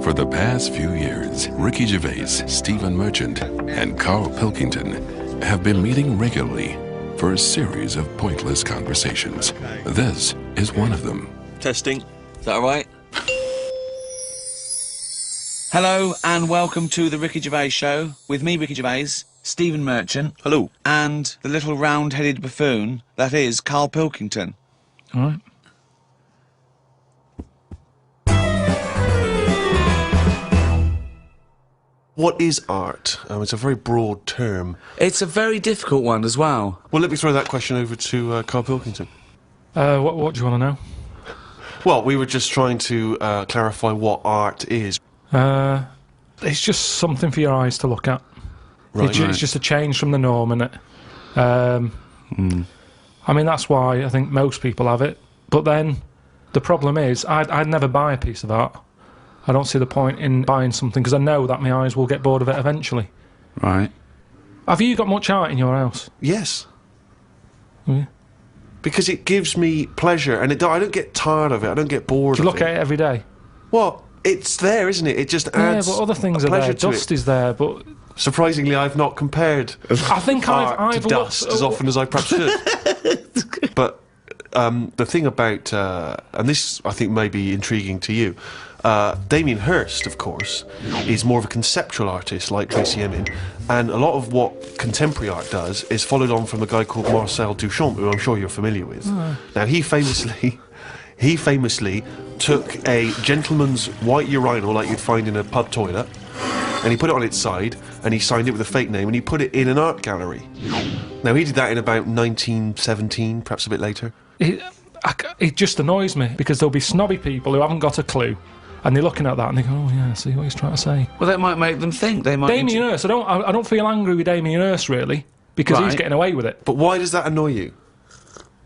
For the past few years, Ricky Gervais, Stephen Merchant, and Karl Pilkington have been meeting regularly for a series of pointless conversations. This is one of them. Testing. Is that all right? Hello and welcome to the Ricky Gervais Show with me, Ricky Gervais, Stephen Merchant. Hello. And the little round-headed buffoon that is Karl Pilkington. All right. What is art? It's a very broad term. It's a very difficult one as well. Well, let me throw that question over to Karl Pilkington. What do you want to know? Well, we were just trying to clarify what art is. It's just something for your eyes to look at. Right. It's just a change from the norm, innit? I mean, that's why I think most people have it. But then, the problem is, I'd never buy a piece of art. I don't see the point in buying something, because I know that my eyes will get bored of it eventually. Right. Have you got much art in your house? Yes. Yeah. Because it gives me pleasure, and I don't get tired of it, I don't get bored Do you of look at it every day? Well, it's there, isn't it? It just adds Yeah, but other things are there. pleasure to Dust it. is there, but... Surprisingly, I've not compared I think art I've to dust looked... as often as I perhaps should. But the thing about, and this I think may be intriguing to you, Damien Hirst, of course, is more of a conceptual artist like Tracy Emin, and a lot of what contemporary art does is followed on from a guy called Marcel Duchamp, who I'm sure you're familiar with. Now, he famously took a gentleman's white urinal like you'd find in a pub toilet, and he put it on its side, and he signed it with a fake name, and he put it in an art gallery. Now, he did that in about 1917, perhaps a bit later. It just annoys me, because there'll be snobby people who haven't got a clue, and they're looking at that and they go, oh yeah, see what he's trying to say. Well, that might make them think. They might. Damien Hirst, I don't feel angry with Damien Hirst, really, because he's getting away with it. But why does that annoy you?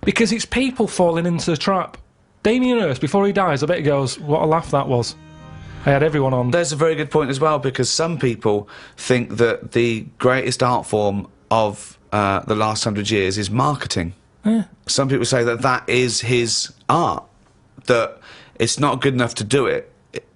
Because it's people falling into the trap. Damien Hirst, before he dies, I bet he goes, what a laugh that was. I had everyone on. There's a very good point as well, because some people think that the greatest art form of the last 100 years is marketing. Yeah. Some people say that that is his art, that it's not good enough to do it.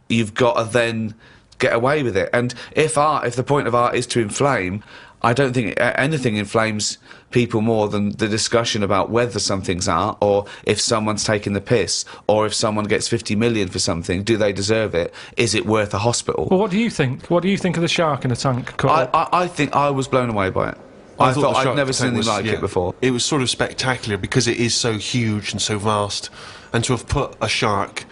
You've got to then get away with it. And if the point of art is to inflame, I don't think anything inflames people more than the discussion about whether something's art, or if someone's taking the piss, or if someone gets 50 million for something, do they deserve it? Is it worth a hospital? Well, what do you think? What do you think of the shark in a tank? I think I was blown away by it. I thought I'd never seen anything like it before. It was sort of spectacular because it is so huge and so vast, and to have put a shark,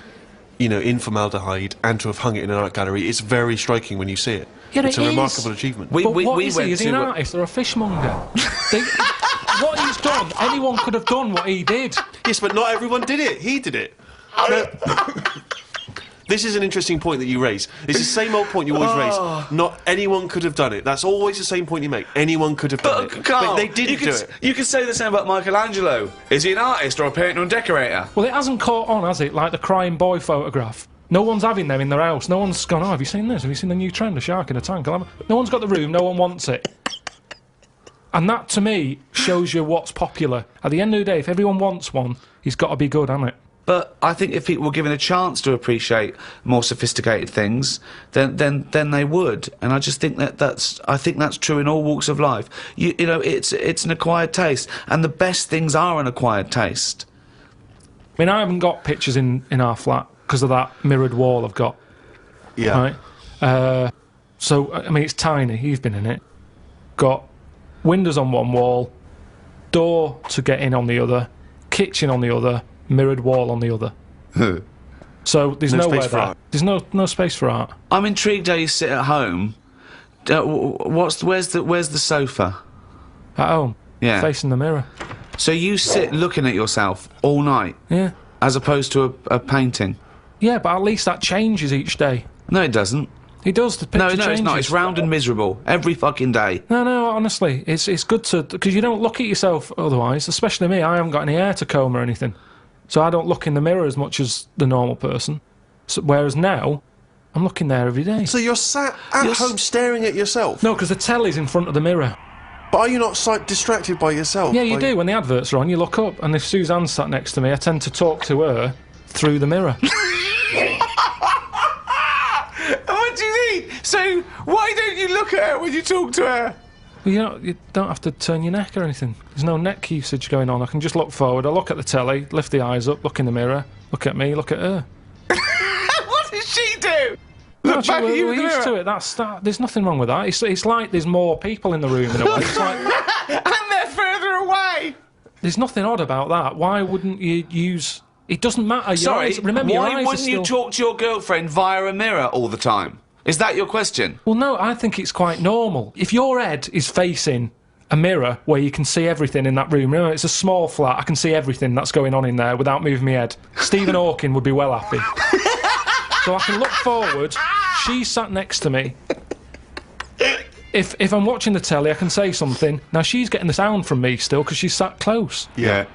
you know, in formaldehyde and to have hung it in an art gallery, it's very striking when you see it. Yeah, it's a remarkable achievement. But what is he? Is he an artist or a fishmonger? What he's done, anyone could have done what he did. Yes, but not everyone did it. He did it. This is an interesting point that you raise. It's the same old point you always raise. Not anyone could have done it. That's always the same point you make. Anyone could have done it. Carl, but they didn't do it. You could say the same about Michelangelo. Is he an artist or a painter and decorator? Well, it hasn't caught on, has it? Like the crying boy photograph. No one's having them in their house. No one's gone, oh, have you seen this? Have you seen the new trend, a shark in a tank? No one's got the room, no one wants it. And that, to me, shows you what's popular. At the end of the day, if everyone wants one, he's got to be good, hasn't it? But I think if people were given a chance to appreciate more sophisticated things, then they would. And I just think that's true in all walks of life. You know, it's an acquired taste, and the best things are an acquired taste. I mean, I haven't got pictures in our flat because of that mirrored wall I've got. Yeah. Right? So, I mean, it's tiny. You've been in it. Got windows on one wall, door to get in on the other, kitchen on the other, mirrored wall on the other. So there's no nowhere space for there. art. There's no space for art. I'm intrigued how you sit at home. Where's the sofa? At home. Yeah. Facing the mirror. So you sit looking at yourself all night, Yeah. as opposed to a painting. Yeah, but at least that changes each day. No, it doesn't. It does. The picture No, it's not. changes. It's round and miserable every fucking day. No, honestly, it's good to, because you don't look at yourself otherwise. Especially me, I haven't got any hair to comb or anything, so I don't look in the mirror as much as the normal person. So, whereas now, I'm looking there every day. So you're sat at home staring at yourself? No, because the telly's in front of the mirror. But are you not distracted by yourself? Yeah, you do. When the adverts are on, you look up, and if Suzanne's sat next to me, I tend to talk to her through the mirror. So, why don't you look at her when you talk to her? Well, you don't have to turn your neck or anything. There's no neck usage going on. I can just look forward. I look at the telly, lift the eyes up, look in the mirror, look at me, look at her. What does she do? No, Look back at you we're in the used mirror. to it. There's nothing wrong with that. It's like there's more people in the room in a way. It's like, And they're further away. there's nothing odd about that. Why wouldn't you use... It doesn't matter. Your Sorry, eyes, remember, your why eyes wouldn't are you still... talk to your girlfriend via a mirror all the time? Is that your question? Well, no, I think it's quite normal. If your head is facing a mirror where you can see everything in that room, remember, it's a small flat, I can see everything that's going on in there without moving my head. Stephen Hawking would be well happy. So I can look forward, she's sat next to me. If I'm watching the telly, I can say something. Now, she's getting the sound from me still because she's sat close. Yeah.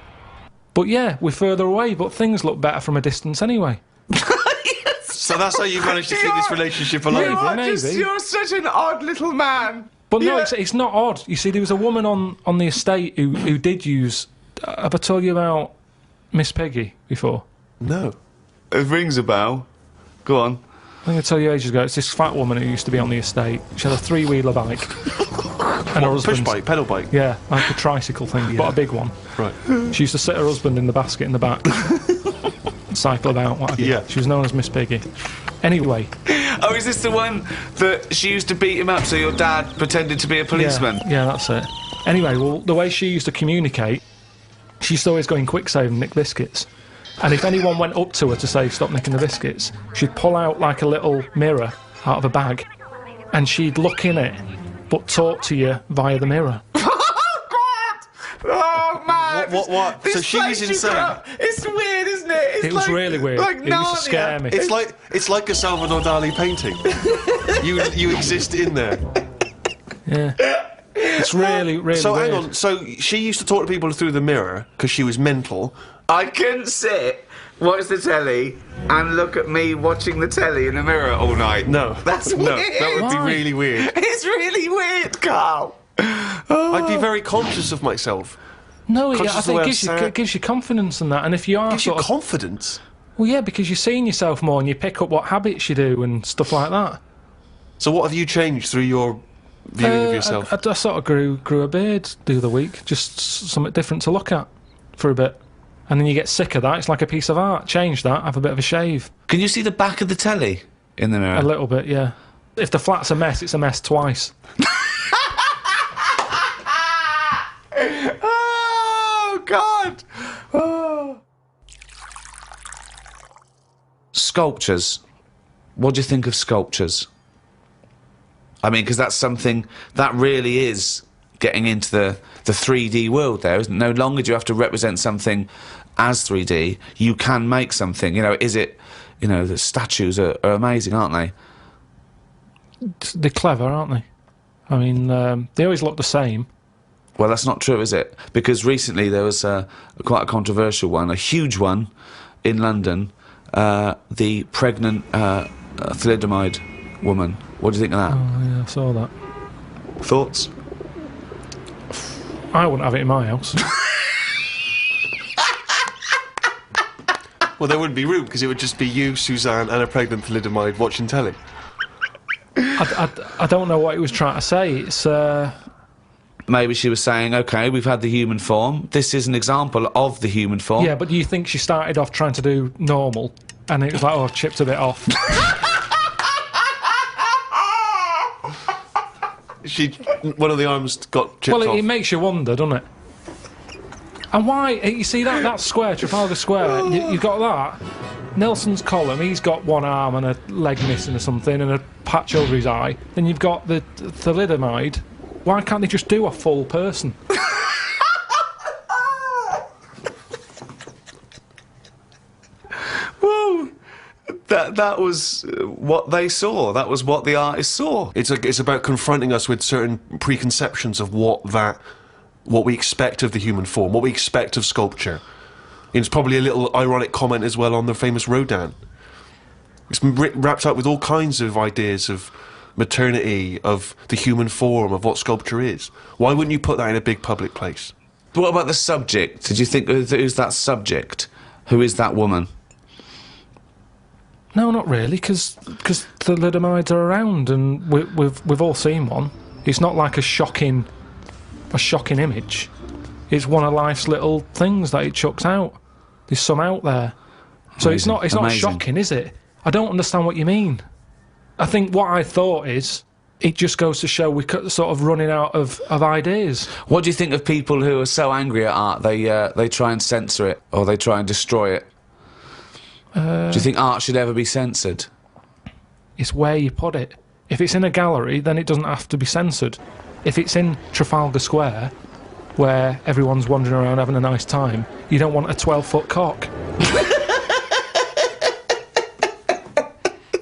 But yeah, we're further away, but things look better from a distance anyway. So that's how you've managed to keep this relationship alive. Maybe. You're such an odd little man. But no, Yeah. it's not odd. You see, there was a woman on the estate who did use... have I told you about Miss Peggy before? No. It rings a bell. Go on. I think I told you ages ago, it's this fat woman who used to be on the estate. She had a three-wheeler bike. And her Push husband... bike, pedal bike. Yeah, like a tricycle thing, but a big one. Right. She used to sit her husband in the basket in the back. Cycle about, what have you. Yeah. She was known as Miss Piggy. Anyway, Oh, is this the one that she used to beat him up so your dad pretended to be a policeman? yeah, that's it. Anyway, well, the way she used to communicate, she used to always go in quick save and nick biscuits. And if anyone went up to her to say, stop nicking the biscuits, she'd pull out like a little mirror out of a bag and she'd look in it, but talk to you via the mirror. Oh, man! What? This So she place was you insane? got- It's weird, isn't it? It's It was really weird. Like It used to scare Narnia. me. It's like a Salvador Dali painting. you exist in there. Yeah. It's really, really So weird. hang on. So she used to talk to people through the mirror because she was mental. I couldn't sit, watch the telly, and look at me watching the telly in the mirror all night. No, That's no, weird. that would Why? be really weird. It's really weird, Carl. I'd be very conscious of myself. No, Conscious I of the think way it I'm gives you, sat. it gives you confidence in that. And if you are Gives you sort of... confidence. Well, yeah, because you're seeing yourself more and you pick up what habits you do and stuff like that. So what have you changed through your viewing of yourself? I sort of grew a beard the other week, just something different to look at for a bit. And then you get sick of that. It's like a piece of art. Change that, have a bit of a shave. Can you see the back of the telly in the mirror? A little bit, yeah. If the flat's a mess, it's a mess twice. Oh, God! Oh. Sculptures. What do you think of sculptures? I mean, because that's something that really is getting into the 3D world there, isn't it? No longer do you have to represent something as 3D. You can make something. You know, is it... You know, the statues are amazing, aren't they? They're clever, aren't they? I mean, they always look the same. Well, that's not true, is it? Because recently there was quite a controversial one, a huge one in London, the pregnant thalidomide woman. What do you think of that? Oh, yeah, I saw that. Thoughts? I wouldn't have it in my house. Well, there wouldn't be room because it would just be you, Suzanne, and a pregnant thalidomide watching telly. I don't know what he was trying to say. It's... Maybe she was saying, OK, we've had the human form. This is an example of the human form. Yeah, but do you think she started off trying to do normal, and it was like, oh, I've chipped a bit off? One of the arms got chipped Well, off. it makes you wonder, doesn't it? And why? You see that square, Trafalgar Square, you've got that. Nelson's column, he's got one arm and a leg missing or something and a patch over his eye. Then you've got the thalidomide. Why can't they just do a full person? Well, that was what they saw. That was what the artist saw. It's about confronting us with certain preconceptions of what we expect of the human form, what we expect of sculpture. It's probably a little ironic comment as well on the famous Rodin. It's wrapped up with all kinds of ideas of maternity, of the human form, of what sculpture is. Why wouldn't you put that in a big public place? What about the subject? Did you think, who's that subject? Who is that woman? No, not really, because the thalidomides are around, and we've all seen one. It's not like a shocking image. It's one of life's little things that it chucks out. There's some out there, so it's not shocking, is it? I don't understand what you mean. I think what I thought is, it just goes to show we're sort of running out of ideas. What do you think of people who are so angry at art they try and censor it, or they try and destroy it? Do you think art should ever be censored? It's where you put it. If it's in a gallery, then it doesn't have to be censored. If it's in Trafalgar Square, where everyone's wandering around having a nice time, you don't want a 12-foot cock.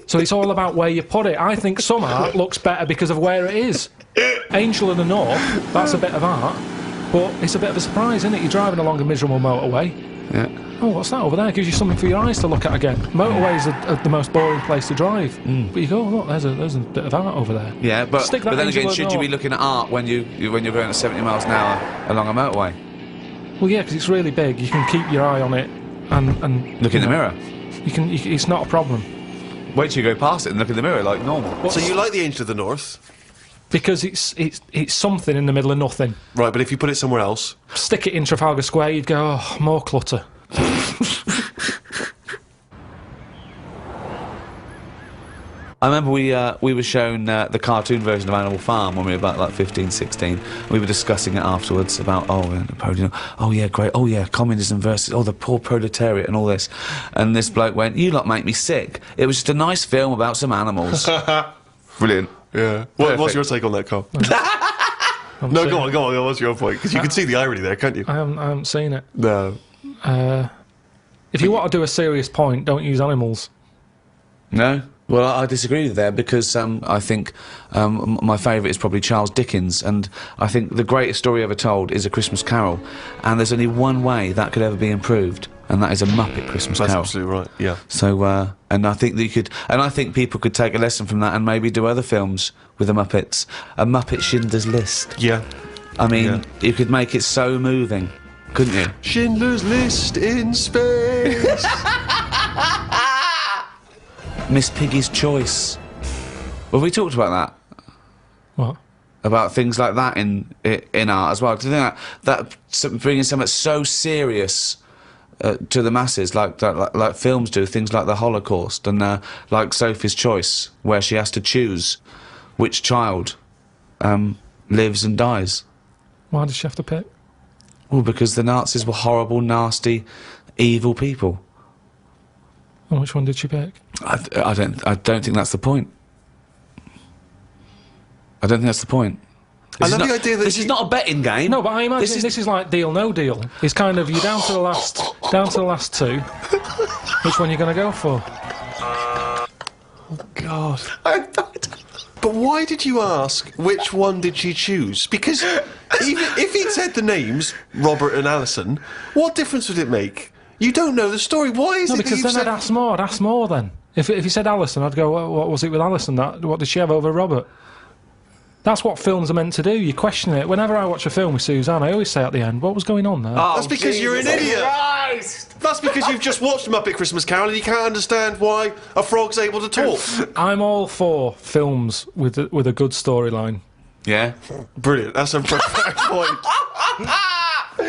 So it's all about where you put it. I think some art looks better because of where it is. Angel in the North, that's a bit of art, but it's a bit of a surprise, isn't it? You're driving along a miserable motorway. Yeah. Oh, what's that over there? Gives you something for your eyes to look at again. Motorways are the most boring place to drive. But you go, oh, look, there's a bit of art over there. Yeah, but then again, Angel should you be looking at art when you're going at 70 miles an hour along a motorway? Well, yeah, because it's really big. You can keep your eye on it and Look in the mirror. It's not a problem. Wait till you go past it and look in the mirror like normal. So you like the Angel of the North? Because it's something in the middle of nothing. Right, but if you put it somewhere else... Stick it in Trafalgar Square, you'd go, oh, more clutter. I remember we were shown the cartoon version of Animal Farm when we were about like 15, 16. We were discussing it afterwards about Napoleon. Oh yeah, great. Oh yeah, communism versus the poor proletariat and all this. And this bloke went, "You lot make me sick. It was just a nice film about some animals." Brilliant. Yeah. What's your take on that, Carl? No, go on. What's your point? Because you can see the irony there, can't you? I haven't seen it. No. If you want to do a serious point, don't use animals. No? Well, I disagree with that because I think my favourite is probably Charles Dickens, and I think the greatest story ever told is A Christmas Carol, and there's only one way that could ever be improved, and that is a Muppet Christmas Carol. That's absolutely right, yeah. So, and I think that you could, and I think people could take a lesson from that and maybe do other films with the Muppets. A Muppet Schindler's List. Yeah. I mean, you could make it so moving, couldn't you? Schindler's List in space. Miss Piggy's Choice. Well, we talked about that. What? About things like that in art as well. Do you think that bringing something so serious to the masses, like films do, things like the Holocaust and like Sophie's Choice, where she has to choose which child lives and dies. Why does she have to pick? Well, because the Nazis were horrible, nasty, evil people. And which one did she pick? I don't think that's the point. I don't think that's the point. I love the idea that this is not a betting game. No, but I imagine this is like Deal No Deal. It's kind of, you're down to the last two. Which one are you going to go for? Oh, God. But why did you ask which one did she choose? Because even if he'd said the names, Robert and Alison, what difference would it make? You don't know the story. Why is it because that then I'd ask more then. If you said Alison, I'd go, what was it with Alison? What did she have over Robert? That's what films are meant to do. You question it. Whenever I watch a film with Suzanne, I always say at the end, what was going on there? Oh, that's because you're an idiot. Christ. That's because you've just watched Muppet Christmas Carol and you can't understand why a frog's able to talk. I'm all for films with a good storyline. Yeah. Brilliant. That's a perfect point.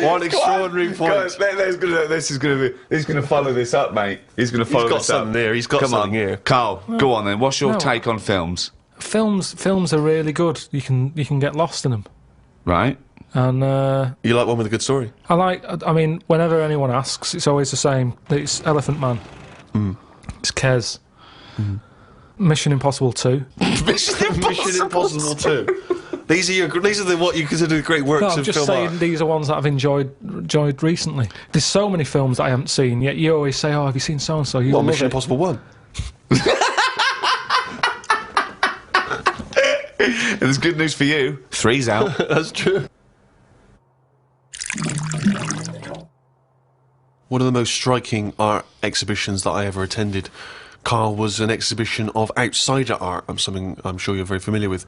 One extraordinary point. He's going to follow this up, mate. He's going to follow this up. He's got something there. He's got something here. Carl, go on then. What's your take on films? Films are really good. You can get lost in them. Right. And you like one with a good story? I mean, whenever anyone asks, it's always the same. It's Elephant Man. It's Kes. Mission Impossible 2. Mission Impossible 2. These are what you consider the great works of film art. I'm just saying these are ones that I've enjoyed recently. There's so many films that I haven't seen, yet you always say, "Oh, have you seen so and so?" Well, Mission Impossible 1. And there's good news for you. 3's out. That's true. One of the most striking art exhibitions that I ever attended, Carl, was an exhibition of outsider art. Something I'm sure you're very familiar with.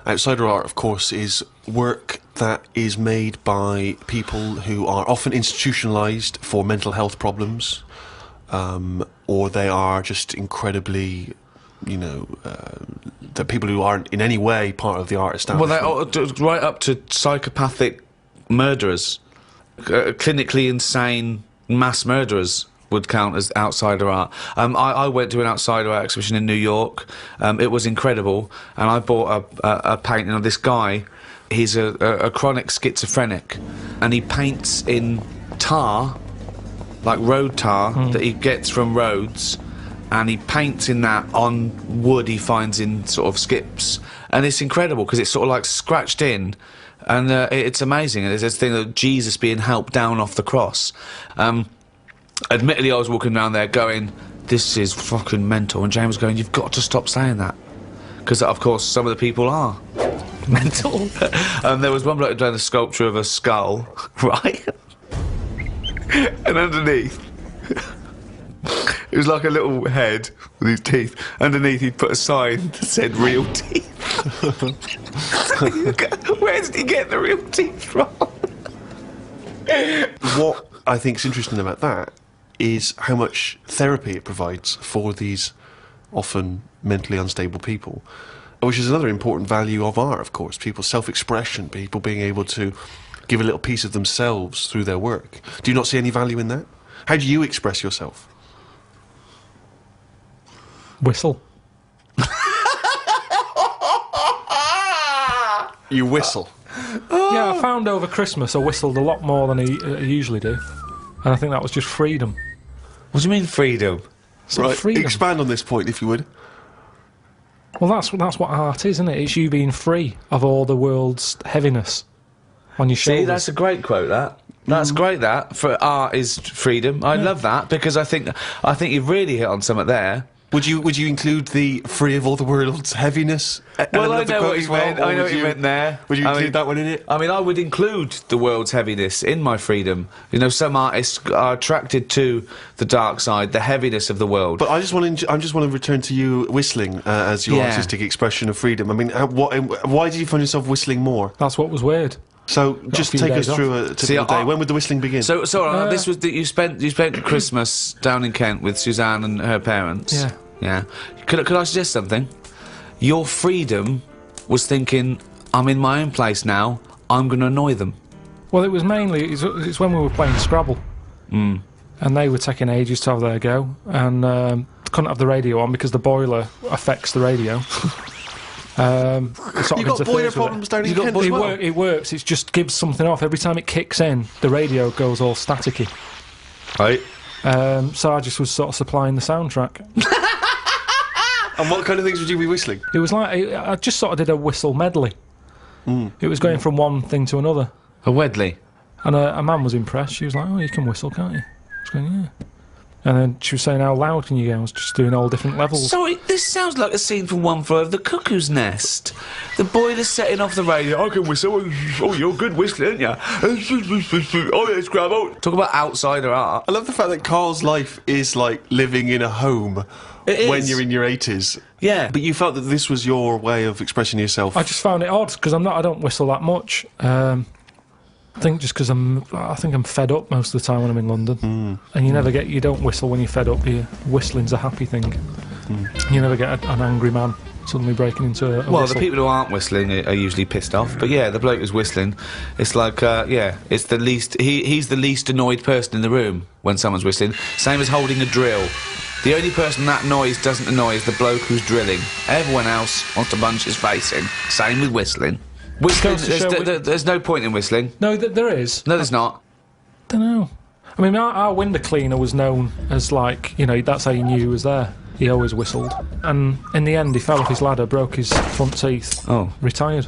Outsider art, of course, is work that is made by people who are often institutionalised for mental health problems, or they are just incredibly, the people who aren't in any way part of the art establishment. Well, they're right up to psychopathic murderers, clinically insane mass murderers would count as outsider art. I went to an outsider art exhibition in New York. It was incredible, and I bought a painting of this guy. He's a chronic schizophrenic, and he paints in tar, like road tar, that he gets from roads, and he paints in that on wood he finds in sort of skips. And it's incredible, because it's sort of like scratched in, and it's amazing. And there's this thing of Jesus being helped down off the cross. Admittedly, I was walking around there going, this is fucking mental, and James was going, you've got to stop saying that. Because, of course, some of the people are mental. There was one bloke doing the sculpture of a skull, right? And underneath, it was like a little head with his teeth. Underneath, he'd put a sign that said real teeth. Where did he get the real teeth from? What I think is interesting about that is how much therapy it provides for these often mentally unstable people, which is another important value of art, of course. People's self-expression, people being able to give a little piece of themselves through their work. Do you not see any value in that? How do you express yourself? Whistle. You whistle. Yeah, I found over Christmas I whistled a lot more than I usually do. And I think that was just freedom. What do you mean freedom? Right, freedom. expand on this point, if you would. Well, that's what art is, isn't it? It's you being free of all the world's heaviness on your shoulders. See, that's a great quote, that. That's great, that. For art is freedom. I love that, because I think you've really hit on something there. Would you include the free of all the world's heaviness? Well, I know what you meant. I know what you meant there. Would you include that one in it? I mean, I would include the world's heaviness in my freedom. You know, some artists are attracted to the dark side, the heaviness of the world. But I just want to return to you whistling as your artistic expression of freedom. I mean, why did you find yourself whistling more? That's what was weird. So just take us through a typical day. When would the whistling begin? So this was that you spent Christmas down in Kent with Suzanne and her parents. Yeah. Yeah. Could I suggest something? Your freedom was thinking, I'm in my own place now, I'm going to annoy them. Well, it was mainly, it's when we were playing Scrabble. And they were taking ages to have their go, and couldn't have the radio on because the boiler affects the radio. You've got boiler problems down in Kent as well? It works, it just gives something off. Every time it kicks in, the radio goes all staticky. Right. So I just was sort of supplying the soundtrack. And what kind of things would you be whistling? It was like, I just sort of did a whistle medley. It was going from one thing to another. A Wedley. And a man was impressed. She was like, oh, you can whistle, can't you? I was going, yeah. And then she was saying, how loud can you go? I was just doing all different levels. Sorry, this sounds like a scene from One Flew Over the Cuckoo's Nest. The boiler's setting off the radio. I can whistle. Oh, you're good whistling, aren't you? Oh, yeah, Scrabble. Talk about outsider art. I love the fact that Karl's life is like living in a home when you're in your 80s. Yeah. But you felt that this was your way of expressing yourself. I just found it odd, because I don't whistle that much. I think just because I think I'm fed up most of the time when I'm in London. And you don't whistle when you're fed up. Whistling's a happy thing. You never get an angry man suddenly breaking into a Well, whistle. the people who aren't whistling are usually pissed off. But yeah, the bloke who's whistling, it's like, it's the least... He's the least annoyed person in the room when someone's whistling. Same as holding a drill. The only person that noise doesn't annoy is the bloke who's drilling. Everyone else wants to punch his face in. Same with whistling. Whistling, there's no point in whistling. No, there is. No, there's not. Don't know. I mean, our window cleaner was known as, like, that's how you knew he was there. He always whistled. And in the end, he fell off his ladder, broke his front teeth. Oh. Retired.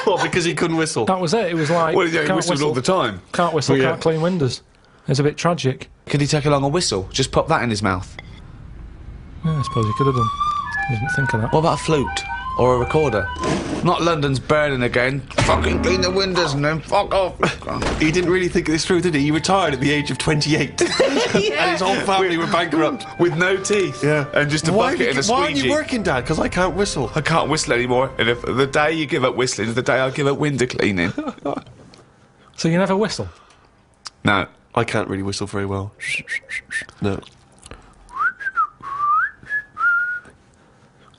What, because he couldn't whistle? That was it. It was like... Well, he whistled all the time. Can't whistle, can't clean windows. It's a bit tragic. Could he take along a whistle? Just pop that in his mouth. Yeah, I suppose he could have done. I didn't think of that. What about a flute? Or a recorder? Not London's burning again. Fucking clean the windows and then fuck off. He didn't really think this through, did he? He retired at the age of 28. And his whole family were bankrupt. With no teeth. Yeah. And just a bucket and a squeegee. Why aren't you working, Dad? Because I can't whistle. I can't whistle anymore. And if the day you give up whistling is the day I give up window cleaning. So you never whistle? No. I can't really whistle very well. No.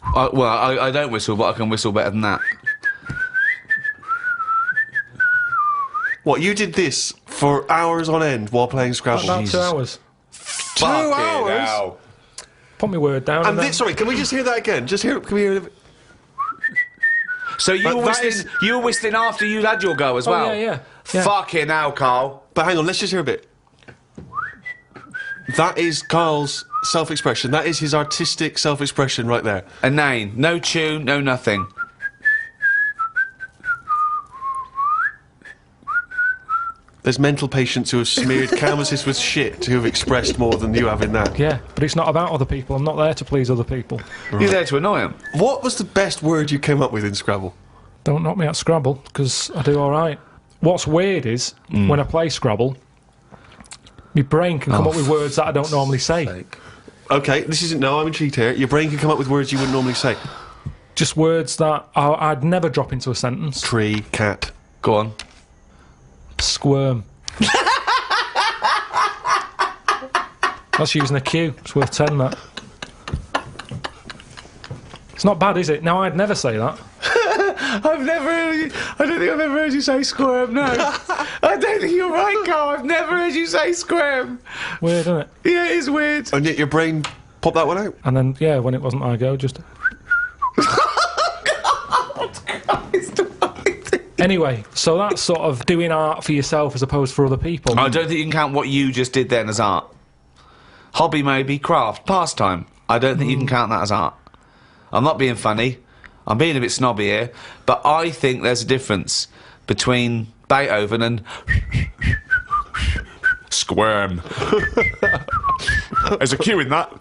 I don't whistle, but I can whistle better than that. What, you did this for hours on end while playing Scrabble? About 2 hours. 2 hours? Hell. Put my word down. And then... sorry, can we just hear that again? Can we hear it? So you were that whistling, you were whistling after you'd had your go as well? Oh, yeah. Fucking hell, Carl. But hang on, let's just hear a bit. That is Carl's self-expression. That is his artistic self-expression right there. Inane. No tune, no nothing. There's mental patients who have smeared canvases with shit who have expressed more than you have in that. Yeah, but it's not about other people. I'm not there to please other people. You're there to annoy them. What was the best word you came up with in Scrabble? Don't knock me at Scrabble, because I do all right. What's weird is, when I play Scrabble, my brain can come up with words that I don't normally say. Okay, this isn't... No, I'm intrigued here. Your brain can come up with words you wouldn't normally say. Just words that I'd never drop into a sentence. Tree, cat. Go on. Squirm. That's using a Q. It's worth 10, that. It's not bad, is it? No, I'd never say that. I've never heard you... I don't think I've ever heard you say squirm, no. I don't think you're right, Carl. I've never heard you say squirm. Weird, isn't it? Yeah, it is weird. And yet your brain popped that one out? And then, yeah, when it wasn't my go, just... Anyway, so that's sort of doing art for yourself as opposed for other people. I don't think you can count what you just did then as art. Hobby maybe, craft, pastime. I don't think you can count that as art. I'm not being funny. I'm being a bit snobby here. But I think there's a difference between Beethoven and... Squirm. There's a Q in that.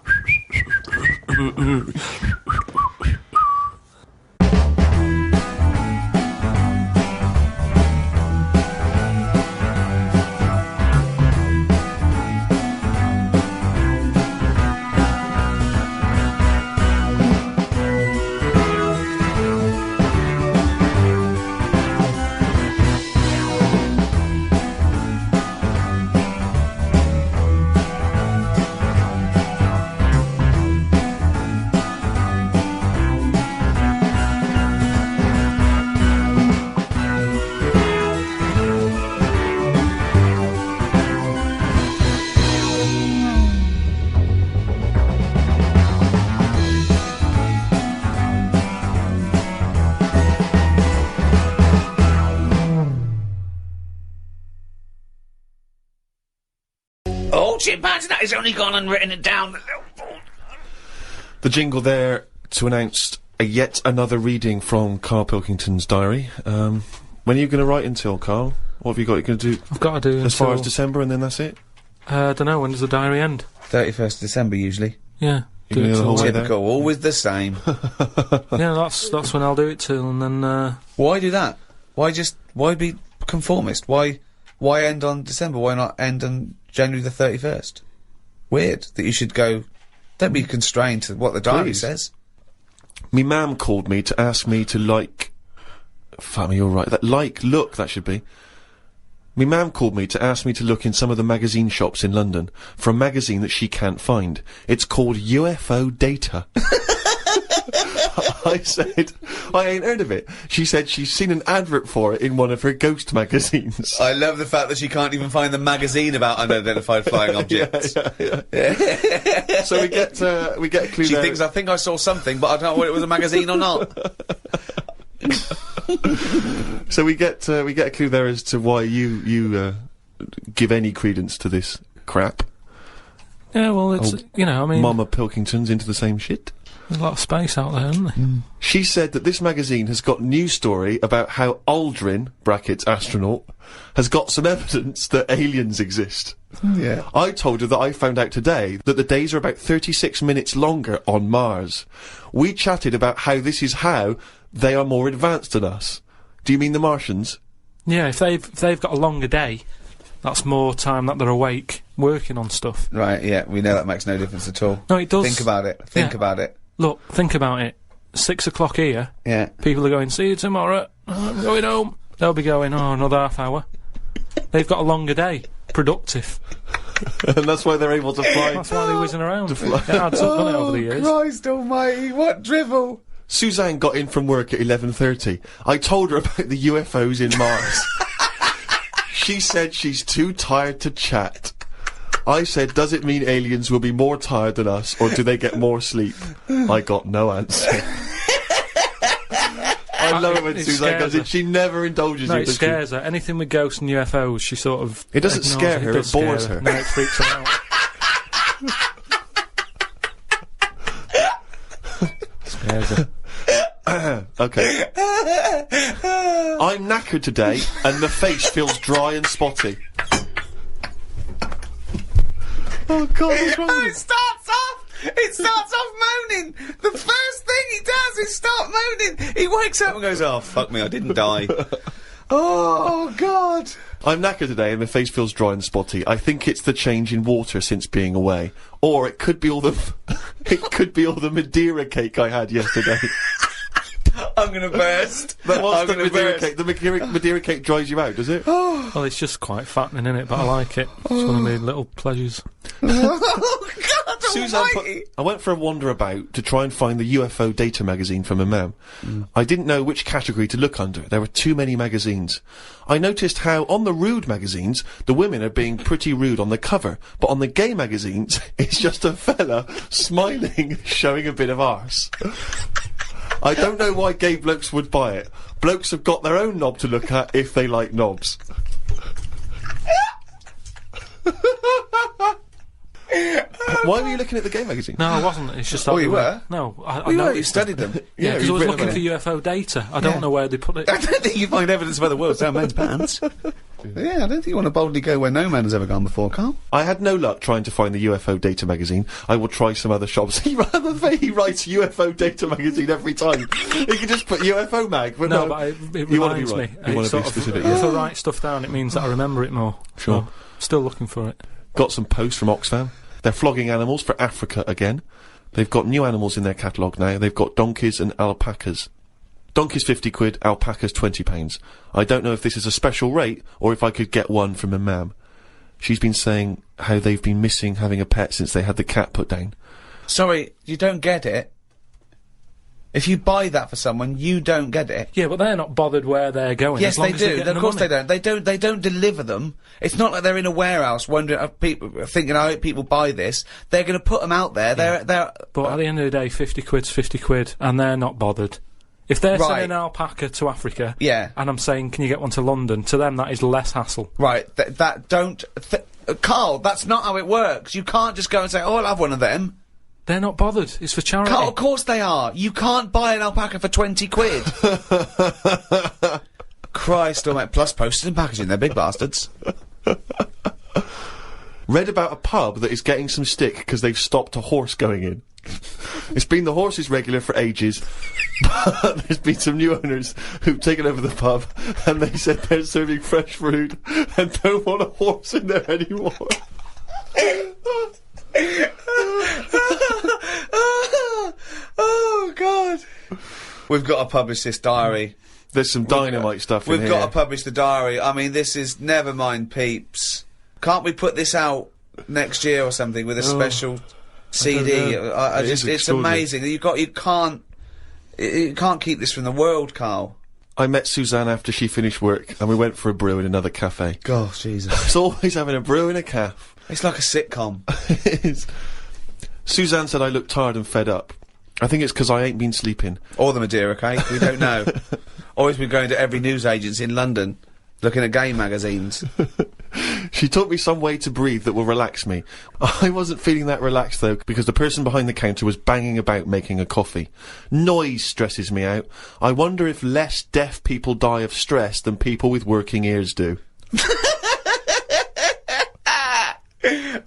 Chimpanzee, that has only gone and written it down. The jingle there to announce yet another reading from Karl Pilkington's diary. When are you going to write until, Karl? What have you got? You're going to do? I've got to do as far as December, and then that's it. I don't know. When does the diary end? 31st December usually. Yeah. Do it till typical, always the same. Yeah, that's when I'll do it till, and then. Why do that? Why be conformist? Why end on December? Why not end on January the 31st? Weird that you should go. Don't be constrained to what the diary says. Me mam called me to ask me to like. Fuck me, you're right. Look, that should be. Me mam called me to ask me to look in some of the magazine shops in London for a magazine that she can't find. It's called UFO Data. I said, I ain't heard of it. She said she's seen an advert for it in one of her ghost magazines. I love the fact that she can't even find the magazine about unidentified flying objects. Yeah. So we get a clue. She thinks, I think I saw something, but I don't know whether it was a magazine or not. So we get a clue there as to why you give any credence to this crap. Yeah, well, it's you know, I mean, Mama Pilkington's into the same shit. There's a lot of space out there, isn't there? She said that this magazine has got news story about how Aldrin (brackets astronaut) has got some evidence that aliens exist. Yeah. I told her that I found out today that the days are about 36 minutes longer on Mars. We chatted about how this is how they are more advanced than us. Do you mean the Martians? Yeah, if they've got a longer day, that's more time that they're awake working on stuff. Right, yeah, we know that makes no difference at all. No, it does. Think about it. Think about it. Look, think about it. 6 o'clock here. Yeah. People are going, see you tomorrow. I'm going home. They'll be going, oh, another half hour. They've got a longer day. productive. And that's why they're able to fly. That's why they're whizzing around. It adds up, doesn't it, over the years? Christ almighty, what drivel! Suzanne got in from work at 11:30. I told her about the UFOs in Mars. She said she's too tired to chat. I said, does it mean aliens will be more tired than us, or do they get more sleep? I got no answer. I love it when Suzanne goes in. She never indulges No, you. it scares her. Anything with ghosts and UFOs, she sort of... It doesn't scare her, it bores her. No, it freaks her out. Scares her. Okay. I'm knackered today, and the face feels dry and spotty. Oh God, what's wrong with you? It starts off moaning. The first thing he does is start moaning. He wakes up and goes, oh, fuck me, I didn't die. Oh, God. I'm knackered today and my face feels dry and spotty. I think it's the change in water since being away. Or it could be all the... it could be all the Madeira cake I had yesterday. I'm gonna burst. That was the Madeira cake. The Madeira cake dries you out, does it? Well, it's just quite fattening, innit? But I like it. It's one of my little pleasures. Oh, God Suzanne almighty. I went for a wander about to try and find the UFO data magazine for my mum. I didn't know which category to look under. There were too many magazines. I noticed how on the rude magazines, the women are being pretty rude on the cover, but on the gay magazines, it's just a fella smiling, showing a bit of arse. I don't know why gay blokes would buy it. Blokes have got their own knob to look at if they like knobs. Why were you looking at the gay magazine? No, I wasn't. It's just... Oh, you were? No, I You noticed studied them. Yeah, because I was you've looking written for UFO data. I don't know where they put it. I don't think you find evidence of other worlds down men's pants. Yeah, I don't think you want to boldly go where no man has ever gone before, Carl. I had no luck trying to find the UFO data magazine. I will try some other shops. He writes UFO data magazine every time. He can just put UFO mag, but No, but it You wanna be reminds right. me. You wanna It's be sort of- specific, If yeah. I write stuff down, it means that I remember it more. Sure. So, still looking for it. Got some posts from Oxfam. They're flogging animals for Africa again. They've got new animals in their catalogue now. They've got donkeys and alpacas. Donkeys 50 quid, alpacas 20 pounds. I don't know if this is a special rate or if I could get one from a mam. She's been saying how they've been missing having a pet since they had the cat put down. Sorry, you don't get it. If you buy that for someone, you don't get it. Yeah, but they're not bothered where they're going. Yes, as long they as they're do. getting Of the course money. they don't. They don't deliver them. It's not like they're in a warehouse wondering, people thinking, I hope people buy this. They're going to put them out there. They're. But at the end of the day, 50 quid's 50 quid, and they're not bothered. If they're Right. sending an alpaca to Africa, Yeah. and I'm saying, can you get one to London? To them, that is less hassle. Right. Carl, that's not how it works. You can't just go and say, oh, I'll have one of them. They're not bothered. It's for charity. Carl, of course they are. You can't buy an alpaca for 20 quid. Christ almighty. Plus postage and packaging. They're big bastards. Read about a pub that is getting some stick because they've stopped a horse going in. It's been the horse's regular for ages, but there's been some new owners who've taken over the pub and they said they're serving fresh food and don't want a horse in there anymore. Oh, God. We've got to publish this diary. There's some dynamite stuff in We've here. got to publish the diary. I mean, this is never mind, peeps. Can't we put this out next year or something with a special CD? know. I It just, is it's extraordinary. amazing. You can't keep this from the world, Carl. I met Suzanne after she finished work and we went for a brew in another cafe. Gosh, Jesus. It's always having a brew in a calf. It's like a sitcom. It is. Suzanne said I look tired and fed up. I think it's 'cause I ain't been sleeping. Or the Madeira cake, we don't know. Always been going to every news agency in London, looking at gay magazines. She taught me some way to breathe that will relax me. I wasn't feeling that relaxed though, because the person behind the counter was banging about making a coffee. Noise stresses me out. I wonder if less deaf people die of stress than people with working ears do.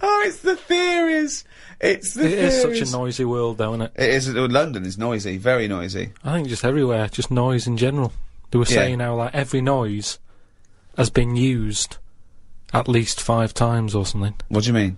Oh, it's the theories. It's the It is theories. such a noisy world, though, isn't it? It is. London is noisy, very noisy. I think just everywhere, just noise in general. They were Yeah. saying how, like, every noise has been used at least 5 times or something. What do you mean?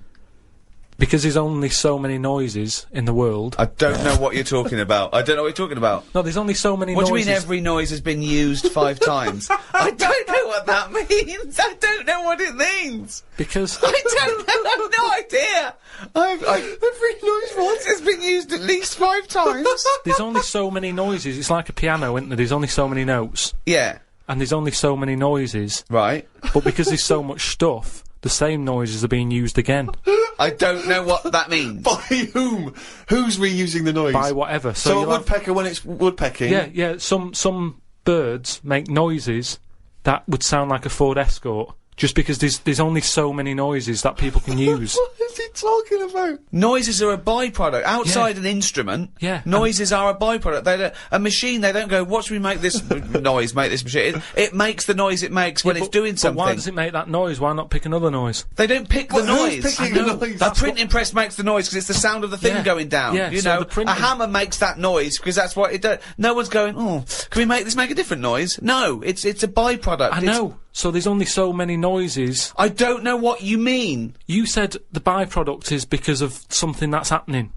Because there's only so many noises in the world. I don't know what you're talking about. I don't know what you're talking about. No, there's only so many What noises. do you mean every noise has been used 5 times? I don't know what that means. I don't know what it means. Because... I don't know. I've no idea. Every noise once has been used at least 5 times. There's only so many noises. It's like a piano, isn't there? There's only so many notes. Yeah. And there's only so many noises. Right. But because there's so much stuff, the same noises are being used again. I don't know what that means. By whom? Who's reusing the noise? By whatever. So a you'll have- woodpecker when it's woodpecking? Yeah. Some birds make noises that would sound like a Ford Escort. Just because there's only so many noises that people can use. What is he talking about? Noises are a byproduct. Outside Yeah. an instrument, Yeah. noises are a byproduct. A machine, they don't go, what should we make this noise, make this machine? It makes the noise it makes when it's doing something. But why does it make that noise? Why not pick another noise? They don't pick the Well, noise. who's picking the noise? A printing press makes the noise because it's the sound of the thing Yeah. going down. Yeah, You so know, the printing- a hammer makes that noise because that's what it does. No one's going, oh, can we make this make a different noise? No, it's a byproduct. I know. So there's only so many noises. I don't know what you mean. You said the byproduct is because of something that's happening,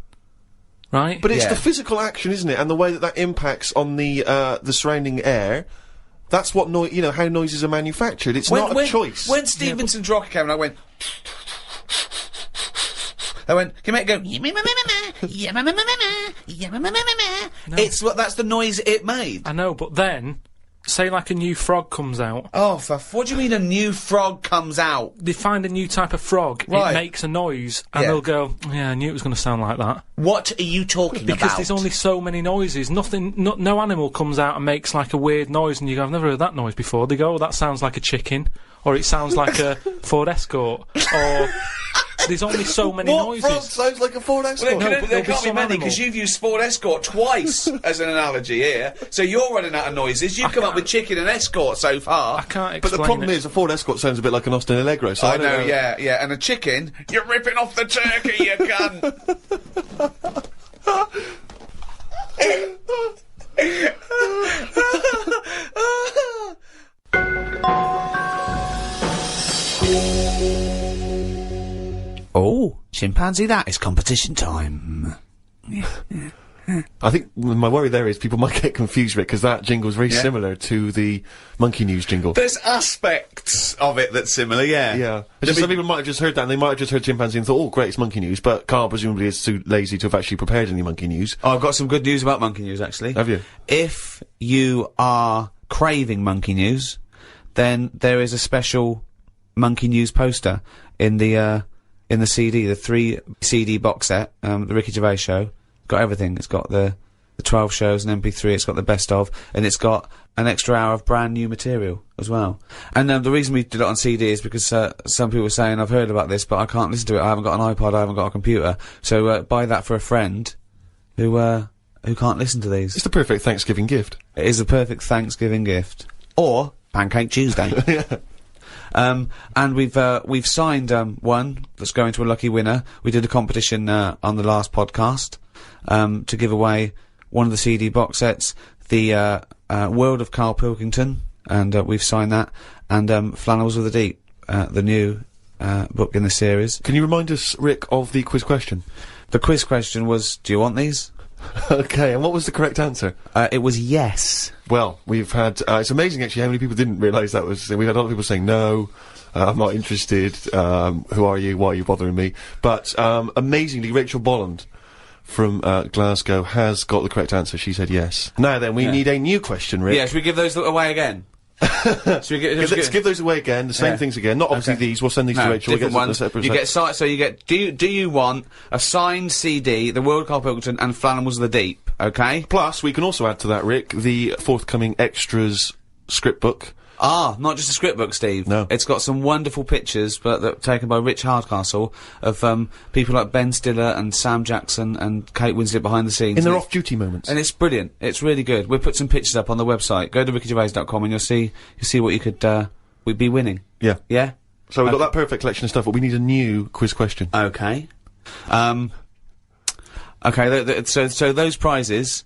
right? But it's Yeah. the physical action, isn't it? And the way that impacts on the surrounding air. That's what how noises are manufactured. It's not a choice. When Stevenson's rocket came and I went... I went, can you make it go... That's the noise it made. I know, but then, say like a new frog comes out. Oh, what do you mean a new frog comes out? They find a new type of frog, Right. it makes a noise, and Yeah. they'll go, yeah, I knew it was going to sound like that. What are you talking Because about? there's only so many noises. No animal comes out and makes like a weird noise, and you go, I've never heard that noise before. They go, oh, that sounds like a chicken, or it sounds like a Ford Escort, or there's only so many What frog noises. sounds like a Ford Escort? Well, No, there but there'll be can't be some many animal. because you've used Ford Escort twice as an analogy here. So you're running out of noises. You've come up with chicken and Escort so far. I can't But explain the problem it. is, a Ford Escort sounds a bit like an Austin Allegro. So I, I don't know, yeah. And a chicken, you're ripping off the turkey, you cunt. Oh, chimpanzee, that is competition time. I think my worry there is people might get confused with it because that jingle's very Yeah. similar to the Monkey News jingle. There's aspects of it that's similar, yeah. Yeah. It's just some people might have just heard that and they might have just heard chimpanzee and thought, oh, great, it's Monkey News. But Carl presumably is too lazy to have actually prepared any Monkey News. Oh, I've got some good news about Monkey News, actually. Have you? If you are craving Monkey News, then there is a special Monkey News poster in the CD, the 3 CD box set, the Ricky Gervais show. Got everything. It's got the 12 shows and MP3, it's got the best of, and it's got an extra hour of brand new material as well. And the reason we did it on CD is because some people were saying, I've heard about this, but I can't listen to it, I haven't got an iPod, I haven't got a computer. So buy that for a friend who can't listen to these. It's the perfect Thanksgiving gift. It is a perfect Thanksgiving gift. Or Pancake Tuesday. And we've signed one that's going to a lucky winner. We did a competition on the last podcast to give away one of the CD box sets, the World of Karl Pilkington, and we've signed that, and Flannels of the Deep, the new book in the series. Can you remind us, Rick, of the quiz question? The quiz question was, do you want these? Okay, and what was the correct answer? It was yes. Well, we've had, it's amazing actually how many people didn't realise that was, we've had a lot of people saying no, I'm not interested, who are you, why are you bothering me? But, amazingly, Rachel Bolland from, Glasgow has got the correct answer, she said yes. Now then, we need a new question, Rick. Yeah, should we give those away again? Should we Let's give those away again, the same things again, not obviously these, we'll send these to Rachel, different we'll get ones. separate You get so you get do you want a signed CD, the World Karl Pilkington and Flannels of the Deep, okay? Plus, we can also add to that, Rick, the forthcoming extras script book. Ah, not just a script book, Steve. No. It's got some wonderful pictures, but that taken by Rich Hardcastle, of people like Ben Stiller and Sam Jackson and Kate Winslet behind the scenes. In their And off-duty moments. and it's brilliant. It's really good. We'll put some pictures up on the website. Go to rickygervais.com and you'll see what you could we'd be winning. Yeah. Yeah? So we've got that perfect collection of stuff, but we need a new quiz question. Okay. Okay, so those prizes,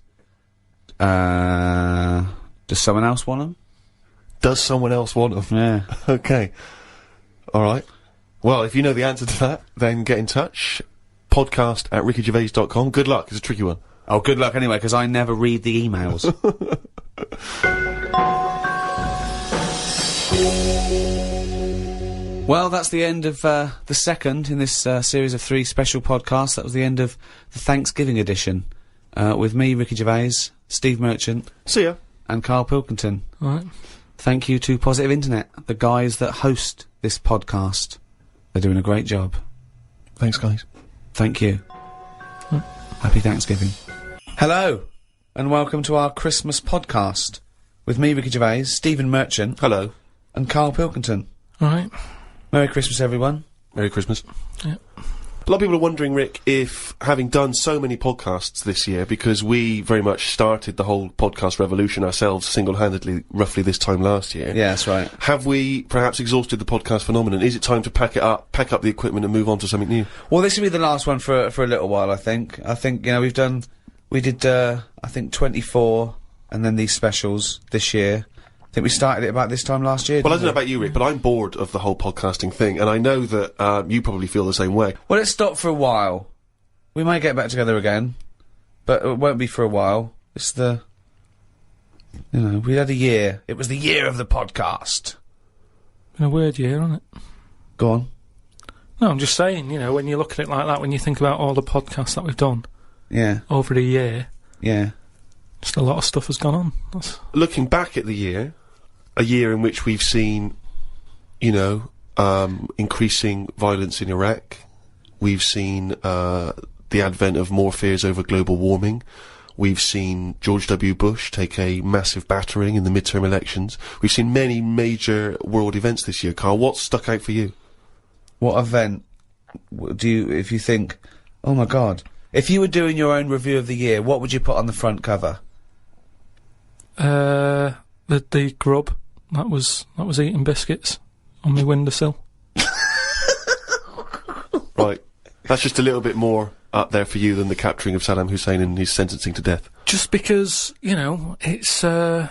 does someone else want them? Does someone else want them? Yeah. Okay. Alright. Well, if you know the answer to that, then get in touch. podcast@rickygervais.com. Good luck. It's a tricky one. Oh, good luck anyway, because I never read the emails. Well, that's the end of the second in this series of 3 special podcasts. That was the end of the Thanksgiving edition. With me, Ricky Gervais, Steve Merchant. See ya. And Karl Pilkington. All right. Thank you to Positive Internet, the guys that host this podcast. They're doing a great job. Thanks, guys. Thank you. Happy Thanksgiving. Hello, and welcome to our Christmas podcast. With me, Ricky Gervais, Stephen Merchant. Hello. And Karl Pilkington. All right. Merry Christmas, everyone. Merry Christmas. Yeah. A lot of people are wondering, Rick, if having done so many podcasts this year, because we very much started the whole podcast revolution ourselves single-handedly roughly this time last year. Yeah, that's right. Have we perhaps exhausted the podcast phenomenon? Is it time to pack up the equipment and move on to something new? Well, this will be the last one for a little while, I think. I think, you know, we did, I think 24, and then these specials this year. I think we started it about this time last year. Well, I don't know about you, Rick, but I'm bored of the whole podcasting thing, and I know that you probably feel the same way. Well, let's stop for a while. We might get back together again, but it won't be for a while. It's you know, we had a year. It was the year of the podcast. Been a weird year, hasn't it? Go on. No, I'm just saying, you know, when you look at it like that, when you think about all the podcasts that we've done Yeah. over the year, Yeah. just a lot of stuff has gone on. That's Looking back at the year, a year in which we've seen, you know, increasing violence in Iraq. We've seen the advent of more fears over global warming. We've seen George W. Bush take a massive battering in the midterm elections. We've seen many major world events this year. Karl, what's stuck out for you? What event do you, if you think, oh my god, if you were doing your own review of the year, what would you put on the front cover? the grub that was eating biscuits on my windowsill. Right. That's just a little bit more up there for you than the capturing of Saddam Hussein and his sentencing to death. Just because, you know, it's, I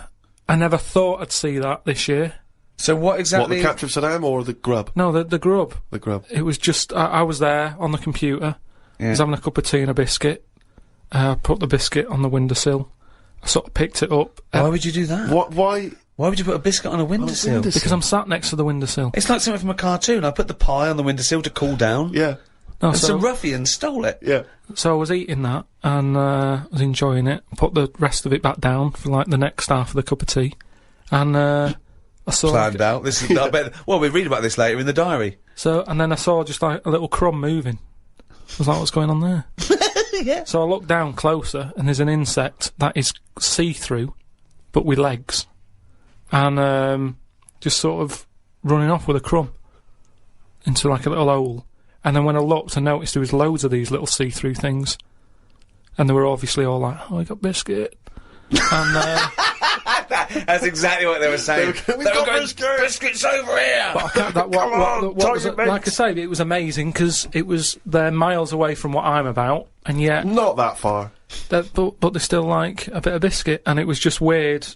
never thought I'd see that this year. So what exactly... What, the capture of Saddam or the grub? No, the grub. The grub. It was just, I was there on the computer, I was having a cup of tea and a biscuit, I put the biscuit on the windowsill, I sort of picked it up. Why would you do that? Why would you put a biscuit on a windowsill? Because I'm sat next to the windowsill. It's like something from a cartoon. I put the pie on the windowsill to cool down. Yeah. No, And so, some ruffians stole it. Yeah. so I was eating that, and was enjoying it, put the rest of it back down for like the next half of the cup of tea, and I saw... Planned out. This is... I bet, well, we read about this later in the diary. So, and then I saw just like a little crumb moving. I was like, what's going on there? Yeah. So I looked down closer, and there's an insect that is see-through, but with legs. And just sort of running off with a crumb into like a little hole. And then when I looked, I noticed there was loads of these little see-through things. And they were obviously all like, oh, I got biscuit. And That's exactly what they were saying. We've got biscuits over here! but I can't, that, what was it, like I say, it was amazing because it was, they're miles away from what I'm about, and yet... Not that far. But they still like a bit of biscuit, and it was just weird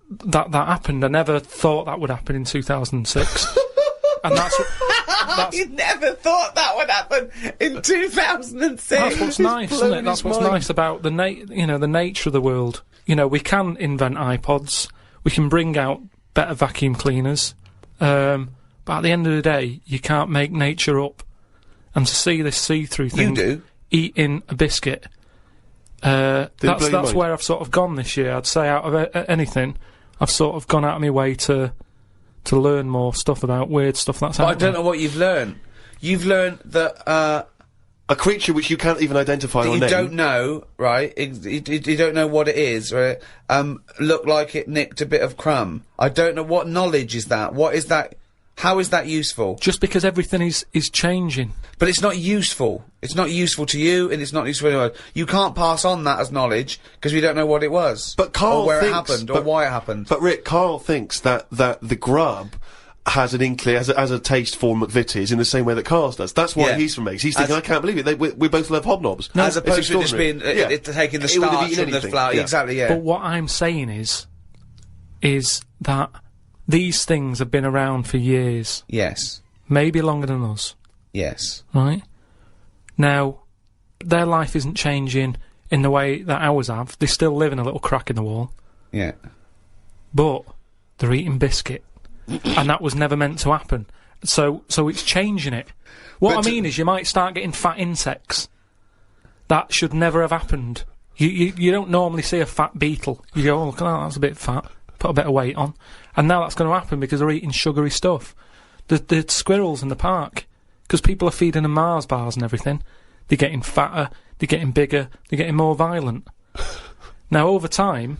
that happened. I never thought that would happen in 2006. And that's You never thought that would happen in 2006! that's what's nice, isn't it? That's what's nice about the the nature of the world. You know, we can invent iPods, we can bring out better vacuum cleaners, but at the end of the day, you can't make nature up. And to see this see-through thing... You do. Eating a biscuit... that's where I've sort of gone this year. I'd say out of anything, I've sort of gone out of my way to learn more stuff about weird stuff that's But out I don't there. know what you've learned. You've learned that, A creature which you can't even identify that or you name. don't know, right? You don't know what it is, right? Looked like it nicked a bit of crumb. I don't know what knowledge is that. What is that? How is that useful? Just because everything is changing. But it's not useful. It's not useful to you, and it's not useful to anyone. You can't pass on that as knowledge, because we don't know what it was. But Karl or where thinks, it happened, or but- why it happened. But Rick, Karl thinks that the grub has an inkling, has a taste for McVitie's in the same way that Karl's does. That's why Yeah. he's from Meg's. He's thinking, I can't believe it. We both love hobnobs. As It's opposed to just being, extraordinary. taking the He would have starch eaten from the anything. flour. Yeah. Exactly, yeah. But what I'm saying is that these things have been around for years, Yes. maybe longer than us, Yes. right? Now, their life isn't changing in the way that ours have. They still live in a little crack in the wall. Yeah. But they're eating biscuit. And that was never meant to happen. So it's changing it. What I mean is you might start getting fat insects. That should never have happened. You don't normally see a fat beetle. You go, oh, look at that, that's a bit fat. Put a bit of weight on. And now that's going to happen because they're eating sugary stuff. The squirrels in the park, because people are feeding them Mars bars and everything, they're getting fatter, they're getting bigger, they're getting more violent. Now, over time,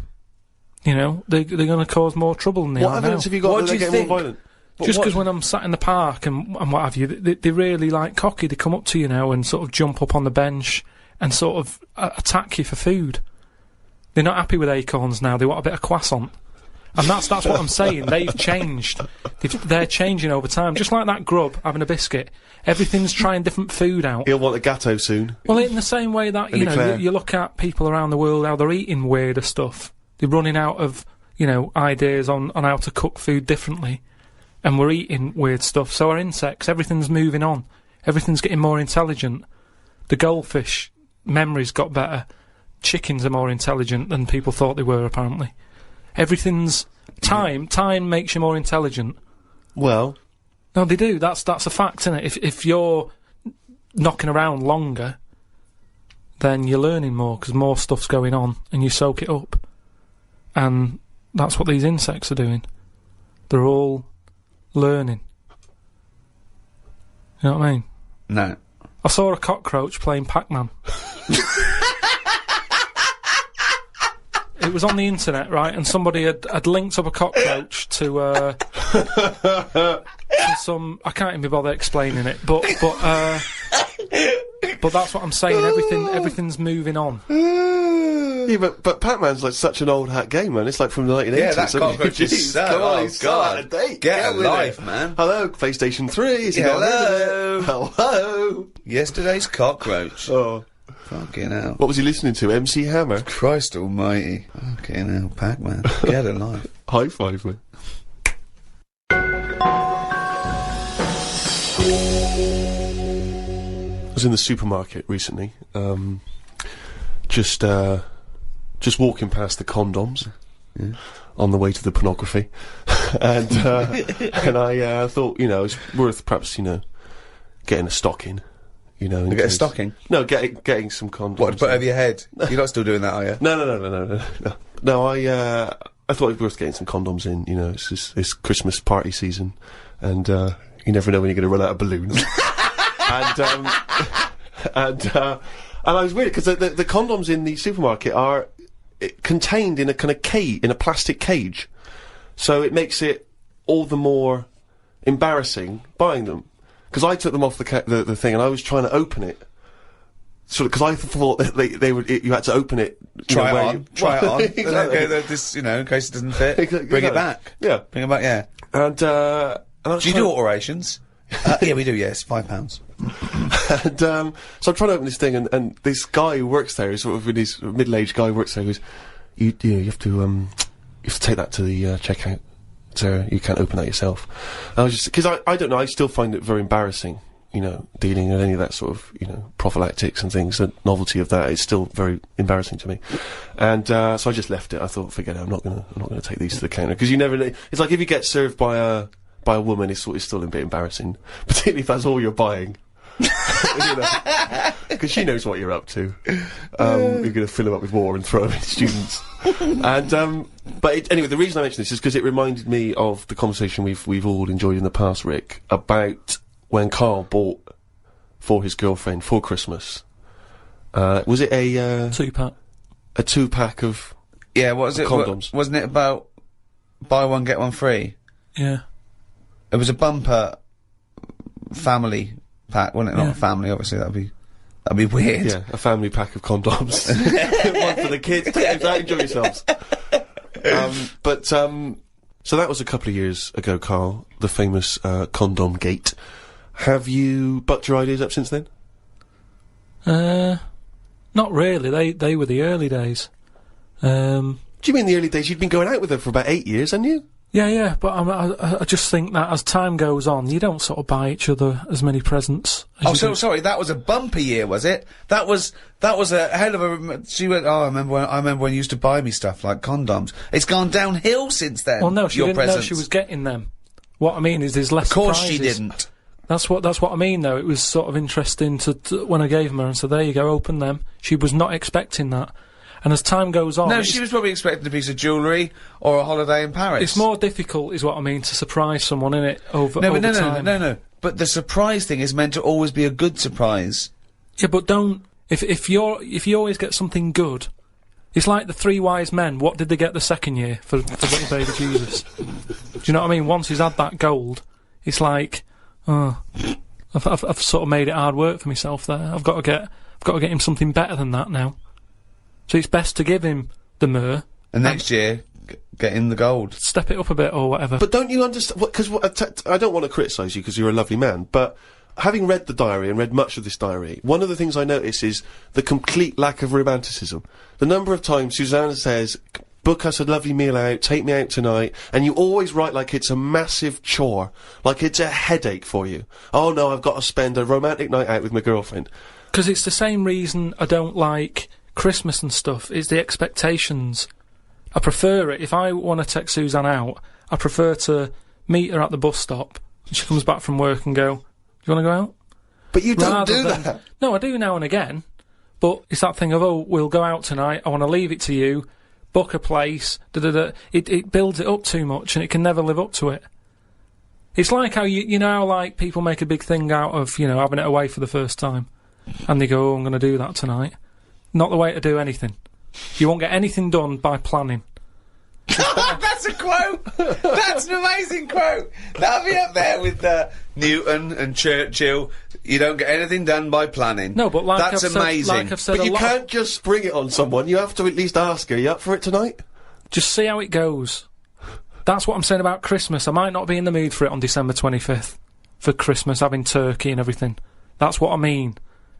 you know, they're going to cause more trouble than they are now. What evidence have you got that they're getting more violent? Just because when I'm sat in the park and what have you, they're really, like, cocky. They come up to you now and sort of jump up on the bench and sort of attack you for food. They're not happy with acorns now. They want a bit of croissant. And that's what I'm saying. They've changed. They're changing over time. Just like that grub having a biscuit. Everything's trying different food out. He'll want a gâteau soon. Well, in the same way that, you know, you look at people around the world, how they're eating weirder stuff. They're running out of, you know, ideas on how to cook food differently. And we're eating weird stuff. So our insects, everything's moving on. Everything's getting more intelligent. The goldfish memories got better. Chickens are more intelligent than people thought they were, apparently. Everything's... Time makes you more intelligent. Well... No, they do. That's a fact, isn't it? If you're knocking around longer, then you're learning more, because more stuff's going on, and you soak it up. And that's what these insects are doing. They're all learning. You know what I mean? No. I saw a cockroach playing Pac-Man. It was on the internet, right, and somebody had linked up a cockroach to some... I can't even be bothered explaining it, but that's what I'm saying. Everything's moving on. Yeah, but Pac-Man's like such an old hat game, man. It's like from the 1980s. Yeah, that cockroach is so... Come on, oh, he's so out of date. Get a life, man. Hello, PlayStation 3. Is he got hello. Hello. Yesterday's cockroach. Oh. Fucking hell. What was he listening to? MC Hammer? Christ almighty. Fucking hell, Pac-Man. Get a life. High five, man. I was in the supermarket recently, just walking past the condoms on the way to the pornography, and I thought, you know, it's worth perhaps, you know, getting a stocking. You know, get a stocking? No, getting some condoms. What, to put over your head? You're not still doing that, are you? No. No, I thought it'd be worth getting some condoms in. You know, it's Christmas party season, and you never know when you're going to run out of balloons. and I was weird because the condoms in the supermarket are contained in a kind of cage, in a plastic cage, so it makes it all the more embarrassing buying them. Because I took them off the thing and I was trying to open it, sort of, because I thought that they would, you had to open it. Try it on. Exactly. Okay, this, you know, in case it doesn't fit, bring it back. Yeah, bring it back. Yeah. And I was do you do alterations? Yeah, we do. Yes, £5. And so I'm trying to open this thing, and this guy who works there, sort of this middle-aged guy who works there, goes, you have to take that to the checkout. So you can't open that yourself. And I was just, because I don't know, I still find it very embarrassing, you know, dealing with any of that sort of, you know, prophylactics and things. The novelty of that is still very embarrassing to me. And so I just left it. I thought, forget it, I'm not gonna take these to the counter, because you never know. It's like if you get served by a woman, it's still a bit embarrassing, particularly if that's all you're buying. You know, because she knows what you're up to. You're going to fill them up with water and throw them at students. And but anyway, the reason I mention this is because it reminded me of the conversation we've all enjoyed in the past, Rick, about when Karl bought for his girlfriend for Christmas. Was it a 2-pack? A 2-pack of what was it? Condoms? Wasn't it about buy one get one free? Yeah. It was a bumper family pack, wasn't it? Not a family, obviously. That'd be weird. Yeah, a family pack of condoms. One for the kids. Take them out, enjoy yourselves. So that was a couple of years ago, Karl, the famous condom gate. Have you bucked your ideas up since then? Not really. They were the early days. Do you mean the early days? You'd been going out with her for about 8 years, hadn't you? Yeah, but I just think that as time goes on, you don't sort of buy each other as many presents. Sorry, that was a bumper year, was it? That was a hell of a. She went. Oh, I remember when you used to buy me stuff like condoms. It's gone downhill since then. Well, no, she didn't know presents. she was getting them. What I mean is, there's less. Of course, surprises. she didn't. That's what I mean, though. It was sort of interesting to when I gave them her and said, "There you go, open them." She was not expecting that. And as time goes on... No, she was probably expecting a piece of jewellery or a holiday in Paris. It's more difficult, is what I mean, to surprise someone, innit, over time. No. But the surprise thing is meant to always be a good surprise. Yeah, but don't... If you always get something good... It's like the three wise men. What did they get the second year for little baby Jesus? Do you know what I mean? Once he's had that gold, it's like... Oh, I've sort of made it hard work for myself there. I've got to get him something better than that now. So it's best to give him the myrrh. And next year, get in the gold. Step it up a bit or whatever. But don't you understand... Because I don't want to criticise you because you're a lovely man, but having read the diary and read much of this diary, one of the things I notice is the complete lack of romanticism. The number of times Susanna says, book us a lovely meal out, take me out tonight, and you always write like it's a massive chore, like it's a headache for you. Oh no, I've got to spend a romantic night out with my girlfriend. Because it's the same reason I don't like... Christmas and stuff is the expectations. I prefer it. If I want to take Suzanne out, I prefer to meet her at the bus stop and she comes back from work and go, "You want to go out?" But you don't do that. No, I do now and again. But it's that thing of, oh, we'll go out tonight, I want to leave it to you, book a place, da-da-da. It builds it up too much and it can never live up to it. It's like how, you know how, like, people make a big thing out of, you know, having it away for the first time. And they go, oh, I'm going to do that tonight. Not the way to do anything. You won't get anything done by planning. That's a quote! That's an amazing quote! That'll be up there with Newton and Churchill. You don't get anything done by planning. No, but like that's amazing. Like I've said, but you can't just spring it on someone. You have to at least ask her, you up for it tonight? Just see how it goes. That's what I'm saying about Christmas. I might not be in the mood for it on December 25th. For Christmas, having turkey and everything. That's what I mean.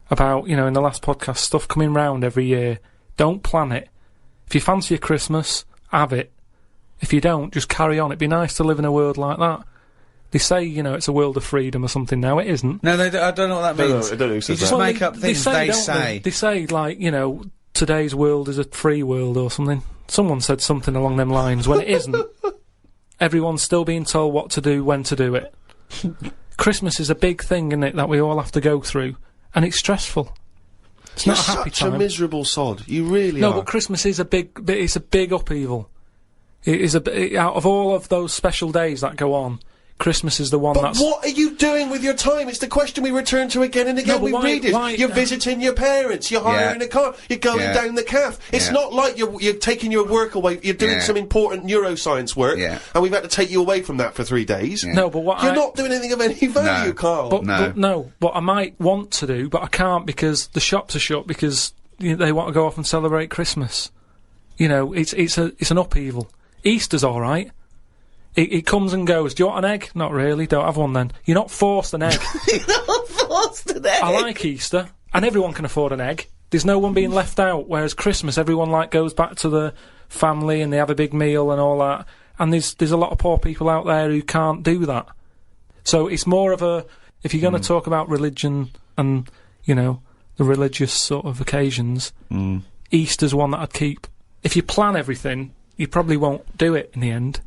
About, you know, in the last podcast, stuff coming round every year. Don't plan it. If you fancy a Christmas, have it. If you don't, just carry on. It'd be nice to live in a world like that. They say, you know, it's a world of freedom or something now. It isn't. No, I don't know what that means. No, I don't know who says you just that. make up things they say. They say, like, you know, today's world is a free world or something. Someone said something along them lines when it isn't. Everyone's still being told what to do, when to do it. Christmas is a big thing, isn't it, that we all have to go through. And it's stressful. It's not a happy time. You're such a miserable sod. You really are. No, but Christmas is it's a big upheaval. It is out of all of those special days that go on, Christmas is the one that's... But what are you doing with your time? It's the question we return to again and again. No, but read it. You're visiting your parents. You're hiring a car. You're going down the calf. It's not like you're taking your work away. You're doing some important neuroscience work, and we've had to take you away from that for 3 days. Yeah. No, but what you're not doing anything of any value, Carl. But what I might want to do, but I can't because the shops are shut because they want to go off and celebrate Christmas. You know, it's an upheaval. Easter's all right. It comes and goes. Do you want an egg? Not really. Don't have one then. You're not forced an egg. You're not forced an egg. I like Easter, and everyone can afford an egg. There's no one being left out. Whereas Christmas, everyone like goes back to the family and they have a big meal and all that. And there's a lot of poor people out there who can't do that. So it's more of a, if you're going to talk about religion and, you know, the religious sort of occasions, Easter's one that I'd keep. If you plan everything, you probably won't do it in the end.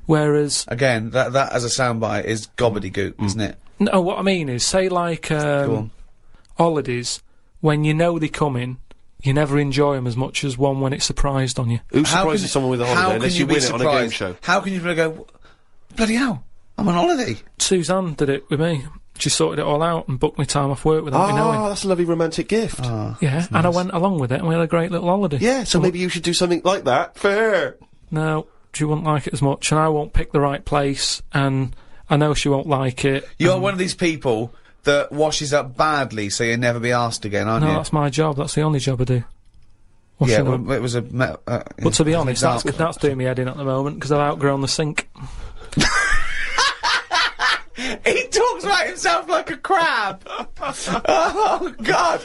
Whereas... Again, that as a soundbite is gobbledygook, isn't it? No, what I mean is, say like, holidays, when you know they're coming, you never enjoy them as much as one when it's surprised on you. Who surprises someone with a holiday unless you win it on a game show? How can you go, bloody hell, I'm on holiday? Suzanne did it with me. She sorted it all out and booked me time off work without me knowing. Oh, that's a lovely romantic gift. Yeah, nice. And I went along with it and we had a great little holiday. Yeah, so maybe you should do something like that for her. No, she wouldn't like it as much, and I won't pick the right place, and I know she won't like it. You're one of these people that washes up badly so you'll never be asked again, aren't you? No, that's my job. That's the only job I do. Yeah, well, it was a... but to be honest, that's doing me head in at the moment, because I've outgrown the sink. He talks talks about himself like a crab. Oh, God.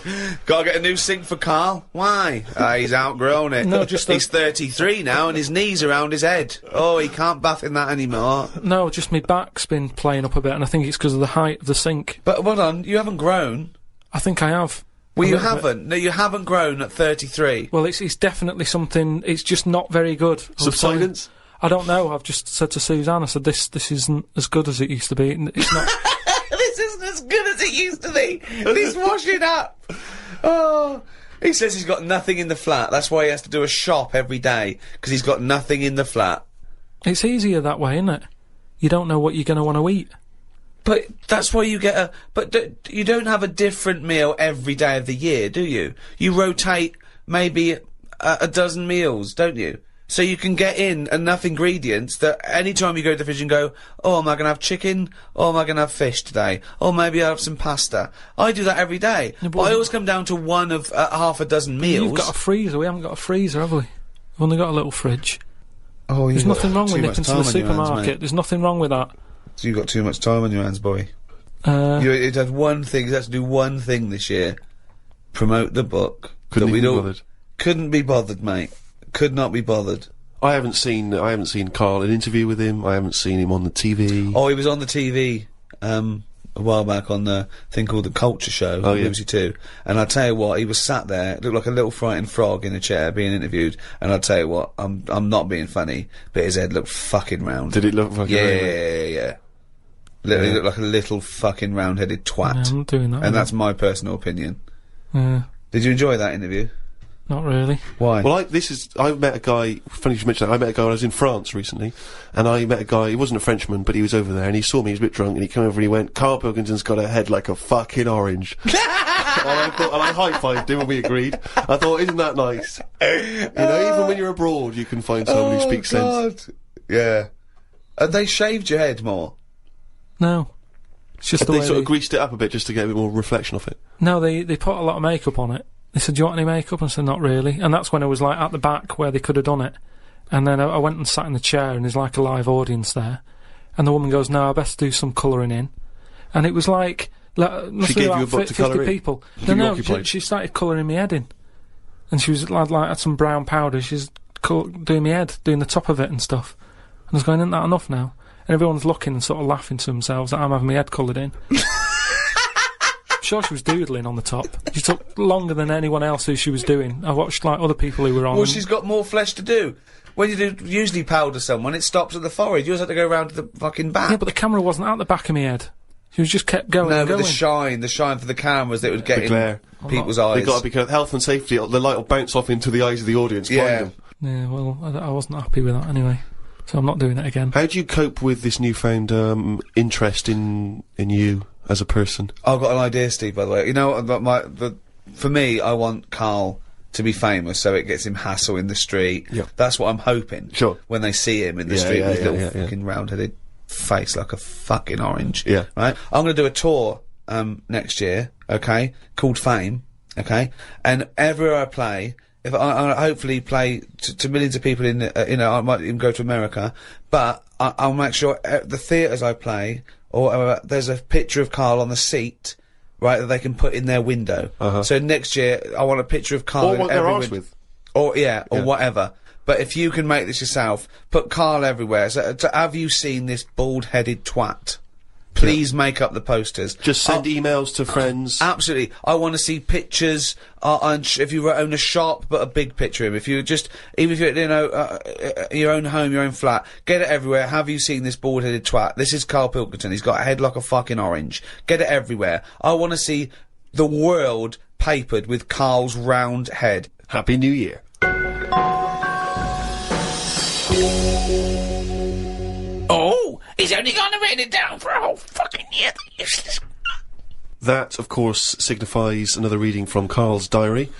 Gotta get a new sink for Karl. Why? He's outgrown it. No, just He's 33 now and his knees are around his head. Oh, he can't bath in that anymore. No, just my back's been playing up a bit, and I think it's because of the height of the sink. But hold on, you haven't grown. I think I have. Well, A you little bit. haven't. No, you haven't grown at 33. Well, it's definitely something. It's just not very good. Subsidence? I don't know. I've just said to Suzanne, I said, this isn't as good as it used to be. It's not. This isn't as good as it used to be. He's washing up. Oh. He says he's got nothing in the flat. That's why he has to do a shop every day, because he's got nothing in the flat. It's easier that way, isn't it? You don't know what you're going to want to eat. But that's why you get a... But you don't have a different meal every day of the year, do you? You rotate maybe a dozen meals, don't you? So you can get in enough ingredients that any time you go to the fridge and go, oh, am I going to have chicken? Or am I going to have fish today? Or maybe I'll have some pasta. I do that every day. Yeah, but I always come down to one of half a dozen meals. You've got a freezer. We haven't got a freezer, have we? We've only got a little fridge. Oh, There's nothing wrong with nipping to the supermarket. There's nothing wrong with that. So you've got too much time on your hands, boy. It had one thing. You had to do one thing this year: promote the book. Couldn't be bothered. Couldn't be bothered, mate. Could not be bothered. I haven't seen Karl an interview with him. I haven't seen him on the TV. Oh, he was on the TV a while back on the thing called The Culture Show on BBC Two. And I tell you what, he was sat there, looked like a little frightened frog in a chair being interviewed. And I tell you what, I'm not being funny, but his head looked fucking round. Did it look fucking round? Yeah. Literally looked like a little fucking round-headed twat. Yeah, I'm not doing that. And that's my personal opinion. Yeah, Did you enjoy that interview? not really. Why? Well, I met a guy, funny you should mention that, I met a guy when I was in France recently, and I met a guy, he wasn't a Frenchman, but he was over there, and he saw me, he was a bit drunk, and he came over and he went, Karl Pilkington's got a head like a fucking orange. and I high-fived him and we agreed. I thought, isn't that nice? You know, even when you're abroad, you can find someone who speaks sense. Yeah. They shaved your head more? No. It's just But the they way sort of greased it up a bit just to get a bit more reflection off it. No, they put a lot of makeup on it. They said, do you want any makeup? And I said, not really. And that's when I was, like, at the back where they could have done it. And then I went and sat in the chair, and there's, like, a live audience there. And the woman goes, no, I best do some colouring in. And it was like must She be gave about you a book to 50 colour in? people. Keep you No, occupied? she started colouring my head in. And she was, like had some brown powder. She's doing my head, doing the top of it and stuff. And I was going, isn't that enough now? And everyone's looking and sort of laughing to themselves that I'm having my head coloured in. Sure, she was doodling on the top. She took longer than anyone else who she was doing. I watched, like, other people who were on. Well, she's got more flesh to do. When you do usually powder someone, it stops at the forehead. Yours had to go round to the fucking back. Yeah, but the camera wasn't at the back of my head. She was just kept going No, and but going. the shine for the cameras that would get The in glare. people's eyes. They've got to be careful. Health and safety, the light will bounce off into the eyes of the audience, blind Yeah. them. Yeah, well, I wasn't happy with that anyway. So I'm not doing it again. How do you cope with this newfound interest in you as a person? I've got an idea, Steve, by the way. You know, for me, I want Karl to be famous so it gets him hassle in the street. Yeah. That's what I'm hoping. Sure. When they see him in the Yeah, street yeah, with his yeah, little yeah. fucking round-headed face like a fucking orange. Yeah. Right? I'm going to do a tour next year, okay, called Fame, okay? And everywhere I play, if I hopefully play to millions of people in, I might even go to America, but I'll make sure the theatres I play, or there's a picture of Karl on the seat, right, that they can put in their window. So next year, I want a picture of Karl Or in what they're every arsed window. with. Or, or whatever. But if you can make this yourself, put Karl everywhere. So, have you seen this bald-headed twat? Please make up the posters. Just send emails to friends. Absolutely. I want to see pictures, if you own a shop, but a big picture of him. If you just, even if you're, your own home, your own flat, get it everywhere. Have you seen this bald-headed twat? This is Karl Pilkington. He's got a head like a fucking orange. Get it everywhere. I want to see the world papered with Karl's round head. Happy New Year. Oh, he's only gonna write it down for a whole fucking year. Useless. That, of course, signifies another reading from Karl's diary.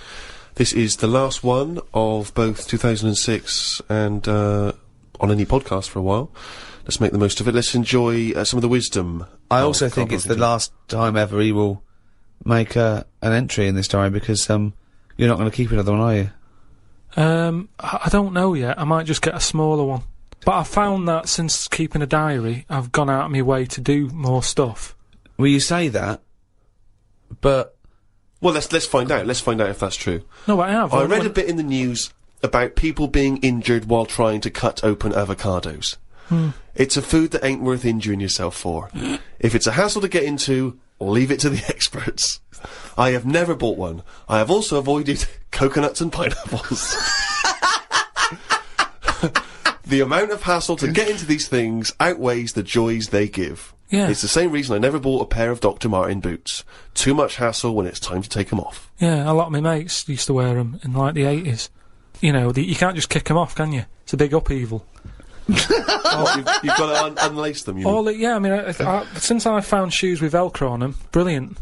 This is the last one of both 2006 and on any podcast for a while. Let's make the most of it. Let's enjoy some of the wisdom. I of also Karl think it's the Pilkington. last time ever he will make an entry in this diary, because you're not going to keep another one, are you? I don't know yet. I might just get a smaller one. But I found that since keeping a diary, I've gone out of my way to do more stuff. Well, you say that, but Well, let's find out. Let's find out if that's true. No, I have. I read a bit in the news about people being injured while trying to cut open avocados. It's a food that ain't worth injuring yourself for. If it's a hassle to get into, leave it to the experts. I have never bought one. I have also avoided coconuts and pineapples. The amount of hassle to get into these things outweighs the joys they give. Yeah. It's the same reason I never bought a pair of Dr. Martin boots. Too much hassle when it's time to take them off. Yeah, a lot of my mates used to wear them in, like, the 80s. You know, you can't just kick them off, can you? It's a big upheaval. Oh, you've got to unlace them, you mean? Yeah, I mean, since I found shoes with Velcro on them, brilliant.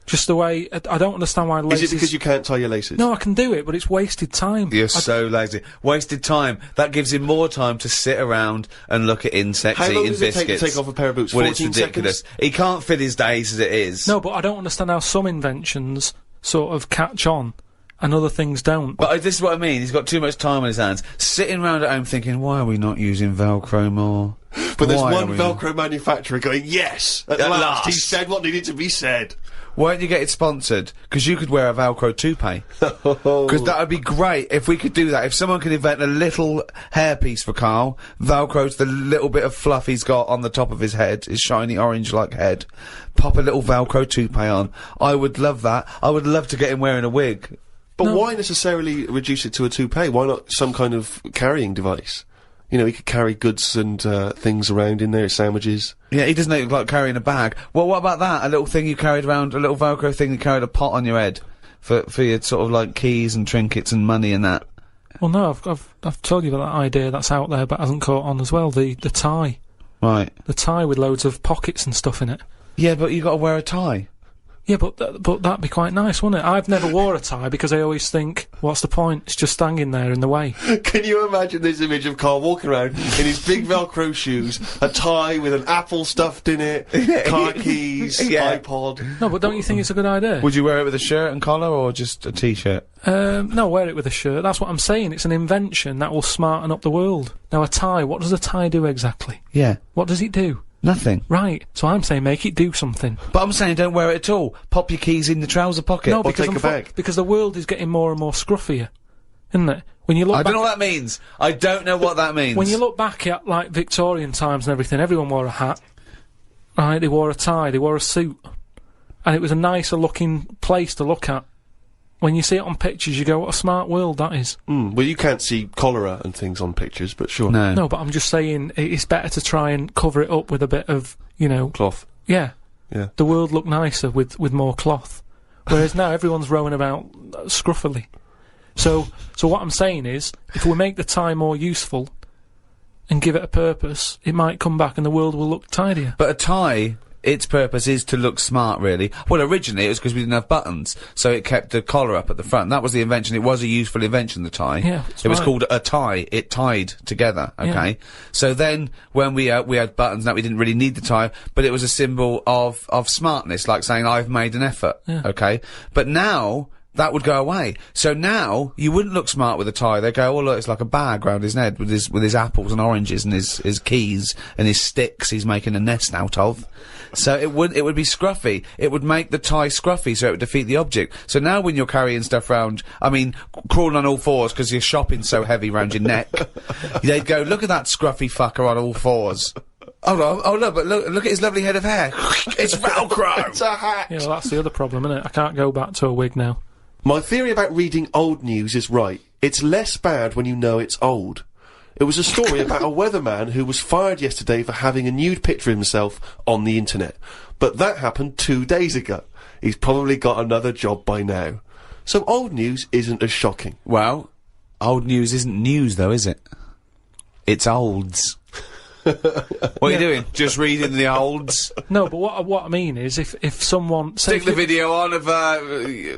Just the way, I don't understand why laces... Is it because you can't tie your laces? No, I can do it, but it's wasted time. you're so lazy. Wasted time. That gives him more time to sit around and look at insects How long eating does it take biscuits. to take off a pair of boots? Well, it's 14 ridiculous. seconds? He can't fit his days as it is. No, but I don't understand how some inventions sort of catch on and other things don't. But this is what I mean. He's got too much time on his hands. Sitting round at home thinking, why are we not using Velcro more? But there's Why one are we Velcro manufacturer going, yes! At last! He said what needed to be said. Why don't you get it sponsored? Because you could wear a Velcro toupee. Because that would be great if we could do that. If someone could invent a little hairpiece for Karl, Velcro's the little bit of fluff he's got on the top of his head, his shiny orange-like head. Pop a little Velcro toupee on. I would love that. I would love to get him wearing a wig. But why necessarily reduce it to a toupee? Why not some kind of carrying device? You know, he could carry goods and things around in there, sandwiches. Yeah, he doesn't look like carrying a bag. Well, what about that? A little thing you carried around, a little Velcro thing you carried a pot on your head for your sort of like keys and trinkets and money and that. Well, no, I've told you about that idea that's out there, but hasn't caught on as well. The tie, Right. the tie with loads of pockets and stuff in it. Yeah, but you got to wear a tie. Yeah, but that'd be quite nice, wouldn't it? I've never wore a tie because I always think, what's the point? It's just hanging there in the way. Can you imagine this image of Karl walking around in his big Velcro shoes, a tie with an apple stuffed in it, car keys, Yeah. iPod? No, but don't you think it's a good idea? Would you wear it with a shirt and collar or just a t-shirt? No, wear it with a shirt. That's what I'm saying. It's an invention that will smarten up the world. Now, a tie, what does a tie do exactly? Yeah. What does it do? Nothing. Right, so I'm saying make it do something. But I'm saying don't wear it at all. Pop your keys in the trouser pocket. No, Or because take a bag. because the world is getting more and more scruffier, isn't it? When you look I back, don't know what that means. I don't know what that means. when you look back at like Victorian times and everything, everyone wore a hat. Right, they wore a tie, they wore a suit, and it was a nicer looking place to look at. When you see it on pictures, you go, what a smart world that is. Well, you can't see cholera and things on pictures, but sure. No. No, but I'm just saying it's better to try and cover it up with a bit of, you know, Cloth. yeah. Yeah. The world looked nicer with more cloth. Whereas now everyone's rowing about scruffily. So what I'm saying is, if we make the tie more useful and give it a purpose, it might come back and the world will look tidier. But a tie, its purpose is to look smart, really. Well, originally it was because we didn't have buttons, so it kept the collar up at the front. That was the invention. It was a useful invention, the tie. Yeah, that's it was right. called a tie. It tied together, okay? Yeah. So then, when we had buttons, that we didn't really need the tie, but it was a symbol of smartness, like saying, I've made an effort, Yeah. okay? But now, that would go away. So now, you wouldn't look smart with a tie. They go, oh look, it's like a bag round his head with his apples and oranges and his keys and his sticks he's making a nest out of. So it would be scruffy. It would make the tie scruffy, so it would defeat the object. So now when you're carrying stuff round, I mean, crawling on all fours because your shopping's so heavy round your neck, they'd go, look at that scruffy fucker on all fours. Oh look, but look at his lovely head of hair. It's Velcro! It's a hat! Yeah, well, that's the other problem, isn't it? I can't go back to a wig now. My theory about reading old news is right. It's less bad when you know it's old. It was a story about a weatherman who was fired yesterday for having a nude picture of himself on the internet. But that happened 2 days ago. He's probably got another job by now. So old news isn't as shocking. Well, old news isn't news though, is it? It's olds. What are you doing? Just reading the olds? No, but what I mean is, if someone say Stick the video on of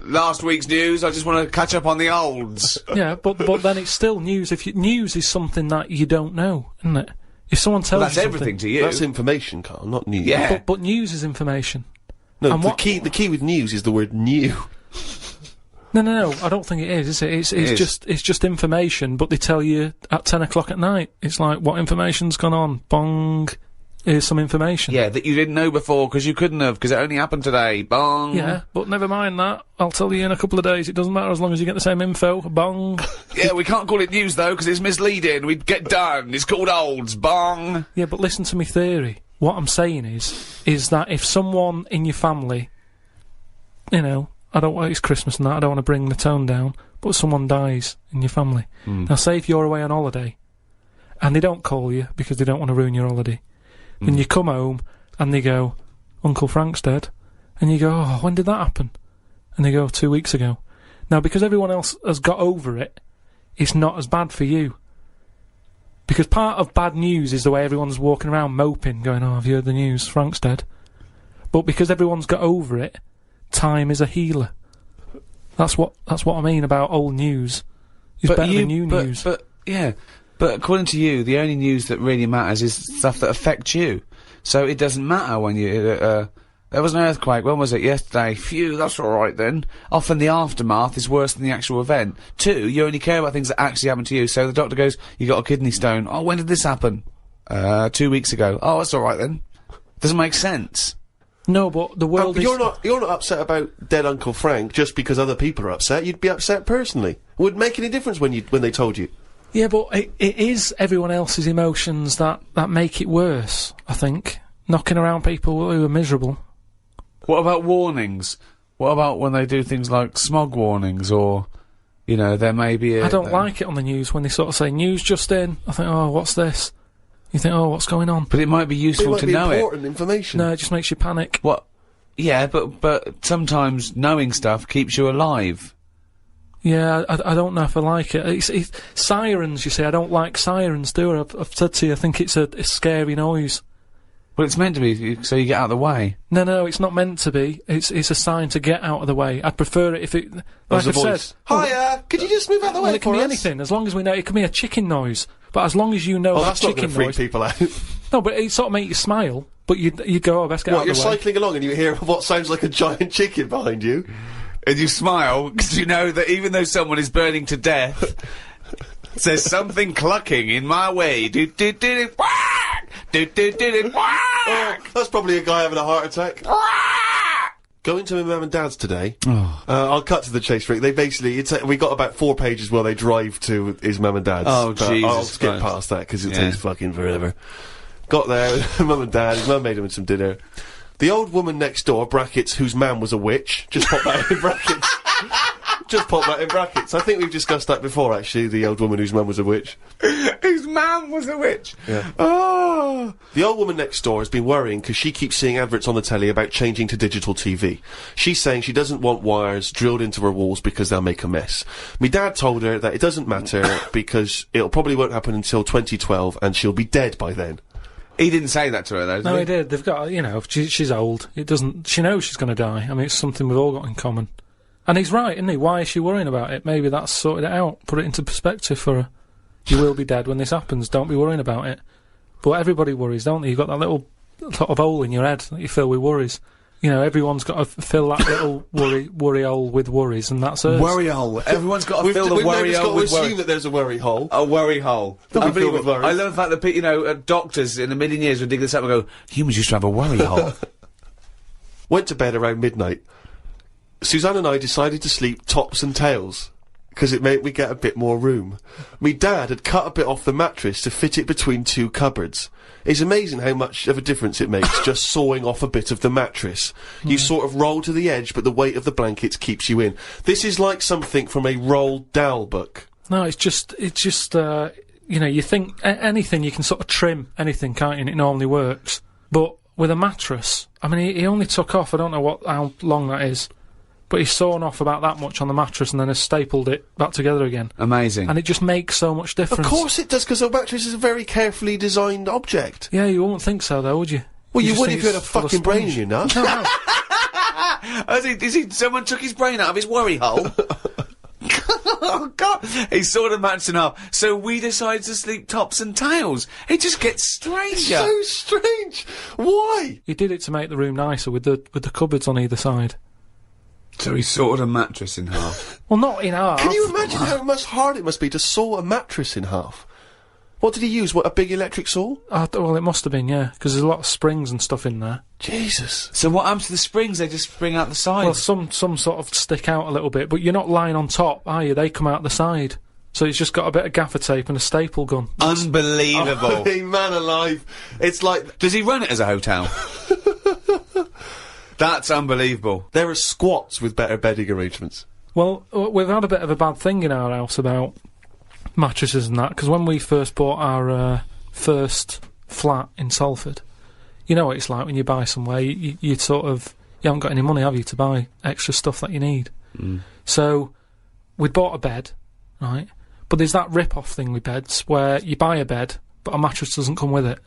last week's news. I just want to catch up on the olds. yeah, but then it's still news. News is something that you don't know, isn't it? If someone tells That's you something, everything to you. That's information, Carl, not news. Yeah. but news is information. No, And the what- key with news is the word new. No, I don't think it is it? It's is. just information, but they tell you at 10 o'clock at night. It's like, what information's gone on? Bong. here's some information. Yeah, that you didn't know before because you couldn't have, because it only happened today. Bong. Yeah, but never mind that. I'll tell you in a couple of days. It doesn't matter as long as you get the same info. Bong. Yeah, we can't call it news though because it's misleading. We'd get done. It's called olds. Bong. Yeah, but listen to me theory. What I'm saying is that if someone in your family, you know, it's Christmas and that, I don't want to bring the tone down, but someone dies in your family. Now say if you're away on holiday, and they don't call you because they don't want to ruin your holiday, then you come home and they go, Uncle Frank's dead, and you go, oh, when did that happen? And they go, 2 weeks ago. Now because everyone else has got over it, it's not as bad for you. Because part of bad news is the way everyone's walking around moping, going, oh, have you heard the news? Frank's dead. But because everyone's got over it, time is a healer. That's what I mean about old news. It's better than new news. But according to you, the only news that really matters is stuff that affects you. So it doesn't matter when you, there was an earthquake, when was it? Yesterday. Phew, that's alright then. Often the aftermath is worse than the actual event. 2, you only care about things that actually happen to you. So the doctor goes, you got a kidney stone. Oh, when did this happen? 2 weeks ago. Oh, that's alright then. Doesn't make sense. No, but the world is... You're not upset about dead Uncle Frank just because other people are upset. You'd be upset personally. Would it make any difference when they told you? Yeah, but it is everyone else's emotions that make it worse, I think. Knocking around people who are miserable. What about warnings? What about when they do things like smog warnings, or, you know, there may be a... I don't like it on the news when they sort of say, news just in. I think, oh, what's this? You think, oh, what's going on? But it might be useful to know it. Important information. No, it just makes you panic. What? Yeah, but sometimes knowing stuff keeps you alive. Yeah, I don't know if I like it. It's sirens, you see. I don't like sirens, do I? I've said to you, I think it's a scary noise. Well, it's meant to be, so you get out of the way. No, it's not meant to be. It's a sign to get out of the way. I'd prefer it if it... Like I've said... Hiya! Could you just move out of the way Well, it can be anything, as long as we know... It can be a chicken noise, but as long as you know that chicken noise... that's not going to freak people out. No, but it sort of make you smile, but you go, oh, best get out of the way. You're cycling along and you hear what sounds like a giant chicken behind you. And you smile, because you know that even though someone is burning to death, there's something clucking in my way. Oh, that's probably a guy having a heart attack. Going to my mum and dad's today. I'll cut to the chase, Rick. They basically, we got about 4 pages where they drive to his mum and dad's. Oh, Jesus I'll skip past that because it takes fucking forever. Got there, mum and dad, his mum made him some dinner. The old woman next door, brackets, whose man was a witch, just pop that in brackets. Just pop that in brackets. I think we've discussed that before, actually, the old woman whose man was a witch. Whose man was a witch? Yeah. Oh. The old woman next door has been worrying because she keeps seeing adverts on the telly about changing to digital TV. She's saying she doesn't want wires drilled into her walls because they'll make a mess. Me dad told her that it doesn't matter because it'll probably won't happen until 2012 and she'll be dead by then. He didn't say that to her, though, did No, he did. They've got, you know, she's old. She knows she's going to die. I mean, it's something we've all got in common. And he's right, isn't he? Why is she worrying about it? Maybe that's sorted it out. Put it into perspective for her. You will be dead when this happens. Don't be worrying about it. But everybody worries, don't they? You've got that little sort of hole in your head that you fill with worries. You know, everyone's got to fill that little worry hole with worries, and that's us. Worry hole. Everyone's got to fill the worry hole with worry. We've assumed that there's a worry hole. A worry hole. Unbelievable. I love the fact that, you know, doctors in a million years would dig this up and go, humans used to have a worry hole. Went to bed around midnight. Suzanne and I decided to sleep tops and tails, because it meant we get a bit more room. Me dad had cut a bit off the mattress to fit it between 2 cupboards. It's amazing how much of a difference it makes just sawing off a bit of the mattress. You sort of roll to the edge, but the weight of the blankets keeps you in. This is like something from a Roald Dahl book. No, it's just, you know, you think anything, you can sort of trim anything, can't you, and it normally works. But with a mattress, I mean, he only took off, I don't know how long that is, but he's sawn off about that much on the mattress and then has stapled it back together again. Amazing. And it just makes so much difference. Of course it does, because a mattress is a very carefully designed object. Yeah, you wouldn't think so, though, would you? Well, you would if you had a fucking brain in your nut. No. Someone took his brain out of his worry hole? Oh, God. He sawed a mattress in half. So we decided to sleep tops and tails. It just gets stranger. So strange. Why? He did it to make the room nicer with the cupboards on either side. So he sawed a mattress in half. Well, not in half. Can you imagine how much hard it must be to saw a mattress in half? What did he use? What, a big electric saw? Well, it must have been, yeah, because there's a lot of springs and stuff in there. Jesus. So what happens to the springs? They just spring out the side. Well, some sort of stick out a little bit, but you're not lying on top, are you? They come out the side. So he's just got a bit of gaffer tape and a staple gun. Unbelievable. I mean, man alive. It's like... Does he run it as a hotel? That's unbelievable. There are squats with better bedding arrangements. Well, we've had a bit of a bad thing in our house about mattresses and that, because when we first bought our first flat in Salford, you know what it's like when you buy somewhere, you sort of... You haven't got any money, have you, to buy extra stuff that you need. So, we bought a bed, right? But there's that rip-off thing with beds, where you buy a bed, but a mattress doesn't come with it.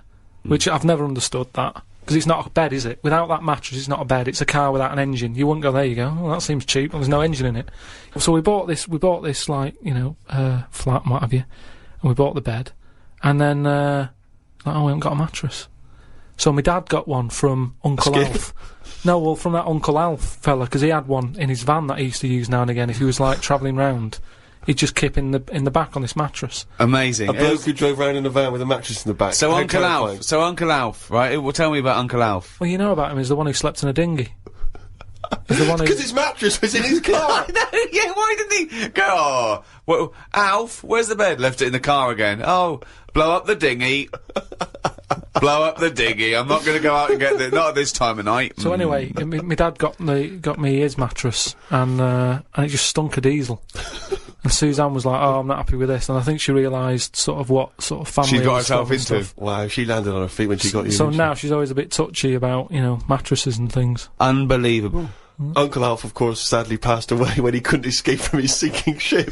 Which I've never understood that. Because it's not a bed, is it? Without that mattress, it's not a bed. It's a car without an engine. You wouldn't go, there you go. Well, that seems cheap. Well, there's no engine in it. So we bought this, like, you know, flat and what have you. And we bought the bed. And then, like, oh, we haven't got a mattress. So my dad got one from Uncle Alf. No, well, from that Uncle Alf fella, because he had one in his van that he used to use now and again if he was, like, travelling round. He'd just keep in the back on this mattress. Amazing. A bloke who drove around in a van with a mattress in the back. So How Uncle terrifying. Alf, right? Well, tell me about Uncle Alf. Well, you know about him, he's the one who slept in a dinghy. He's the one who... Because his mattress was in his car. No, yeah, why didn't he go, oh, well, Alf, where's the bed? Left it in the car again. Oh, blow up the dinghy. Blow up the dinghy. I'm not going to go out and get not at this time of night. So anyway, my dad got me his mattress, and it just stunk of diesel. And Suzanne was like, "Oh, I'm not happy with this," and I think she realised sort of what sort of family she got stuff herself and into. stuff. Wow, she landed on her feet when she got you. So now she's always a bit touchy about, you know, mattresses and things. Unbelievable. Uncle Alf, of course, sadly passed away when he couldn't escape from his sinking ship.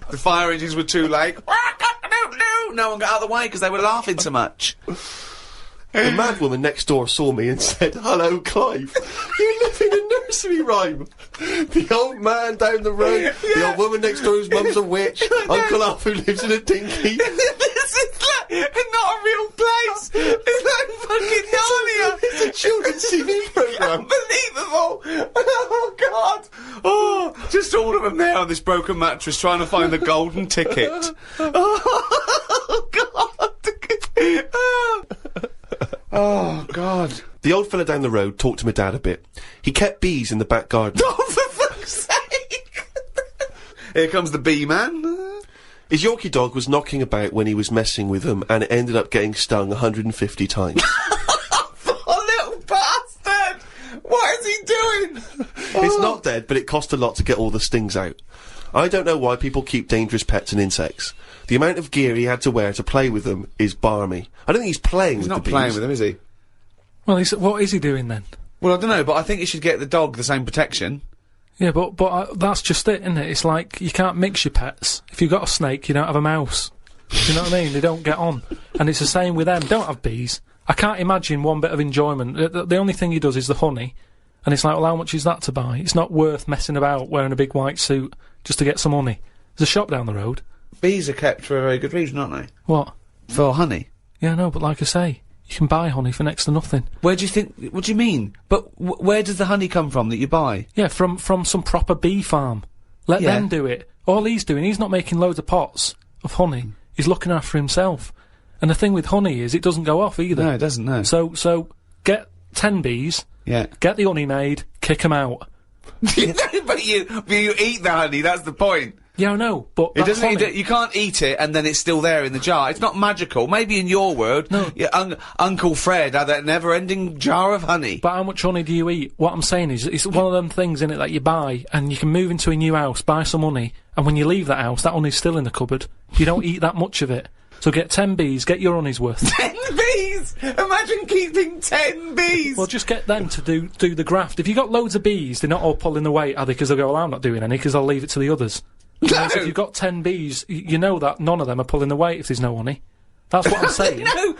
The fire engines were too late. No one got out of the way because they were laughing so much. The mad woman next door saw me and said, "Hello, Clive. You live in a nursery rhyme. The old man down the road, the old woman next door whose mum's a witch, Uncle Alf who lives in a dinghy." This is like not a real place. It's like fucking Narnia. It's a children's TV programme. Unbelievable. Oh, God. Oh, just all of them there on this broken mattress trying to find the golden ticket. Oh, God. Oh, God. The old fella down the road talked to my dad a bit. He kept bees in the back garden. Oh, for fuck's sake. Here comes the bee man. His Yorkie dog was knocking about when he was messing with them, and it ended up getting stung 150 times. Oh, little bastard. What is he doing? It's not dead, but it cost a lot to get all the stings out. I don't know why people keep dangerous pets and insects. The amount of gear he had to wear to play with them is barmy. I don't think he's playing with the bees. He's not playing with them, is he? Well, what is he doing then? Well, I don't know, but I think you should get the dog the same protection. Yeah, but that's just it, isn't it? It's like, you can't mix your pets. If you've got a snake, you don't have a mouse. Do you know what I mean? They don't get on. And it's the same with them. Don't have bees. I can't imagine one bit of enjoyment. The only thing he does is the honey. And it's like, well, how much is that to buy? It's not worth messing about wearing a big white suit just to get some honey. There's a shop down the road. Bees are kept for a very good reason, aren't they? What? For honey. Yeah, no, but like I say, you can buy honey for next to nothing. Where do you think... What do you mean? But where does the honey come from that you buy? Yeah, from some proper bee farm. Let them do it. All he's doing, he's not making loads of pots of honey. He's looking after himself. And the thing with honey is, it doesn't go off either. No, it doesn't, no. So get 10 bees, get the honey made, kick them out. No, but you eat the honey, that's the point. Yeah, I know, but It doesn't. You can't eat it and then it's still there in the jar. It's not magical. Maybe in your world, no. Uncle Fred had that never-ending jar of honey. But how much honey do you eat? What I'm saying is, it's one of them things in it that you buy, and you can move into a new house, buy some honey, and when you leave that house, that honey's still in the cupboard. You don't eat that much of it. So get 10 bees, get your honey's worth. 10 bees! Imagine keeping 10 bees! Well, just get them to do the graft. If you got loads of bees, they're not all pulling the weight, are they? Because they'll go, well, I'm not doing any, because I'll leave it to the others. No. So if you've got 10 bees, you know that none of them are pulling the weight if there's no honey. That's what I'm saying. No,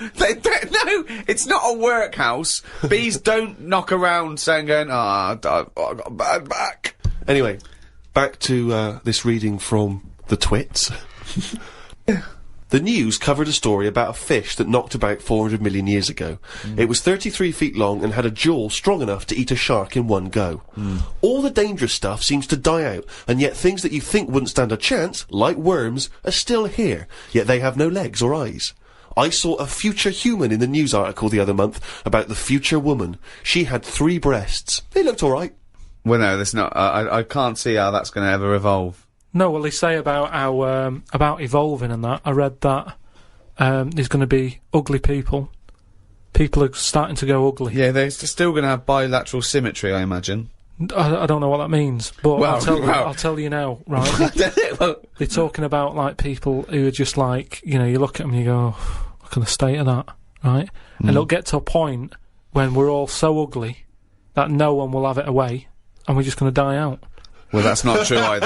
it's not a workhouse. Bees don't knock around saying, I got a bad back. Anyway, back to this reading from the twits. The news covered a story about a fish that knocked about 400 million years ago. It was 33 feet long and had a jaw strong enough to eat a shark in one go. All the dangerous stuff seems to die out, and yet things that you think wouldn't stand a chance, like worms, are still here, yet they have no legs or eyes. I saw a future human in the news article the other month about the future woman. She had 3 breasts. They looked alright. Well, no, that's not. I can't see how that's going to ever evolve. No, well, they say about how about evolving and that. I read that there's going to be ugly people. People are starting to go ugly. Yeah, they're still going to have bilateral symmetry, I imagine. I don't know what that means, but Well, I'll tell you now, right? They're talking about, like, people who are just like, you know, you look at them and you go, oh, look at the state of that, right? And it'll get to a point when we're all so ugly that no one will have it away, and we're just going to die out. Well, that's not true either.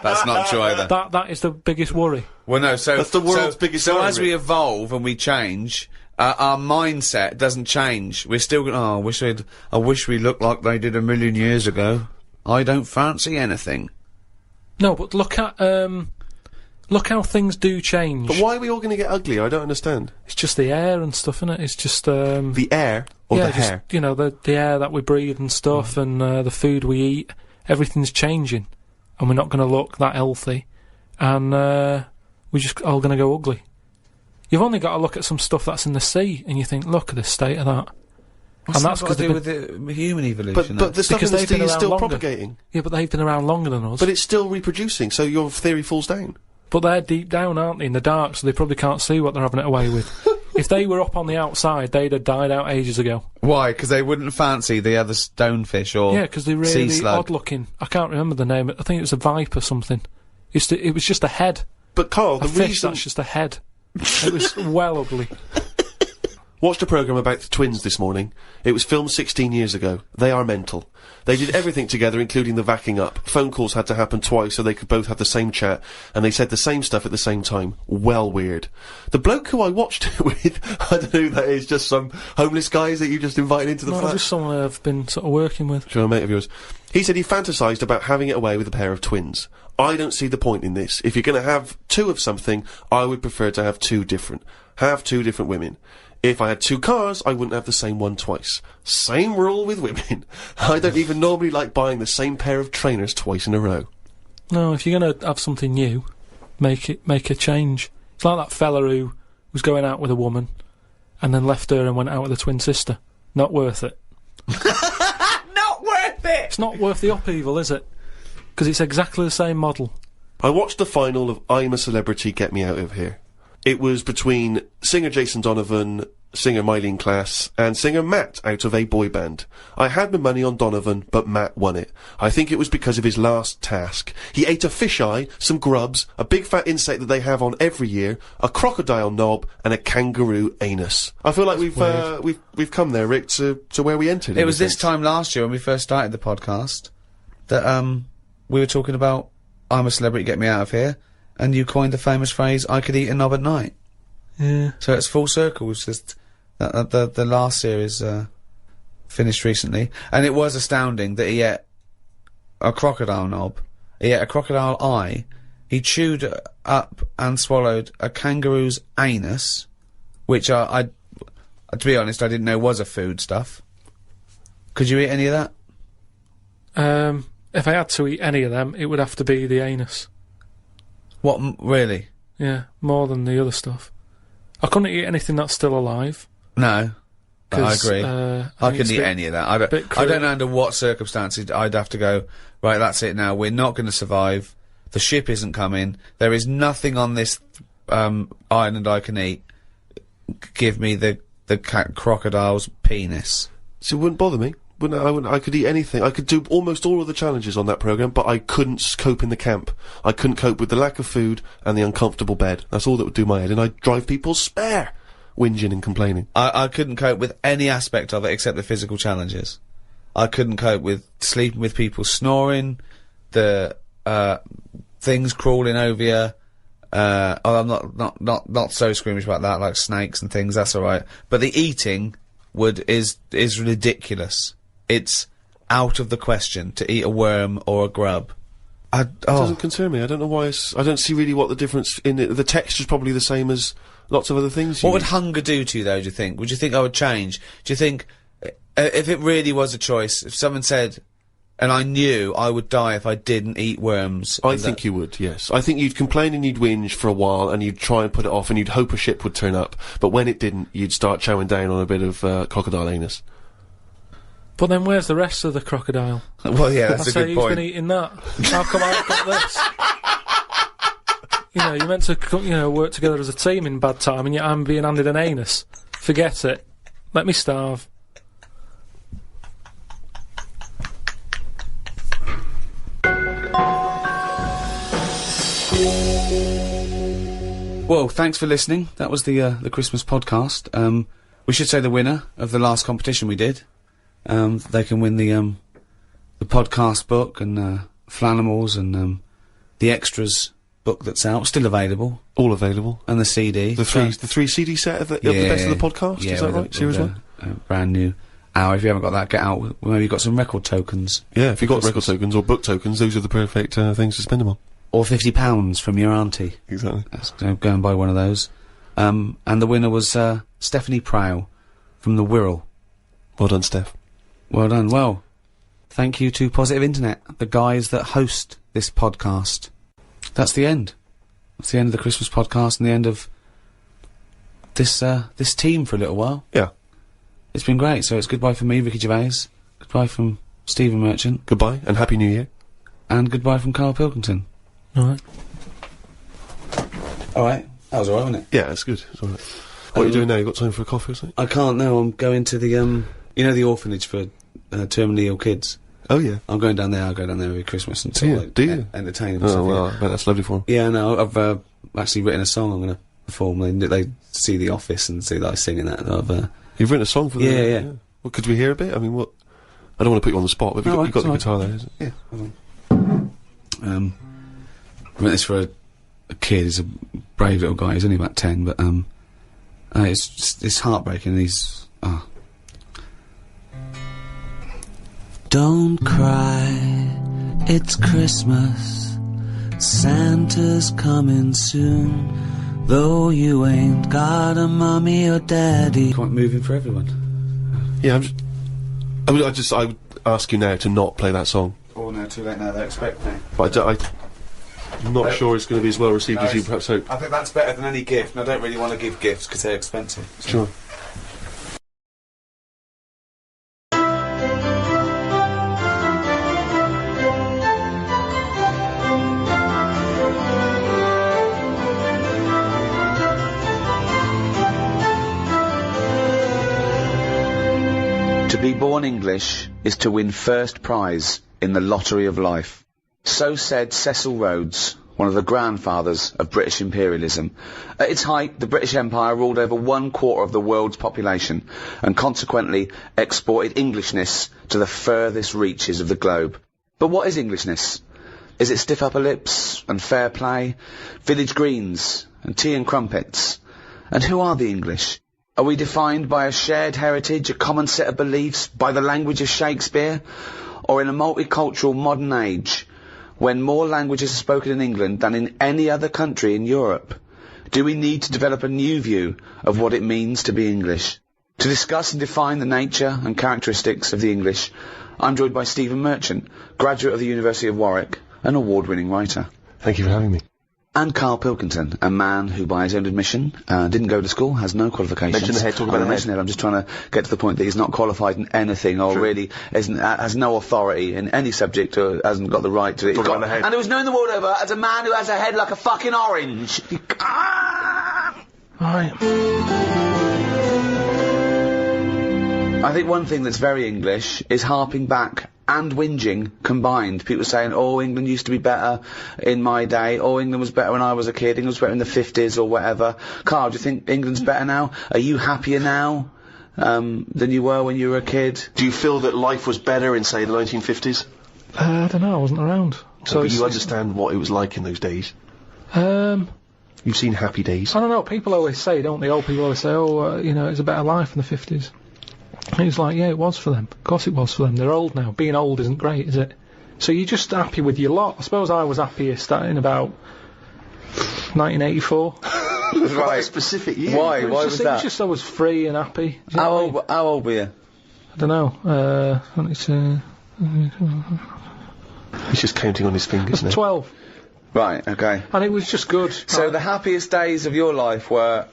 That's not true either. That is the biggest worry. Well, no, so... That's the world's biggest So worry. as we evolve and we change, our mindset doesn't change. We're still going, oh, I wish we looked like they did 1,000,000 years ago. I don't fancy anything. No, but look how things do change. But why are we all going to get ugly? I don't understand. It's just the air and stuff, innit? It's just, The air or yeah, the just, hair? you know, the air that we breathe and stuff, and the food we eat. Everything's changing, and we're not going to look that healthy, and we're just all going to go ugly. You've only got to look at some stuff that's in the sea, and you think, look at the state of that. What's and that's that got to because do with the human evolution? But the stuff Because in the they've been sea is around still longer. propagating. Yeah, but they've been around longer than us. But it's still reproducing, so your theory falls down. But they're deep down, aren't they, in the dark, so they probably can't see what they're having it away with. If they were up on the outside, they'd have died out ages ago. Why? Because they wouldn't fancy the other stonefish or Yeah, because they're sea really slug. odd-looking. I can't remember the name. I think it was a viper something. It was just a head. But Carl, A the fish reason... that's just a head. It was well ugly. Watched a programme about the twins this morning. It was filmed 16 years ago. They are mental. They did everything together, including the vacking up. Phone calls had to happen twice so they could both have the same chat, and they said the same stuff at the same time. Well weird. The bloke who I watched it with, I don't know who that is, just some homeless guys that you just invited into the No, flat? just someone I've been sort of working with. Sure, a mate of yours. He said he fantasised about having it away with a pair of twins. I don't see the point in this. If you're going to have 2 of something, I would prefer to have 2 different. Have 2 different women. If I had 2 cars, I wouldn't have the same one twice. Same rule with women. I don't even normally like buying the same pair of trainers twice in a row. No, if you're going to have something new, make a change. It's like that fella who was going out with a woman and then left her and went out with a twin sister. Not worth it. Not worth it! It's not worth the upheaval, is it? Because it's exactly the same model. I watched the final of I'm a Celebrity, Get Me Out of Here. It was between singer Jason Donovan, singer Mylene Klass, and singer Matt out of a boy band. I had my money on Donovan, but Matt won it. I think it was because of his last task. He ate a fisheye, some grubs, a big fat insect that they have on every year, a crocodile knob, and a kangaroo anus. I feel like we've come there, Rick, to where we entered. It was this time last year when we first started the podcast that we were talking about I'm a Celebrity, Get Me Out of Here, and you coined the famous phrase, I could eat a knob at night. Yeah. So it's full circle. It's just the last series finished recently, and it was astounding that he ate a crocodile knob, he ate a crocodile eye, he chewed up and swallowed a kangaroo's anus, which I to be honest, I didn't know was a food stuff. Could you eat any of that? If I had to eat any of them, it would have to be the anus. What, really? Yeah, more than the other stuff. I couldn't eat anything that's still alive. No. I 'cause, agree. I I think couldn't it's eat a bit- any of that. I don't know under what circumstances I'd have to go, right, that's it now, we're not going to survive, the ship isn't coming, there is nothing on this island I can eat, give me the crocodile's penis. So it wouldn't bother me. I could eat anything. I could do almost all of the challenges on that programme, but I couldn't cope in the camp. I couldn't cope with the lack of food and the uncomfortable bed. That's all that would do my head, and I'd drive people spare, whinging and complaining. I couldn't cope with any aspect of it except the physical challenges. I couldn't cope with sleeping with people snoring, the things crawling over you. I'm not so squeamish about that, like snakes and things, that's alright. But the eating is ridiculous. It's out of the question to eat a worm or a grub. It doesn't concern me. I don't know why I don't see really what the difference in it. The texture's probably the same as lots of other things. What would hunger do to you, though, do you think? Would you think I would change? Do you think, if it really was a choice, if someone said, and I knew I would die if I didn't eat worms... I think you would, yes. I think you'd complain and you'd whinge for a while, and you'd try and put it off, and you'd hope a ship would turn up, but when it didn't, you'd start chowing down on a bit of crocodile anus. But then where's the rest of the crocodile? Well, yeah, that's a good Who's point. been eating that? How come I've got this? You know, you're meant to, work together as a team in bad time, and yet I'm being handed an anus. Forget it. Let me starve. Well, thanks for listening. That was the Christmas podcast. We should say the winner of the last competition we did. They can win the podcast book and Flanimals and the extras book that's out, still available, All available. and the CD. The three CD set of the best of the podcast. Yeah, is that with right? Series with 1. Brand new hour. If you haven't got that, get out. Maybe you've got some record tokens Yeah, if you've got record tokens or book tokens, those are the perfect things to spend them on. or £50 from your auntie. Exactly. Go and buy one of those. And the winner was Stephanie Prow from the Wirral. Well done, Steph. Well done. Well, thank you to Positive Internet, the guys that host this podcast. That's the end. That's the end of the Christmas podcast and the end of this team for a little while. Yeah. It's been great. So it's goodbye from me, Ricky Gervais. Goodbye from Stephen Merchant. Goodbye and Happy New Year. And goodbye from Karl Pilkington. Alright. Alright. That was alright, wasn't it? Yeah, it's good. It's all right. What are you doing now? You got time for a coffee or something? I can't now. I'm going to the, the orphanage for terminally ill kids. Oh, yeah. I'm going down there. I'll go down there every Christmas and sort of, Do you? entertain them. Oh, stuff, well, yeah. I bet that's lovely for him. Yeah, no, I've actually written a song I'm going to perform. They see The Office and see that I sing in that. You've written a song for them? Yeah. Well, could we hear a bit? I mean, what? I don't want to put you on the spot, but you've got the it's guitar there, isn't it? Yeah. Hold on. I wrote this for a kid. He's a brave little guy. He's only about 10, but it's heartbreaking. He's Don't cry, it's Christmas. Santa's coming soon. Though you ain't got a mummy or daddy. Quite moving for everyone. Yeah, I would ask you now to not play that song. Oh no, too late now. They expect me. But I'm not sure it's going to be as well received as you perhaps hope. I think that's better than any gift, and I don't really want to give gifts because they're expensive. So. Sure. To be born English is to win first prize in the lottery of life. So said Cecil Rhodes, one of the grandfathers of British imperialism. At its height, the British Empire ruled over 1/4 of the world's population and consequently exported Englishness to the furthest reaches of the globe. But what is Englishness? Is it stiff upper lips and fair play, village greens and tea and crumpets? And who are the English? Are we defined by a shared heritage, a common set of beliefs, by the language of Shakespeare? Or in a multicultural modern age, when more languages are spoken in England than in any other country in Europe, do we need to develop a new view of what it means to be English? To discuss and define the nature and characteristics of the English, I'm joined by Stephen Merchant, graduate of the University of Warwick, an award-winning writer. Thank you for having me. And Karl Pilkington, a man who, by his own admission, didn't go to school, has no qualifications. Mention the head, talk about the head. I'm just trying to get to the point that he's not qualified in anything, or really has no authority in any subject, or hasn't got the right to it. Talk about the head. And he was known the world over as a man who has a head like a fucking orange. Right. I think one thing that's very English is harping back and whinging combined. People saying, oh, England used to be better in my day, oh, England was better when I was a kid, England was better in the 50s or whatever. Karl, do you think England's better now? Are you happier now than you were when you were a kid? Do you feel that life was better in, say, the 1950s? I don't know, I wasn't around. So but you understand what it was like in those days? You've seen happy days. I don't know, people always say, don't they? Old people always say, oh, it's a better life in the 50s. And it's like, yeah, it was for them. Of course it was for them. They're old now. Being old isn't great, is it? So you're just happy with your lot. I suppose I was happiest in about 1984. Quite a specific year. Why? Why was It was that? just I was free and happy. Do you know what I mean? How old were you? I don't know. He's just counting on his fingers now. 12. Right, okay. And it was just good. So the happiest days of your life were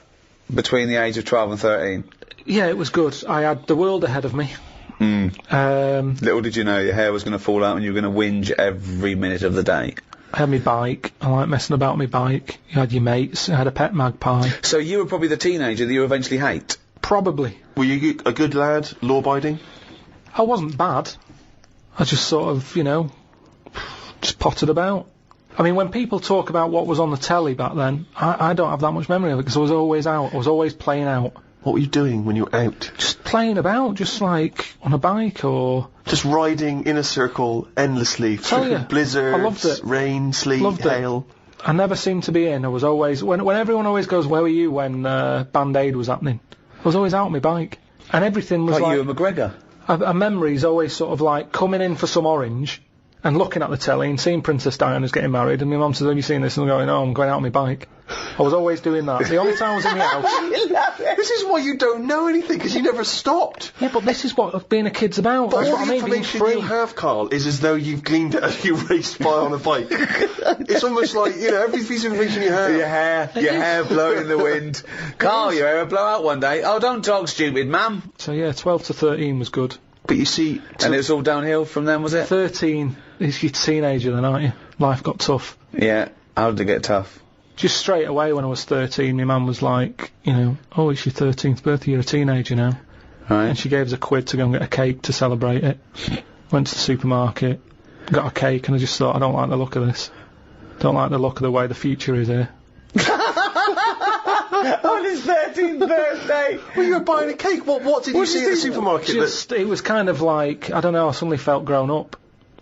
between the age of 12 and 13? Yeah, it was good. I had the world ahead of me. Little did you know your hair was going to fall out and you were going to whinge every minute of the day. I had my bike. I like messing about my bike. You had your mates. I had a pet magpie. So you were probably the teenager that you eventually hate? Probably. Were you a good lad, law-abiding? I wasn't bad. I just sort of, just potted about. I mean, when people talk about what was on the telly back then, I don't have that much memory of it because I was always out. I was always playing out. What were you doing when you were out? Just playing about, just like on a bike or... Just riding in a circle endlessly through you, blizzards, I loved it. rain, sleet, Loved it. hail. I never seemed to be in. I was always... When everyone always goes, where were you when Band-Aid was happening? I was always out on my bike. And everything was Like you and McGregor? A memory's always sort of like coming in for some orange and looking at the telly and seeing Princess Diana's getting married, and my mum says, have you seen this? And I'm going, oh, I'm going out on my bike. I was always doing that. The only time I was in the house... This is why you don't know anything, because you never stopped. Yeah, but this is what being a kid's about. But That's all what I the mean, being information free. you have, Carl, is as though you've gleaned it as you raced by on a bike. It's almost like, every piece of information you have. Your hair blowing in the wind. Carl, your hair will blow out one day. Oh, don't talk stupid, ma'am. So yeah, 12 to 13 was good. But you see... And it was all downhill from then, was it? 13 is your teenager then, aren't you? Life got tough. Yeah. How did it get tough? Just straight away when I was 13, my mum was like, oh, it's your 13th birthday, you're a teenager now. Right. And she gave us a quid to go and get a cake to celebrate it. Went to the supermarket, got a cake, and I just thought, I don't like the look of this. Don't like the look of the way the future is here. On his 13th birthday! Well, you were buying a cake. What did you see at the supermarket? It was kind of like, I don't know, I suddenly felt grown up.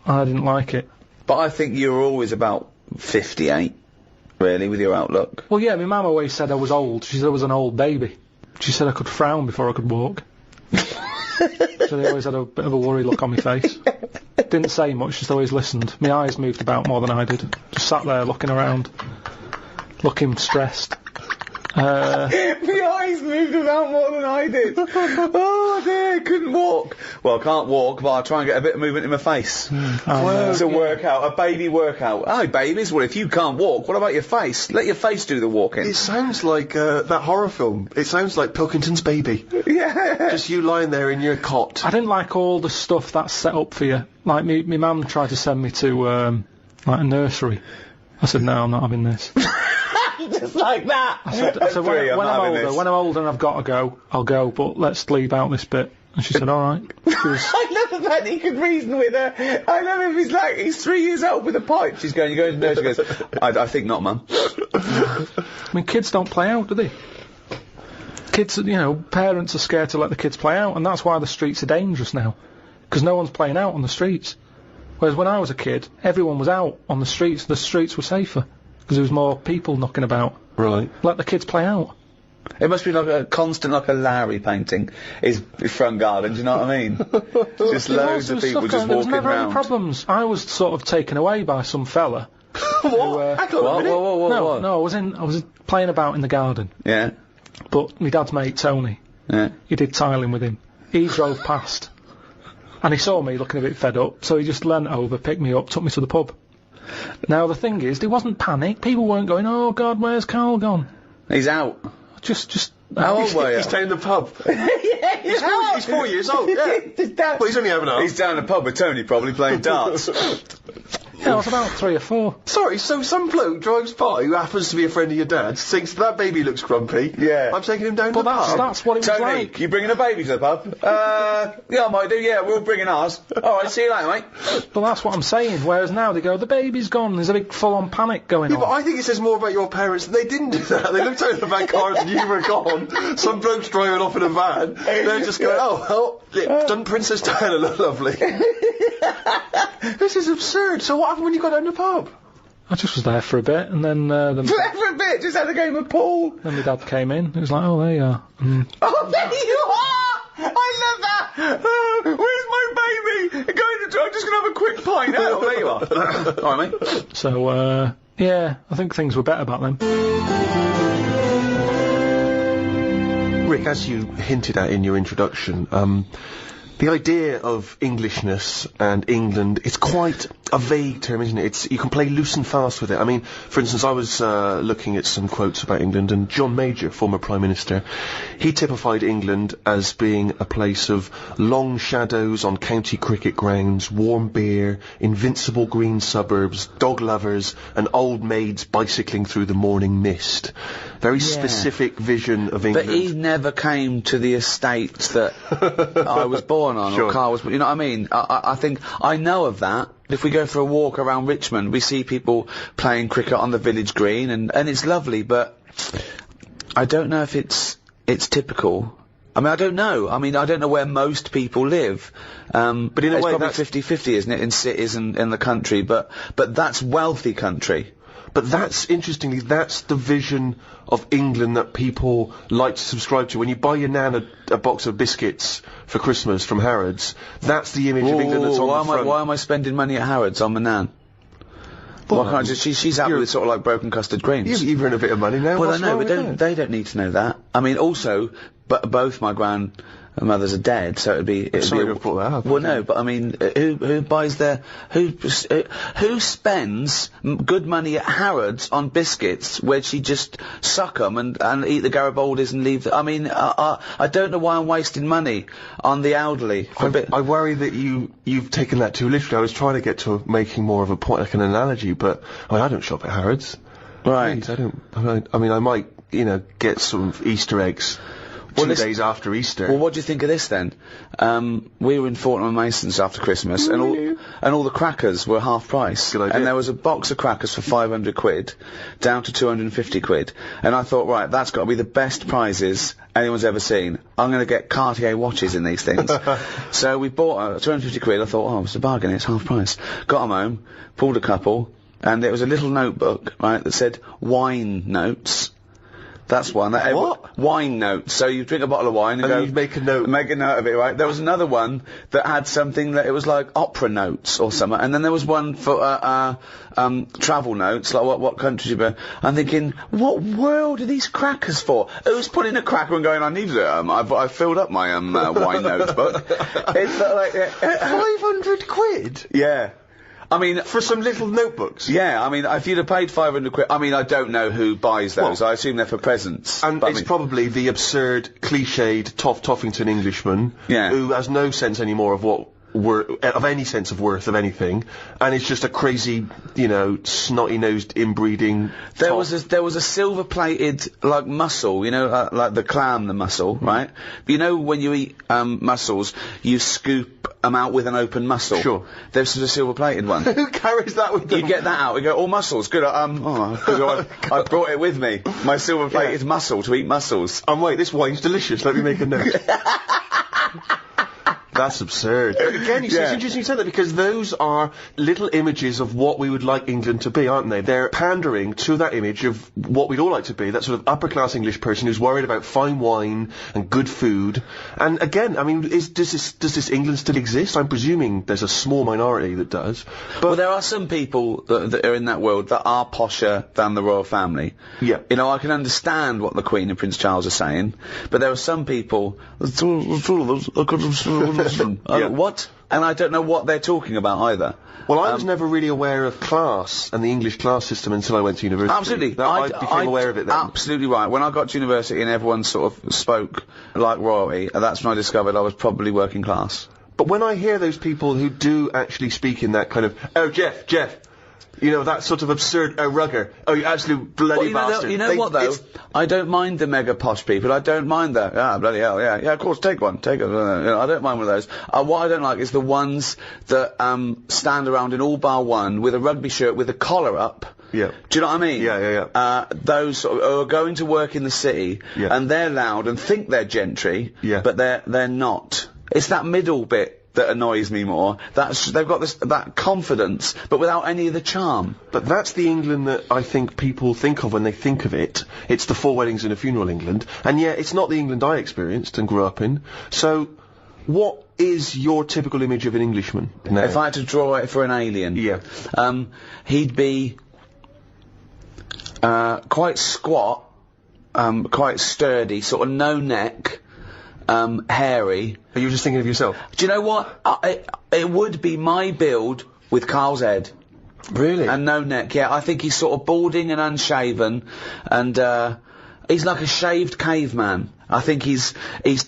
I didn't like it. But I think you were always about 58, really, with your outlook. Well, yeah, my mum always said I was old. She said I was an old baby. She said I could frown before I could walk. So they always had a bit of a worry look on my face. Didn't say much, just always listened. My eyes moved about more than I did. Just sat there looking around, looking stressed. My eyes moved about more than I did. Oh dear, couldn't walk. Well, I can't walk, but I'll try and get a bit of movement in my face. It's a workout, a baby workout. Oh, babies, well, if you can't walk, what about your face? Let your face do the walking. It sounds like that horror film. It sounds like Pilkington's Baby. Yeah. Just you lying there in your cot. I didn't like all the stuff that's set up for you. Like, my mum tried to send me to, like, a nursery. I said, no, I'm not having this. Just like that. I said when I'm older and I've got to go, I'll go, but let's leave out this bit. And she said, alright. I love the fact that he could reason with her. I love him, he's 3 years old with a pipe. She's going, you're going to nursery. She goes, I think not, Mum. I mean, kids don't play out, do they? Kids, parents are scared to let the kids play out, and that's why the streets are dangerous now. Because no one's playing out on the streets. Whereas when I was a kid, everyone was out on the streets were safer. Because there was more people knocking about. Right. Let the kids play out. It must be like a constant, like a Larry painting, his front garden, do you know what I mean? Just loads of people just there was walking never around. any problems. I was sort of taken away by some fella. What? Hang on a minute. What? No, I was playing about in the garden. Yeah. But my dad's mate, Tony, Yeah. he did tiling with him. He drove past. And he saw me looking a bit fed up, so he just leant over, picked me up, took me to the pub. Now, the thing is, there wasn't panic. People weren't going, oh, God, where's Carl gone? He's out. Just... How old were you? He's down in the pub. Yeah, He's 4 years old, yeah. Well, he's only having a... He's down the pub with Tony, probably playing darts. Yeah, I was about 3 or 4. Sorry, so some bloke drives by who happens to be a friend of your dad's, thinks that baby looks grumpy. Yeah. I'm taking him down to But the pub. that's what it was Tony, like. you bringing a baby to the pub? Yeah, I might do, yeah, we're all bringing ours. Alright, see you later, mate. But that's what I'm saying. Whereas now they go, the baby's gone. There's a big full-on panic going Yeah, on. but I think it says more about your parents that they didn't do that. They looked out in the back car and you were gone. Some bloke's driving off in a van. They're just going, oh, doesn't Princess Diana look lovely? This is absurd. So what happened when you got down the pub? I just was there for a bit, and then For a bit, just had a game of pool. then my dad came in. It was like, oh, there you are. Oh, there you are! I love that! Where's my baby? I'm just gonna have a quick pint. Oh, there you you are. All right, mate. So, yeah, I think things were better back then. Rick, as you hinted at in your introduction, the idea of Englishness and England, it's quite a vague term, isn't it? You can play loose and fast with it. I mean, for instance, I was looking at some quotes about England, and John Major, former Prime Minister, he typified England as being a place of long shadows on county cricket grounds, warm beer, invincible green suburbs, dog lovers, and old maids bicycling through the morning mist. Very specific vision of England. But he never came to the estate that I was born on, Sure. or Carl was. You know what I mean? I think I know of that. If we go for a walk around Richmond, we see people playing cricket on the village green, and it's lovely. But I don't know if it's typical. I mean, I don't know. I mean, I don't know where most people live. But in a it's way, probably that's 50-50, isn't it, in cities and in the country? But that's wealthy country. But interestingly, that's the vision of England that people like to subscribe to. When you buy your nan a box of biscuits for Christmas from Harrods, that's the image of England that's on the front. Why am I spending money at Harrods on my nan? Well, Why can't I just, she's happy with sort of like broken custard creams. You've earned a bit of money now. Well, I what's know, wrong but with that? they don't need to know that. I mean, also, both my grandmothers are dead, so it'd be. Sorry to have brought that up. Well, no, but I mean, who buys who spends good money at Harrods on biscuits where she just suck 'em and eat the Garibaldis and leave? I mean, I don't know why I'm wasting money on the elderly. I worry that you've taken that too literally. I was trying to get to making more of a point, like an analogy, but I mean, I don't shop at Harrods. Right. Please, I mean, I might, get some Easter eggs. 2 days after Easter. Well, what do you think of this then? We were in Fortnum and Masons after Christmas, and all the crackers were half price. Good idea. And there was a box of crackers for 500 quid, down to 250 quid. And I thought, right, that's got to be the best prizes anyone's ever seen. I'm going to get Cartier watches in these things. So we bought 250 quid. I thought, oh, it's a bargain. It's half price. Got 'em home, pulled a couple, and there was a little notebook, right, that said wine notes. That's one. What? Wine notes. So you drink a bottle of wine and go... you'd make a note. Make a note of it, right? There was another one that had something that it was like opera notes or something. And then there was one for, travel notes, like what countries you've been. I'm thinking, what world are these crackers for? Who's putting a cracker and going, I needed it, I filled up my, wine notebook. It's like... 500 quid? Yeah. I mean, for some little notebooks. Yeah, I mean, if you'd have paid 500 quid, I mean, I don't know who buys those. Well, I assume they're for presents. And it's probably the absurd, cliched Toffington Englishman who has no sense anymore of of any sense of worth of anything, and it's just a crazy, snotty-nosed inbreeding. There was a silver-plated like mussel, like the clam, the mussel, right? But when you eat mussels, you scoop them out with an open mussel. Sure. There's a silver-plated one. Who carries that with them? You get that out. You go, oh, mussels, good. I brought it with me. My silver-plated mussel to eat mussels. And wait, this wine's delicious. Let me make a note. That's absurd. Again, it's interesting you said that, because those are little images of what we would like England to be, aren't they? They're pandering to that image of what we'd all like to be, that sort of upper-class English person who's worried about fine wine and good food. And again, I mean, does this England still exist? I'm presuming there's a small minority that does. But well, there are some people that are in that world that are posher than the royal family. Yeah. I can understand what the Queen and Prince Charles are saying, but there are some people... What? And I don't know what they're talking about either. Well, I was never really aware of class and the English class system until I went to university. Absolutely. I became aware of it then. Absolutely right. When I got to university and everyone sort of spoke like royalty, that's when I discovered I was probably working class. But when I hear those people who do actually speak in that kind of, oh, Jeff, that sort of absurd, oh, rugger, oh, you absolute bloody bastard. You know what, though? I don't mind the mega posh people. I don't mind that. Ah, bloody hell, yeah, of course, take one. Take it. I don't mind one of those. What I don't like is the ones that stand around in all bar one with a rugby shirt with a collar up. Yeah. Do you know what I mean? Yeah. Those sort of, who are going to work in the city, and they're loud and think they're gentry, but they're not. It's that middle bit that annoys me more. They've got that confidence, but without any of the charm. But that's the England that I think people think of when they think of it. It's the 4 weddings and a funeral England, and yet it's not the England I experienced and grew up in. So, What is your typical image of an Englishman? Now? If I had to draw it for an alien, Yeah. He'd be quite squat, quite sturdy, sort of no neck, hairy. Are you just thinking of yourself? Do you know what? It would be my build with Carl's head. Really? And no neck, yeah. I think he's sort of balding and unshaven, and he's like a shaved caveman. I think he's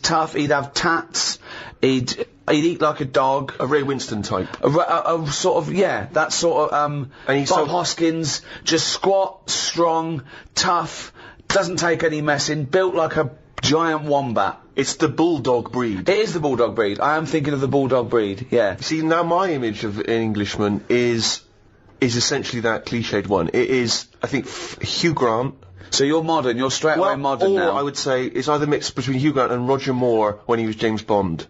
tough. He'd have tats. He'd eat like a dog. A Ray Winston type. A sort of, yeah, that sort of, And he's Bob so- Hoskins, just squat, strong, tough, doesn't take any messing, built like a giant wombat. It's the bulldog breed. It is the bulldog breed. I am thinking of the bulldog breed, yeah. See, now my image of an Englishman is essentially that cliched one. It is, I think, Hugh Grant. So you're modern, you're straight away modern or now. I would say it's either mixed between Hugh Grant and Roger Moore when he was James Bond.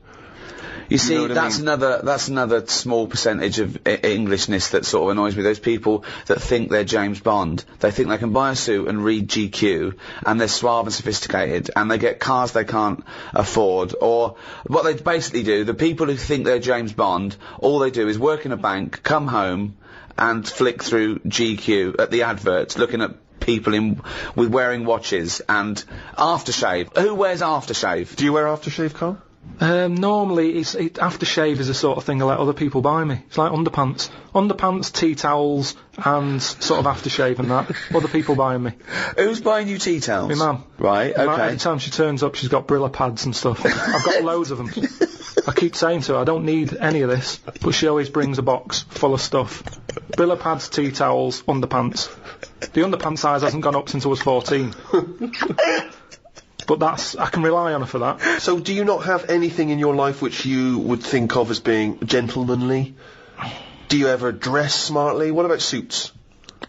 You see, know what I that's mean? that's another small percentage of Englishness that sort of annoys me. Those people that think they're James Bond. They think they can buy a suit and read GQ, and they're suave and sophisticated, and they get cars they can't afford. Or what they basically do, the people who think they're James Bond, all they do is work in a bank, come home, and flick through GQ at the adverts, looking at people with wearing watches and aftershave. Who wears aftershave? Do you wear aftershave, Carl? Normally, aftershave is the sort of thing I let other people buy me. It's like underpants, tea towels, and sort of aftershave and that. Other people buying me. Who's buying you tea towels? My mum. Right, okay. Every time she turns up, she's got Brilla pads and stuff. I've got loads of them. I keep saying to her, I don't need any of this, but she always brings a box full of stuff. Brilla pads, tea towels, underpants. The underpants size hasn't gone up since I was 14. But I can rely on her for that. So do you not have anything in your life which you would think of as being gentlemanly? Do you ever dress smartly? What about suits?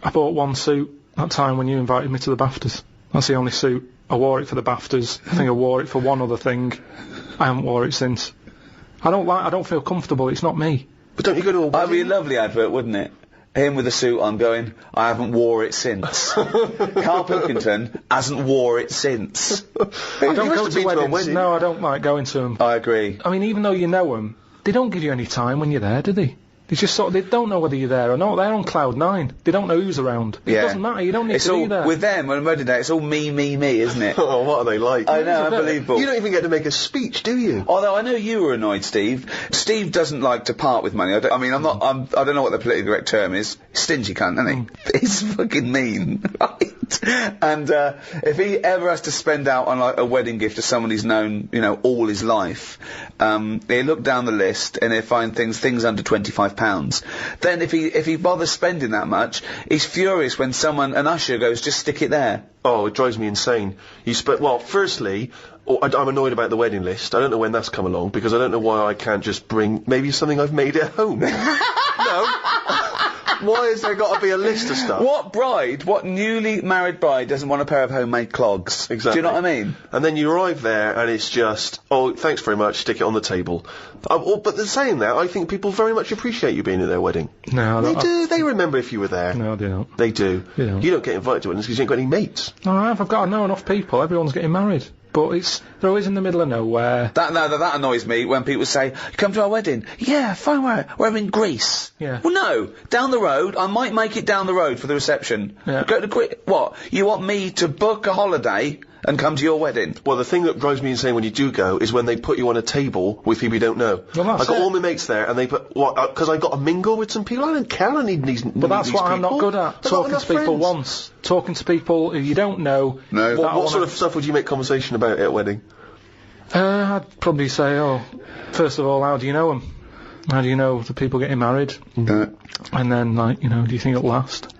I bought one suit that time when you invited me to the BAFTAs. That's the only suit. I wore it for the BAFTAs. I think I wore it for one other thing. I haven't wore it since. I don't feel comfortable. It's not me. But don't you go to a wedding? That'd be a lovely advert, wouldn't it? Him with a suit on going, I haven't wore it since. Karl Pilkington hasn't wore it since. I don't go to weddings. No, I don't like going to them. I agree. I mean, even though you know them, they don't give you any time when you're there, do they? They just they don't know whether you're there or not. They're on cloud 9. They don't know who's around. It doesn't matter. You don't need to be there. With them, on wedding day, it's all me, isn't it? Oh, what are they like? I know, unbelievable. You don't even get to make a speech, do you? Although I know you were annoyed, Steve. Steve doesn't like to part with money. I don't know what the politically correct term is. Stingy cunt, isn't he? He's fucking mean, right? And if he ever has to spend out on like a wedding gift to someone he's known, all his life, he'll look down the list and he'll find things under £25. Then if he bothers spending that much, he's furious when an usher goes, just stick it there. Oh, it drives me insane. Firstly, I'm annoyed about the wedding list. I don't know when that's come along, because I don't know why I can't just bring maybe something I've made at home. No. Why has there got to be a list of stuff? What newly married bride doesn't want a pair of homemade clogs? Exactly. Do you know what I mean? And then you arrive there and it's just, oh, thanks very much, stick it on the table. But saying that, I think people very much appreciate you being at their wedding. No, They do. They remember if you were there. No, they don't. They do. They don't. You don't get invited to weddings because you ain't got any mates. No, I've got to know enough people. Everyone's getting married. But they're always in the middle of nowhere. That annoys me when people say, come to our wedding. Yeah, fine, we're in Greece. Yeah. Well, no, down the road. I might make it down the road for the reception. Yeah. Go to what? You want me to book a holiday and come to your wedding? Well, the thing that drives me insane when you do go is when they put you on a table with people you don't know. Well, I got all my mates there, and they put because I got to mingle with some people. I don't care. I need these. But that's what I'm not good at. Talking to people once. Talking to people who you don't know. No. What sort of stuff would you make conversation about at a wedding? I'd probably say, first of all, how do you know them? How do you know the people getting married? And then, do you think it'll last?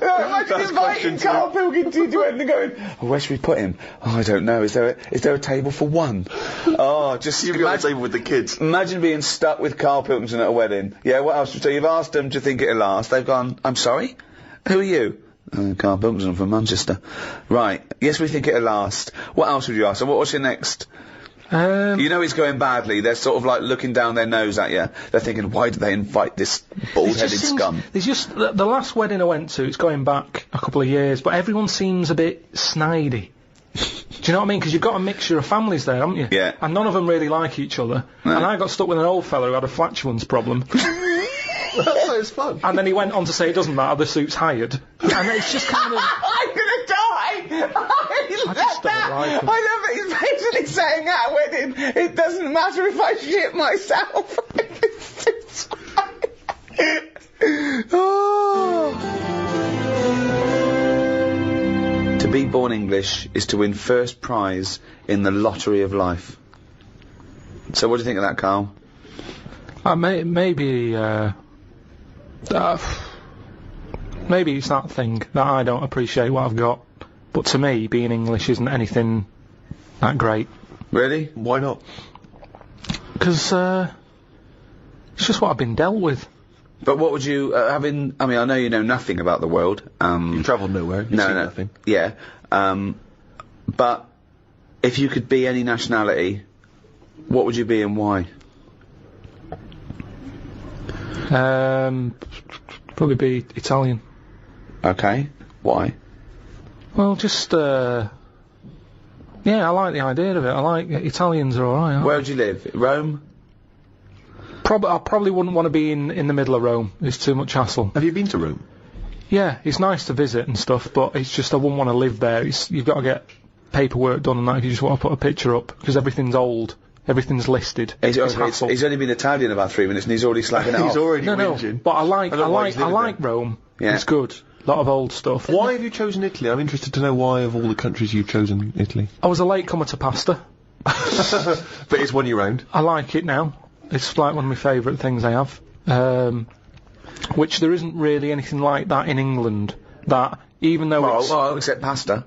Imagine inviting Karl Pilkington to wedding and going, where should we put him? Oh, I don't know. Is there a table for one? Oh, just You'd be on the table with the kids. Imagine being stuck with Karl Pilkington at a wedding. Yeah, what else? So you've asked them to think it'll last. They've gone, I'm sorry? Who are you? Karl Pilkington from Manchester. Right. Yes, we think it'll last. What else would you ask? So what's your next? You know it's going badly. They're sort of like looking down their nose at you. They're thinking, why did they invite this bald-headed scum? There's just the last wedding I went to. It's going back a couple of years, but everyone seems a bit snidey. Do Do you know what I mean? Because you've got a mixture of families there, haven't you? Yeah. And none of them really like each other. No. And I got stuck with an old fella who had a flatulence problem. That sounds fun. And then he went on to say it doesn't matter, the suit's hired. And it's just kind of... I'm gonna die! I just don't like him. I love it. He's basically saying at a wedding, it doesn't matter if I shit myself. To be born English is to win first prize in the lottery of life. So what do you think of that, Carl? Maybe it's that thing that I don't appreciate what I've got. But to me, being English isn't anything that great. Really? Why not? Because it's just what I've been dealt with. But what would you, I mean, I know you know nothing about the world. You've travelled nowhere. You've seen nothing. Yeah. But if you could be any nationality, what would you be and why? Probably be Italian. Okay. Why? Well, just yeah, I like the idea of it. I like Italians are alright. Where would you live? Rome? I probably wouldn't want to be in the middle of Rome. It's too much hassle. Have you been to Rome? Yeah, it's nice to visit and stuff, but it's just I wouldn't want to live there. You've got to get paperwork done and that if you just want to put a picture up, because everything's old. Everything's listed. It's hassle. He's only been Italian about 3 minutes and he's already slagging it off. He's already No, whinging. but I like there. Rome. Yeah. It's good. A lot of old stuff. Why have you chosen Italy? I'm interested to know why of all the countries you've chosen Italy. I was a late comer to pasta. But it's won you round. I like it now. It's like one of my favourite things I have. Which there isn't really anything like that in England. That even though it's well, except pasta.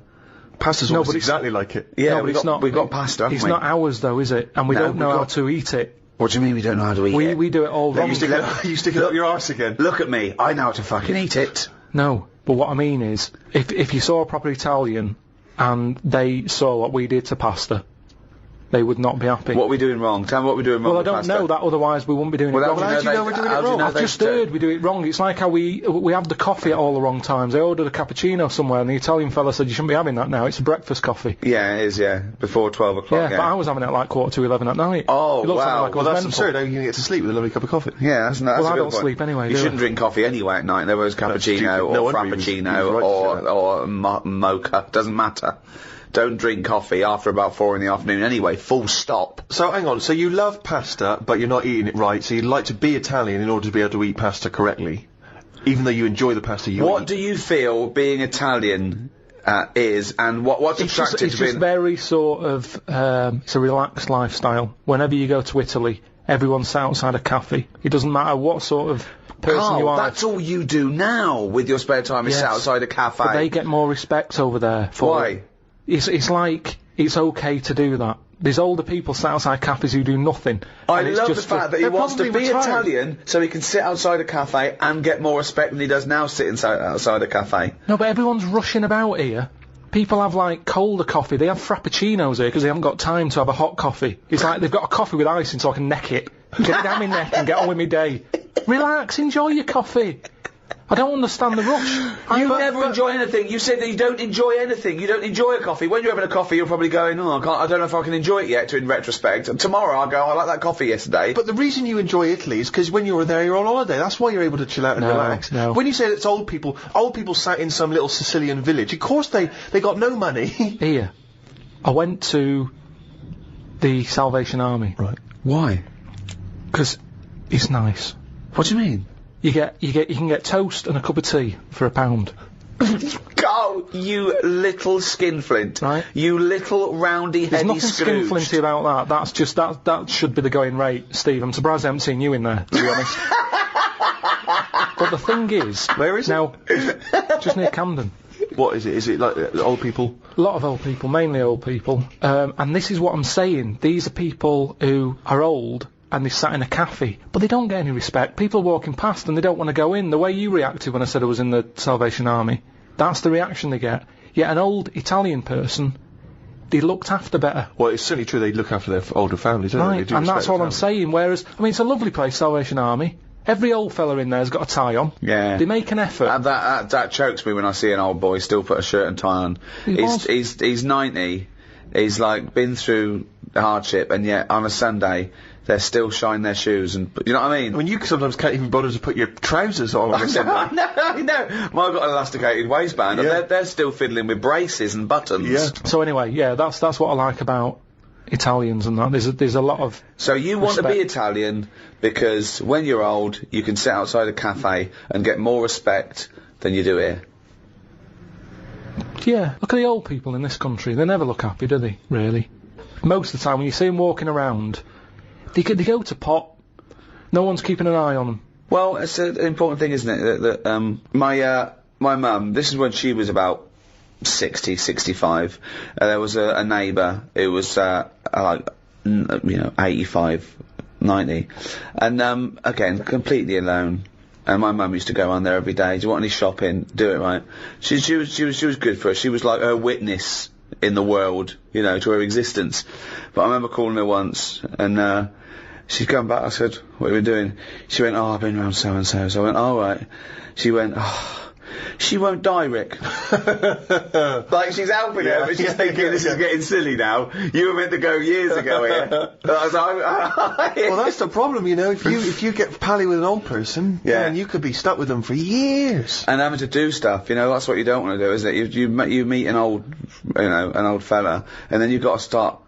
Pasta's almost exactly like it. Yeah, no, but it's not. We've got pasta, haven't It's we? not ours though, is it? And we don't know how to eat it. What do you mean we don't know how to eat it? We do it all wrong. You stick it up your arse again. Look at me. I know how to fucking eat it. No, but what I mean is, if you saw a proper Italian and they saw what we did to pasta, they would not be happy. What are we doing wrong? Tell me what we're doing wrong Well, I with don't pasta. know that, otherwise we wouldn't be doing it wrong. How do you know we're doing it wrong? I've just heard we do it wrong. It's like how we have the coffee at all the wrong times. I ordered a cappuccino somewhere and the Italian fella said you shouldn't be having that now, it's a breakfast coffee. Yeah, it is, yeah. Before 12 o'clock, Yeah, but I was having it at like 11:15 at night. Oh, It looks wow. like I Well, was that's mental. absurd. How are you going to get to sleep with a lovely cup of coffee? Yeah, that's a Well, I good don't point. sleep anyway, You do shouldn't I? drink coffee anyway at night. There was cappuccino stupid. or No wonder he was frappuccino right to say that. or mocha. Doesn't matter. Don't drink coffee after about 4 in the afternoon anyway. Full stop. So, hang on. So you love pasta, but you're not eating it right, so you'd like to be Italian in order to be able to eat pasta correctly, even though you enjoy the pasta you eat. What do you feel being Italian is, and what's attractive It's to just being... very sort of, it's a relaxed lifestyle. Whenever you go to Italy, everyone's sat outside a cafe. It doesn't matter what sort of person Carl, you are. that's all you do now with your spare time is Yes. sit outside a cafe. But they get more respect over there. Why? It's like, it's okay to do that. There's older people sat outside cafes who do nothing. I and it's love the just fact that he they're wants to probably be retired. Italian so he can sit outside a cafe and get more respect than he does now sitting outside a cafe. No, but everyone's rushing about here. People have like colder coffee. They have frappuccinos here because they haven't got time to have a hot coffee. It's like they've got a coffee with ice in so I can neck it. Get it down my neck and get on with my day. Relax, enjoy your coffee. I don't understand the rush. You never enjoy anything. You said that you don't enjoy anything. You don't enjoy a coffee. When you're having a coffee, you're probably going, oh, I don't know if I can enjoy it yet, in retrospect. And tomorrow I'll go, I like that coffee yesterday. But the reason you enjoy Italy is because when you were there, you're on holiday. That's why you're able to chill out and relax. No. When you say it's old people sat in some little Sicilian village. Of course they got no money. Here, I went to the Salvation Army. Right. Why? Because it's nice. What do you mean? You can get toast and a cup of tea for £1. Go, you little skinflint. Right. You little roundy There's heady nothing Scrooge. skinflinty about that. That's just that should be the going rate, Steve. I'm surprised I haven't seen you in there, to be honest. But the thing is, Where is it? now, just near Camden. What is it? Is it like old people? A lot of old people, mainly old people. And this is what I'm saying. These are people who are old and they sat in a cafe, but they don't get any respect. People are walking past and they don't want to go in. The way you reacted when I said I was in the Salvation Army, that's the reaction they get. Yet an old Italian person, they looked after better. Well, it's certainly true they look after their older families, don't they? They Right, do and respect that's their what I'm families. saying. Whereas, I mean, it's a lovely place, Salvation Army. Every old fella in there's got a tie on. Yeah. They make an effort. That chokes me when I see an old boy still put a shirt and tie on. He's 90. is like been through hardship, and yet on a Sunday they're still shining their shoes, and you know what I mean? I mean, you sometimes can't even bother to put your trousers on a Sunday. I know. Well, I've got an elasticated waistband, Yeah. and they're still fiddling with braces and buttons. Yeah. So anyway, yeah, that's what I like about Italians and that. There's a lot of So you want to be respect. Italian because when you're old, you can sit outside a cafe and get more respect than you do here. Yeah, look at the old people in this country. They never look happy, do they? Really. Most of the time, when you see them walking around, they go to pot. No one's keeping an eye on them. Well, it's an important thing, isn't it? That my mum, this is when she was about 60, 65. There was a neighbour who was like, 85, 90, and again completely alone. And my mum used to go on there every day. Do you want any shopping? Do it, right? She was good for her. She was like her witness in the world, to her existence. But I remember calling her once, and she's come back. I said, "What have you been doing?" She went, "Oh, I've been around so and so." So I went, "All right." She went, "Oh, she won't die, Rick." Like she's helping her, but she's thinking this is getting silly now. You were meant to go years ago here. I was like, Well, that's the problem, if you get pally with an old person, Yeah. then you could be stuck with them for years. and having to do stuff, that's what you don't want to do, isn't it? You meet an old, an old fella, and then you've got to start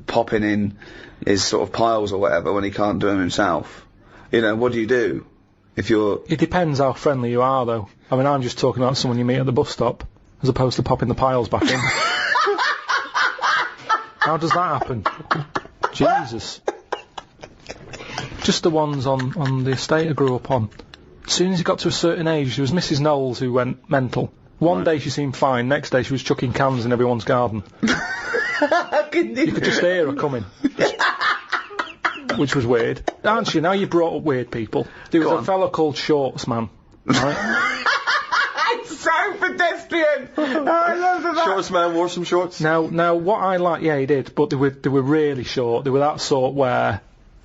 popping in his sort of piles or whatever when he can't do them himself. What do you do if you're? It depends how friendly you are, though. I mean, I'm just talking about someone you meet at the bus stop, as opposed to popping the piles back in. How does that happen? Jesus. Just the ones on the estate I grew up on. As soon as he got to a certain age, there was Mrs. Knowles who went mental. One day she seemed fine, next day she was chucking cans in everyone's garden. You could just hear her coming. Which was weird. Aren't you? Now you brought up weird people. There was a fella called Shorts Man. Right? It's so pedestrian. I love that. Shorts man wore some shorts. Now what I like, yeah, he did, but they were really short. They were that sort where,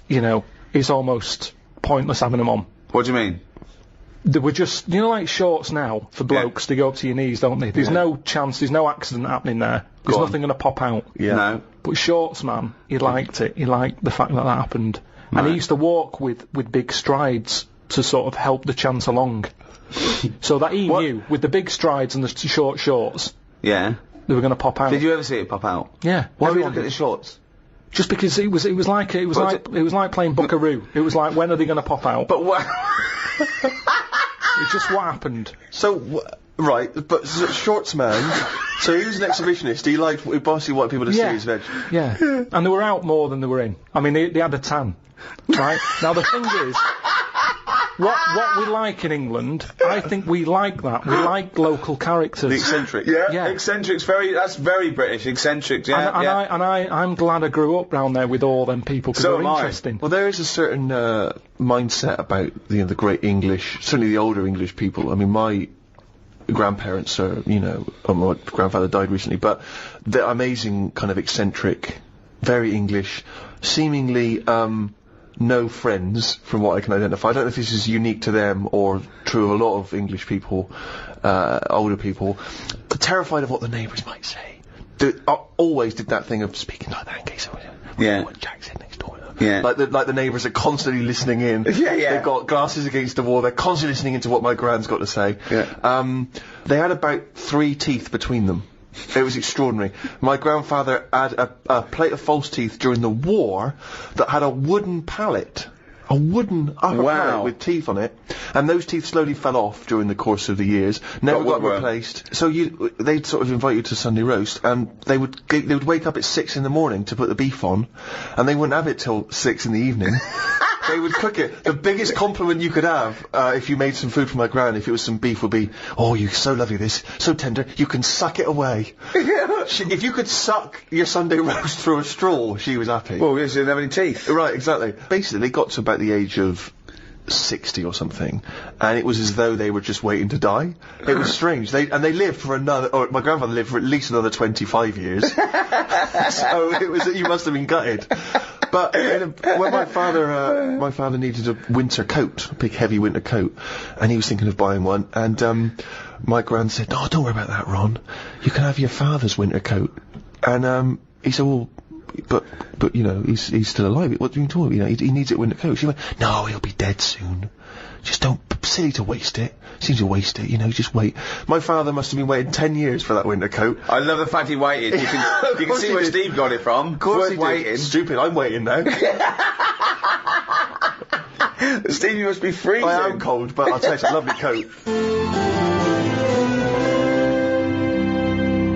it's almost pointless having them on. What do you mean? They were just, like shorts now for blokes. They go up to your knees, don't they? There's no chance. There's no accident happening there. There's Go on. nothing going to pop out. Yeah. No. But Shorts Man, he liked it. He liked the fact that happened. And he used to walk with big strides to sort of help the chance along. So that he knew, with the big strides and the short shorts, Yeah. they were going to pop out. Did you ever see it pop out? Yeah. Why were you everyone looking at did. the shorts? Just because it was like playing Buckaroo. It was like, when are they going to pop out? But what? It's just what happened. So, right, but Shorts man, so he was an exhibitionist, he basically wanted people to see his veg. Yeah. And they were out more than they were in. I mean, they had a tan. Right? Now, the thing is, what we like in England, I think we like that. We like local characters. The eccentric. Yeah. Eccentric's that's very British. Eccentric, yeah. I'm glad I grew up round there with all them people because So they're am I. interesting. Well, there is a certain mindset about the great English, certainly the older English people. I mean, my grandparents are, my grandfather died recently, but they're amazing, kind of eccentric, very English, seemingly no friends, from what I can identify. I don't know if this is unique to them or true of a lot of English people, older people. Terrified of what the neighbours might say. Always did that thing of speaking like that in case Jack's in next door. Yeah. Like the neighbours are constantly listening in. Yeah. They've got glasses against the wall. They're constantly listening into what my gran's got to say. Yeah. They had about 3 teeth between them. It was extraordinary. My grandfather had a plate of false teeth during the war that had a wooden pallet. A wooden upper pallet with teeth on it, and those teeth slowly fell off during the course of the years. Never got replaced. So they'd sort of invite you to Sunday roast, and they would wake up at 6 in the morning to put the beef on, and they wouldn't have it till 6 in the evening. They would cook it. The biggest compliment you could have if you made some food for my gran, if it was some beef, would be, "Oh, you're so lovely, this, so tender, you can suck it away." If you could suck your Sunday roast through a straw, she was happy. Well, she didn't have any teeth. Right, exactly. Basically, they got to about the age of 60 or something, and it was as though they were just waiting to die. It was strange. They lived for my grandfather lived for at least another 25 years. So it was, you must have been gutted. But when my father needed a winter coat, a big heavy winter coat, and he was thinking of buying one, and my gran said, "Oh, don't worry about that, Ron. You can have your father's winter coat." And he said, well, but you know, he's still alive. What do you talk about? You know, he needs it winter coat. She went, no, he'll be dead soon. Just don't, silly to waste it. Seems to waste it, you know, just wait. My father must have been waiting 10 years for that winter coat. I love the fact he waited. You can see where Steve got it from. Of course he waiting. did. Stupid, I'm waiting now. Steve, you must be freezing. I am cold, but I'll tell you, it's a lovely coat.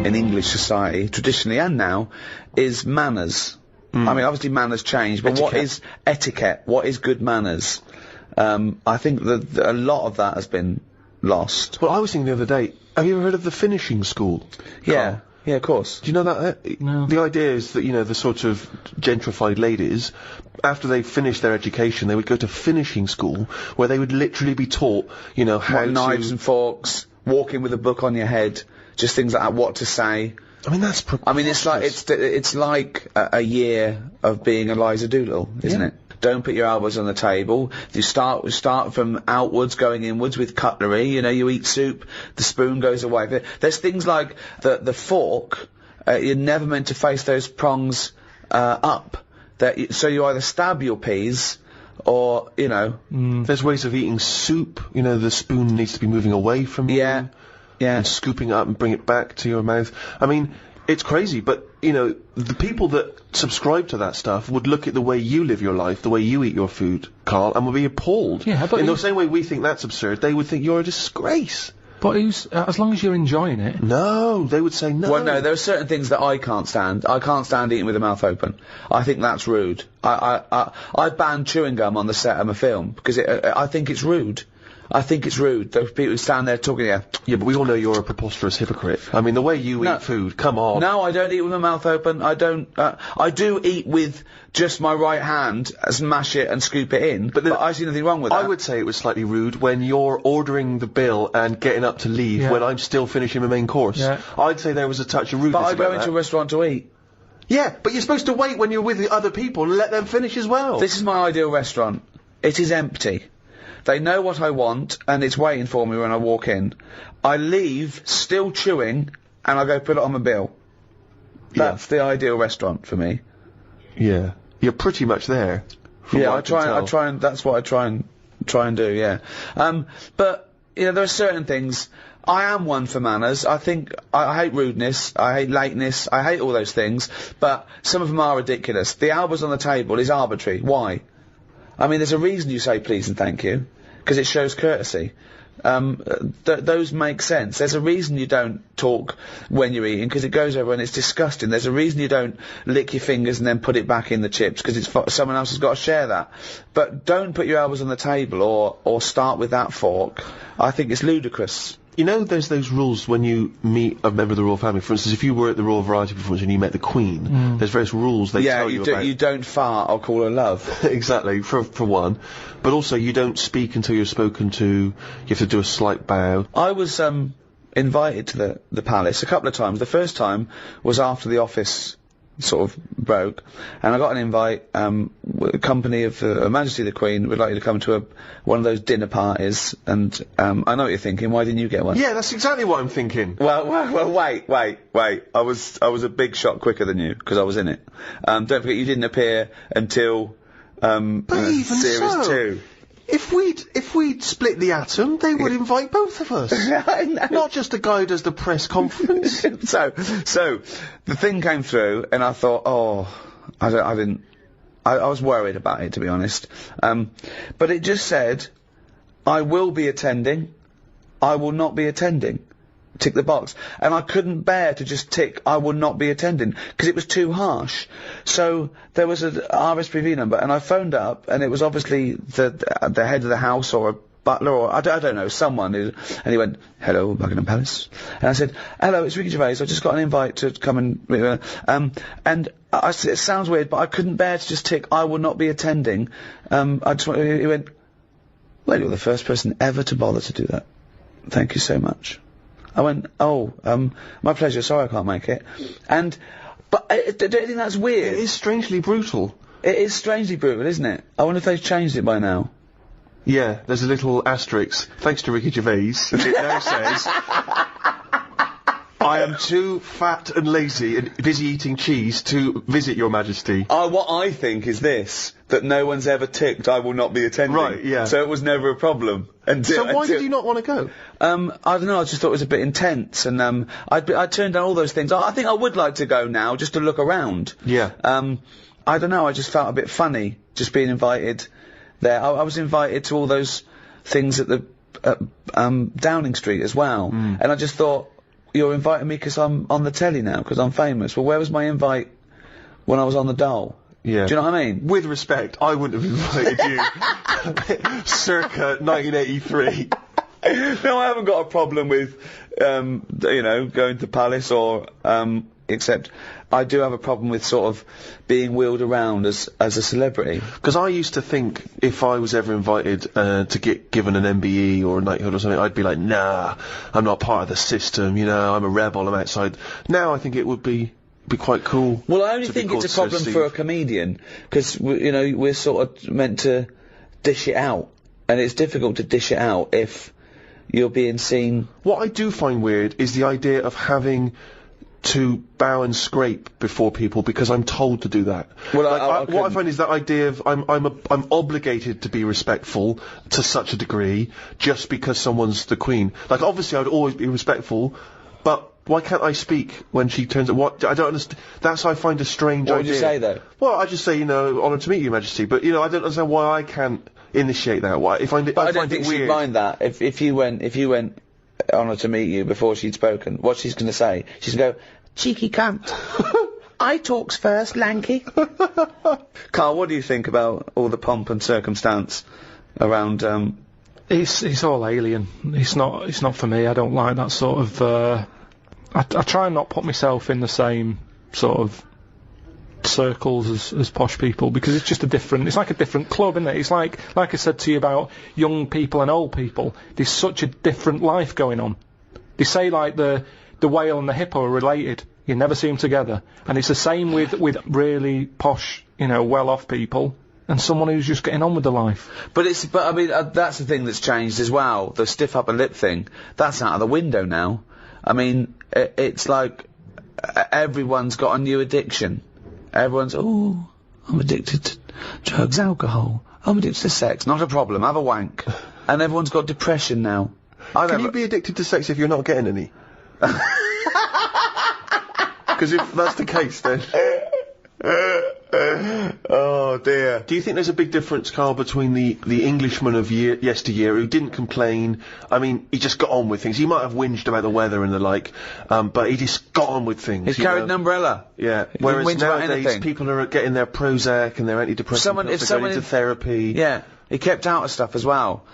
In English society, traditionally and now, is manners. I mean, obviously manners change, but what is etiquette? What is good manners? I think that a lot of that has been lost. Well, I was thinking the other day, have you ever heard of the finishing school? Yeah. Carl? Yeah, of course. Do you know that? No. The idea is that, you know, the sort of gentrified ladies, after they finished their education, they would go to finishing school, where they would literally be taught, you know, how knives and forks, walking with a book on your head, just things like that, what to say. I mean, that's I mean, it's like a year of being Eliza Doolittle, isn't it? Don't put your elbows on the table. You start from outwards, going inwards with cutlery. You know, you eat soup, the spoon goes away. There's things like the fork. You're never meant to face those prongs up. So you either stab your peas, or you know. There's ways of eating soup. You know, the spoon needs to be moving away from you. Yeah. And scooping it up and bring it back to your mouth. I mean, it's crazy, but, you know, the people that subscribe to that stuff would look at the way you live your life, the way you eat your food, Carl, and would be appalled. Yeah, but in the same way we think that's absurd, they would think you're a disgrace. But as long as you're enjoying it. No, they would say no. Well, no, there are certain things that I can't stand. I can't stand eating with the mouth open. I think that's rude. I banned chewing gum on the set of my film, because I think it's rude. I think it's rude. Those people who stand there talking, yeah, but we all know you're a preposterous hypocrite. I mean, the way you eat food, come on. No, I don't eat with my mouth open. I don't, I do eat with just my right hand, smash it and scoop it in, but I see nothing wrong with that. I would say it was slightly rude when you're ordering the bill and getting up to leave when I'm still finishing my main course. Yeah. I'd say there was a touch of rudeness But I go about into that. a restaurant to eat. Yeah, but you're supposed to wait when you're with the other people and let them finish as well. This is my ideal restaurant. It is empty. They know what I want, and it's waiting for me when I walk in. I leave, still chewing, and I go put it on my bill. That's the ideal restaurant for me. Yeah. You're pretty much there. Yeah, I try and, that's what I try and do, yeah. But, you know, there are certain things, I am one for manners. I think, I hate rudeness, I hate lateness, I hate all those things, but some of them are ridiculous. The elbows on the table is arbitrary. Why? I mean, there's a reason you say please and thank you, because it shows courtesy. Those make sense. There's a reason you don't talk when you're eating, because it goes over and it's disgusting. There's a reason you don't lick your fingers and then put it back in the chips, because someone else has got to share that. But don't put your elbows on the table or start with that fork. I think it's ludicrous. You know, there's those rules when you meet a member of the royal family. For instance, if you were at the Royal Variety Performance and you met the Queen, there's various rules they tell you about. You don't fart or call her love. Exactly, for one. But also, you don't speak until you're spoken to. You have to do a slight bow. I was invited to the palace a couple of times. The first time was after the office sort of broke, and I got an invite, with a company of Her Majesty the Queen would like you to come to one of those dinner parties, and I know what you're thinking, why didn't you get one? Yeah, that's exactly what I'm thinking. Well, wait, I was a big shot quicker than you, because I was in it. Don't forget you didn't appear until, even series 2. If we'd split the atom, they would invite both of us. I know. Not just a guy who does the press conference. So the thing came through, and I thought, oh, I was worried about it, to be honest. But it just said, I will be attending, I will not be attending. Tick the box. And I couldn't bear to just tick, I will not be attending, because it was too harsh. So there was a RSPV number, and I phoned up, and it was obviously the head of the house, or a butler, or I don't know, someone, and he went, hello, Buckingham Palace. And I said, hello, it's Ricky Gervais, I just got an invite to come and I said, it sounds weird, but I couldn't bear to just tick, I will not be attending. He went, well, you're the first person ever to bother to do that. Thank you so much. I went, oh, my pleasure, sorry I can't make it. But don't you think that's weird? It is strangely brutal. It is strangely brutal, isn't it? I wonder if they've changed it by now. Yeah, there's a little asterisk, thanks to Ricky Gervais, it now says, I am too fat and lazy and busy eating cheese to visit your majesty. What I think is this, that no one's ever ticked, I will not be attending. Right, yeah. So it was never a problem. So why did you not want to go? I don't know, I just thought it was a bit intense, and I'd turned down all those things. I think I would like to go now, just to look around. Yeah. I don't know, I just felt a bit funny, just being invited there. I was invited to all those things at the Downing Street as well, and I just thought, you're inviting me because I'm on the telly now, because I'm famous. Well, where was my invite when I was on the dole? Yeah. Do you know what I mean? With respect, I wouldn't have invited you circa 1983. No, I haven't got a problem with, you know, going to Palace or, except I do have a problem with sort of being wheeled around as a celebrity. Because I used to think if I was ever invited to get given an MBE or a knighthood or something, I'd be like, nah, I'm not part of the system, you know, I'm a rebel, I'm outside. Now I think it would be quite cool. Well, I only think it's a problem for a comedian, because, you know, we're sort of meant to dish it out, and it's difficult to dish it out if you're being seen. What I do find weird is the idea of having to bow and scrape before people because I'm told to do that. Well, like, what I find is that idea of I'm obligated to be respectful to such a degree just because someone's the Queen. Like, obviously I'd always be respectful, but why can't I speak when she turns up? What? I don't understand. That's I find a strange idea. What would you say, though? Well, I just say, you know, honoured to meet you, Majesty. But, you know, I don't understand why I can't initiate that. Why? I find it I weird. don't think she'd mind that. If you went, honoured to meet you before she'd spoken, what she's going to say? She's going to go, cheeky cunt. I talks first, lanky. Carl, what do you think about all the pomp and circumstance around, It's all alien. It's not for me. I don't like that sort of, I try and not put myself in the same sort of circles as posh people, because it's just it's like a different club, isn't it? It's like I said to you about young people and old people. There's such a different life going on. They say like the whale and the hippo are related. You never see them together. And it's the same with really posh, you know, well-off people and someone who's just getting on with their life. But I mean, that's the thing that's changed as well. The stiff upper lip thing, that's out of the window now. I mean, it's like everyone's got a new addiction. Everyone's, oh, I'm addicted to drugs, alcohol. I'm addicted to sex. Not a problem. Have a wank. And everyone's got depression now. Can you be addicted to sex if you're not getting any? Because if that's the case, then... Oh dear. Do you think there's a big difference, Carl, between the Englishman of yesteryear who didn't complain? I mean, he just got on with things. He might have whinged about the weather and the like, but he just got on with things. He carried an umbrella. Yeah. He Whereas didn't whinge about nowadays, anything. people are getting their Prozac and their antidepressant pills, they're going into therapy. Yeah, he kept out of stuff as well.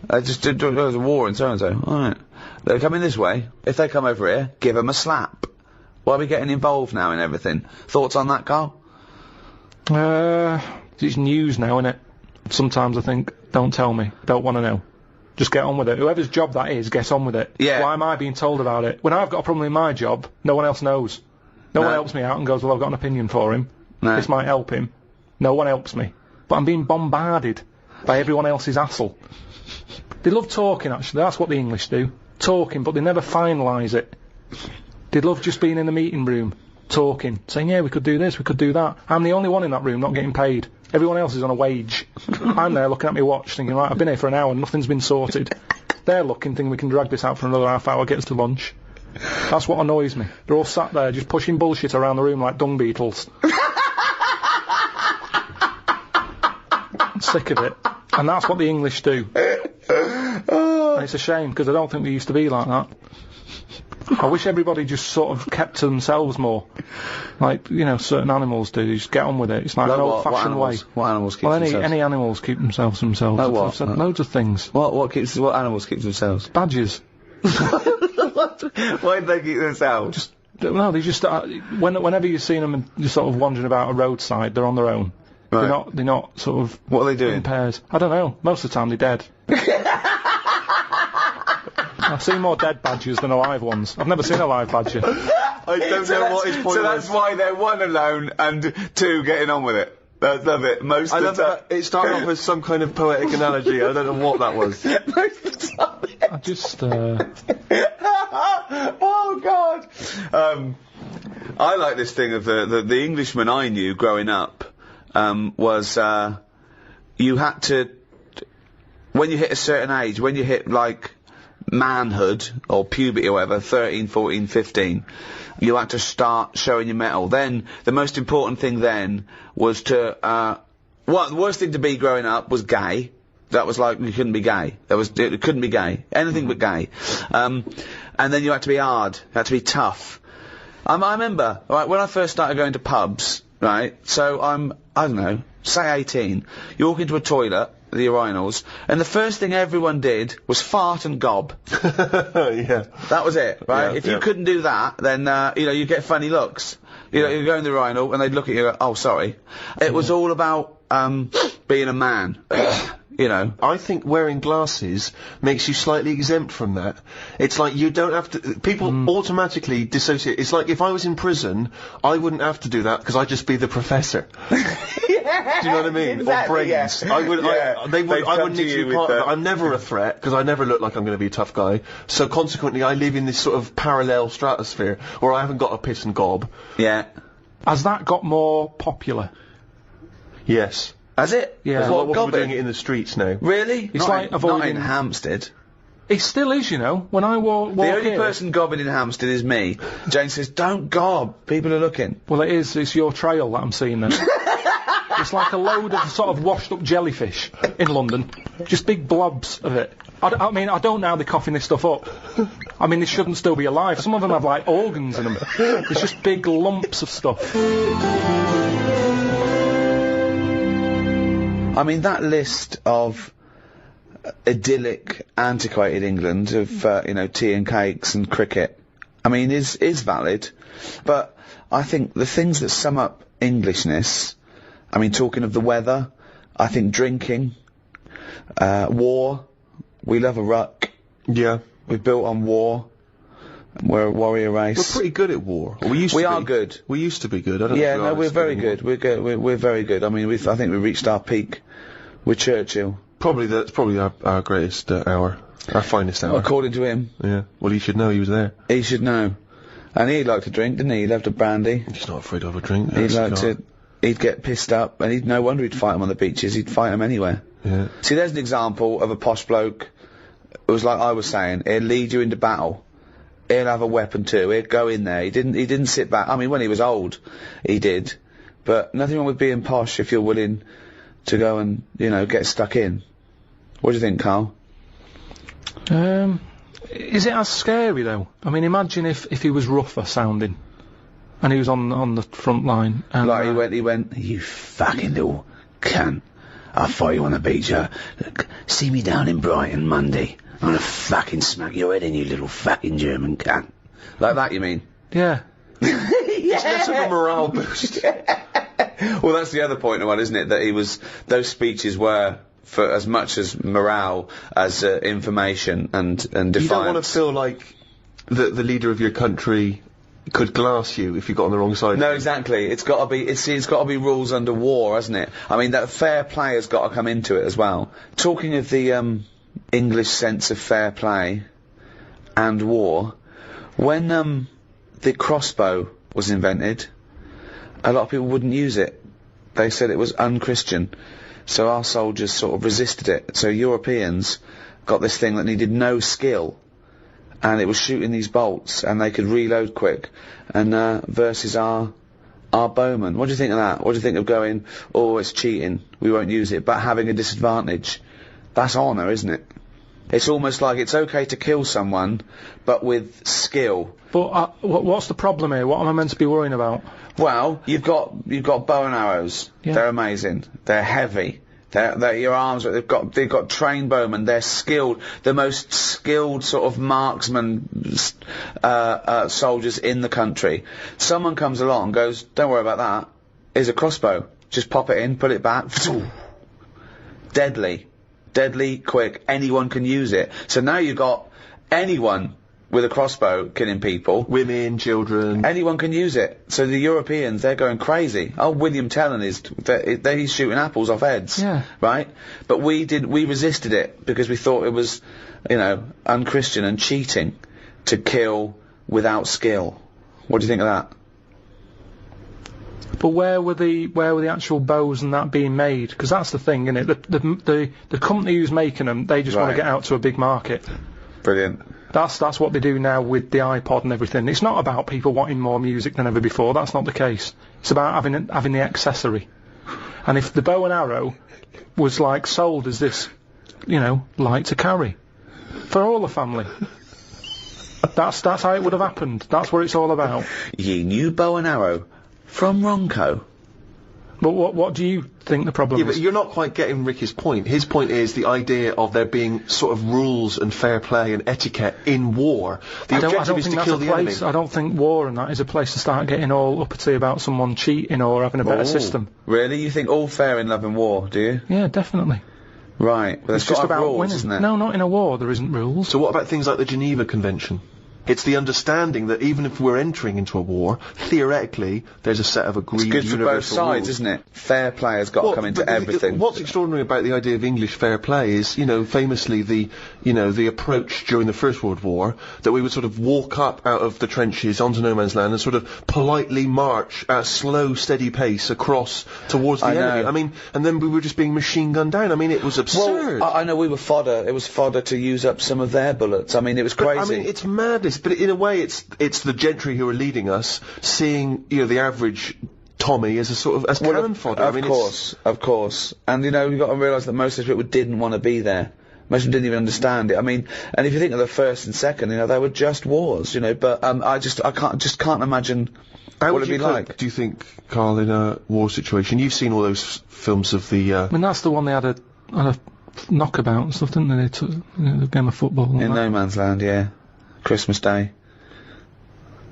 Just there was a war and so and so. All right, they're coming this way. If they come over here, give them a slap. Why are we getting involved now in everything? Thoughts on that, Carl? It's news now, innit? Sometimes I think, don't tell me, don't want to know. Just get on with it. Whoever's job that is, get on with it. Yeah. Why am I being told about it? When I've got a problem in my job, no one else knows. No one helps me out and goes, well, I've got an opinion for him. No. This might help him. No one helps me. But I'm being bombarded by everyone else's hassle. They love talking, actually. That's what the English do. Talking, but they never finalise it. They love just being in the meeting room, talking, saying, yeah, we could do this, we could do that. I'm the only one in that room not getting paid. Everyone else is on a wage. I'm there looking at my watch, thinking, right, I've been here for an hour and nothing's been sorted. They're looking, thinking we can drag this out for another half hour, get us to lunch. That's what annoys me. They're all sat there just pushing bullshit around the room like dung beetles. I'm sick of it. And that's what the English do. And it's a shame, because I don't think we used to be like that. I wish everybody just sort of kept to themselves more. Like, you know, certain animals do. Just get on with it. It's like an old-fashioned way. What animals keep themselves? Any animals keep themselves to themselves. Like what? I've said loads of things. What animals keep themselves? Badgers. Why do they keep themselves? No, they just, whenever you've seen them just sort of wandering about a roadside, they're on their own. Right. They're not sort of... What are they doing? In pairs. I don't know. Most of the time they're dead. I've seen more dead badgers than alive ones. I've never seen a live badger. I don't know what his point was. So that's why they're one alone and two getting on with it. I love it. Most I of love the time. that it started off as some kind of poetic analogy. I don't know what that was. Most of the time. I just, Oh God. I like this thing of the Englishman I knew growing up. Was you had to, when you hit a certain age, when you hit like manhood or puberty or whatever, 13, 14, 15, you had to start showing your mettle. Then the most important thing then was to well, the worst thing to be growing up was gay. That was like, you couldn't be gay. It couldn't be gay. Anything but gay. And then you had to be hard. You had to be tough. I remember, right, when I first started going to pubs, right, so I don't know, say 18, you walk into a toilet, the urinals, and the first thing everyone did was fart and gob. Yeah. That was it, right? Yeah, If you couldn't do that, then, you know, you get funny looks. You know, you go in the urinal and they'd look at you and go, oh, sorry. It was all about, being a man. You know. I think wearing glasses makes you slightly exempt from that. It's like you don't have to. People automatically dissociate. It's like if I was in prison, I wouldn't have to do that because I'd just be the professor. Do you know what I mean? Exactly, or brains. yeah. I would. Yeah. I They'd wouldn't come need to to you be part with of it. I'm never a threat because I never look like I'm going to be a tough guy. So consequently, I live in this sort of parallel stratosphere where I haven't got a piss and gob. Yeah. has that got more popular? Yes. Has it? Yeah. There's a lot more people gobbing? doing it in the streets now. Really? It's Not like in, avoiding- not in Hampstead. It still is, you know. When I walk The only here, person gobbing in Hampstead is me. Jane says, don't gob. People are looking. well, it is. It's your trail that I'm seeing then. It's like a load of sort of washed up jellyfish in London. Just big blobs of it. I mean, I don't know how they're coughing this stuff up. I mean, they shouldn't still be alive. Some of them have, like, organs in them. It's just big lumps of stuff. I mean, that list of idyllic, antiquated England of, you know, tea and cakes and cricket, I mean, is valid. But I think the things that sum up Englishness, I mean, talking of the weather, I think drinking, war, we love a ruck. Yeah. We're built on war. We're a warrior race. We're pretty good at war. Or we used to be. We are good. We used to be good. I don't know Yeah, if we no, are we're this very anymore. good. We're good. We're very good. I mean, I think we reached our peak with Churchill, Probably that's probably our greatest hour. Our finest hour. according to him. Yeah. Well, he should know he was there. He should know. And he liked to drink, didn't he? He loved a brandy. He's not afraid of a drink. He'd That's like God. to. He'd get pissed up, and no wonder he'd fight him on the beaches. He'd fight him anywhere. Yeah. See, there's an example of a posh bloke. It was like I was saying. He'd lead you into battle. He'll have a weapon too. He'd go in there. He didn't sit back. I mean, when he was old, he did. But nothing wrong with being posh if you're willing to go and, you know, get stuck in. What do you think, Carl? Is it as scary though? I mean, imagine if he was rougher sounding, and he was on the front line. And, Like he went, you fucking little cunt. I'll fight you on the beach, Look, see me down in Brighton Monday. I'm gonna fucking smack your head in, you little fucking German cunt. Like that, you mean? yeah. It's less of a morale boost. Well, that's the other point of one, isn't it? That those speeches were for as much as morale as information and defiance. You don't want to feel like the leader of your country could glass you if you got on the wrong side. No, exactly. It's got to be. It's got to be rules under war, hasn't it? I mean, that fair play has got to come into it as well. Talking of the English sense of fair play and war, when the crossbow was invented, a lot of people wouldn't use it. They said it was unchristian. So our soldiers sort of resisted it. So Europeans got this thing that needed no skill, and it was shooting these bolts, and they could reload quick, and versus our bowmen. What do you think of that? What do you think of going, oh, it's cheating, we won't use it, but having a disadvantage? That's honour, isn't it? It's almost like it's okay to kill someone, but with skill. But what's the problem here? What am I meant to be worrying about? Well, you've got bow and arrows. Yeah. They're amazing. They're heavy. They're your arms. They've got trained bowmen. They're skilled. The most skilled sort of marksman soldiers in the country. Someone comes along and goes, don't worry about that. Here's a crossbow. Just pop it in, put it back. Deadly. Deadly, quick. Anyone can use it. So now you've got anyone with a crossbow killing people. Women, children. Anyone can use it. So the Europeans, they're going crazy. Oh, William Tellon he's shooting apples off heads. Yeah. Right? But we resisted it because we thought it was, you know, unchristian and cheating to kill without skill. What do you think of that? But where were the actual bows and that being made? Because that's the thing, isn't it? The company who's making them, they just want to get out to a big market. Brilliant. That's what they do now with the iPod and everything. It's not about people wanting more music than ever before. That's not the case. It's about having the accessory. And if the bow and arrow was like sold as this, you know, light to carry for all the family, that's how it would have happened. That's what it's all about. Ye new bow and arrow from Ronco. But what do you think the problem Yeah, is? but you're not quite getting Ricky's point. His point is the idea of there being sort of rules and fair play and etiquette in war. The objective is to kill the enemy. I don't think war and that is a place to start getting all uppity about someone cheating or having a better system. Really? You think all fair in love and war, do you? Yeah, definitely. Right. But It's just about rules, winning. isn't it? No, not in a war. There isn't rules. So what about things like the Geneva Convention? It's the understanding that even if we're entering into a war, theoretically, there's a set of agreed It's good for both universal sides, rules. isn't it? Fair play has got to come into but everything. What's extraordinary about the idea of English fair play is, you know, famously the approach during the First World War, that we would sort of walk up out of the trenches onto no man's land and sort of politely march at a slow, steady pace across towards the enemy. know. I mean, and then we were just being machine gunned down. I mean, it was absurd. Well, I know we were fodder. It was fodder to use up some of their bullets. I mean, it was But, crazy. I mean, it's madness, but in a way it's the gentry who are leading us, seeing, you know, the average Tommy as a sort of, as cannon fodder. Of course. And, you know, you've got to realise that most of the people didn't want to be there. Most of them didn't even understand it. I mean, and if you think of the first and second, you know, they were just wars, you know, but, I can't imagine How what would it'd you be cope, like. do you think, Carl, in a war situation? You've seen all those films of the, I mean, that's the one they had a knockabout and stuff, didn't they? They took, you know, the game of football. And In that. no man's land, yeah. Christmas Day.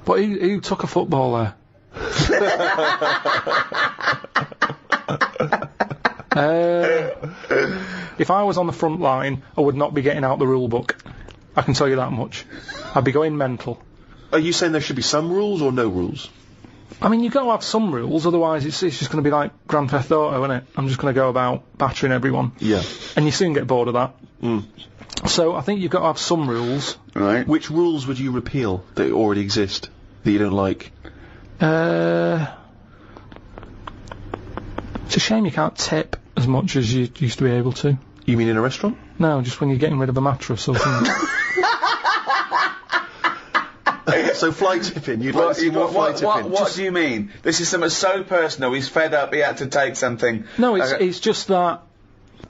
But who took a football there? If I was on the front line, I would not be getting out the rule book. I can tell you that much. I'd be going mental. Are you saying there should be some rules or no rules? I mean, you've got to have some rules, otherwise it's just going to be like Grand Theft Auto, isn't it? I'm just going to go about battering everyone. Yeah. And you soon get bored of that. Mm. So I think you've got to have some rules. Right. Which rules would you repeal that already exist, that you don't like? It's a shame you can't tip as much as you used to be able to. You mean in a restaurant? No, just when you're getting rid of a mattress or something. So fly tipping, you'd like to see more fly tipping. What do you mean? This is something so personal, he's fed up, he had to take something. No, it's just that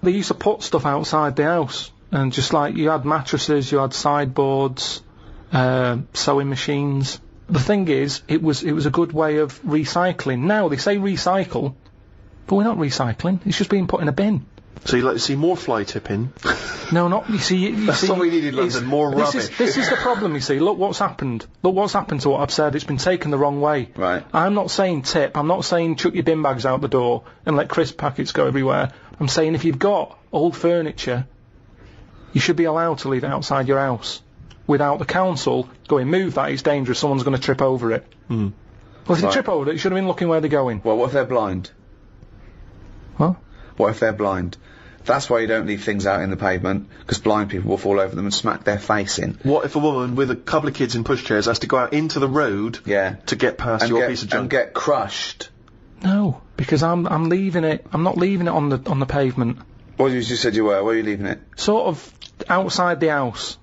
they used to put stuff outside the house, and just like you had mattresses, you had sideboards, sewing machines. The thing is, it was a good way of recycling. Now they say recycle, but we're not recycling. It's just being put in a bin. So you'd like to see more fly tipping? No, not, you see... That's what we need in London, more rubbish. This is the problem, you see. Look what's happened. Look what's happened to what I've said. It's been taken the wrong way. Right. I'm not saying tip. I'm not saying chuck your bin bags out the door and let crisp packets go everywhere. I'm saying if you've got old furniture, you should be allowed to leave it outside your house without the council going, move that, it's dangerous, someone's going to trip over it. Mm. Well, if they Right. trip over it, you should have been looking where they're going. Well, what if they're blind? Huh? What if they're blind? That's why you don't leave things out in the pavement, because blind people will fall over them and smack their face in. What if a woman with a couple of kids in pushchairs has to go out into the road Yeah. to get past And your get, piece of and junk? get crushed. No, because I'm leaving it. I'm not leaving it on the pavement. What you just said you were, where are you leaving it? Sort of outside the house.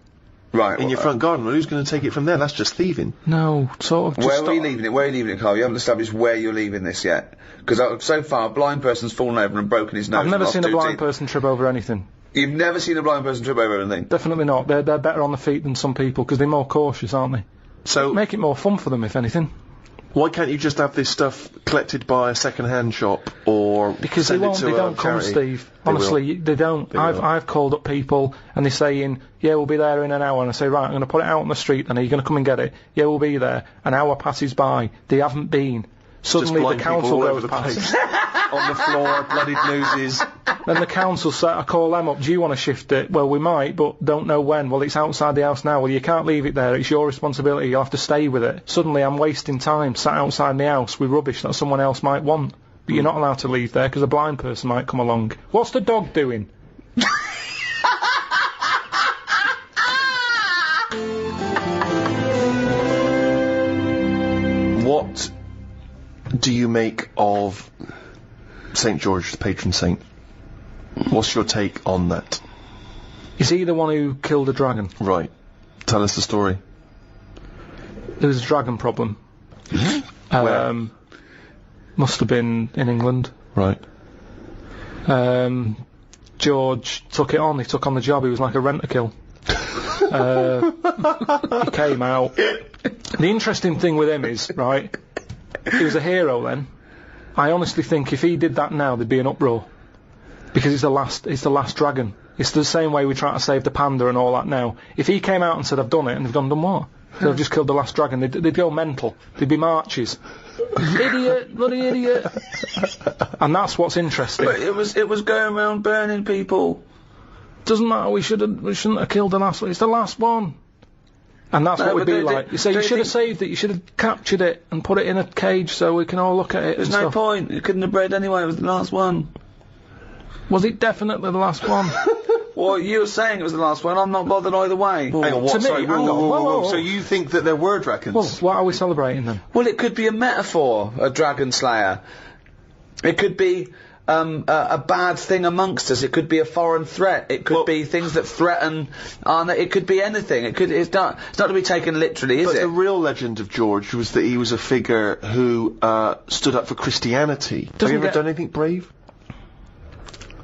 Right. In your front garden. Well, who's going to take it from there? That's just thieving. No, sort of. Just Where are you leaving it? Where are you leaving it, Carl? You haven't established where you're leaving this yet. Because so far, a blind person's fallen over and broken his nose. I've never and lost seen a 2 blind teeth. person trip over anything. You've never seen a blind person trip over anything? Definitely not. They're better on the feet than some people because they're more cautious, aren't they? So Make it more fun for them, if anything. why can't you just have this stuff collected by a second-hand shop or Because send they it won't. to They a don't come, charity? Steve. They will. Honestly, they don't. They will. I've called up people and they're saying, "Yeah, we'll be there in an hour." And I say, "Right, I'm going to put it out on the street. And are you going to come and get it?" "Yeah, we'll be there." An hour passes by. They haven't been. Suddenly the blind people council all goes over the past. place. On the floor, bloodied noses. Then the council say, I call them up, do you want to shift it? Well, we might, but don't know when. Well, it's outside the house now. Well, you can't leave it there. It's your responsibility. You'll have to stay with it. Suddenly I'm wasting time sat outside the house with rubbish that someone else might want. But you're not allowed to leave there because a blind person might come along. What's the dog doing? What do you make of St. George, the patron saint? What's your take on that? Is he the one who killed a dragon? Right. Tell us the story. There was a dragon problem. Where? Must have been in England. Right. George took it on. He took on the job. He was like a rent-a-kill. He came out. The interesting thing with him is, right, he was a hero then. I honestly think if he did that now, there'd be an uproar. Because it's the last dragon. It's the same way we try to save the panda and all that now. If he came out and said, I've done it, and they've done what? They've just killed the last dragon, they'd go mental. There'd be marches. Idiot, bloody idiot. And that's what's interesting. But it was going around burning people. Doesn't matter, we shouldn't have killed the last one. It's the last one. And that's what we'd be like. You say you should have saved it, you should have captured it and put it in a cage so we can all look at it. There's no point. You couldn't have bred anyway. It was the last one. Was it definitely the last one? Well, you were saying it was the last one. I'm not bothered either way. Hang on, what? To me, Sorry, hang on. Whoa. So you think that there were dragons? Well, what are we celebrating then? Well, it could be a metaphor, a dragon slayer. It could be a bad thing amongst us. It could be a foreign threat. It could be things that threaten. It could be anything. It's not to be taken literally, is But it? the real legend of George was that he was a figure who stood up for Christianity. Have you ever done anything brave?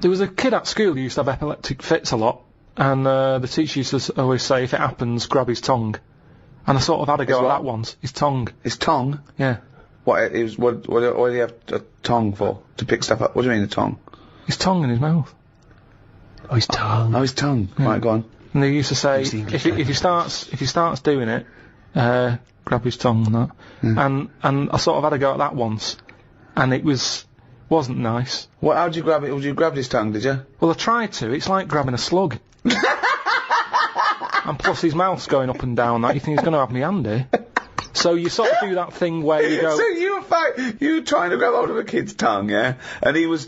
There was a kid at school who used to have epileptic fits a lot, and the teacher used to always say, if it happens, grab his tongue. And I sort of had a go at that once. His tongue. His tongue? Yeah. What did he have a tongue for? To pick stuff up? What do you mean, a tongue? His tongue in his mouth. Oh, his tongue. Oh, his tongue. Yeah. Right, go on. And they used to say, if he starts doing it, grab his tongue and that. Mm. And I sort of had a go at that once, and it wasn't nice. What? How'd you grab it? You grabbed his tongue, did you? Well, I tried to. It's like grabbing a slug. And plus his mouth's going up and down. That you think he's going to have me handy. So you sort of do that thing where you go. So you were trying to grab hold of a kid's tongue, yeah? And he's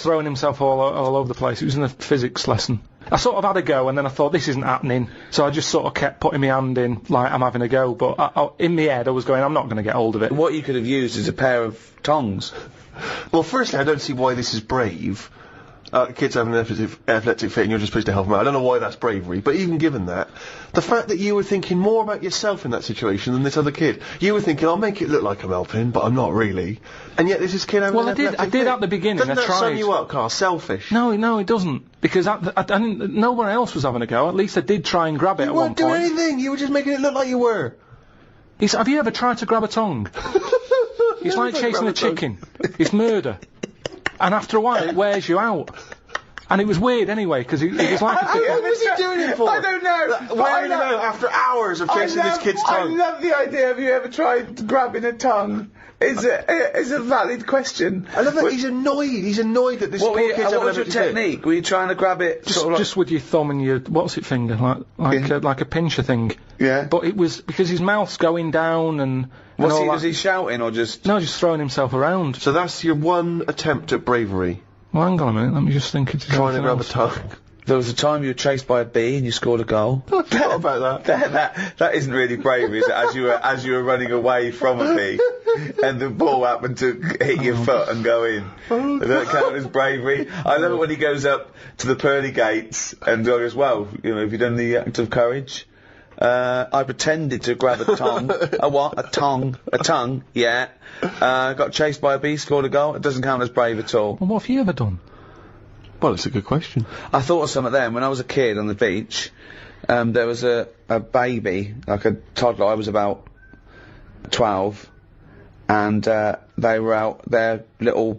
throwing himself all over the place. It was in a physics lesson. I sort of had a go, and then I thought, this isn't happening. So I just sort of kept putting my hand in, like I'm having a go. But in my head, I was going, I'm not going to get hold of it. What you could have used is a pair of tongs. Well, firstly, I don't see why this is brave. Kids have an epileptic fit and you're just supposed to help them out. I don't know why that's bravery, but even given that, the fact that you were thinking more about yourself in that situation than this other kid. You were thinking, I'll make it look like I'm helping, but I'm not really. And yet this is kid having an epileptic fit. I did at the beginning. Doesn't I that tried. sum you up, Carl? Selfish. No, it doesn't. Because no one else was having a go. At least I did try and grab it at one point. You weren't doing anything. You were just making it look like you were. Have you ever tried to grab a tongue? It's like chasing a chicken. It's murder. And after a while, it wears you out. And it was weird anyway, because it was like a... What was he doing it for? I don't know. Wearing him out after hours of chasing this kid's tongue. I love the idea. Have you ever tried grabbing a tongue? It's a valid question. I love that he's annoyed. He's annoyed that this poor kid's having what was your technique? Were you trying to grab it just with your thumb and your what's it finger, like a pincher thing? Yeah. But it was because his mouth's going down and was he shouting or just? No, just throwing himself around. So that's your one attempt at bravery. Well, hang on a minute. Let me just think. It's trying to grab a tongue. There was a time you were chased by a bee and you scored a goal. I forgot about that. That isn't really bravery, is it? As you were running away from a bee, and the ball happened to hit your foot and go in. Does that count as bravery? I love it when he goes up to the pearly gates and goes, well, have you done the act of courage? I pretended to grab a tongue. A what? A tongue, yeah. Got chased by a bee, scored a goal. It doesn't count as brave at all. Well, what have you ever done? Well, it's a good question. I thought of something then. When I was a kid on the beach, there was a baby, like a toddler. I was about 12, and they were out, their little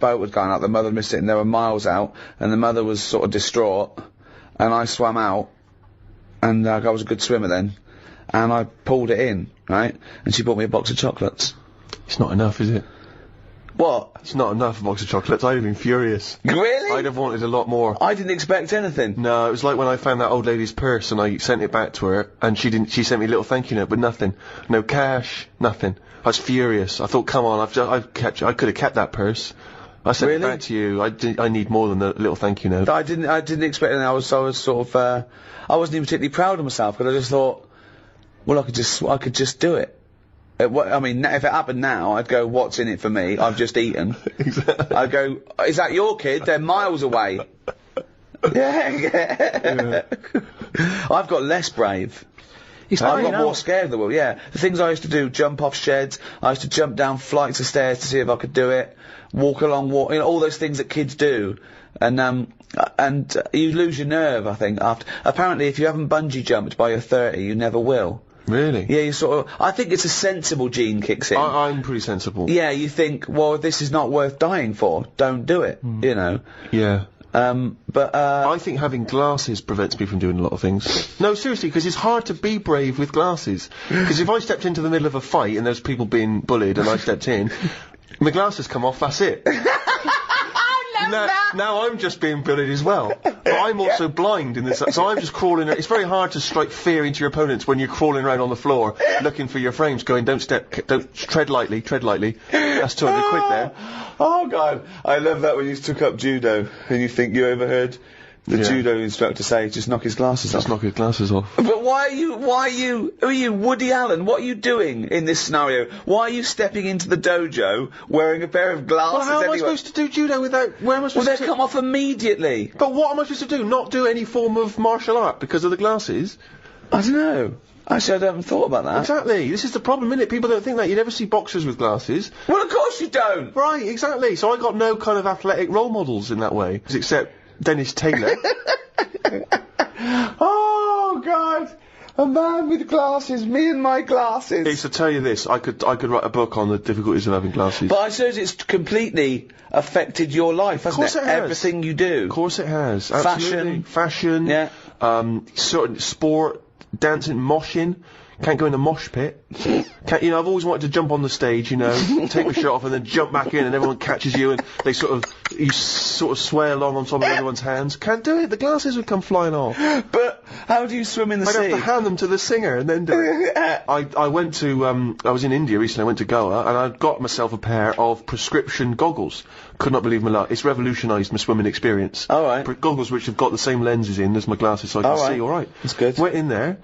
boat was going out, the mother missed it, and they were miles out, and the mother was sort of distraught, and I swam out, and I was a good swimmer then, and I pulled it in, right, and she bought me a box of chocolates. It's not enough, is it? What? It's not enough, a box of chocolates. I'd have been furious. Really? I'd have wanted a lot more. I didn't expect anything. No, it was like when I found that old lady's purse and I sent it back to her, and she sent me a little thank you note, but nothing. No cash, nothing. I was furious. I thought, come on, I could have kept that purse. I sent it back to you. I need more than a little thank you note. I didn't expect anything. I was sort of, I wasn't even particularly proud of myself, because I just thought, well, I could just do it. I mean, if it happened now, I'd go, what's in it for me? I've just eaten. Exactly. I'd go, is that your kid? They're miles away. Yeah. I've got less brave. I've got more scared of the world, yeah. The things I used to do, jump off sheds, I used to jump down flights of stairs to see if I could do it, walk, you know, all those things that kids do. And you lose your nerve, I think, after. Apparently, if you haven't bungee jumped by your 30, you never will. Really? Yeah, you sort of. I think it's a sensible gene kicks in. I'm pretty sensible. Yeah, you think, well, this is not worth dying for. Don't do it. You know. Yeah. But I think having glasses prevents me from doing a lot of things. No, seriously, because it's hard to be brave with glasses. Because if I stepped into the middle of a fight and there's people being bullied and I stepped in, my glasses come off. That's it. Now I'm just being bullied as well. But I'm also blind in this, so I'm just crawling. It's very hard to strike fear into your opponents when you're crawling around on the floor looking for your frames, going, don't tread lightly. That's 200 quid there. Oh God, I love that when you took up judo and you think you overheard the judo instructor say, just knock his glasses off. Just knock his glasses off. But who are you, Woody Allen? What are you doing in this scenario? Why are you stepping into the dojo wearing a pair of glasses? Well, how am I supposed to do judo without, where am I supposed to? Well, they come off immediately. But what am I supposed to do? Not do any form of martial art because of the glasses? I don't know. Actually, I haven't thought about that. Exactly. This is the problem, innit? People don't think that. You never see boxers with glasses. Well, of course you don't. Right, exactly. So I got no kind of athletic role models in that way, except Dennis Taylor. Oh God, a man with glasses, me and my glasses. It's to tell you this, I could write a book on the difficulties of having glasses. But I suppose it's completely affected your life, hasn't it? Of course it has. Everything you do. Of course it has. Absolutely. Fashion. Yeah. Sort of sport, dancing, moshing. Can't go in the mosh pit. I've always wanted to jump on the stage, take my shirt off and then jump back in and everyone catches you and you sort of sway along on top of everyone's hands. Can't do it, the glasses would come flying off. But how do you swim in the sea? I'd have to hand them to the singer and then do it. I went to, I was in India recently, I went to Goa and I got myself a pair of prescription goggles. Could not believe my luck. It's revolutionised my swimming experience. Alright. Goggles which have got the same lenses in as my glasses so I can see alright. That's good. Went in there.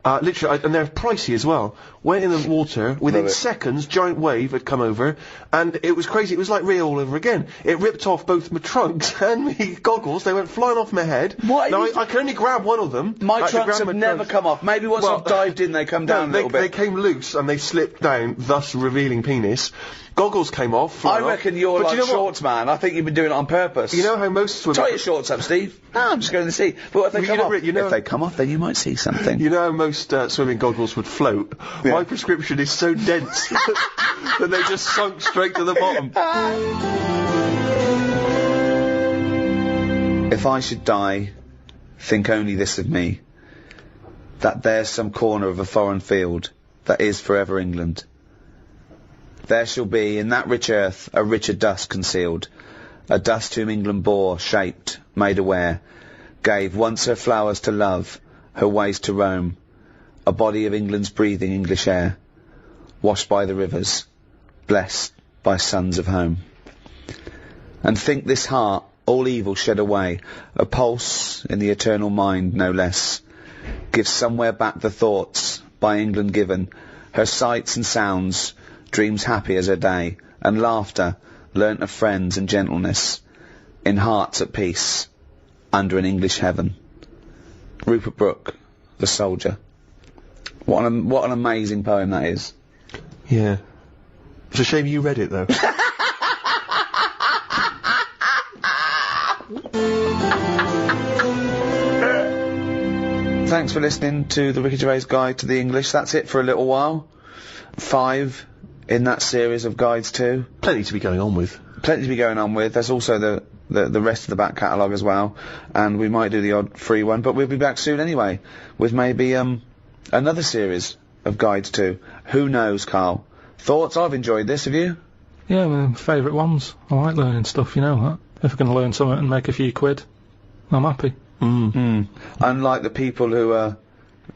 Literally, and they're pricey as well. Went in the water, within seconds, giant wave had come over, and it was crazy. It was like Rio all over again. It ripped off both my trunks and my goggles. They went flying off my head. What? Now, I can only grab one of them. My trunks have never come off. Maybe once I've dived in, they come down a little bit. They came loose and they slipped down, thus revealing penis. Goggles came off. I reckon you're like shorts, man. I think you've been doing it on purpose. You know how most swimmers... Tie your shorts up, Steve. No, I'm just going to see. But if they come off, if they come off, then you might see something. You know how most swimming goggles would float? Yeah. My prescription is so dense that they just sunk straight to the bottom. If I should die, think only this of me, that there's some corner of a foreign field that is forever England. There shall be in that rich earth a richer dust concealed, a dust whom England bore, shaped, made aware, gave once her flowers to love, her ways to roam, a body of England's breathing English air, washed by the rivers, blessed by sons of home. And think this heart, all evil shed away, a pulse in the eternal mind no less, gives somewhere back the thoughts, by England given, her sights and sounds, dreams happy as her day, and laughter, learnt of friends and gentleness, in hearts at peace, under an English heaven. Rupert Brooke, The Soldier. What an amazing poem that is. Yeah. It's a shame you read it, though. Thanks for listening to the Ricky Gervais Guide to the English. That's it for a little while. 5 in that series of guides too. Plenty to be going on with. Plenty to be going on with. There's also the rest of the back catalogue as well. And we might do the odd free one, but we'll be back soon anyway, with maybe another series of guides too. Who knows, Carl? Thoughts? I've enjoyed this, have you? Yeah, my favourite ones. I like learning stuff, you know that. If I can learn something and make a few quid, I'm happy. Unlike the people who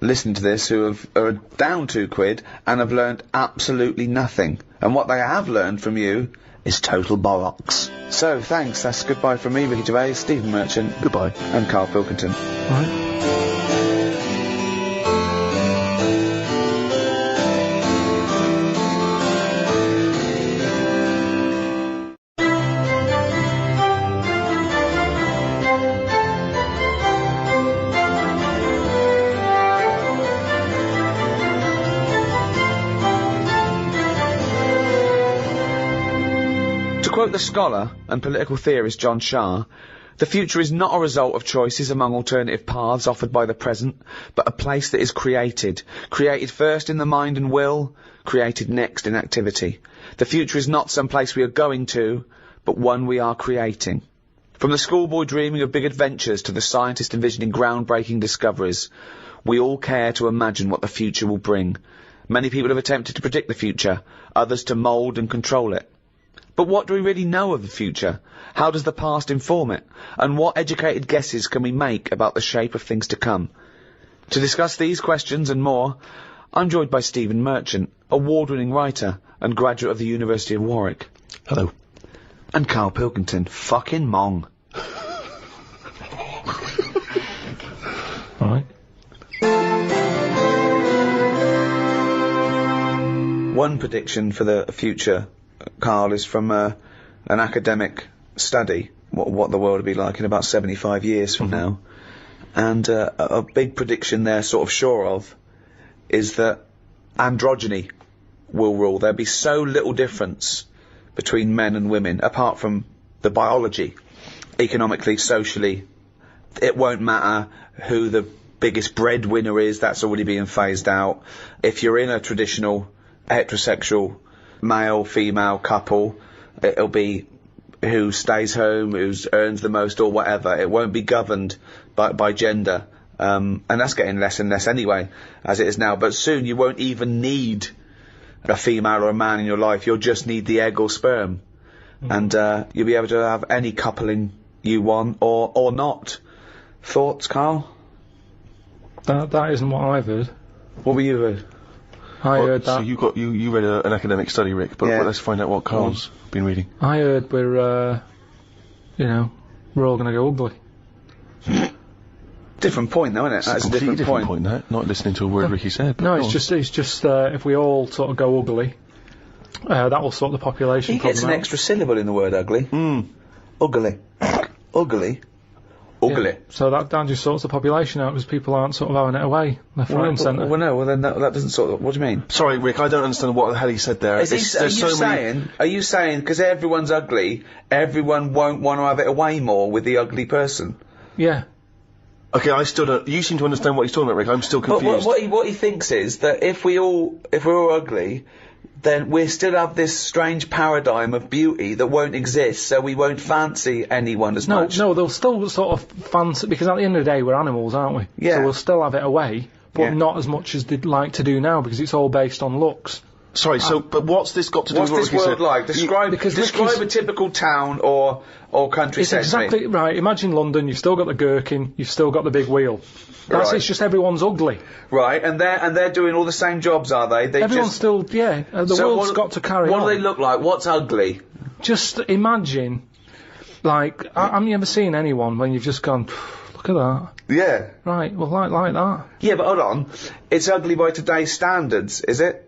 listen to this who are down £2 and have learned absolutely nothing. And what they have learned from you is total bollocks. So, thanks. That's goodbye from me, Ricky Gervais, Stephen Merchant. Goodbye. And Karl Pilkington. Right. To quote the scholar and political theorist John Shah, the future is not a result of choices among alternative paths offered by the present, but a place that is created. Created first in the mind and will, created next in activity. The future is not some place we are going to, but one we are creating. From the schoolboy dreaming of big adventures to the scientist envisioning groundbreaking discoveries, we all care to imagine what the future will bring. Many people have attempted to predict the future, others to mould and control it. But what do we really know of the future? How does the past inform it? And what educated guesses can we make about the shape of things to come? To discuss these questions and more, I'm joined by Stephen Merchant, award-winning writer and graduate of the University of Warwick. Hello. And Karl Pilkington, fucking mong. Alright. One prediction for the future, Karl, is from an academic study, what the world will be like in about 75 years from now. And a big prediction they're sort of sure of is that androgyny will rule. There'll be so little difference between men and women, apart from the biology, economically, socially. It won't matter who the biggest breadwinner is, that's already being phased out. If you're in a traditional heterosexual male-female couple, it'll be who stays home, who earns the most or whatever. It won't be governed by gender. And that's getting less and less anyway, as it is now. But soon you won't even need a female or a man in your life. You'll just need the egg or sperm. And you'll be able to have any coupling you want or not. Thoughts, Karl? That isn't what I've heard. What were you heard? I heard So that. you read an academic study, Rick, but Yeah. let's find out what Karl's been reading. I heard we're all gonna go ugly. Different point, though, isn't it? That's a Completely different point. that. Not listening to a word Ricky said. But No, go it's on. just if we all sort of go ugly, that will sort the population He gets an problem out. extra syllable in the word ugly. Ugly. Ugly. Ugly. Yeah. So that just sorts the population out because people aren't sort of having it away left, right, and centre. Well, no, well then that doesn't sort of... What do you mean? Sorry, Rick, I don't understand what the hell he said there. Are you saying, because everyone's ugly, everyone won't want to have it away more with the ugly person? Yeah. Okay, I still don't... You seem to understand what he's talking about, Rick. I'm still confused. But what he thinks is that if we're all ugly, then we still have this strange paradigm of beauty that won't exist, so we won't fancy anyone as much. No, they'll still sort of fancy, because at the end of the day we're animals, aren't we? Yeah. So we'll still have it away, but Yeah. not as much as they'd like to do now, because it's all based on looks. Sorry, but what's this got to do What's with what this Ricky world said? like? Describe Ricky's- a typical town or country It's sesame. exactly right. Imagine London, you've still got the gherkin, you've still got the big wheel. Right. It's just everyone's ugly. Right, and they're doing all the same jobs, are they? Everyone's just... still, the So world's got to carry What on. do they look like? What's ugly? Just imagine, like, have you ever seen anyone when you've just gone, look at that? Yeah. Right, well, like that. Yeah, but hold on. It's ugly by today's standards, is it?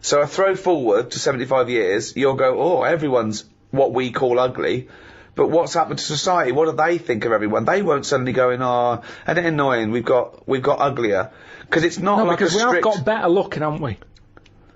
So I throw forward to 75 years, you'll go, oh, everyone's what we call ugly. But what's happened to society? What do they think of everyone? They won't suddenly go in, oh, isn't it annoying? We've got uglier. Because it's not No, like because a we have strict... got better looking, haven't we?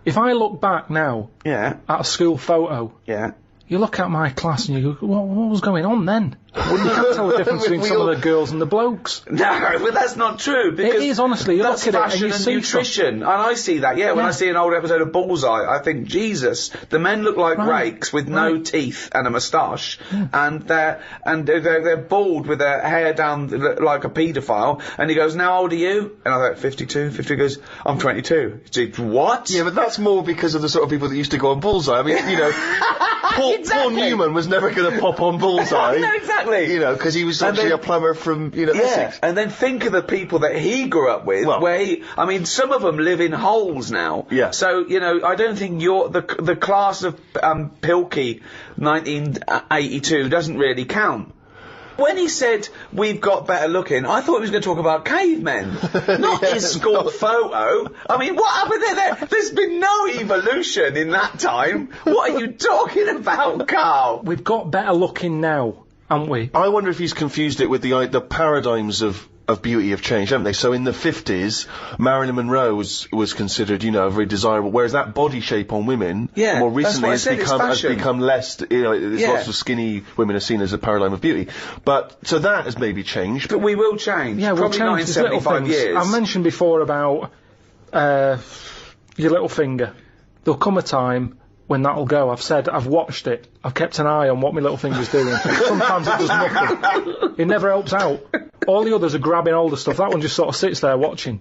If I look back now Yeah, at a school photo, yeah. you look at my class and you go, what was going on then? You can't tell the difference between some of the girls and the blokes. No, but that's not true. Because it is, honestly. You that's look at fashion it and you and see nutrition. And I see that, when I see an old episode of Bullseye, I think, Jesus, the men look like rakes with no teeth and a moustache, and they're bald with their hair down like a paedophile, and he goes, now how old are you? And I go, 52. 50 goes, I'm 22. What? Yeah, but that's more because of the sort of people that used to go on Bullseye. I mean, Paul Newman was never going to pop on Bullseye. No, exactly. Because he was actually a plumber from, Essex. And then think of the people that he grew up with, some of them live in holes now. Yeah. So, I don't think the class of Pilkey 1982 doesn't really count. When he said, we've got better looking, I thought he was going to talk about cavemen, not his school photo. I mean, what happened there? There's been no evolution in that time. What are you talking about, Carl? We've got better looking now, haven't we? I wonder if he's confused it with the paradigms of beauty have changed, haven't they? So in the 50s, Marilyn Monroe was considered, very desirable, whereas that body shape on women, more recently has become less, there's lots of skinny women are seen as a paradigm of beauty. But, so that has maybe changed. But we will change. Yeah, we'll probably change. not in 75 years. I mentioned before about, your little finger. There'll come a time when that'll go. I've watched it. I've kept an eye on what my little finger's doing. Sometimes it does nothing. It never helps out. All the others are grabbing all the stuff. That one just sort of sits there watching.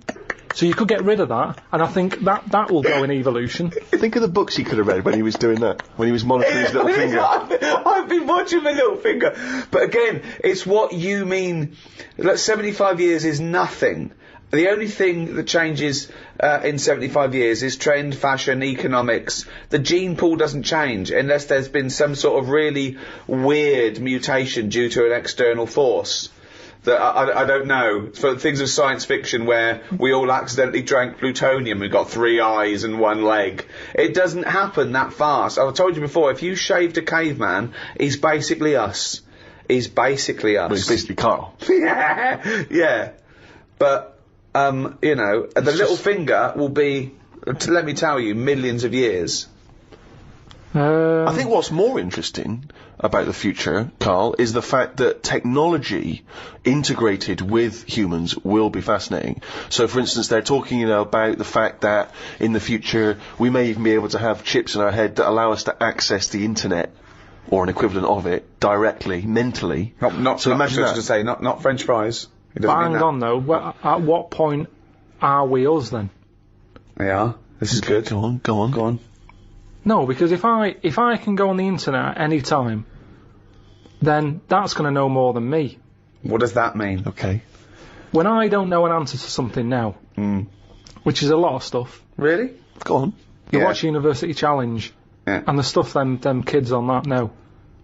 So you could get rid of that, and I think that will go in evolution. Think of the books he could have read when he was doing that, when he was monitoring his little finger. I've been watching my little finger. But again, it's what you mean. 75 years is nothing. The only thing that changes in 75 years is trend, fashion, economics. The gene pool doesn't change unless there's been some sort of really weird mutation due to an external force. That I don't know. For things of science fiction where we all accidentally drank plutonium and got 3 eyes and 1 leg. It doesn't happen that fast. I've told you before, if you shaved a caveman, he's basically us. He's basically us. Well, he's basically Carl. Yeah. But... the little finger will be, let me tell you, millions of years. I think what's more interesting about the future, Carl, is the fact that technology integrated with humans will be fascinating. So, for instance, they're talking, about the fact that in the future we may even be able to have chips in our head that allow us to access the internet, or an equivalent of it, directly, mentally. So imagine that. Not French fries. But hang on though, at what point are we us then? Yeah, this is good. Go on. No, because if I can go on the internet at any time, then that's going to know more than me. What does that mean? Okay. When I don't know an answer to something now, which is a lot of stuff. Really? Go on. You watch University Challenge, and the stuff them kids on that know.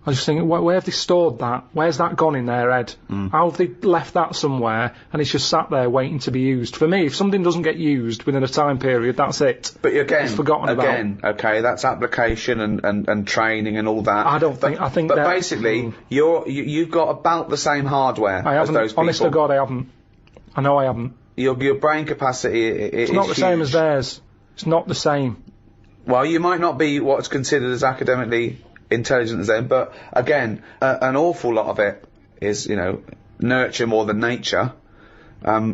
I was just thinking, where have they stored that? Where's that gone in their head? How have they left that somewhere, and it's just sat there waiting to be used? For me, if something doesn't get used within a time period, that's it. But again, it's forgotten about. Okay, that's application and training and all that. I think But basically, you've got about the same hardware I as haven't, those people. honest to God, I haven't. I know I haven't. Your brain capacity is not the same huge. as theirs. It's not the same. Well, you might not be what's considered as academically intelligent as them, but again, an awful lot of it is, nurture more than nature.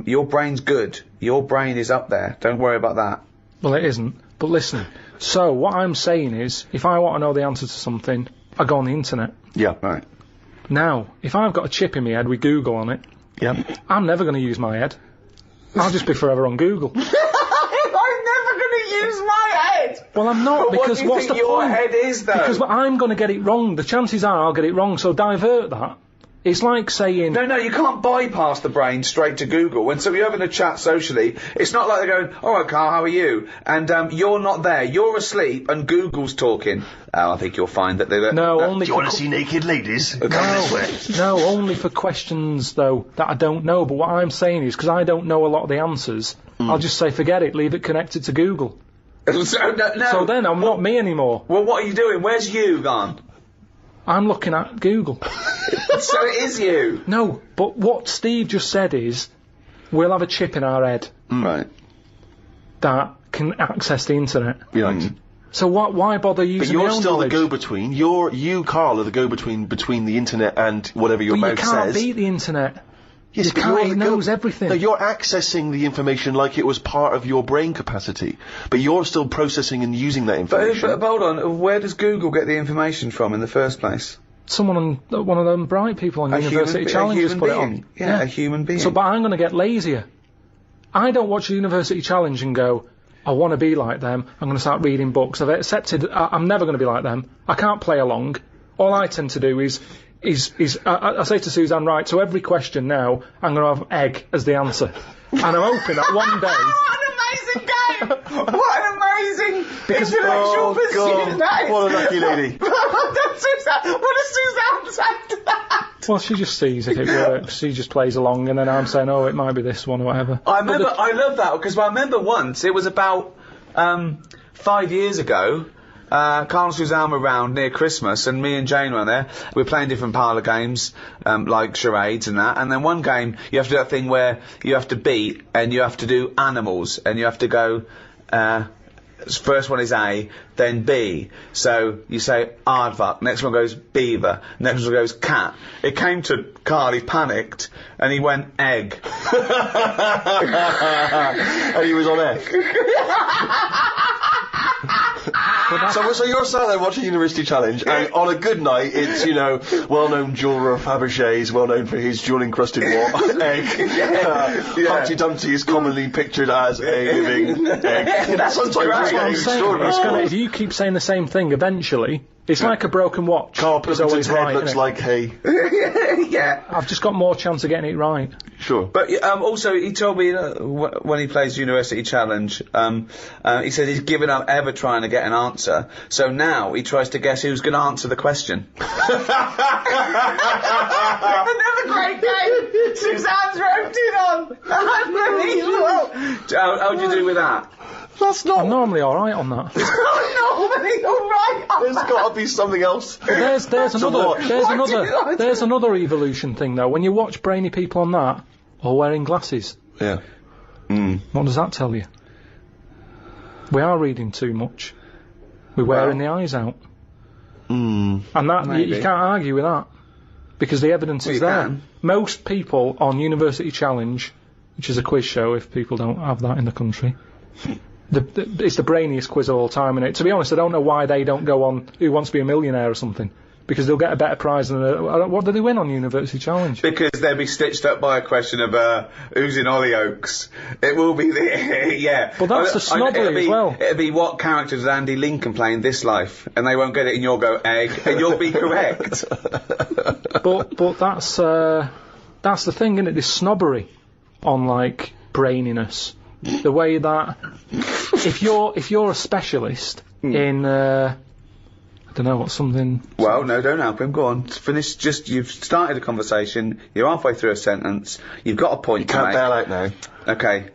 Your brain's good. Your brain is up there. Don't worry about that. Well, it isn't. But listen, so what I'm saying is, if I want to know the answer to something, I go on the internet. Yeah. Right. Now, if I've got a chip in my head with Google on it, I'm never going to use my head. I'll just be forever on Google. I'm never going to use my head! Well, I'm not, but because what's the point? Your head is, though? Because I'm going to get it wrong. The chances are I'll get it wrong, so divert that. It's like saying... No, you can't bypass the brain straight to Google. When you're having a chat socially, it's not like they're going, all right, Carl, how are you? And you're not there. You're asleep, and Google's talking. I think you'll find that they're... No, only do you want to see naked ladies? Come this way. No, only for questions, though, that I don't know. But what I'm saying is, because I don't know a lot of the answers, I'll just say, forget it, leave it connected to Google. So then I'm not me anymore. Well, what are you doing? Where's you gone? I'm looking at Google. So it is you. No, but what Steve just said is, we'll have a chip in our head Right. that can access the internet. Right. So why bother using But you're my own still knowledge? the go-between. You, Carl, are the go-between between the internet and whatever your Well, mouth you can't says. beat the internet. Yes, You but can't, you're it the knows everything. No, you're accessing the information like it was part of your brain capacity, but you're still processing and using that information. But hold on, where does Google get the information from in the first place? Someone on one of them bright people on University Challenge has put it on. Yeah, a human being. So, but I'm going to get lazier. I don't watch University Challenge and go, I want to be like them. I'm going to start reading books. I've accepted I'm never going to be like them. I can't play along. All I tend to do is I say to Suzanne, right, so every question now, I'm going to have egg as the answer. And I'm hoping that one day... What an amazing game! What an amazing intellectual pursuit God, that is! what a lucky lady. What does Suzanne say to that? Well, she just sees if it works. She just plays along, and then I'm saying, oh, it might be this one or whatever. I love that, because I remember once, it was about 5 years ago, Carl and Suzanne were round near Christmas, and me and Jane were there. We were playing different parlour games, like charades and that. And then one game, you have to do that thing where you have to beat, and you have to do animals, and you have to go, first one is A, then B. So you say aardvark, next one goes beaver, next one goes cat. It came to Carl, he panicked, and he went egg. And he was on egg. So you're sat there watching University Challenge, and on a good night, it's, well-known jeweller Fabergé's, well-known for his jewel-encrusted egg. Humpty Dumpty is commonly pictured as a living egg. That's Sometimes great. it's getting extraordinary. If you keep saying the same thing, eventually, it's like a broken watch. Carl It's Pilkington's always head right, looks innit? like hay. Yeah. I've just got more chance of getting it right. Sure. But also, he told me when he plays University Challenge, he said he's given up ever trying to get an answer. So now he tries to guess who's going to answer the question. Another great game. Suzanne's roped in on. Unbelievable. How do you do with that? That's not... I'm normally alright on that. Normally, all right. There's got to be something else. There's watch. another evolution thing though. When you watch brainy people on that, or wearing glasses, Yeah. what does that tell you? We are reading too much. We're wearing the eyes out. And that you can't argue with that. Because the evidence is you there. can. Most people on University Challenge, which is a quiz show if people don't have that in the country, it's the brainiest quiz of all time, and to be honest, I don't know why they don't go on Who Wants to Be a Millionaire or something, because they'll get a better prize than what do they win on University Challenge? Because they'll be stitched up by a question of who's in Hollyoaks. It will be yeah. But that's the snobbery as well. It'll be what character does Andy Lincoln play in this life, and they won't get it, and you'll go egg, and you'll be correct. but that's the thing, isn't it? This snobbery on like braininess. The way that if you're a specialist in I don't know what something. Well, no, don't help him. Go on, finish. You've started a conversation. You're halfway through a sentence. You've got a point. Can't bail out now. Okay.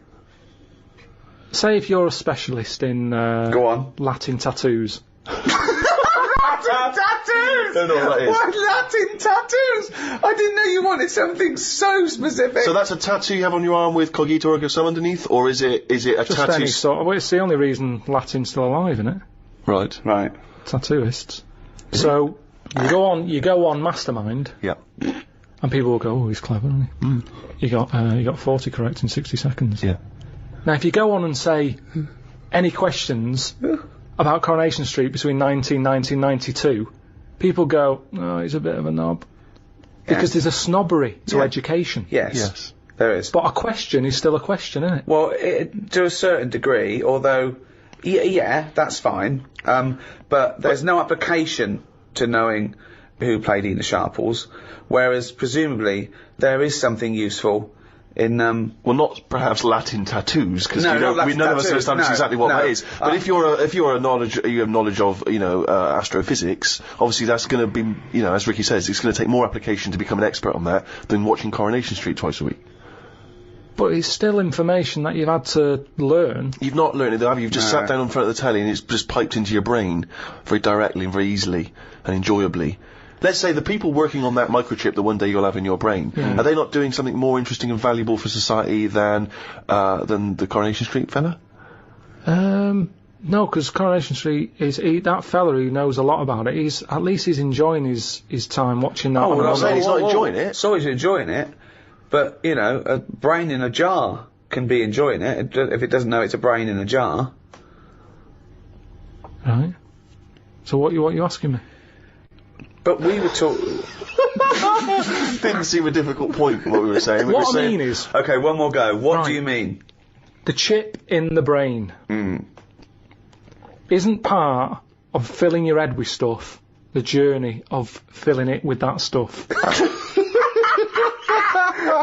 Say if you're a specialist in Go on. Latin tattoos. Latin tattoos! Don't know what that is. What Latin tattoos? I didn't know you wanted something so specific. So that's a tattoo you have on your arm with Cogito ergo sum underneath, or is it a Just tattoo? any sort. Well, it's the only reason Latin's still alive, isn't it? Right. Right. Tattooists. So you go on Mastermind, Yeah. and people will go, "Oh, he's clever, isn't he?" You got 40 correct in 60 seconds. Yeah. Now, if you go on and say any questions about Coronation Street between 1990 and 92, people go, "Oh, he's a bit of a knob," because there's a snobbery to education. Yes. Yes. There is. But a question is still a question, isn't it? Well, to a certain degree, although, yeah, that's fine. But there's no application to knowing who played Ena Sharples, whereas presumably there is something useful in Well, not perhaps Latin tattoos, because No, not Latin none of us tattoos, understand no, exactly what no. that is. But if you have knowledge of astrophysics, obviously that's going to be as Ricky says, it's going to take more application to become an expert on that than watching Coronation Street twice a week. But it's still information that you've had to learn. You've not learned it, have you? You've just sat down in front of the telly and it's just piped into your brain very directly and very easily and enjoyably. Let's say the people working on that microchip that one day you'll have in your brain, are they not doing something more interesting and valuable for society than the Coronation Street fella? No, because Coronation Street that fella who knows a lot about it. At least he's enjoying his time watching that. Oh, well, I'm saying he's not enjoying it. So he's enjoying it, but you know, a brain in a jar can be enjoying it if it doesn't know it's a brain in a jar. Right. So what you asking me? But we were talking. Didn't seem a difficult point what we were saying. What I mean is, Okay, one more go. What Right. do you mean? the chip in the brain isn't part of filling your head with stuff. The journey of filling it with that stuff.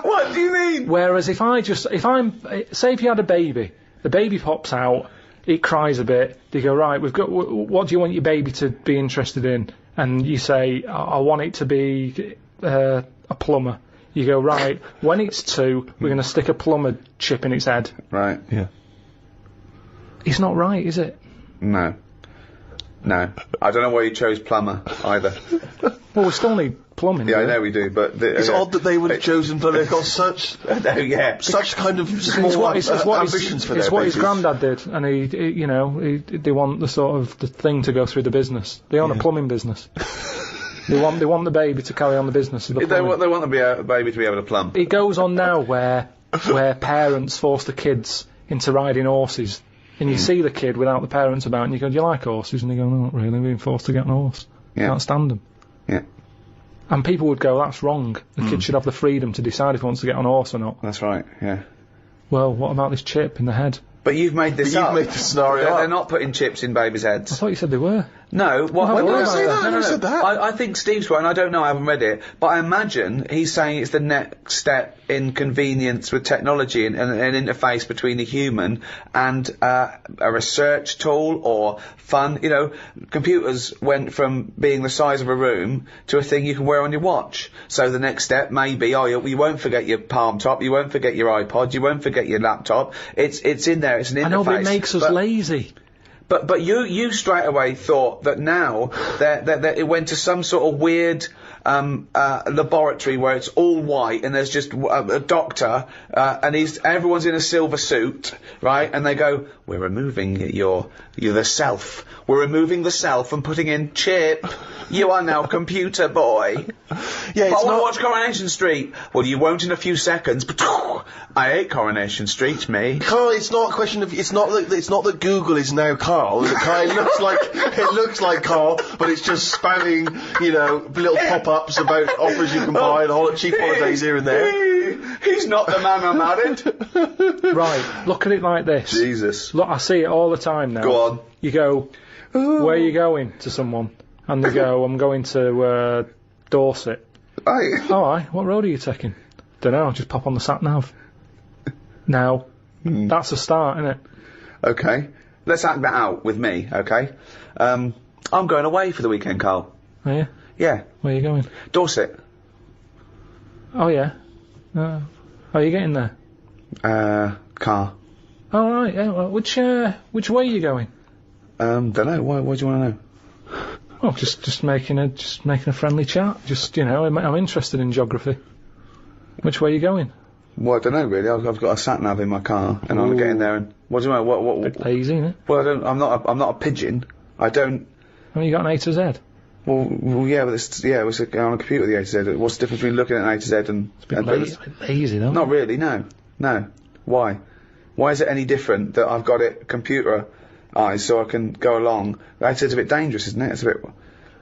What do you mean? Whereas if you had a baby, the baby pops out, it cries a bit, they go, right, what do you want your baby to be interested in? And you say, I want it to be a plumber. You go, right, when it's 2, we're going to stick a plumber chip in its head. Right. Yeah. It's not right, is it? No. I don't know why you chose plumber either. Well, we still need plumbing. Yeah, I don't we? know we do, but It's odd that they would have chosen, but they've got such kind of small ambitions for their It's what his babies. granddad did, and they want the sort of the thing to go through the business. They own a plumbing business. They want the baby to carry on the business of the plumbing. They want the baby to be able to plumb. It goes on now where parents force the kids into riding horses, and you see the kid without the parents about, and you go, do you like horses? And they go, no, not really, we're being forced to get on a horse. Yeah. Can't stand them. Yeah, And people would go, that's wrong. The kid should have the freedom to decide if he wants to get on a horse or not. that's right. Yeah. Well, what about this chip in the head? But you've made this up. You've made the scenario up. They're not putting chips in babies' I heads. thought you said they were. No, what? When did I say that? I No, never said that. I think Steve's right, and I don't know, I haven't read it, but I imagine he's saying it's the next step in convenience with technology and an interface between a human and a research tool or fun. You know, computers went from being the size of a room to a thing you can wear on your watch. So the next step may be, you won't forget your palm top, you won't forget your iPod, you won't forget your laptop. It's in there, it's an interface. I know, but it makes us lazy. But you straight away thought that now that it went to some sort of weird laboratory where it's all white and there's just a doctor and everyone's in a silver suit, right? And they go, we're removing the self. We're removing the self and putting in chip. You are now computer boy. Yeah, But I want to watch Coronation Street. Well, you won't in a few seconds. But I hate Coronation Street, me. Carl, it's not a question of. It's not that Google is now Carl. It looks like Carl, but it's just spouting, little pop-ups about offers you can buy and cheap holidays here and there. He's not the man I married. Right, look at it like this. Jesus. Look, I see it all the time now. Go on. You go, where are you going, to someone? And they go, I'm going to Dorset. Aye. Alright, what road are you taking? Dunno, I'll just pop on the sat-nav. Now, that's a start, isn't it? Okay. Let's act that out with me, okay? I'm going away for the weekend, Carl. Are you? Yeah. Where are you going? Dorset. Oh, yeah. How are you getting there? Car. Oh, right, yeah. Well, which way are you going? Dunno. Why do you want to know? Well, just making a friendly chat. I'm interested in geography. Which way are you going? Well, I don't know really. I've got a sat nav in my car, and I'm getting there. And what do you know? What? Lazy, isn't it? Well, I'm not a pigeon. I don't. Well, you got an A to Z. Well, yeah, but it's on a computer the A to Z. What's the difference between looking at an A to Z and? Lazy, though. Not really. No. Why? Why is it any different that I've got it computer eyes so I can go along? A to Z's a bit dangerous, isn't it? It's a bit.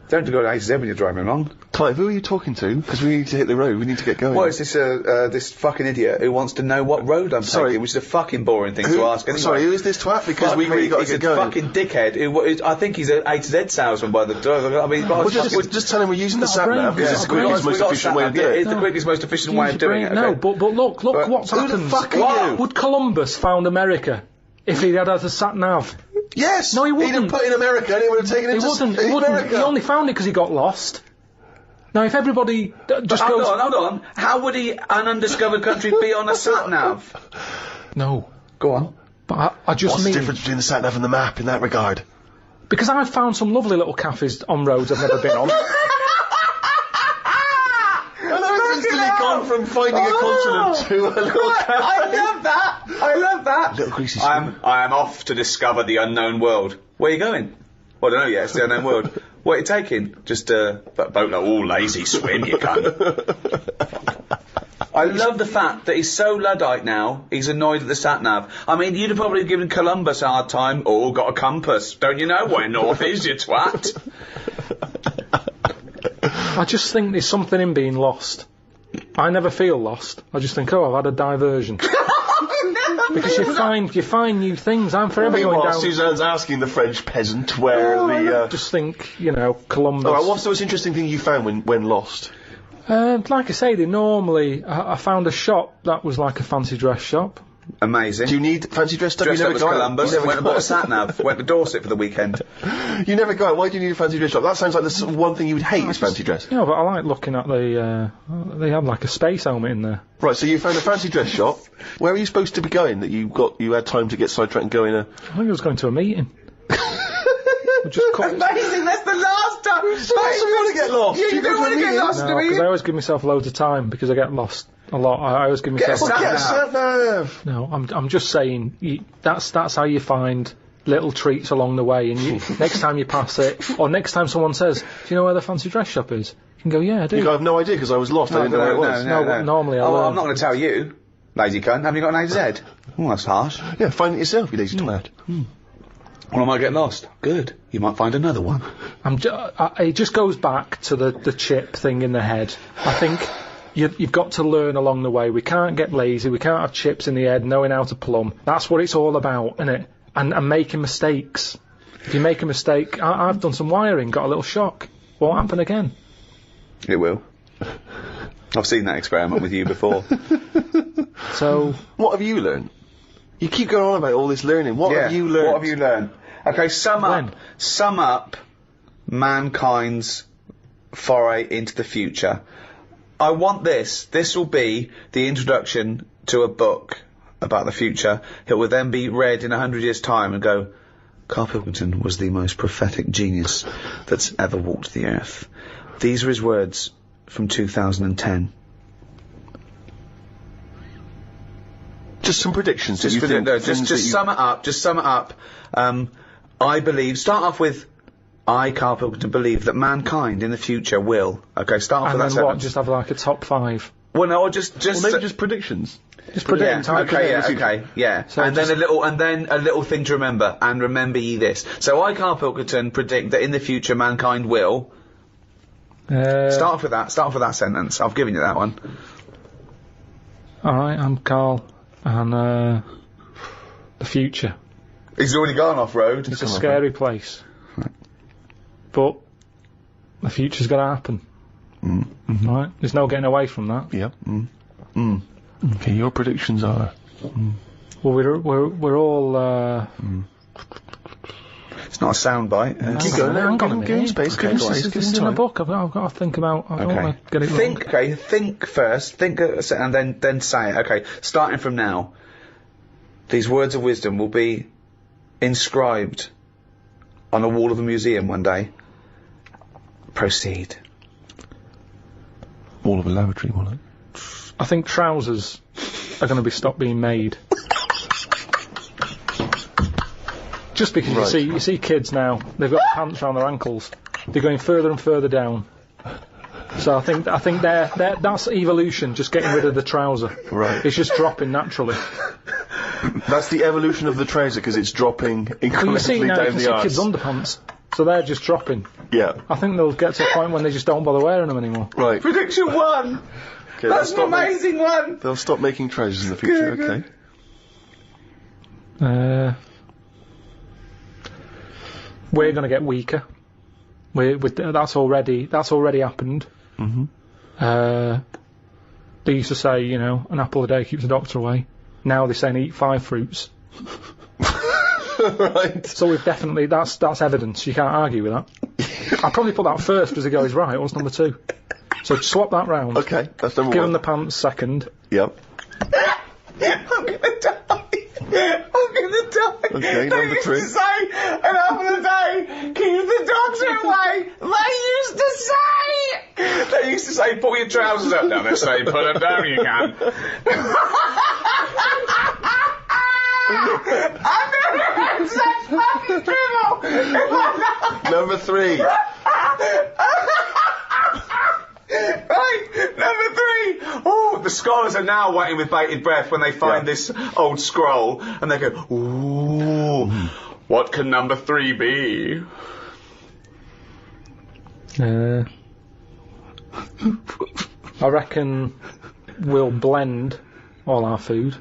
Don't go to A to Z when you're driving along. Clive, who are you talking to? Because we need to hit the road. We need to get going. Well, it's this fucking idiot who wants to know what road I'm taking, which is a fucking boring thing to ask anyway. Sorry, who is this twat? Because we really got to get going. He's a fucking dickhead. I think he's an A to Z salesman by the driver. I mean, we'll just tell him we're using the sat nav because it's the quickest, most efficient way to do it. It's the quickest, most efficient way of doing it. No, but look what's happened. Who the fuck are you? Would Columbus found America if he had a sat nav? Yes! No, he wouldn't. He'd have put in America and he would have taken him to He wouldn't. America. He only found it because he got lost. Now, if everybody just goes... Hold on. How would an undiscovered country be on a sat-nav? No. Go on. But I just What's mean... the difference between the sat-nav and the map in that regard? Because I've found some lovely little cafes on roads I've never been on. And I've instantly gone from finding a continent to a little cafe. I love that! I love that. Little greasy I am off to discover the unknown world. Where are you going? Well, I don't know yet. It's the unknown world. What are you taking? Just a boat. Like, all lazy swim, you cunt. I love the fact that he's so Luddite now, he's annoyed at the sat-nav. I mean, you'd have probably given Columbus a hard time. Oh, got a compass. Don't you know where north is, you twat? I just think there's something in being lost. I never feel lost. I just think, I've had a diversion. Because you find new things. I'm forever going down. Suzanne's asking the French peasant where I just think, Columbus. All right, what's the most interesting thing you found when lost? Like I say, I found a shop that was like a fancy dress shop. Amazing. Do you need fancy dress stuff? Dressed You up never as got Columbus it. and went and bought a sat-nav. Went to Dorset for the weekend. You never go out. Why do you need a fancy dress shop? That sounds like the sort of one thing you would hate is fancy dress. Yeah, but I like looking at they had like a space helmet in there. Right, so you found a fancy dress shop. Where were you supposed to be going that you had time to get sidetracked and go in a... I think I was going to a meeting. Amazing, that's the last time. You don't want to get lost. Yeah, you don't want to get lost, do because you? I always give myself loads of time because I get lost a lot. I always give myself... Get a sat-nav. No, I'm just saying, that's how you find little treats along the way, and next time you pass it, or next time someone says, do you know where the fancy dress shop is? You can go, yeah, I do. You go, I have no idea because I was lost. I didn't know where it was. No, but normally I'll I'm not going to tell you, lazy cunt. Haven't you got an AZ? Oh, that's harsh. Yeah, find it yourself, you lazy twat. Well, I might get lost. Good. You might find another one. It just goes back to the chip thing in the head. I think you've got to learn along the way. We can't get lazy. We can't have chips in the head, knowing how to plumb. That's what it's all about, isn't it? And making mistakes. If you make a mistake, I've done some wiring, got a little shock. Won't happen again. It will. I've seen that experiment with you before. So, what have you learned? You keep going on about all this learning. What have you learned? What have you learned? Okay, sum up mankind's foray into the future. I want this. This will be the introduction to a book about the future. It will then be read in 100 years' time and go, Karl Pilkington was the most prophetic genius that's ever walked the earth. These are his words from 2010. Just some predictions. Just sum it up. I believe. Start off with. I, Karl Pilkington, believe that mankind in the future will. Okay, start off with that and then sentence. what? Just have like a top 5. Well, no, or just. Or maybe just predictions. Just predict. Yeah. So and then a little thing to remember. And remember ye this. So I, Karl Pilkington, predict that in the future mankind will. Start off with that. Start off with that sentence. I've given you that one. All right, I'm Karl, and the future. He's already gone off road. It's a scary place, but the future's going to happen. Right? There's no getting away from that. Yeah. Okay, your predictions are. Well, we're all. It's not a soundbite. Keep going. Hang on a minute. Space. This is in a book. I've got to think about. I don't want to get it wrong. Think first. And then say it. Okay, starting from now. These words of wisdom will be inscribed on a wall of a museum one day. Proceed. Wall of a lavatory, will it? I think trousers are going to be stopped being made. Just because you see kids now, they've got pants around their ankles. They're going further and further down. So I think that's evolution, just getting rid of the trouser. Right. It's just dropping naturally. That's the evolution of the trouser because it's dropping incrementally Well, you see now, down you can the see arse. kids' underpants, so they're just dropping. Yeah. I think they'll get to a point when they just don't bother wearing them anymore. Right. Prediction 1. Okay, That's an amazing one. They'll stop making trousers in the future. Good. Okay. We're going to get weaker. That's already happened. They used to say, an apple a day keeps the doctor away. Now they're saying eat 5 fruits. Right. So we've definitely that's evidence. You can't argue with that. I'll probably put that first because the guy is right. What's number 2? So swap that round. Okay, that's number 1. Give him the pants second. Yep. I'm gonna die. Okay, they number used 3. to say, an apple a day, keep the doctor away. They used to say, pull your trousers up. Now they say, put them down, you can. I've never had such fucking dribble! Number 3. Right, number 3. Oh, the scholars are now waiting with bated breath when they find this old scroll, and they go, ooh, what can number 3 be? I reckon we'll blend all our food.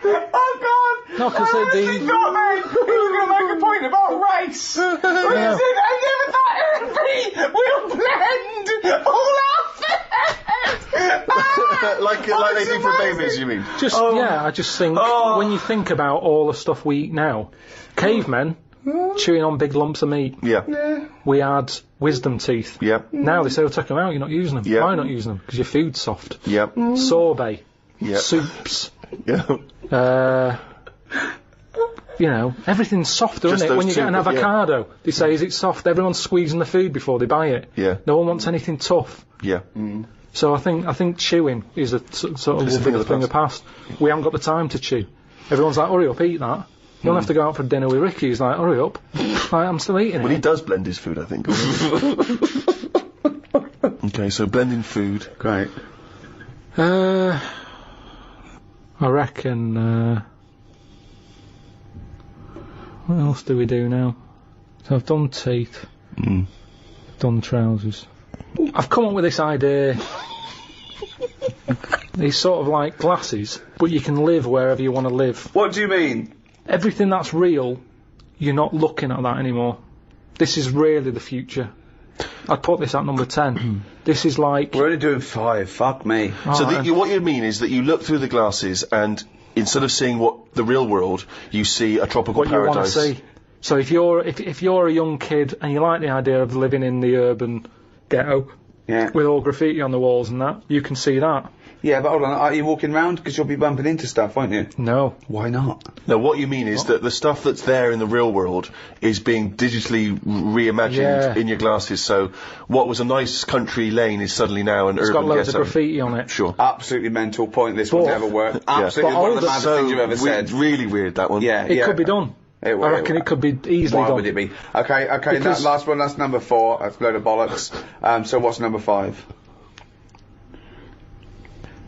Oh God! No, because Not then. He was going to make a point about race. What is it? I never thought it would be. We'll blend all our food. like they do for babies, you mean? Just I just think when you think about all the stuff we eat now, cavemen chewing on big lumps of meat. Yeah. We had wisdom teeth. Yeah. Now they say, take them out, you're not using them. Yeah. Why not using them? Because your food's soft. Yeah. Sorbet. Yeah. Soups. Yeah. You know, everything's softer, Just isn't it? When those you get an two, yeah. avocado, they say, is it soft? Everyone's squeezing the food before they buy it. Yeah. No one wants anything tough. Yeah. So I think chewing is a sort of It's a thing of the thing of the past. We haven't got the time to chew. Everyone's like, hurry up, eat that. You don't have to go out for dinner with Ricky. He's like, hurry up. Like, I'm still eating Well, it. he does blend his food, I think. Okay, so blending food. Great. I reckon, what else do we do now? So I've done teeth. Done trousers. I've come up with this idea. These sort of like glasses, but you can live wherever you want to live. What do you mean? Everything that's real, you're not looking at that anymore. This is really the future. I'd put this at number 10. This is like... We're only doing 5. Fuck me. So what you mean is that you look through the glasses and instead of seeing what the real world, you see a tropical what paradise. You want to see. So if you're a young kid and you like the idea of living in the urban ghetto with all graffiti on the walls and that, you can see that. Yeah, but hold on, are you walking round? Because you'll be bumping into stuff, won't you? No. Why not? No, what you mean is that the stuff that's there in the real world is being digitally reimagined in your glasses. So what was a nice country lane is suddenly now an urban ghetto. It's got loads ghetto. of graffiti on it. Sure. Absolutely mental point. This will never work. Absolutely one of the maddest things you've ever said. Really weird, that one. Yeah, It could be done. I reckon it could be easily Why done. would it be? Okay, that last one, that's number 4. That's a load of bollocks. So what's number 5?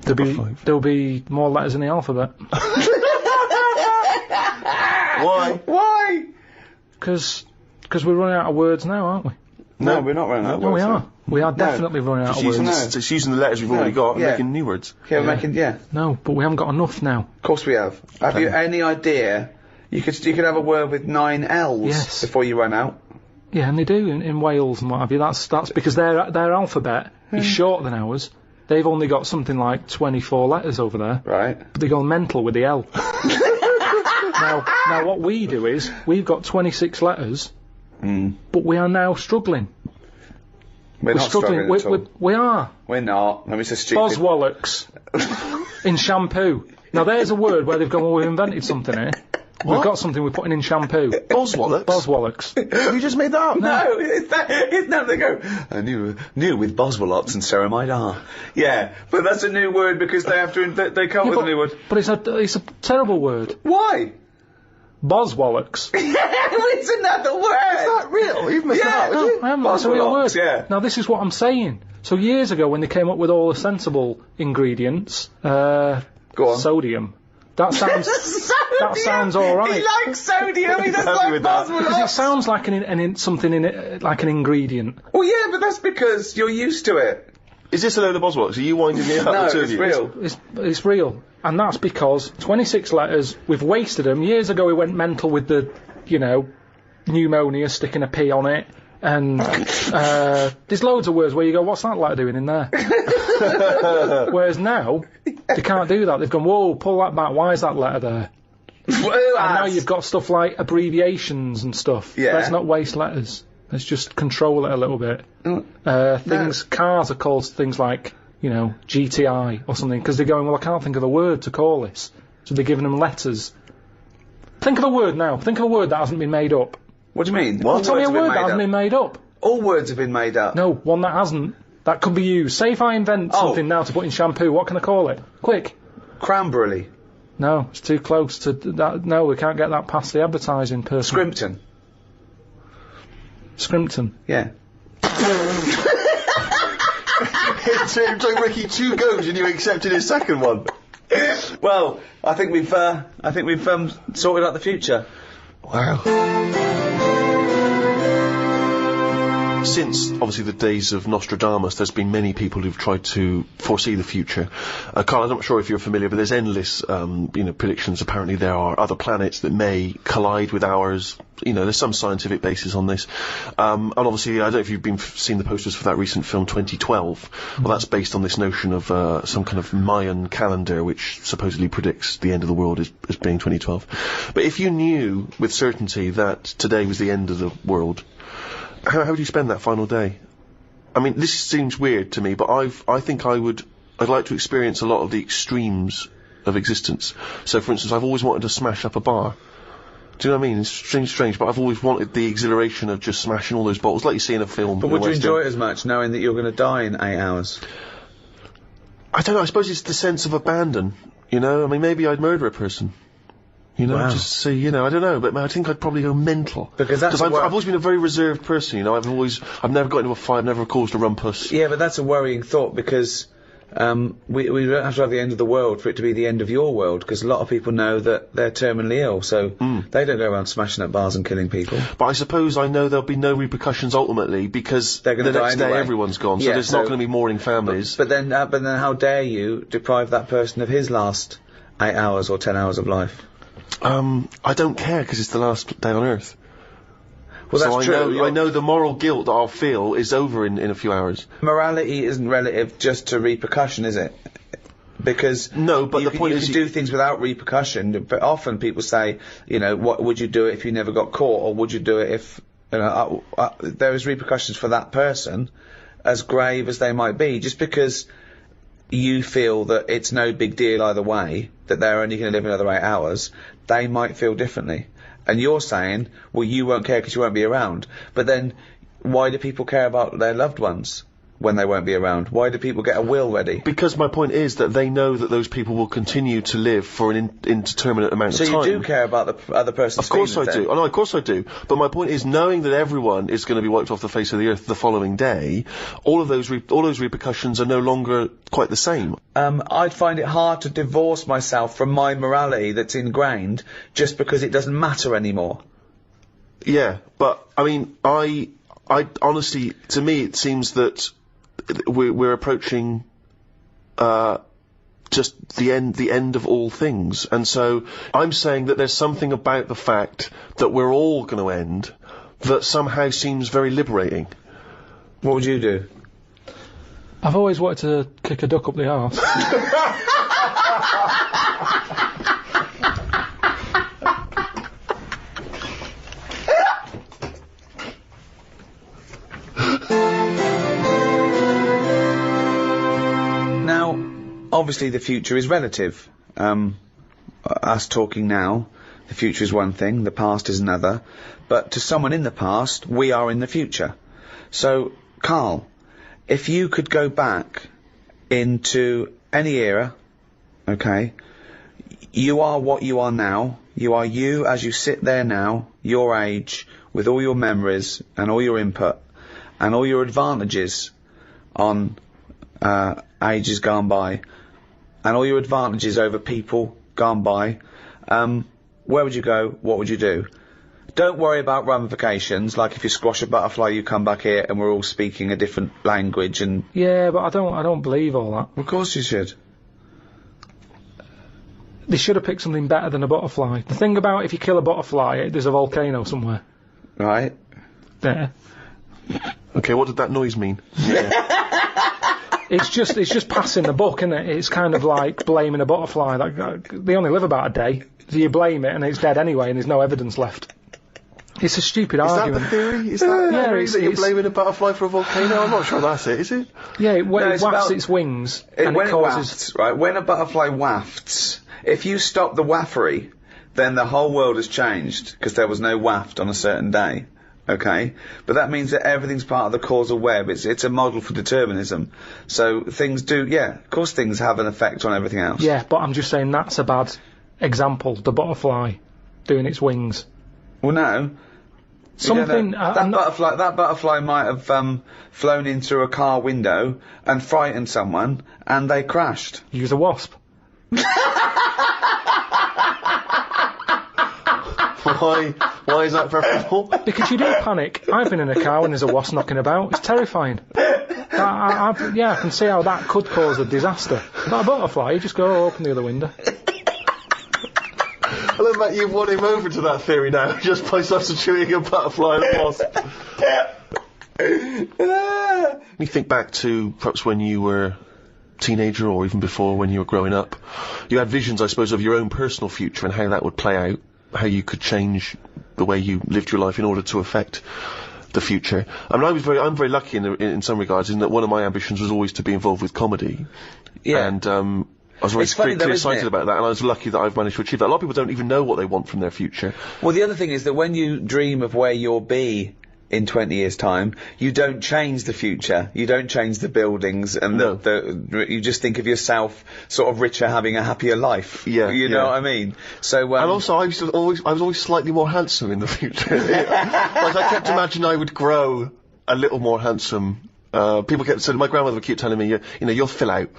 There'll be more letters in the alphabet. Why? Why? Because we're running out of words now, aren't we? No, we're not running out of No, we words. are. We are definitely running out of words. Just using the letters we've already got and making new words. Yeah, we're making, No, but we haven't got enough now. Of course we have. Have you any idea? You could have a word with 9 L's before you run out. Yeah, and they do in Wales and what have you. That's because their alphabet is shorter than ours. They've only got something like 24 letters over there. Right. But they go mental with the L. Now what we do is, we've got 26 letters, but we are now struggling. We're not struggling at all. We are. We're not. I mean, it's a stupid... Boswallocks. In shampoo. Now there's a word where they've gone, well, we've invented something here. We've got something we're putting in shampoo. Boswallocks? Boswallocks. You just made that up? No, it's not. They go, I knew with Boswallops and ceramide R. Yeah, but that's a new word because they have to. They come with a new word. But it's a terrible word. Why? Boswallocks. It's another word. Is that real? You've missed that out, No, I haven't. It's a real word. Boswallocks, yeah. Now this is what I'm saying. So years ago, when they came up with all the sensible ingredients, Go on. sodium. That sounds. That sounds all right. He likes sodium. He doesn't like Because it Boswallops. sounds like something in it, like an ingredient. Well, yeah, but that's because you're used to it. Is this a load of Boswallocks? Are you winding me up? No, the two it's of you? real. It's real, and that's because 26 letters. We've wasted them. Years ago, we went mental with the, pneumonia, sticking a P on it. And there's loads of words where you go, what's that letter doing in there? Whereas now, they can't do that. They've gone, whoa, pull that back. Why is that letter there? And now you've got stuff like abbreviations and stuff. Yeah. Let's not waste letters. Let's just control it a little bit. Cars are called things like, GTI or something, because they're going, well, I can't think of a word to call this. So they're giving them letters. Think of a word now. Think of a word that hasn't been made up. What do you mean? Well, tell me a word that hasn't been made up. All words have been made up. No, one that hasn't. that could be used. Say if I invent something now to put in shampoo, what can I call it? Quick. Cranberry. No, it's too close to that. No, we can't get that past the advertising person. Scrimpton. Scrimpton. Yeah. It took Ricky 2 goes and you accepted his second one. Well, I think we've sorted out the future. Wow. Since, obviously, the days of Nostradamus, there's been many people who've tried to foresee the future. Karl, I'm not sure if you're familiar, but there's endless, predictions. Apparently there are other planets that may collide with ours. There's some scientific basis on this. And obviously, I don't know if you've seen the posters for that recent film 2012. Well, that's based on this notion of some kind of Mayan calendar which supposedly predicts the end of the world as being 2012. But if you knew with certainty that today was the end of the world, how would you spend that final day? I mean, this seems weird to me, but I think I'd like to experience a lot of the extremes of existence. So, for instance, I've always wanted to smash up a bar. Do you know what I mean? It's strange, but I've always wanted the exhilaration of just smashing all those bottles, like you see in a film. But would you enjoy it as much, knowing that you're going to die in 8 hours? I don't know, I suppose it's the sense of abandon, I mean, maybe I'd murder a person. Wow. Just see, I don't know, but I think I'd probably go mental. Because I've always been a very reserved person, I've never got into a fight, I've never caused a rumpus. Yeah, but that's a worrying thought, because we don't have to have the end of the world for it to be the end of your world, because a lot of people know that they're terminally ill, so they don't go around smashing up bars and killing people. But I suppose I know there'll be no repercussions ultimately, because the next day everyone's gone, so there's not going to be mourning families. But then how dare you deprive that person of his last 8 hours or 10 hours of life? I don't care, because it's the last day on Earth. Well, so that's true. I know the moral guilt that I'll feel is over in a few hours. Morality isn't relative just to repercussion, is it? Because no, but the point is you can do things without repercussion. But often people say, what would you do if you never got caught, or would you do it if there is repercussions for that person, as grave as they might be, just because you feel that it's no big deal either way, that they're only going to live another 8 hours, they might feel differently. And you're saying, well, you won't care because you won't be around. But then, why do people care about their loved ones when they won't be around? Why do people get a will ready? Because my point is that they know that those people will continue to live for an indeterminate amount of time. So you do care about the other person's feelings? Of course I do. Oh, no, of course I do. But my point is, knowing that everyone is going to be wiped off the face of the earth the following day, all of those repercussions are no longer quite the same. I'd find it hard to divorce myself from my morality that's ingrained just because it doesn't matter anymore. Yeah, but I mean, I honestly, to me, it seems that we're approaching just the end of all things, and so I'm saying that there's something about the fact that we're all going to end that somehow seems very liberating. What would you do? I've always wanted to kick a duck up the arse. Obviously the future is relative. Us talking now, the future is one thing, the past is another, but to someone in the past, we are in the future. So, Karl, if you could go back into any era, okay, you are what you are now, you are you as you sit there now, your age, with all your memories and all your input and all your advantages on ages gone by, and all your advantages over people gone by, where would you go? What would you do? Don't worry about ramifications, like if you squash a butterfly, you come back here and we're all speaking a different language and... Yeah, but I don't believe all that. Of course you should. They should have picked something better than a butterfly. The thing about if you kill a butterfly, there's a volcano somewhere. Right. There. Okay, what did that noise mean? Yeah. It's just passing the buck, isn't it? It's kind of like blaming a butterfly. They only live about a day. So you blame it and it's dead anyway and there's no evidence left. It's a stupid argument. Is that the theory? Is that the theory that you're blaming a butterfly for a volcano? I'm not sure that's it, is it? Yeah, it wafts its wings and it causes... wafts, right? When a butterfly wafts, if you stop the waffery, then the whole world has changed, because there was no waft on a certain day. Okay, but that means that everything's part of the causal web. It's a model for determinism. So things do, of course things have an effect on everything else. Yeah, but I'm just saying that's a bad example. The butterfly doing its wings. Well, no. Something that butterfly might have flown in through a car window and frightened someone, and they crashed. Use a wasp. Why is that preferable? Because you do panic. I've been in a car when there's a wasp knocking about. It's terrifying. I can see how that could cause a disaster. But a butterfly, you just go open the other window. I love that you've won him over to that theory now, just by substituting a butterfly and a wasp. You think back to perhaps when you were a teenager, or even before when you were growing up. You had visions, I suppose, of your own personal future and how that would play out, how you could change the way you lived your life in order to affect the future. I mean, I'm very lucky in some regards, in that one of my ambitions was always to be involved with comedy. Yeah. And I was very excited about that, and I was lucky that I've managed to achieve that. A lot of people don't even know what they want from their future. Well, the other thing is that when you dream of where you'll be in 20 years' time, you don't change the future. You don't change the buildings, and you just think of yourself sort of richer, having a happier life. Yeah, you know what I mean. So, and also, I was always slightly more handsome in the future. Like, I kept imagining I would grow a little more handsome. People kept saying, my grandmother would keep telling me, you'll fill out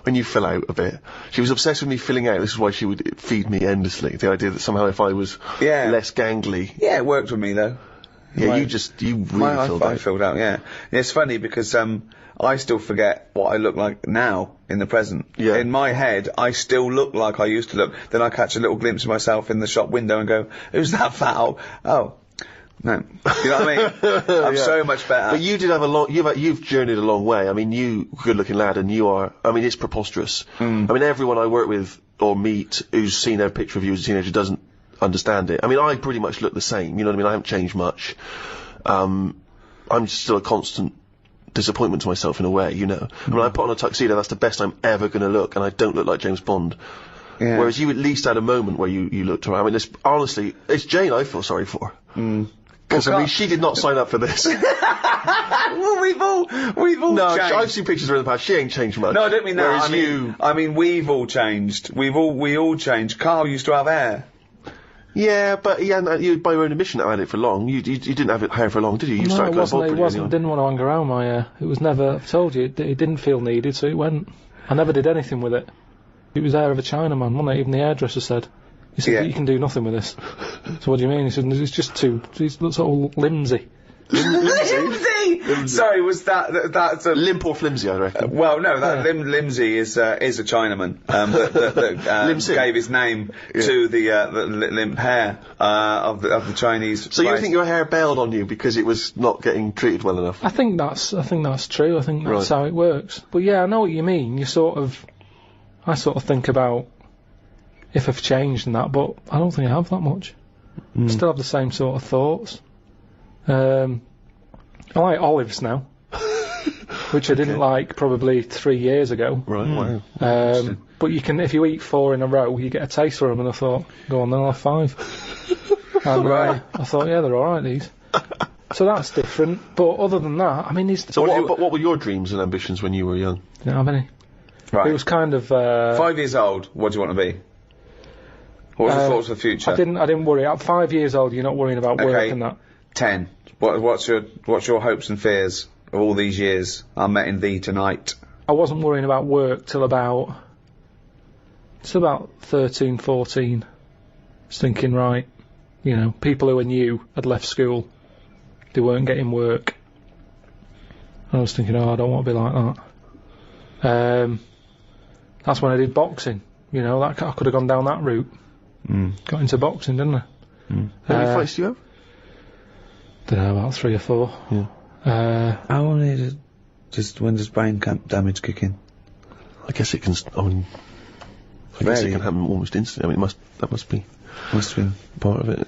when you fill out a bit. She was obsessed with me filling out. This is why she would feed me endlessly. The idea that somehow if I was less gangly. Yeah, it worked with me though. Yeah, you really filled out. I filled out, yeah. It's funny because I still forget what I look like now in the present. Yeah. In my head, I still look like I used to look. Then I catch a little glimpse of myself in the shop window and go, "Who's that fat old?" Oh. No, you know what I mean? I'm so much better. But you did have you've journeyed a long way. I mean, you, good-looking lad, and you are, I mean, it's preposterous. I mean, everyone I work with or meet who's seen a picture of you as a teenager doesn't understand it. I mean, I pretty much look the same, you know what I mean? I haven't changed much. I'm still a constant disappointment to myself in a way, you know? I mean, I put on a tuxedo, that's the best I'm ever gonna look, and I don't look like James Bond. Yeah. Whereas you at least had a moment where you looked around. I mean, honestly, it's Jane I feel sorry for. Because, I mean, she did not sign up for this. Well, we've all changed. I've seen pictures of her in the past. She ain't changed much. No, I don't mean that. Whereas I mean, we've all changed. We all changed. Carl used to have hair. Yeah, but you, by your own admission, had it for long. You didn't have hair for long, did you? No, it wasn't. Didn't want to hang around my hair. It was never. I've told you, it didn't feel needed, so it went. I never did anything with it. It was hair of a Chinaman, wasn't it? Even the hairdresser said. He said, you can do nothing with this. So what do you mean? He said, it's just it's sort of limsy. Limsy! Sorry, was that's a... Limp or flimsy, I reckon. Well, no, limsy is a Chinaman, that gave his name to the limp hair, of the Chinese. So you think your hair bailed on you because it was not getting treated well enough? I think that's true. I think that's how it works. But yeah, I know what you mean. I sort of think about if I've changed and that, but I don't think I have that much. I still have the same sort of thoughts. I like olives now, which I didn't like probably 3 years ago. Right, wow. But you can, if you eat 4 in a row, you get a taste for them, and I thought, go on then, I'll have 5. And I thought, yeah, they're alright, these. So that's different, but other than that, I mean, So what were your dreams and ambitions when you were young? Didn't have any. Right. It was kind of... 5 years old, what do you want to be? What was your thoughts for the future? I didn't worry. At 5 years old, you're not worrying about work and that. 10. What's your hopes and fears of all these years? I met in thee tonight. I wasn't worrying about work till about 13, 14. Just thinking, right, you know, people who are new had left school. They weren't getting work. And I was thinking, I don't want to be like that. That's when I did boxing. You know, I could have gone down that route. Got into boxing, didn't I? How many fights do you have? Don't know, about 3 or 4. Yeah. How long is it? When does brain damage kick in? I guess it can. I guess it can happen almost instantly. I mean, that must have been part of it.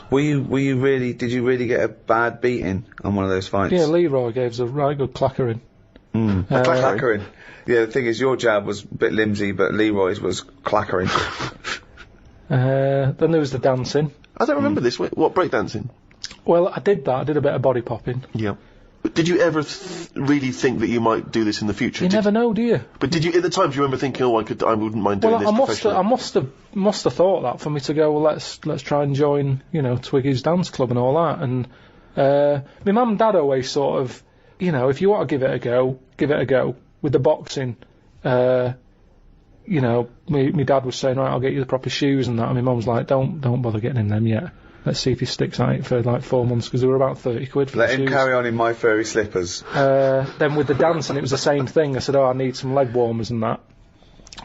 Were you really? Did you really get a bad beating on one of those fights? Yeah, Leroy gave us a right good clackering. Clackering. Yeah, the thing is, your jab was a bit limsy, but Leroy's was clackering. Then there was the dancing. I don't remember this. What breakdancing? Well, I did that. I did a bit of body popping. Yeah. But did you ever really think that you might do this in the future? You never know, do you? But did you, at the time, do you remember thinking, oh, I wouldn't mind doing Well, this professionally? I must have thought that for me to go, well, let's try and join, Twiggy's dance club and all that. And my mum and dad always sort of, if you want to give it a go, give it a go. With the boxing, my dad was saying, right, I'll get you the proper shoes and that. And my mum was like, don't bother getting in them yet. Let's see if he sticks at it for like 4 months, because they were about 30 quid for Let the him shoes. carry on in my furry slippers. Then with the dancing, it was the same thing. I said, I need some leg warmers and that.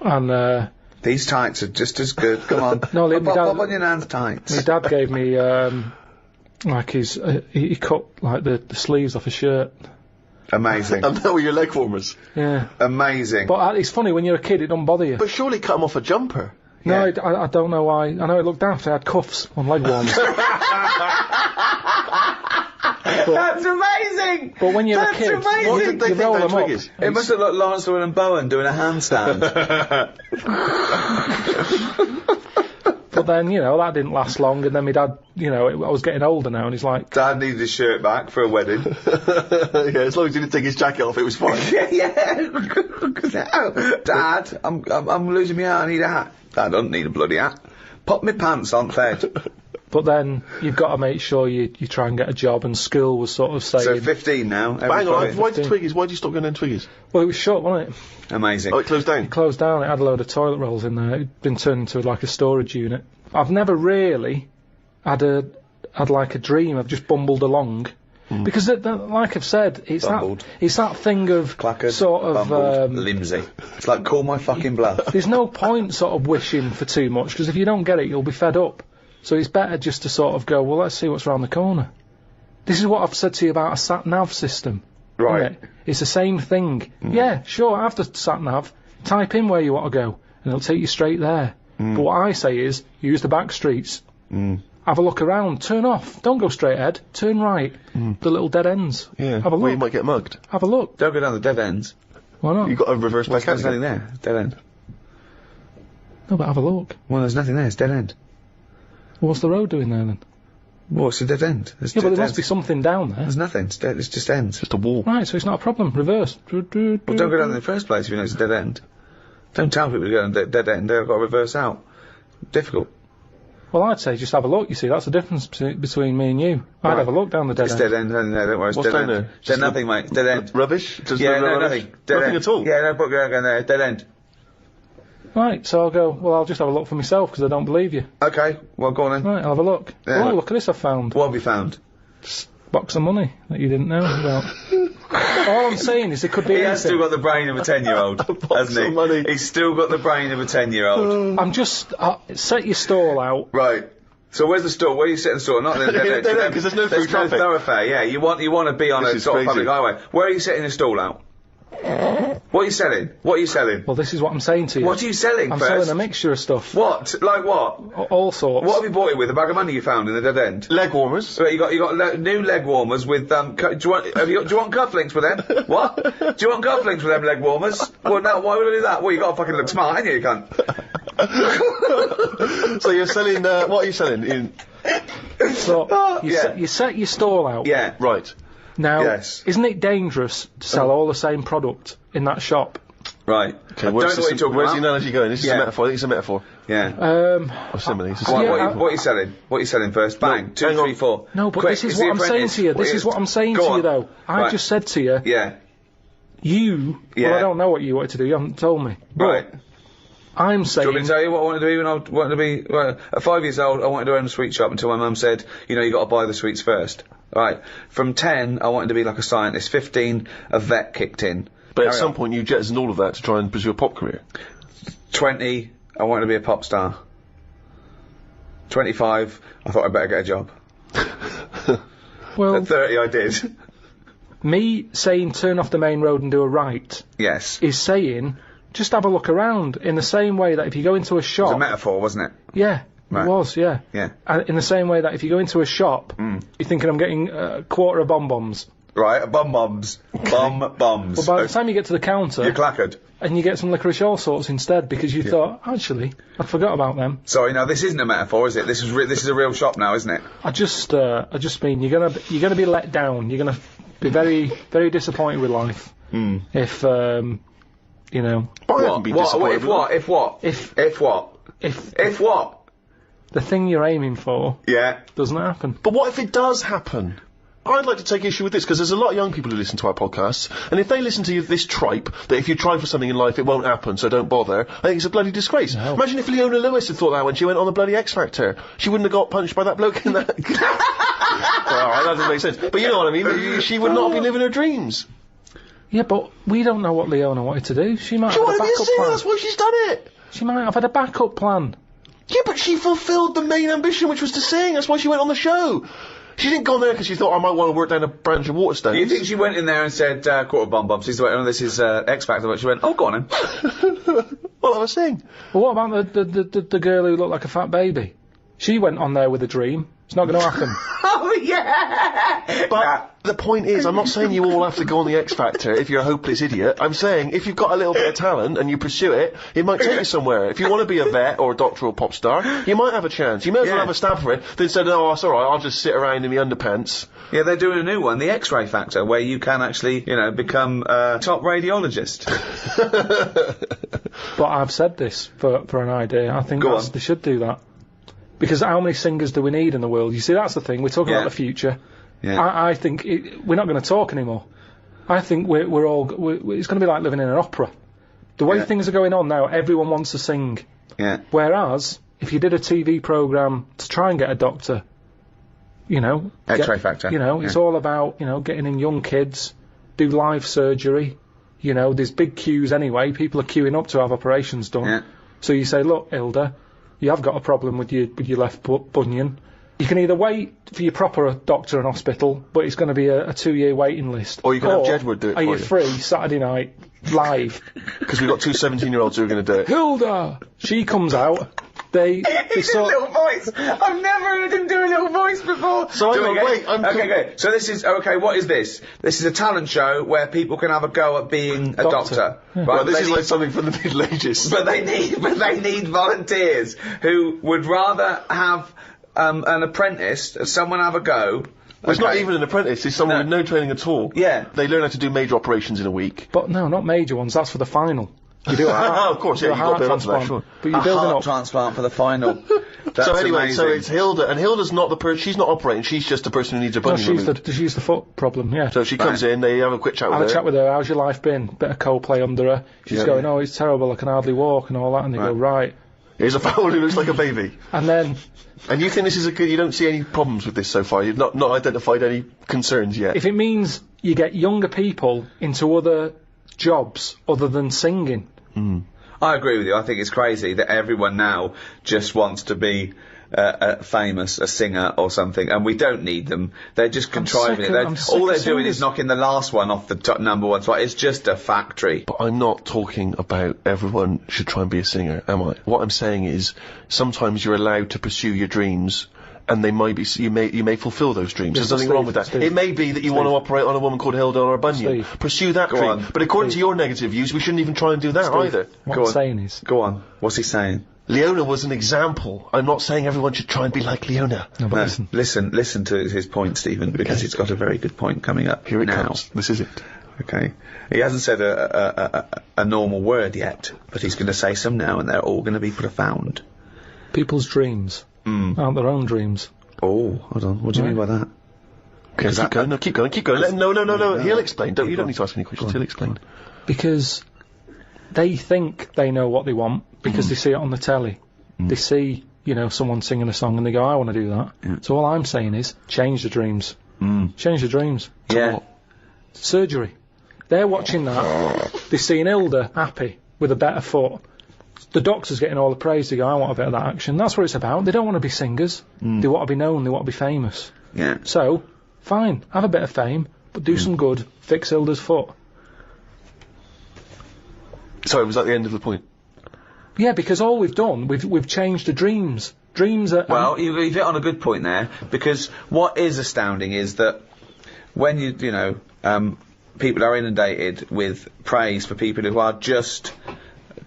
And These tights are just as good. Come on. No, my pop dad- on your nan's tights. my dad gave me like his he cut like the sleeves off his shirt. Amazing. And that were your leg warmers. Yeah, Amazing. but it's funny when you're a kid, it don't bother you. But surely cut them off a jumper. No, Yeah. I don't know why. I know it looked daft. I had cuffs on leg warmers. That's amazing! But when you're That's a kid, amazing! What did they you think roll they them up. Twiggies? It must have looked Lancel and Bowen doing a handstand. But then, that didn't last long, and then my dad, I was getting older now, and he's like, Dad needed his shirt back for a wedding. Yeah, as long as he didn't take his jacket off, it was fine. yeah. Oh, Dad, I'm losing my hat. I need a hat. Dad doesn't need a bloody hat. Pop my pants on, Fed. but then you've got to make sure you try and get a job, and school was sort of saying, So 15 now. But hang on, why did 15. Twiggies? Why did you stop going down Twiggies? well, it was shut, wasn't it? Amazing. Oh, it closed down. Closed down. It had a load of toilet rolls in there. It'd been turned into like a storage unit. I've never really had like a dream. I've just bumbled along. Because, like I've said, it's Bumbled. that thing of Clackered, sort of bumbled, limsy. It's like, call my fucking bluff. there's no point sort of wishing for too much, because if you don't get it, you'll be fed up. So it's better just to sort of go, well, let's see what's around the corner. This is what I've said to you about a sat-nav system. Right. Isn't it? It's the same thing. Yeah, sure, have the sat-nav, type in where you want to go, and it'll take you straight there. But what I say is, use the back streets. Have a look around, turn off, don't go straight ahead, turn right. The little dead ends. Yeah. Have a Where you look. might get mugged. Have a look. Don't go down the dead ends. Why not? You've got to reverse back There's out. nothing there. Dead end. No, but have a look. Well, there's nothing there. It's dead end. What's the road doing there then? Well, it's a dead end. There's Yeah, but dead there must ends. be something down there. There's nothing. It's dead. It's just ends. Just a wall. Right, so it's not a problem. Reverse. Well, don't go down in the first place if you know it's a dead end. Don't tell people to go down a dead end. They've got to reverse out. Difficult. Well, I'd say just have a look. You see, that's the difference between me and you. I'd Right. have a look down the dead It's end. dead end. No, don't worry. It's What's dead down end. there? Dead nothing, mate. It's dead end. Rubbish? Just Yeah, no, rubbish? nothing. Dead Nothing end. at all? Yeah, no, put going there. Dead end. Right, so I'll go, well, I'll just have a look for myself, because I don't believe you. Okay, well, go on then. Right, I'll have a look. Yeah. Oh, look at this I've found. What have you found? Box of money that you didn't know about. All I'm saying is it could be He has anything. still got the brain of a 10-year-old, hasn't he? of money. He's still got the brain of a 10-year-old. I'm just... set your stall out. Right. So where's the store? Where are you setting the store? Not in the dead end. Dead end, 'cause there's no through traffic. thoroughfare. Yeah, you want to be on This a is sort of crazy. public highway. Where are you setting the stall out? What are you selling? What are you selling? Well, this is what I'm saying to you. What are you selling I'm first? selling a mixture of stuff. What? Like what? All sorts. What have you bought it with? A bag of money you found in the dead end? Leg warmers. Right, you got new leg warmers with do you want cufflinks with them? What? Do you want cufflinks with them leg warmers? Well, no. Why would I do that? Well, you got to fucking look smart, ain't you, you cunt? So you're selling, what are you selling? So, Yeah. you set your stall out. Yeah. Right. Now, Yes. isn't it dangerous to sell all the same product in that shop? Right. Okay, I don't know what you're talking where's about. the analogy going? This is Yeah. a metaphor. I think it's a metaphor. Yeah. Of similes. What, Yeah, what are you selling? What are you selling first? Bang. Two, hang on. three, four. No, but Quick, this is it's The what I'm saying Apprentice. to you. This is what I'm saying Go to on. you, though. I Right. just said to you, Yeah. you... Yeah. Well, I don't know what you wanted to do. You haven't told me. But Right. I'm Do you want me saying... to tell you what I wanted to be when I wanted to be... Well, at 5 years old, I wanted to own a sweet shop until my mum said, you know, you got to buy the sweets first. Right. From 10, I wanted to be like a scientist. 15, a vet kicked in. But at Carry some on. point you jettisoned all of that to try and pursue a pop career. 20, I wanted to be a pop star. 25, I thought I'd better get a job. Well, At 30, I did. me saying turn off the main road and do a right Yes. is saying just have a look around in the same way that if you go into a It was shop... a metaphor, wasn't it? Yeah, Right. it was, yeah. Yeah. In the same way that if you go into a shop, you're thinking I'm getting a quarter of bonbons. right? Bum-bums. Bum-bums. Well, by the time you get to the counter, You're clackered. and you get some licorice all sorts instead because you thought, actually, I forgot about them. Sorry, no, this isn't a metaphor, is it? This is a real shop now, isn't it? I just mean you're gonna be let down. You're gonna be very, very disappointed with life if you know. But I haven't been disappointed with that. If what? The thing you're aiming for Yeah. doesn't happen. But what if it does happen? I'd like to take issue with this, because there's a lot of young people who listen to our podcasts, and if they listen to this tripe, that if you try for something in life, it won't happen, so don't bother, I think it's a bloody disgrace. No. Imagine if Leona Lewis had thought that when she went on the bloody X Factor. She wouldn't have got punched by that bloke in that... Alright, that doesn't make sense. But you know what I mean? She would not be living her dreams. Yeah, but we don't know what Leona wanted to do. She might She have had a wanted to be a backup singer, plan. that's why she's done it. She might have had a backup plan. Yeah, but she fulfilled the main ambition, which was to sing. That's why she went on the show. She didn't go on there because she thought, I might want to work down a branch of Waterstones. Do you think she went in there and said, quarter bum-bums, she's like, oh, this is X Factor, but she went, oh, go on then. Well, I was saying. Well, what about the girl who looked like a fat baby? She went on there with a dream. It's not going to happen. Oh, yeah! But the point is, I'm not saying you all have to go on the X Factor if you're a hopeless idiot. I'm saying if you've got a little bit of talent and you pursue it, it might take you somewhere. If you want to be a vet or a doctor or a pop star, you might have a chance. You may as well have a stab for it than say, no, it's alright, I'll just sit around in the underpants. Yeah, they're doing a new one, the X-ray Factor, where you can actually, you know, become a top radiologist. But I've said this for an idea. I think Go on. they should do that. Because how many singers do we need in the world? You see, that's the thing. We're talking about the future. Yeah. I think we're not going to talk anymore. I think it's going to be like living in an opera. The way things are going on now, everyone wants to sing. Yeah. Whereas, if you did a TV programme to try and get a doctor, you know... X-ray Factor. You know, it's all about, you know, getting in young kids, do live surgery. You know, there's big queues anyway. People are queuing up to have operations done. Yeah. So you say, look, Hilda, you have got a problem with your left bunion. You can either wait for your proper doctor and hospital, but it's going to be a 2-year waiting list. Or you can have Jedward do it for you. Are you free Saturday night, live? Because we've got two 17-year-olds who are going to do it. Hilda! She comes out. They He's a little voice. I've never heard him do a little voice before. So hang on, wait, okay. So this is what is this? This is a talent show where people can have a go at being a doctor. Yeah. Right? Well, this They is need- like something from the Middle Ages. But they need volunteers who would rather have an apprentice, someone have a go. Well, it's not even an apprentice, it's someone with no training at all. Yeah. They learn how to do major operations in a week. But no, not major ones. That's for the final. You do a heart, Oh, of course, yeah, you do a you've got to heart build up to that, transplant, sure. But you're building up. transplant for the final. That's So anyway, amazing. so it's Hilda, and Hilda's not the person, she's not operating, she's just the person who needs a No, bunion removed. she's the foot problem. Yeah. So she comes in, they have a quick chat with Have her. a chat with her. How's your life been? Bit of Coldplay under her. She's Yeah. going, oh, it's terrible. I can hardly walk and all that. And they go, right. Here's a fowl who looks like a baby. And then And you think this is a good, you don't see any problems with this so far? You've not identified any concerns yet? if it means you get younger people into other jobs other than singing. I agree with you. I think it's crazy that everyone now just wants to be famous, a singer or something, and we don't need them. They're just contriving it. I'm sick All of they're doing singers. is knocking the last one off the top number one spot. It's just a factory. But I'm not talking about everyone should try and be a singer, am I? What I'm saying is, sometimes you're allowed to pursue your dreams, and they might be, you may fulfil those dreams. Yeah, There's nothing Steve, wrong with that. Steve. It may be that you want to operate on a woman called Hilda or a bunion. Steve. Pursue that Go dream. on. But according to your negative views, we shouldn't even try and do that either. What Go I'm on. saying is, Go on. What's he saying? Leona was an example. I'm not saying everyone should try and be like Leona. no, but No, listen to his point, Stephen, because he's got a very good point coming up. Here it now. comes. This is it. Okay. He hasn't said a normal word yet, but he's going to say some now, and they're all going to be profound. people's dreams aren't their own dreams. Oh, hold on. What do you mean by that? Okay, keep going. No, keep going. Keep going. No. He'll explain. You don't need to ask any questions. He'll explain. Because they think they know what they want because they see it on the telly. They see, you know, someone singing a song and they go, I want to do that. So all I'm saying is, change the dreams. Change the dreams. Yeah. Surgery. They're watching that. They're seeing Hilda happy with a better foot. The doctor's getting all the praise. They go, I want a bit of that action. That's what it's about. They don't want to be singers. They want to be known. They want to be famous. Yeah. So, fine, have a bit of fame, but do some good. Fix Hilda's foot. Sorry, was that the end of the point? Yeah, because all we've done, we've changed the dreams. Dreams are... Well, you've hit on a good point there, because what is astounding is that when you know, people are inundated with praise for people who are just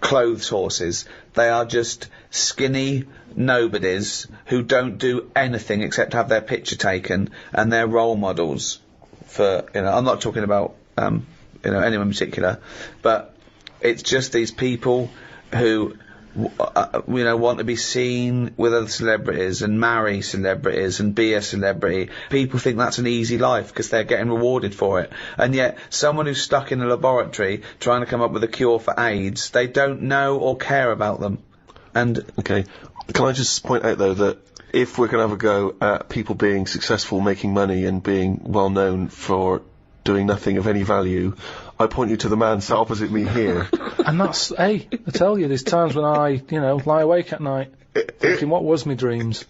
clothes horses. They are just skinny nobodies who don't do anything except have their picture taken, and they're role models for, you know, I'm not talking about, you know, anyone in particular, but it's just these people who, you know, want to be seen with other celebrities and marry celebrities and be a celebrity. People think that's an easy life because they're getting rewarded for it. And yet, someone who's stuck in a laboratory trying to come up with a cure for AIDS, they don't know or care about them. And okay, can I just point out though that if we're going to have a go at people being successful, making money, and being well known for doing nothing of any value, I point you to the man sat opposite me here. And that's, hey, I tell you, there's times when I, you know, lie awake at night thinking, what was my dreams?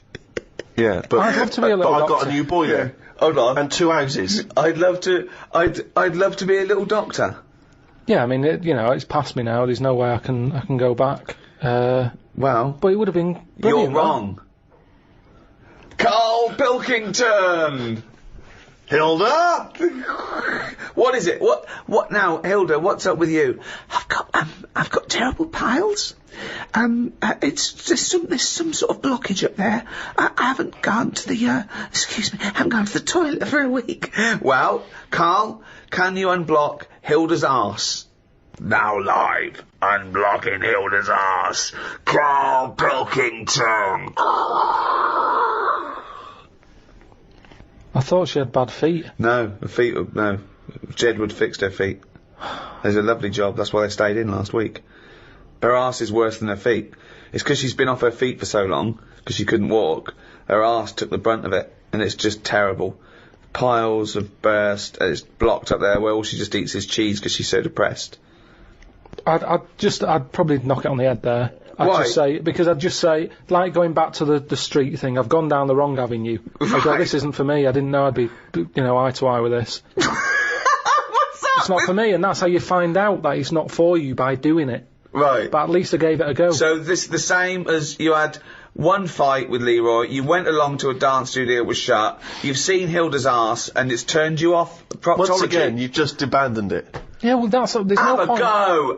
Yeah, but I'd love to be a little I've got doctor. a new boiler. hold on, And 2 houses. I'd love to be a little doctor. Yeah, I mean, you know, it's past me now. There's no way I can go back. Well, But it would have been you're brilliant. wrong. Karl Pilkington! Hilda! What is it? What now, Hilda? What's up with you? I've got terrible piles. There's some sort of blockage up there. I haven't gone to the, excuse me, I haven't gone to the toilet for a week. Well, Karl, can you unblock Hilda's arse? Now live, unblocking Hilda's arse, Karl Pilkington. I thought she had bad feet. No, her feet. No, Jedward fixed her feet. There's a lovely job. That's why they stayed in last week. Her arse is worse than her feet. It's because she's been off her feet for so long, because she couldn't walk. Her arse took the brunt of it, and it's just terrible. Piles have burst, and it's blocked up there where all she just eats is cheese because she's so depressed. I'd probably knock it on the head there. Why? I'd just say, like going back to the street thing, I've gone down the wrong avenue. I go, this isn't for me. I didn't know I'd be, you know, eye to eye with this. What's that? It's not for me, and that's how you find out that it's not for you, by doing it. Right. But at least I gave it a go. So this is the same as you had one fight with Leroy, you went along to a dance studio that was shut, you've seen Hilda's arse, and it's turned you off proctology. Once again, you've just abandoned it. Yeah, well, there's no point.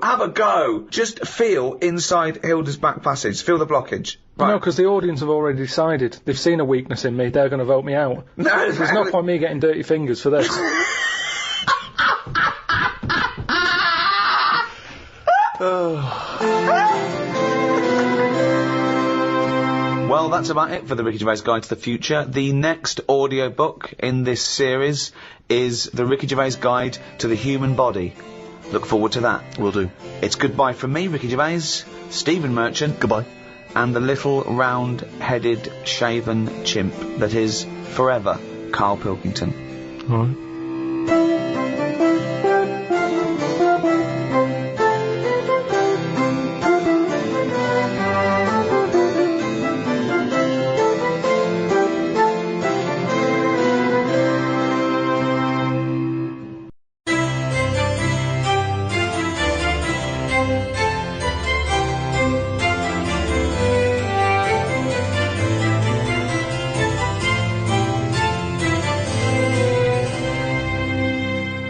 Have a go. Just feel inside Hilda's back passage. Feel the blockage. Right. No, because the audience have already decided. They've seen a weakness in me. They're going to vote me out. No, There's no point me getting dirty fingers for this. Well, that's about it for the Ricky Gervais Guide to the Future. The next audiobook in this series is the Ricky Gervais Guide to the Human Body. Look forward to that. Will do. It's goodbye from me, Ricky Gervais, Stephen Merchant. Goodbye. And the little round-headed shaven chimp that is forever Karl Pilkington. All right.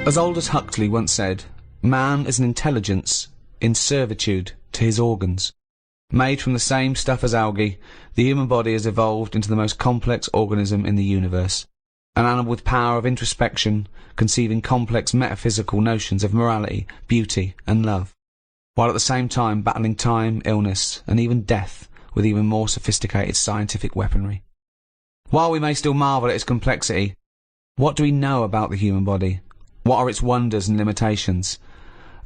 As Aldous Huxley once said, man is an intelligence in servitude to his organs. Made from the same stuff as algae, the human body has evolved into the most complex organism in the universe. An animal with power of introspection, conceiving complex metaphysical notions of morality, beauty, and love, while at the same time battling time, illness, and even death with even more sophisticated scientific weaponry. While we may still marvel at its complexity, what do we know about the human body? What are its wonders and limitations?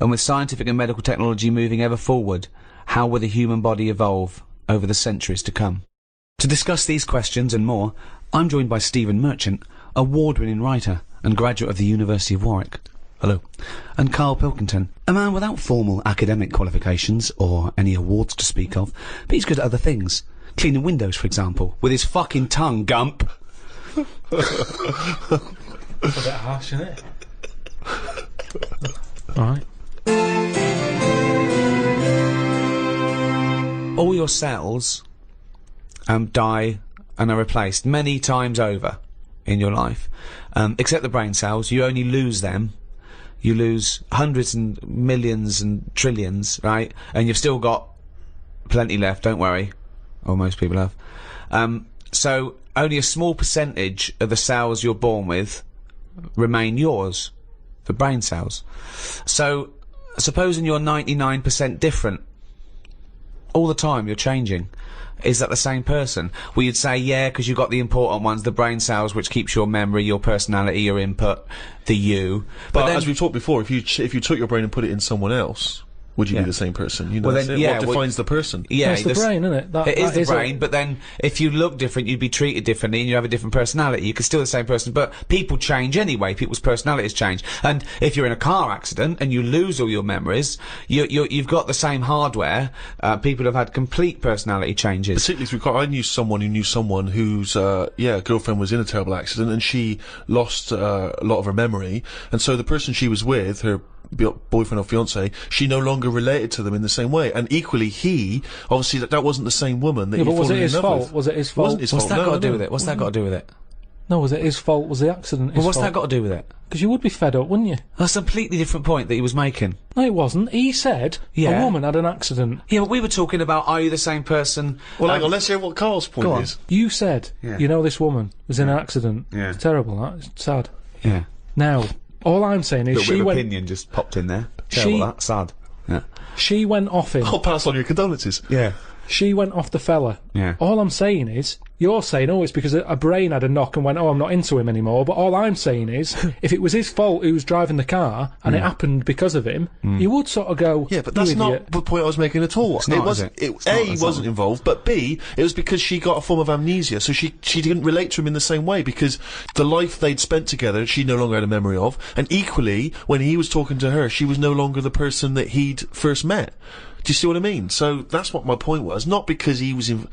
And with scientific and medical technology moving ever forward, how will the human body evolve over the centuries to come? To discuss these questions and more, I'm joined by Stephen Merchant, award-winning writer and graduate of the University of Warwick. Hello. And Karl Pilkington, a man without formal academic qualifications or any awards to speak of, but he's good at other things. Cleaning windows, for example, with his fucking tongue, Gump. It's a bit harsh, isn't it? Alright. All your cells die and are replaced many times over in your life, except the brain cells. You only lose them. You lose hundreds and millions and trillions, right? And you've still got plenty left, don't worry. Or most people have. So only a small percentage of the cells you're born with remain yours, the brain cells. So supposing you're 99% different, all the time you're changing. Is that the same person? Well, you'd say, yeah, because you've got the important ones, the brain cells, which keeps your memory, your personality, your input, the you. But then, as we've talked before, if you took your brain and put it in someone else, would you be the same person? You know, Well, that's then, it. yeah, What defines the person? Yeah, It's the brain, isn't it? It is the brain, but then if you look different, you'd be treated differently and you have a different personality. You could still be the same person, but people change anyway. People's personalities change. And if you're in a car accident and you lose all your memories, you've got the same hardware. People have had complete personality changes. Particularly through I knew someone who knew someone whose girlfriend was in a terrible accident and she lost a lot of her memory, and so the person she was with, her boyfriend or fiance, she no longer related to them in the same way. And equally, he obviously that wasn't the same woman that Yeah, he but was fallen it in his love fault? with. Was it his It fault? wasn't his What's fault. that got to do No. with it? What's that got to do with it? No, was it his fault? Was the accident his Well, what's fault? that got to do with it? Because you would be fed up, wouldn't you? That's a completely different point that he was making. No, it wasn't. He said Yeah. a woman had an accident. Yeah, but we were talking about, are you the same person? Well, hang on, let's hear what Carl's Go point on. is. You said, Yeah. you know, this woman was in an accident. Yeah. It's terrible, that. It's sad. Yeah. Now, all I'm saying is Little bit she of went... opinion just popped in there. Terrible, that. Sad. Yeah. She went off him. I'll pass on your condolences. Yeah. She went off the fella. Yeah. All I'm saying is, you're saying, oh, it's because a brain had a knock and went, oh, I'm not into him anymore. But all I'm saying is, if it was his fault who was driving the car and it happened because of him, you would sort of go, Yeah, but "You that's idiot." not the point I was making at all. not, It was is it? It's A, not, he it's wasn't not. involved, but B, it was because she got a form of amnesia, so she didn't relate to him in the same way, because the life they'd spent together, she no longer had a memory of, and equally, when he was talking to her, she was no longer the person that he'd first met. Do you see what I mean? So that's what my point was, not because he was in...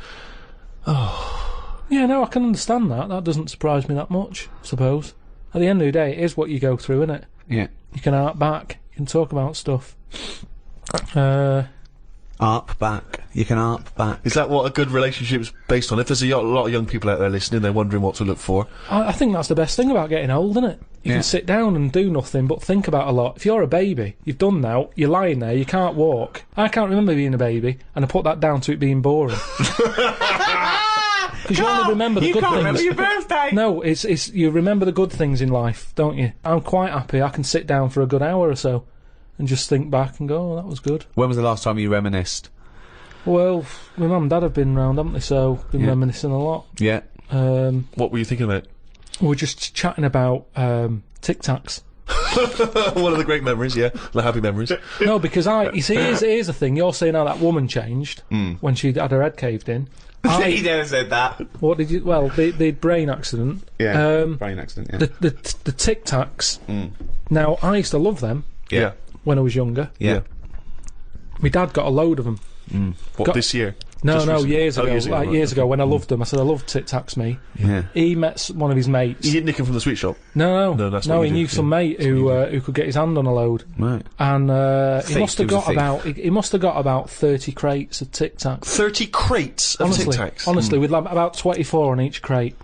Yeah, no, I can understand that. That doesn't surprise me that much, I suppose. At the end of the day, it is what you go through, isn't it? Yeah. You can hark back. You can talk about stuff. Arp back. You can arp back. Is that what a good relationship's based on? If there's a lot of young people out there listening, they're wondering what to look for. I think that's the best thing about getting old, isn't it? You Yeah. can sit down and do nothing but think about a lot. If you're a baby, you've done now, you're lying there, you can't walk. I can't remember being a baby, and I put that down to it being boring. Because you only remember the good things. remember your birthday! No, it's you remember the good things in life, don't you? I'm quite happy. I can sit down for a good hour or so and just think back and go, oh, that was good. When was the last time you reminisced? Well, my mum and dad have been round, haven't they? So, been Yeah. reminiscing a lot. Yeah. What were you thinking about? We were just chatting about Tic Tacs. One of the great memories, yeah. The happy memories. No, because you see, here's the thing. You're saying how that woman changed when she had her head caved in. He never said that. What did you? Well, the brain accident. Brain accident, yeah. The Tic Tacs. Now, I used to love them Yeah. when I was younger. Yeah. My dad got a load of them. What, this year? No, Just recently? years Oh, ago. years ago, Like right, years okay. ago when I loved them. I said I loved Tic Tacs, me. Yeah. He met one of his mates. You didn't nick him from the sweet shop? No, No, that's what no. you He do, knew yeah. some mate who could get his hand on a load, Right. and he Thief, must have he was got a thief. about he must have got about 30 crates of Tic Tacs. 30 crates of Tic Honestly, Tacs. honestly, with like about 24 on each crate.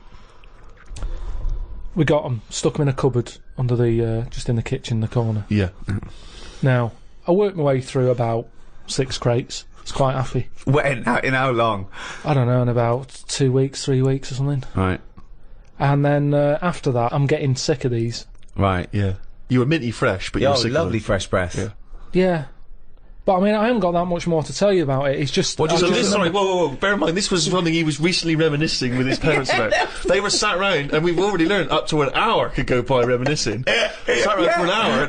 We got them, stuck them in a cupboard under the just in the kitchen, in the corner. Yeah. Now I worked my way through about 6 crates. I was quite happy. In how long? I don't know, in about 2 weeks, 3 weeks or something. Right. And then after that, I'm getting sick of these. Right. Yeah. You were minty fresh, but you were Oh, sick of lovely them. fresh breath. Yeah. Yeah. But I mean, I haven't got that much more to tell you about it. It's just. What do you I So just just this, sorry, remember- whoa. Bear in mind, this was something he was recently reminiscing with his parents about. They were sat round, and we've already learned up to an hour could go by reminiscing. Sat round for an hour,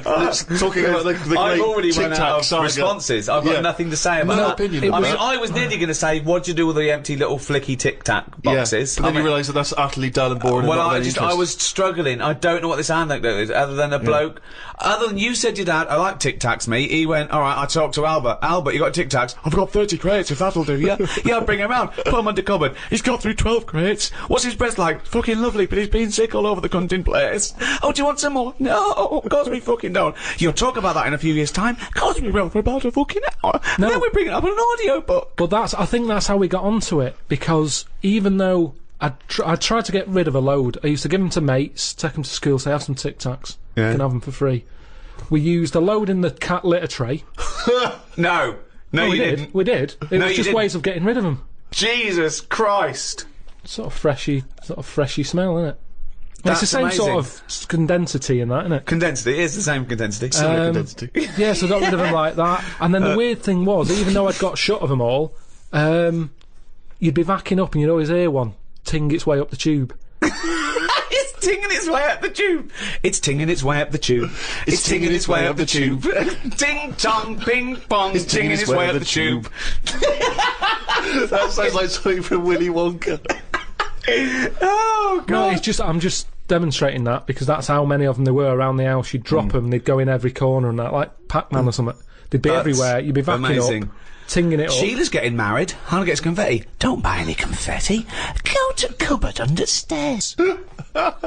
talking about the great I've already Tic run Tac out of saga. responses. I've got Yeah. nothing to say about No that. opinion I on mean, that. I was nearly going to say, what'd you do with the empty little flicky Tic Tac boxes? Yeah, but then I you mean, realise that that's utterly dull and boring. well, and not I of any interest. was struggling. I don't know what this anecdote is, other than a bloke. Other than you said your dad, I like Tic Tacs, mate. He went, all right. I talked to Albert. Albert, you got Tic Tacs? I've got 30 crates. If that'll do, yeah, yeah. I'll bring him round. Put him under cupboard. He's got through 12 crates. What's his breath like? Fucking lovely, but he's been sick all over the cunting place. Oh, do you want some more? No, of course we fucking don't. You'll talk about that in a few years' time. Of course we will for about a fucking hour. No. Then we bring it up in an audio book. But I think that's how we got onto it, because even though I tried to get rid of a load. I used to give them to mates, take them to school, say, have some Tic Tacs. Yeah. You can have them for free. We used a load in the cat litter tray. No, you didn't. We did. It No, was you just didn't. ways of getting rid of them. Jesus Christ. Sort of freshy smell, isn't it? It's the That's same sort amazing. of condensity in that, isn't it? Condensity. It is the same condensity. Yeah, so I got rid of them like that. And then the weird thing was, even though I'd got shut of them all, you'd be backing up and you'd always hear one ting its way up the tube. It's tinging its way up the tube. It's tinging its way up the tube. It's tinging its way up the tube. Ting tong ping pong. It's tinging its way up the tube. That sounds like something from Willy Wonka. Oh God. No, it's just I'm just demonstrating that because that's how many of them there were around the house. You'd drop them, they'd go in every corner and that, like Pac-Man or something. They'd be That's everywhere. You'd be backing amazing. up, tinging it up. Sheila's getting married. Hannah gets confetti. Don't buy any confetti. Go to cupboard under stairs.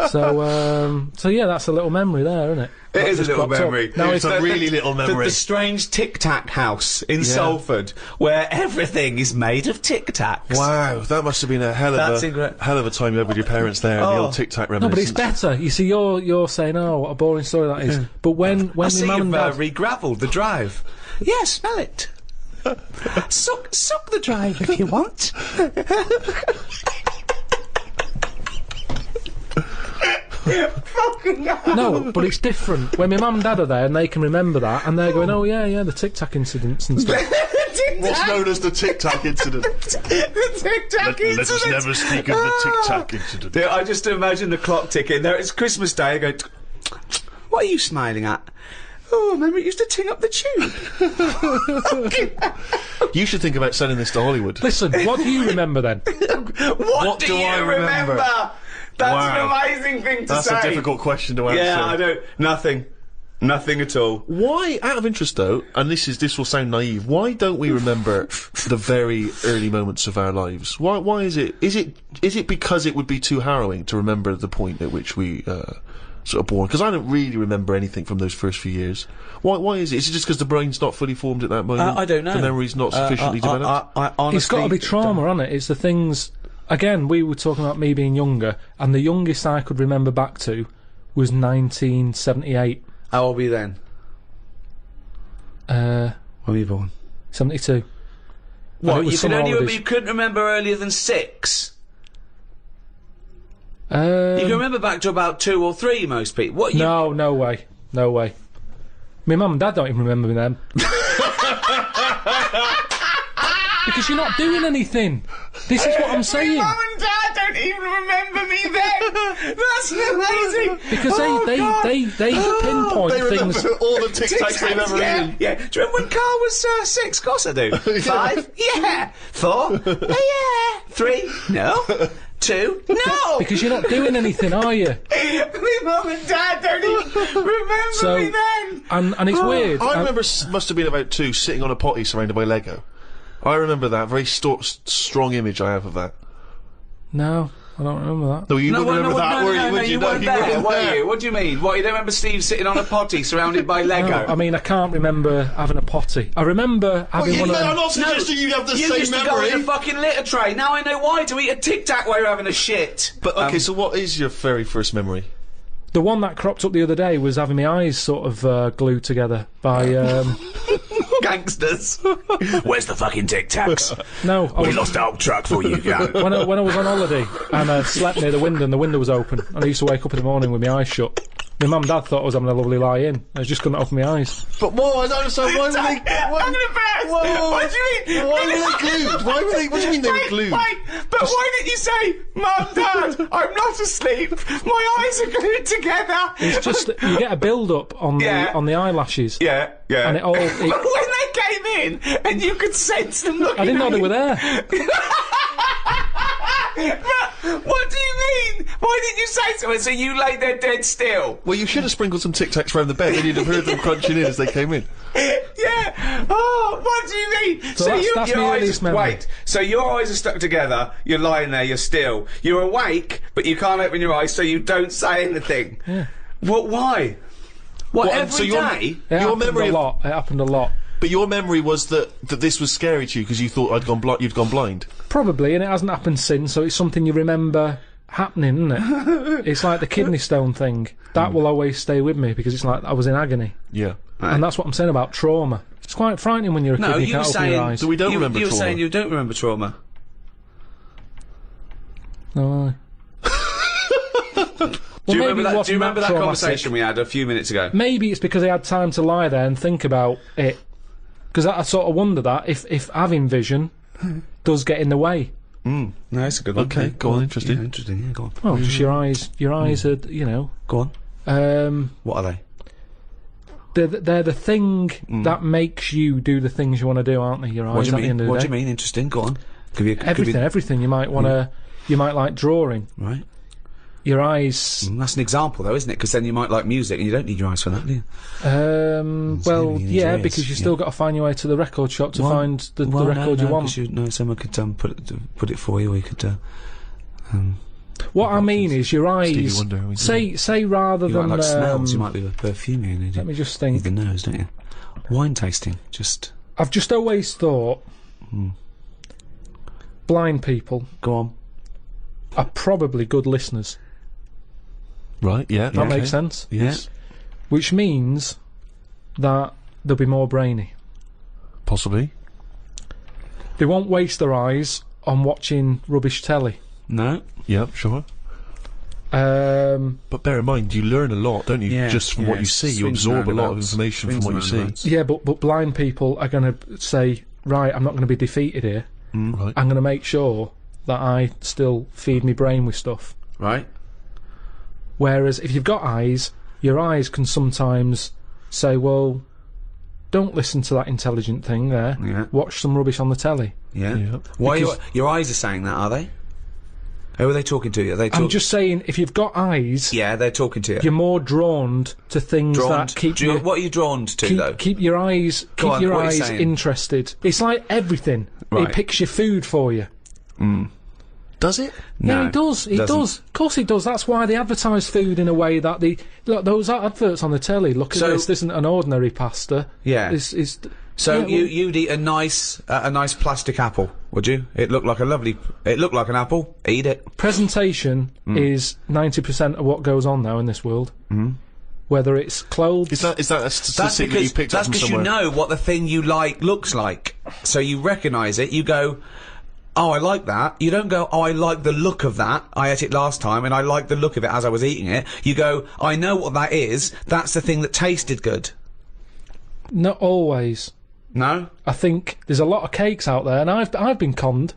So yeah, that's a little memory there, isn't it? It That is a just little cropped up. memory. Now It's a really little memory. The strange Tic Tac house in Salford, where everything is made of Tic Tacs. Wow, that must have been a hell That's of incre- hell of a time you had with your parents there. The old Tic Tac No, but it's reminiscence. better. You see, you're saying, "Oh, what a boring story that is." But when I my see mum and you've dad, re-gravelled the drive. Yeah, smell it. Suck the drive if you want. Fucking hell. no, but it's different. When my mum and dad are there and they can remember that, and they're going, "Oh yeah, the Tic Tac incidents and stuff." What's known as the Tic Tac incident. The Tic Tac Let us incident. never speak of the Tic Tac incident. Yeah, I just imagine the clock ticking. There, it's Christmas Day. I go, what are you smiling at? Oh, I remember it used to ting up the tube. You should think about selling this to Hollywood. Listen, what do you remember then? What do do you I remember? That's Wow. an amazing thing to That's say. a difficult question to answer. Yeah, I don't. Nothing at all. Why, out of interest though, and this will sound naive, why don't we remember the very early moments of our lives? Why is it? Is it because it would be too harrowing to remember the point at which we sort of born? Because I don't really remember anything from those first few years. Why is it? Is it just because the brain's not fully formed at that moment? I don't know. The memory's not sufficiently developed. I honestly, It's got to be trauma, hasn't it? It's the things. Again, we were talking about me being younger, and the youngest I could remember back to was 1978. How old were you then? When were you born? 72. And it What? was You summer holidays. you couldn't remember earlier than 6. You Um, can remember back to about 2 or 3. Most people. What? You, no way. My mum and dad don't even remember me then. Because you're not doing anything. This is what I'm saying. Mum and Dad don't even remember me then. That's amazing. Because they pinpoint They remember things. all the Tic Tacs they've ever eaten. Yeah. Do you remember when Carl was 6? Of course I do. 5? Yeah. 4? Yeah. 3? No. 2? No. Because you're not doing anything, are you? My mum and Dad don't even remember So- me then. And it's weird. I remember must have been about 2 sitting on a potty surrounded by Lego. I remember that very strong image I have of that. No, I don't remember that. No, you wouldn't remember that, were you? Would you No, weren't you there, weren't were there. you? What do you mean? What, you don't remember Steve sitting on a potty surrounded by Lego? No, I mean, I can't remember having a potty. I remember having one of them. I'm not suggesting you have the you same used to memory. go in a fucking litter tray. Now I know why. To eat a Tic Tac while you're having a shit. But okay, so what is your very first memory? The one that cropped up the other day was having my eyes sort of glued together by. Gangsters. Where's the fucking Tic Tacs? No, I was, the old truck for you, go. when I was on holiday and I slept near the window and the window was open and I used to wake up in the morning with my eyes shut. My mum and dad thought I was having a lovely lie in. I just couldn't open my eyes. But whoa, I don't understand. Why were they? I'm gonna burst. Whoa. What do you mean? Why were they glued? Why were they? What do you mean they were glued? Wait, but why didn't you say, Mum, Dad, I'm not asleep. My eyes are glued together. It's just that you get a build up on Yeah. the eyelashes. Yeah. And it all. But when they came in and you could sense them looking I didn't know at they you- were there. What do you mean? Why didn't you say so? So you lay there dead still? Well, you should have sprinkled some Tic Tacs around the bed, and you'd have heard them crunching in as they came in. Yeah. Oh, what do you mean? So that's your my eyes earliest memory. wait. So your eyes are stuck together. You're lying there. You're still. You're awake, but you can't open your eyes, so you don't say anything. Yeah. What? Why? What? What, Every so your- day? It Your happened memory a of- lot. It happened a lot. But your memory was that this was scary to you because you thought you'd gone blind. Probably, and it hasn't happened since, so it's something you remember happening, isn't it? It's like the kidney stone thing. That will always stay with me because it's like I was in agony. Yeah. And that's what I'm saying about trauma. It's quite frightening when you're a kid and you can't open your eyes. So we don't remember you trauma. were saying you don't remember trauma. No. Do you remember that conversation we had a few minutes ago? Maybe it's because I had time to lie there and think about it. Because I sort of wonder that if having vision does get in the way. No, it's a good one. Okay, go on, interesting. Yeah, interesting, yeah, go on. Well, just your eyes are, you know... Go on. What are they? They're the thing that makes you do the things you want to do, aren't they? Your eyes. What do you at the end mean? of the What day. do you mean? Interesting. Go on. Everything. You might want to. You might like drawing. Right. Your eyes. That's an example, though, isn't it? Because then you might like music, and you don't need your eyes for that, do you? Well, you need yeah, your ears, because you still got to find your way to the record shop to Well, find the record you want. Someone could put it for you, or you could. What I mean is your Stevie eyes. Wonder, Say rather You than. might like smells. You might be a perfume. You need Let me just Need think. the nose, don't you? Wine tasting, just. I've just always thought. Blind people Go on. are probably good listeners. Right, yeah. That makes sense. Yes. Which means that they'll be more brainy. Possibly. They won't waste their eyes on watching rubbish telly. No. Yeah, sure. Um, But bear in mind, you learn a lot, don't you? Yeah, Just from what you see, you swings absorb a lot of roundabouts. information from Swings what you see. roundabouts. yeah, but blind people are going to say, right, I'm not going to be defeated here. Right. I'm going to make sure that I still feed my brain with stuff. Right. Whereas if you've got eyes, your eyes can sometimes say, well, don't listen to that intelligent thing there. Yeah. Watch some rubbish on the telly. Yeah. Yeah. Why? Because- Your eyes are saying that, are they? Who are they talking to? Are they? I'm just saying, if you've got eyes, Yeah, they're talking to you. you're more drawn to things Drawn. that keep Do you- you... what are you drawn to, though? Keep your eyes, Go on, keep your what are you eyes saying? interested. It's like everything. Right. It picks your food for you. Does it? No, Yeah, it does. It doesn't. does. Of course, it does. That's why they advertise food in a way that look, those adverts on the telly. Look at So- this. This isn't an ordinary pasta. Yeah. It's So yeah, well- you'd eat a nice plastic apple, would you? It looked like an apple. Eat it. presentation is 90% of what goes on now in this world. Whether it's clothes, Is that a That's statistic that you because picked up from you somewhere? know what the thing you like looks like. So you recognise it. You go, oh, I like that. You don't go, oh, I like the look of that. I ate it last time, and I like the look of it as I was eating it. You go, I know what that is. That's the thing that tasted good. not always. No. I think there's a lot of cakes out there, and I've been conned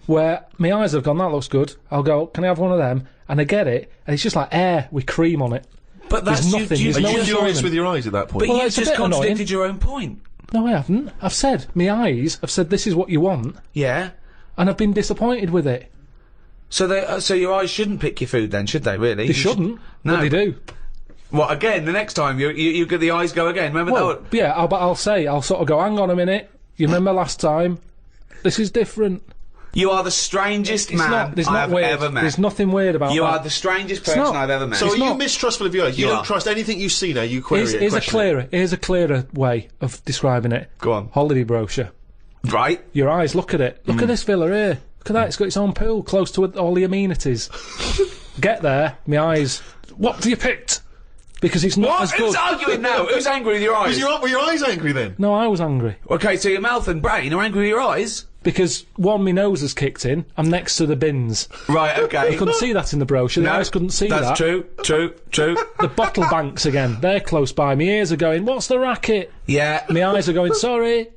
where my eyes have gone, that looks good. I'll go, can I have one of them? And I get it, and it's just like air with cream on it. But There's that's nothing, You, there's Are no you enjoyment. furious with your eyes at that point? but Well, you it's a just bit annoying. contradicted your own point. No, I haven't. I've said, my eyes have said this is what you want, Yeah. and I've been disappointed with it. So your eyes shouldn't pick your food then, should they? Really? They shouldn't, No. but they do. What again? The next time you get the eyes go again. Remember Well, that? yeah, I'll sort of go, hang on a minute, you remember last time? This is different. You are the strangest It's man not, there's I not have weird. ever met. There's nothing weird about You that. are the strangest person not. I've ever met. So are It's you not- mistrustful of your eyes? You You don't are. trust anything you see now, you query it, Here's question it. a clearer way of describing it. Go on. Holiday brochure. Right? Your eyes, look at it. Look at this villa here. Look at that, it's got its own pool, close to all the amenities. Get there, my eyes. What have you picked? Because it's not as What? good. Who's arguing now? Who's angry with your eyes? Were your eyes angry then? No, I was angry. Okay, so your mouth and brain are angry with your eyes? Because, one, my nose has kicked in. I'm next to the bins. Right, okay. You couldn't see that in the brochure. The eyes couldn't see that. That's true. The bottle banks again. They're close by. My ears are going, what's the racket? Yeah. My eyes are going, sorry.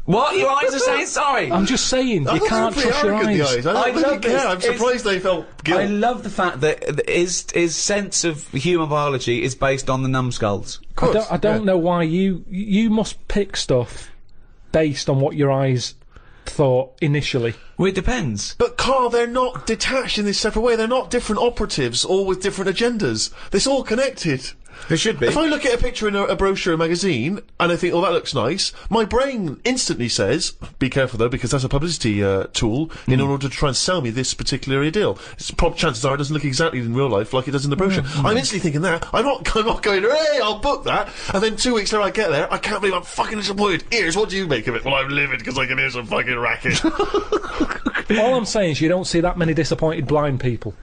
What? Your eyes are saying sorry? I'm just saying, you can't trust your eyes. I don't I really love this. care. I'm surprised they felt guilt. I love the fact that his sense of human biology is based on the numbskulls. I don't know why you must pick stuff based on what your eyes thought initially. Well, it depends. But Carl, they're not detached in this separate way. They're not different operatives, all with different agendas. It's all connected. There should be. If I look at a picture in a brochure or a magazine and I think, oh, that looks nice, my brain instantly says, be careful though, because that's a publicity tool in order to try and sell me this particular deal. Chances are it doesn't look exactly in real life like it does in the brochure. I'm instantly thinking that. I'm not going, hey, I'll book that. And then 2 weeks later I get there, I can't believe I'm fucking disappointed. Ears, what do you make of it? Well, I'm livid because I can hear some fucking racket. All I'm saying is you don't see that many disappointed blind people.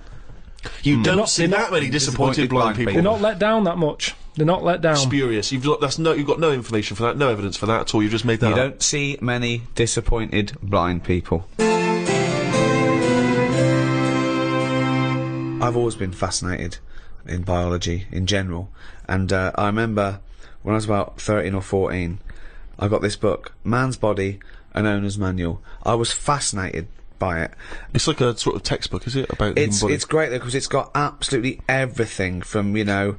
You don't see that many disappointed blind people. They're not let down that much. They're not let down. Spurious. You've got no information for that, no evidence for that at all. You've just made that up. You don't see many disappointed blind people. I've always been fascinated in biology in general, and I remember when I was about 13 or 14, I got this book, Man's Body, an Owner's Manual. I was fascinated by it. It's like a sort of textbook, is it? About the human body? It's great though, because it's got absolutely everything from, you know,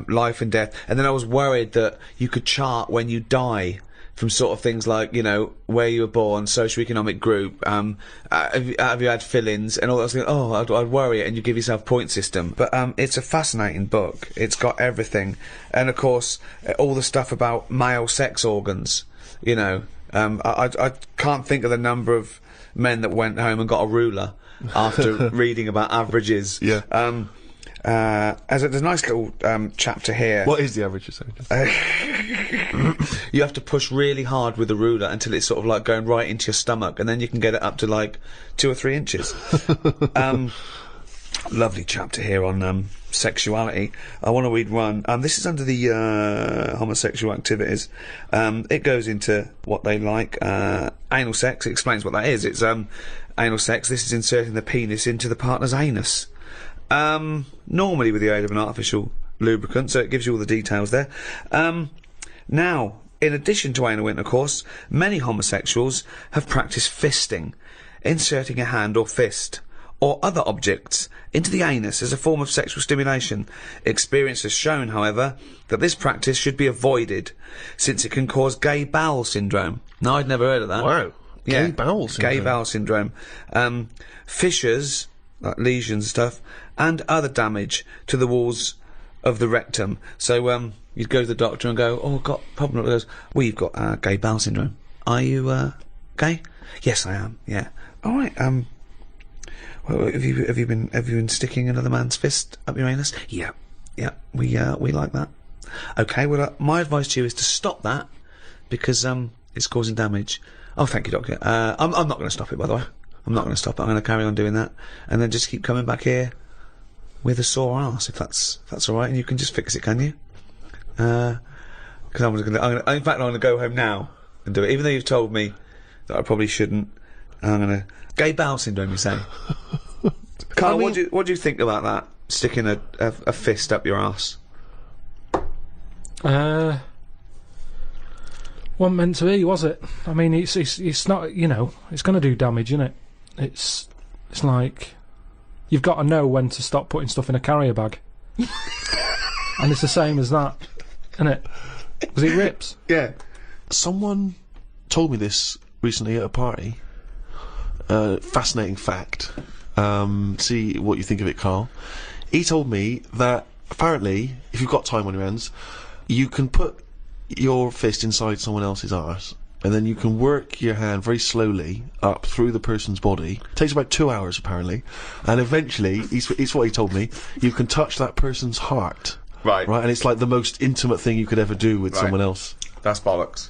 life and death. And then I was worried that you could chart when you die from sort of things like, you know, where you were born, socioeconomic group, have you had fill-ins and all that stuff. Oh, I'd worry it, and you give yourself a point system. But it's a fascinating book. It's got everything. And of course, all the stuff about male sex organs, you know. I can't think of the number of men that went home and got a ruler after reading about averages. Yeah. There's a nice little chapter here. What is the average? You have to push really hard with the ruler until it's sort of like going right into your stomach, and then you can get it up to like 2 or 3 inches. Lovely chapter here on sexuality. I want to read one. This is under the homosexual activities. It goes into what they like. Anal sex. It explains what that is. It's anal sex. This is inserting the penis into the partner's anus. Normally with the aid of an artificial lubricant, so it gives you all the details there. Now, in addition to anal intercourse, many homosexuals have practiced fisting, inserting a hand or fist or other objects into the anus as a form of sexual stimulation. Experience has shown, however, that this practice should be avoided, since it can cause gay bowel syndrome. Now, I'd never heard of that. Wow. Yeah, Gay bowel syndrome. Gay bowel syndrome. Fissures, like lesions and stuff, and other damage to the walls of the rectum. So, you'd go to the doctor and go, oh, I've got a problem. He goes, well, you've got gay bowel syndrome. Are you gay? Yes, I am. Yeah. All right. Well, have you been sticking another man's fist up your anus? Yeah. Yeah. We like that. Okay. Well, my advice to you is to stop that, because it's causing damage. Oh, thank you, doctor. I'm not going to stop it, by the way. I'm not going to stop it. I'm going to carry on doing that, and then just keep coming back here with a sore arse, if that's all right, and you can just fix it, can you? Because in fact, I'm going to go home now and do it, even though you've told me that I probably shouldn't. I'm going to gay bowel syndrome, you say? Carl, what do you think about that? Sticking a fist up your arse? Wasn't meant to be, was it? I mean, it's not, you know, it's going to do damage, isn't it? It's like you've got to know when to stop putting stuff in a carrier bag. And it's the same as that, isn't it? Because it rips. Yeah. Someone told me this recently at a party. Fascinating fact. See what you think of it, Carl. He told me that apparently, if you've got time on your hands, you can put your fist inside someone else's arse, and then you can work your hand very slowly up through the person's body. It takes about 2 hours, apparently, and eventually, it's what he told me, you can touch that person's heart. Right. Right, and it's like the most intimate thing you could ever do with someone else. That's bollocks.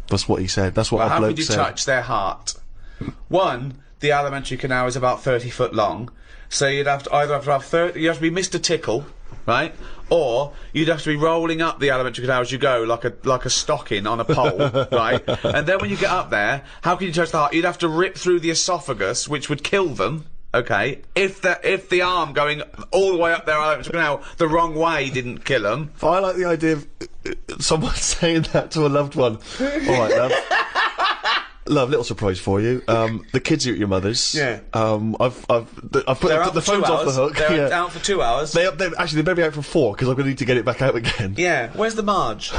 That's what he said. That's what Well, a how bloke could you said. touch their heart? One, the alimentary canal is about 30 foot long, so you'd have to either have 30. You have to be Mr. Tickle, right? Or you'd have to be rolling up the alimentary canal as you go, like a stocking on a pole, right? And then when you get up there, how can you touch the heart? You'd have to rip through the esophagus, which would kill them. Okay, if the arm going all the way up their alimentary canal the wrong way didn't kill them. I like the idea of someone saying that to a loved one. All right, love. Love, little surprise for you. The kids are at your mother's. Yeah. I've put They're out the for 2 phones off the hours. hook. They're Yeah. out for 2 hours. They better be out for 4 because I'm going to need to get it back out again. Yeah. Where's the Marge?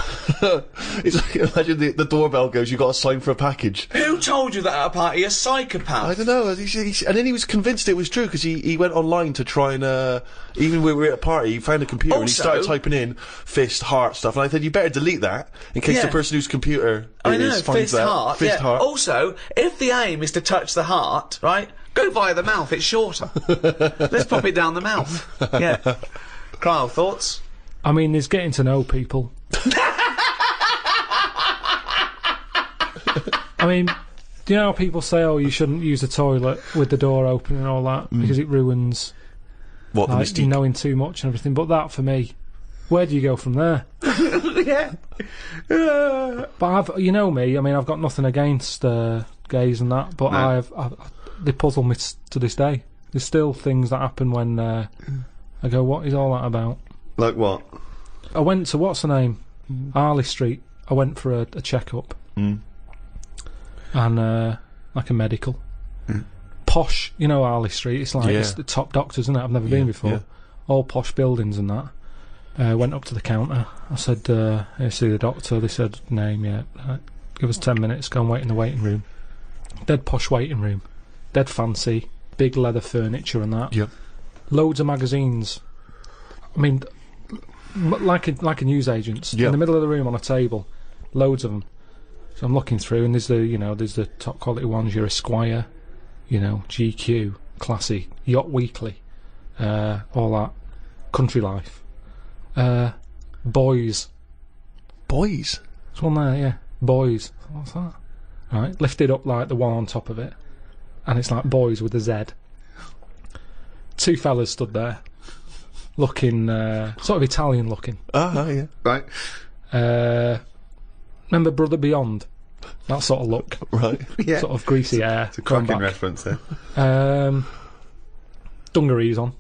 It's like, imagine the doorbell goes, you've got to sign for a package. Who told you that at a party? A psychopath. I don't know. And then he was convinced it was true because he went online to try and even when we were at a party, he found a computer and he Also- started typing in fist, heart stuff. And I said, you better delete that in case Yeah. the person whose computer I it know, is finds fist that. heart. Fist Yeah. heart. Also, if the aim is to touch the heart, right, go via the mouth, it's shorter. Let's pop it down the mouth. Yeah. Kyle, thoughts? I mean, there's getting to know people. I mean, do you know how people say, oh, you shouldn't use the toilet with the door open and all that because it ruins What the like, mystique? you knowing too much and everything? But that, for me, where do you go from there? Yeah. But you know me, I mean, I've got nothing against gays and that, but No. they puzzle me to this day. There's still things that happen when I go, what is all that about? Like what? I went to, what's the name? Harley Street. I went for a checkup. And, like a medical. Posh, you know Harley Street, it's like Yeah. it's the top doctors, isn't it? I've never been before. yeah. All posh buildings and that. Went up to the counter. I said, "Here, see the doctor." They said, "Name, yeah. Give us 10 minutes. Go and wait in the waiting room." Dead posh waiting room, dead fancy, big leather furniture and that. Yep. Loads of magazines. I mean, like a newsagent's Yep. in the middle of the room on a table, loads of them. So I'm looking through, and there's the top quality ones. Your Esquire, GQ, Classy, Yacht Weekly, all that, Country Life. Boys. Boys. There's one there, yeah. Boys. What's that? Right, lifted up like the one on top of it, and it's like Boys with a Z. Two fellas stood there, looking sort of Italian looking. Yeah. Right. Remember Brother Beyond? That sort of look, Right. Yeah. sort of greasy hair. It's a going cracking back. reference there. Dungarees on.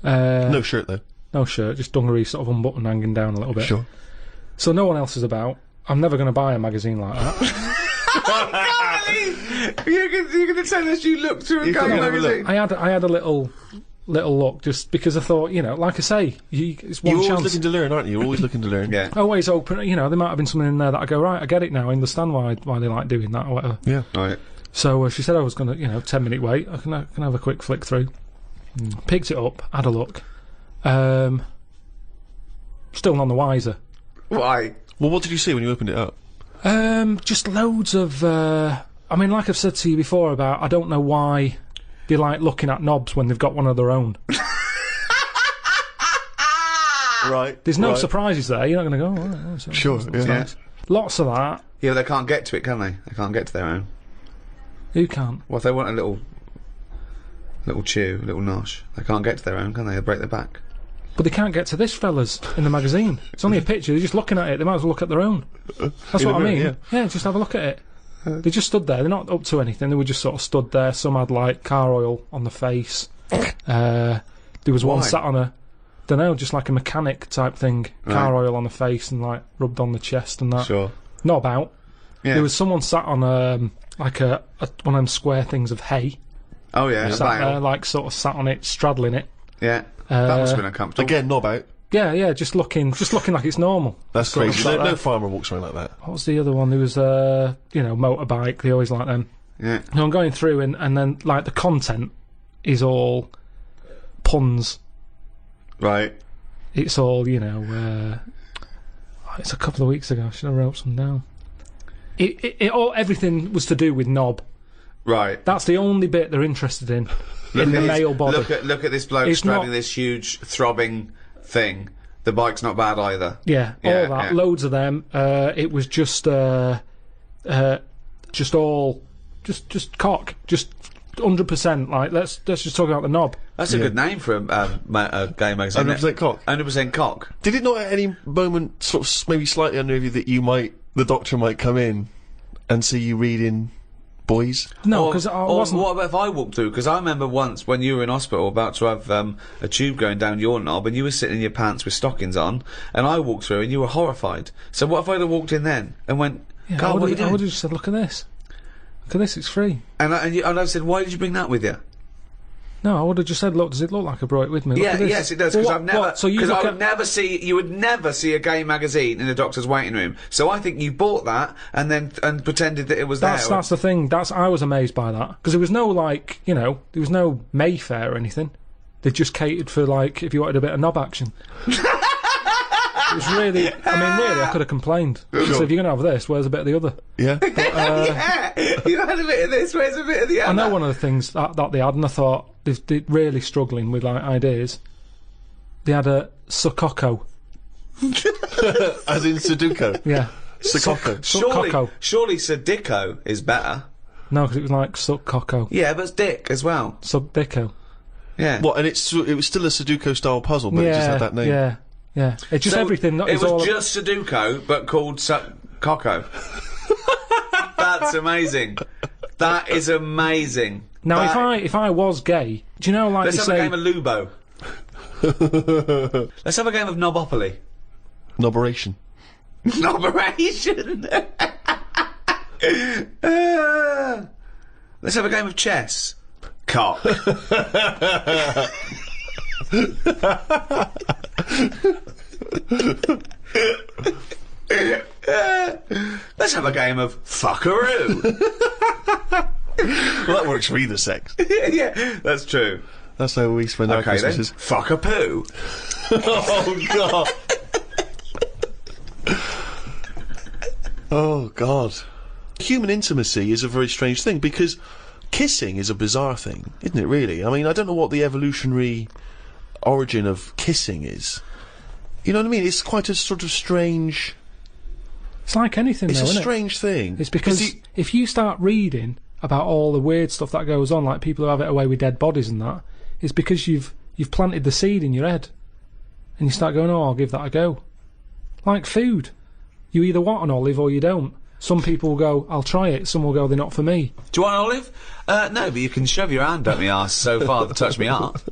No shirt though. No shirt, just dungarees sort of unbuttoned, hanging down a little bit. Sure. So no one else is about. I'm never going to buy a magazine like that. You're going to tell us you looked through a gay magazine? I had a little look just because I thought, like I say, it's one You're always chance. looking to learn, aren't you? You're always looking to learn. Yeah. Always open. There might have been something in there that I go, right, I get it now. I understand why they like doing that or whatever. Yeah. Right. So she said I was going to, 10-minute wait. I can have a quick flick through. Picked it up, had a look. Still none the wiser. Why? Well, what did you see when you opened it up? Just loads of. I mean, like I've said to you before about, I don't know why they like looking at knobs when they've got one of their own. Right. There's no right. surprises there. You're not going to go. Oh, that's Sure, that's yeah. nice. Lots of that. Yeah, but they can't get to it, can they? They can't get to their own. Who can't? Well, if they want a little chew, a little nosh, they can't get to their own, can they? They break their back. But they can't get to this fella's in the magazine. It's only a picture. They're just looking at it. They might as well look at their own. That's In what I the mean. mirror, Yeah, just have a look at it. They just stood there. They're not up to anything. They were just sort of stood there. Some had like car oil on the face. There was one Why? sat on a, don't know, just like a mechanic type thing. Car oil on the face and like rubbed on the chest and that. Sure. Not about. Yeah. There was someone sat on like one of them square things of hay. Oh yeah, a Sat there, bale. like sort of sat on it, straddling it. Yeah. That must have been uncomfortable. Again, knob out. Yeah, just looking like it's normal. That's Sort of crazy. sat No there. farmer walks around like that. What was the other one? There was motorbike. They always like them. Yeah. And I'm going through and then like the content is all puns. Right. It's all it's a couple of weeks ago. I should have wrote some down. Everything was to do with knob. Right. That's the only bit they're interested in the male body. Look at this bloke It's straddling not- this huge throbbing thing. The bike's not bad either. Yeah, Yeah, all that, yeah. loads of them. It was just all, just cock, just 100%. Like let's just talk about the knob. That's a good name for a gay magazine. 100% cock. 100% cock. Did it not at any moment sort of maybe slightly unnerve you that the doctor might come in and see you reading Boys? No, Or- because I or wasn't. what about if I walked through? Because I remember once when you were in hospital about to have a tube going down your knob and you were sitting in your pants with stockings on and I walked through and you were horrified. So what if I'd have walked in then and went, Yeah, Carl, what are you I would doing? have just said, "Look at this." Look at this, it's free. And I said, why did you bring that with you? No, I would have just said, look, does it look like I brought it with me? Look Yeah, at this. yes, it does. Well, Because what- I've never. what? So you Because look I at- would never see. You would never see a gay magazine in a doctor's waiting room. So I think you bought that and pretended that it was That's there. the thing. I was amazed by that because there was no there was no Mayfair or anything. They just catered for if you wanted a bit of knob action. It was really. I could have complained. So if you're gonna have this, where's a bit of the other? Yeah. Yeah, you had a bit of this. Where's a bit of the other? I know one of the things that they had, and I thought they're really struggling with ideas. They had a Sukoko. As in Sudoku. Yeah. Sukoko. Surely Sadico is better. No, because it was like Sukoko. Yeah, but it's Dick as well. Subdico. Yeah. What? And it was still a Sudoku style puzzle, but it just had that name. Yeah. Yeah. It's just So everything. It was just Sudoku, but called Coco. That's amazing. That is amazing. Now, if I was gay, do you know, like Let's they have say, a game of Lubo. Let's have a game of Knobopoly. Noberation. Operation. Let's have a game of chess. Cock. Let's have a game of fuckaroo. Well, that works for either sex. Yeah, that's true. That's how we spend our Okay then, Christmases. fuck a poo. Oh god. Oh god. Human intimacy is a very strange thing because kissing is a bizarre thing, isn't it really? I mean, I don't know what the evolutionary origin of kissing is. You know what I mean? It's quite a sort of strange... it's like anything, It's though, a isn't it? strange thing. It's because if you start reading about all the weird stuff that goes on, like people who have it away with dead bodies and that, it's because you've planted the seed in your head, and you start going, oh, I'll give that a go. Like food, you either want an olive or you don't. Some people will go, I'll try it. Some will go, they're not for me. Do you want an olive? No, but you can shove your hand up my arse so far to touch me heart.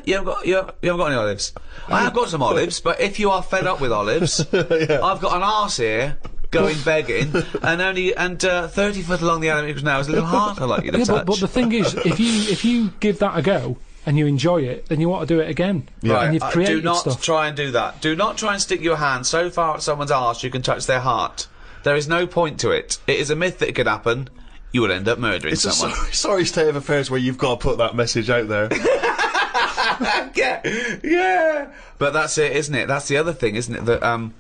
You haven't got any olives. I have got some olives, but if you are fed up with olives, I've got an arse here going begging, and 30 foot along the elevator now is a little heart I'd like you to touch. But the thing is, if you give that a go and you enjoy it, then you want to do it again. Right, And you've created do not stuff. try and do that. Do not try and stick your hand so far at someone's arse you can touch their heart. There is no point to it. It is a myth that it could happen. You will end up murdering It's someone. a sorry state of affairs where you've got to put that message out there. yeah. But that's it, isn't it? That's the other thing, isn't it? That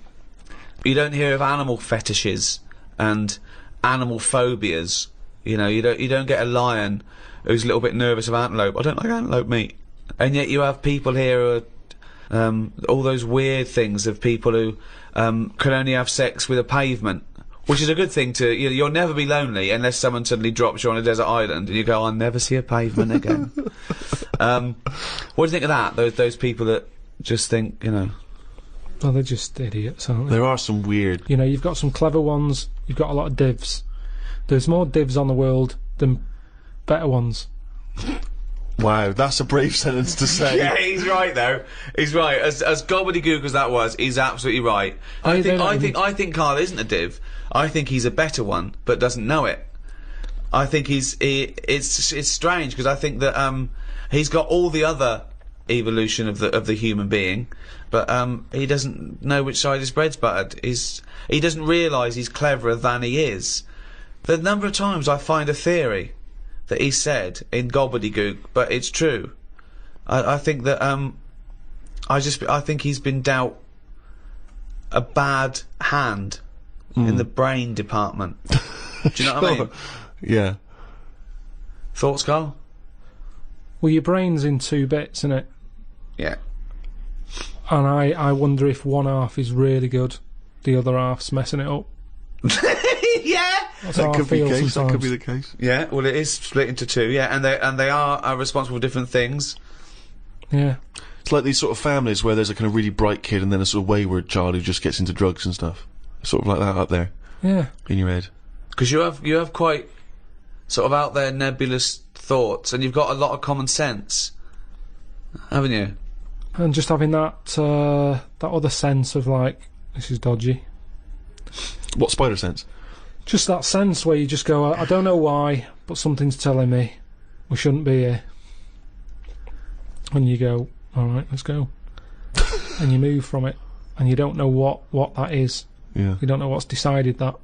you don't hear of animal fetishes and animal phobias. You know, you don't get a lion who's a little bit nervous of antelope. I don't like antelope meat. And yet you have people here who are all those weird things of people who can only have sex with a pavement. Which is a good thing to... You'll never be lonely unless someone suddenly drops you on a desert island and you go, I'll never see a pavement again. What do you think of that? Those people that just think, Well, they're just idiots, aren't they? There are some weird... You know, you've got some clever ones, you've got a lot of divs. There's more divs on the world than better ones. Wow, that's a brave sentence to say. Yeah, he's right though. He's right. As gobbledygook as that was, he's absolutely right. I think Karl isn't a div. I think he's a better one, but doesn't know it. I think it's strange because I think that he's got all the other evolution of the human being, but he doesn't know which side his bread's buttered. He doesn't realise he's cleverer than he is. The number of times I find a theory that he said in gobbledygook, but it's true. I think that I think he's been dealt a bad hand in the brain department. Do you know what I mean? Yeah. Thoughts, Karl? Well, your brain's in 2 bits, isn't it? Yeah. And I wonder if one half is really good, the other half's messing it up. Yeah. That's how That I could be feel the case. That sometimes. could be the case. Yeah. Well, it is split into 2. Yeah, and they are responsible for different things. Yeah. It's like these sort of families where there's a kind of really bright kid and then a sort of wayward child who just gets into drugs and stuff. Sort of like that up there Yeah. in your head. Because you have quite sort of out there nebulous thoughts, and you've got a lot of common sense, haven't you? And just having that other sense of like, this is dodgy. What spider sense? Just that sense where you just go, I don't know why, but something's telling me we shouldn't be here. And you go, all right, let's go. And you move from it, and you don't know what that is. Yeah. You don't know what's decided that.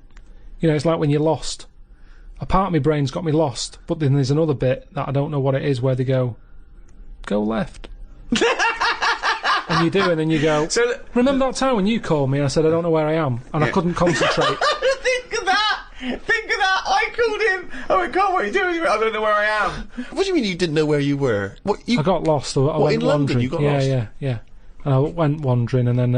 You know, it's like when you're lost. A part of my brain's got me lost, but then there's another bit that I don't know what it is, where they go left. And you do, and then you go, So remember that time when you called me and I said I don't know where I am, and I couldn't concentrate. Think of that! Think of that! I called him! I went, God, what are you doing? He went, I don't know where I am. What do you mean you didn't know where you were? I got lost. I went in London? wandering. You got yeah, lost? Yeah. And I went wandering, and then,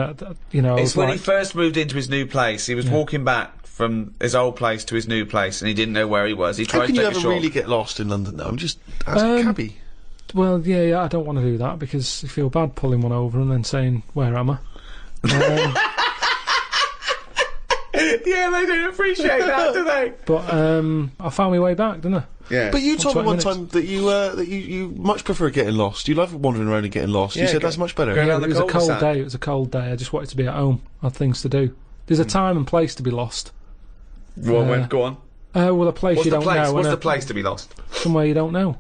you know, I It's was when like, he first moved into his new place. He was walking back from his old place to his new place, and he didn't know where he was. He How tried can to you take a ever short. really get lost in London, though? I'm just ask a cabbie. well, yeah, I don't want to do that because I feel bad pulling one over and then saying, where am I? Yeah, they don't appreciate that, do they? But I found my way back, didn't I? Yeah. But you told me 20 one minutes. time that you much prefer getting lost. You love wandering around and getting lost. You Yeah, said that's much better. go Yeah, around it the was a cold cul-de-sac. day. It was a cold day. I just wanted to be at home. I had things to do. There's a time and place to be lost. Well, go on. Well, a place What's you the don't place? know. What's and the place to be lost? Somewhere you don't know.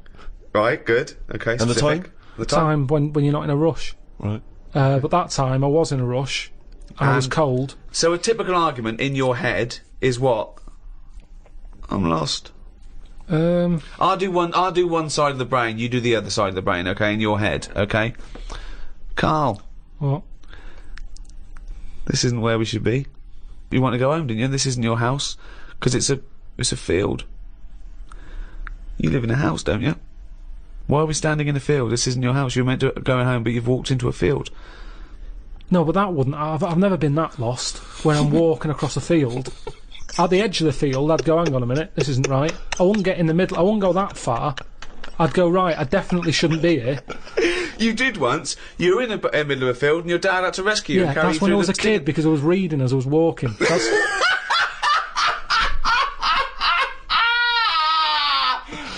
Right, good. Okay, And the specific. time? The time. Time when you're not in a rush. Right. But that time I was in a rush, and I was And- cold. So a typical argument in your head is what? I'm lost. I'll do one side of the brain, you do the other side of the brain, okay, in your head, okay? Carl, What? this isn't where we should be. You want to go home, didn't you? This isn't your house, because it's a field. You live in a house, don't you? Why are we standing in a field? This isn't your house. You're meant to go home, but you've walked into a field. No, but that wouldn't. I've never been that lost. When I'm walking across a field, at the edge of the field, I'd go, hang on a minute, this isn't right. I wouldn't get in the middle. I wouldn't go that far. I'd go, right, I definitely shouldn't be here. You did once. You were in the middle of a field, and your dad had to rescue you Yeah, and carry that's you when I through was the a kid because I was reading as I was walking. That's,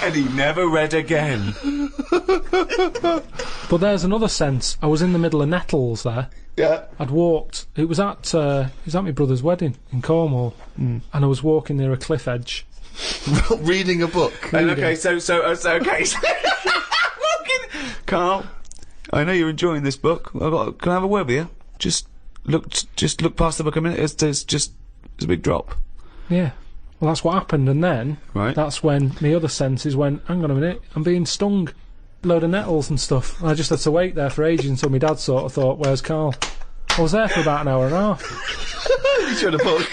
And he never read again. but there's another sense. I was in the middle of nettles there. Yeah. I'd walked. It was at my brother's wedding in Cornwall, and I was walking near a cliff edge. Reading a book. And okay, so okay. Carl, I know you're enjoying this book. Can I have a word with you? Just look past the book a minute. It's a big drop. Yeah. Well, that's what happened, and then Right. that's when my other senses went, hang on a minute, I'm being stung. Load of nettles and stuff. And I just had to wait there for ages until my dad sort of thought, where's Carl? I was there for about an hour and a half. He's read a book.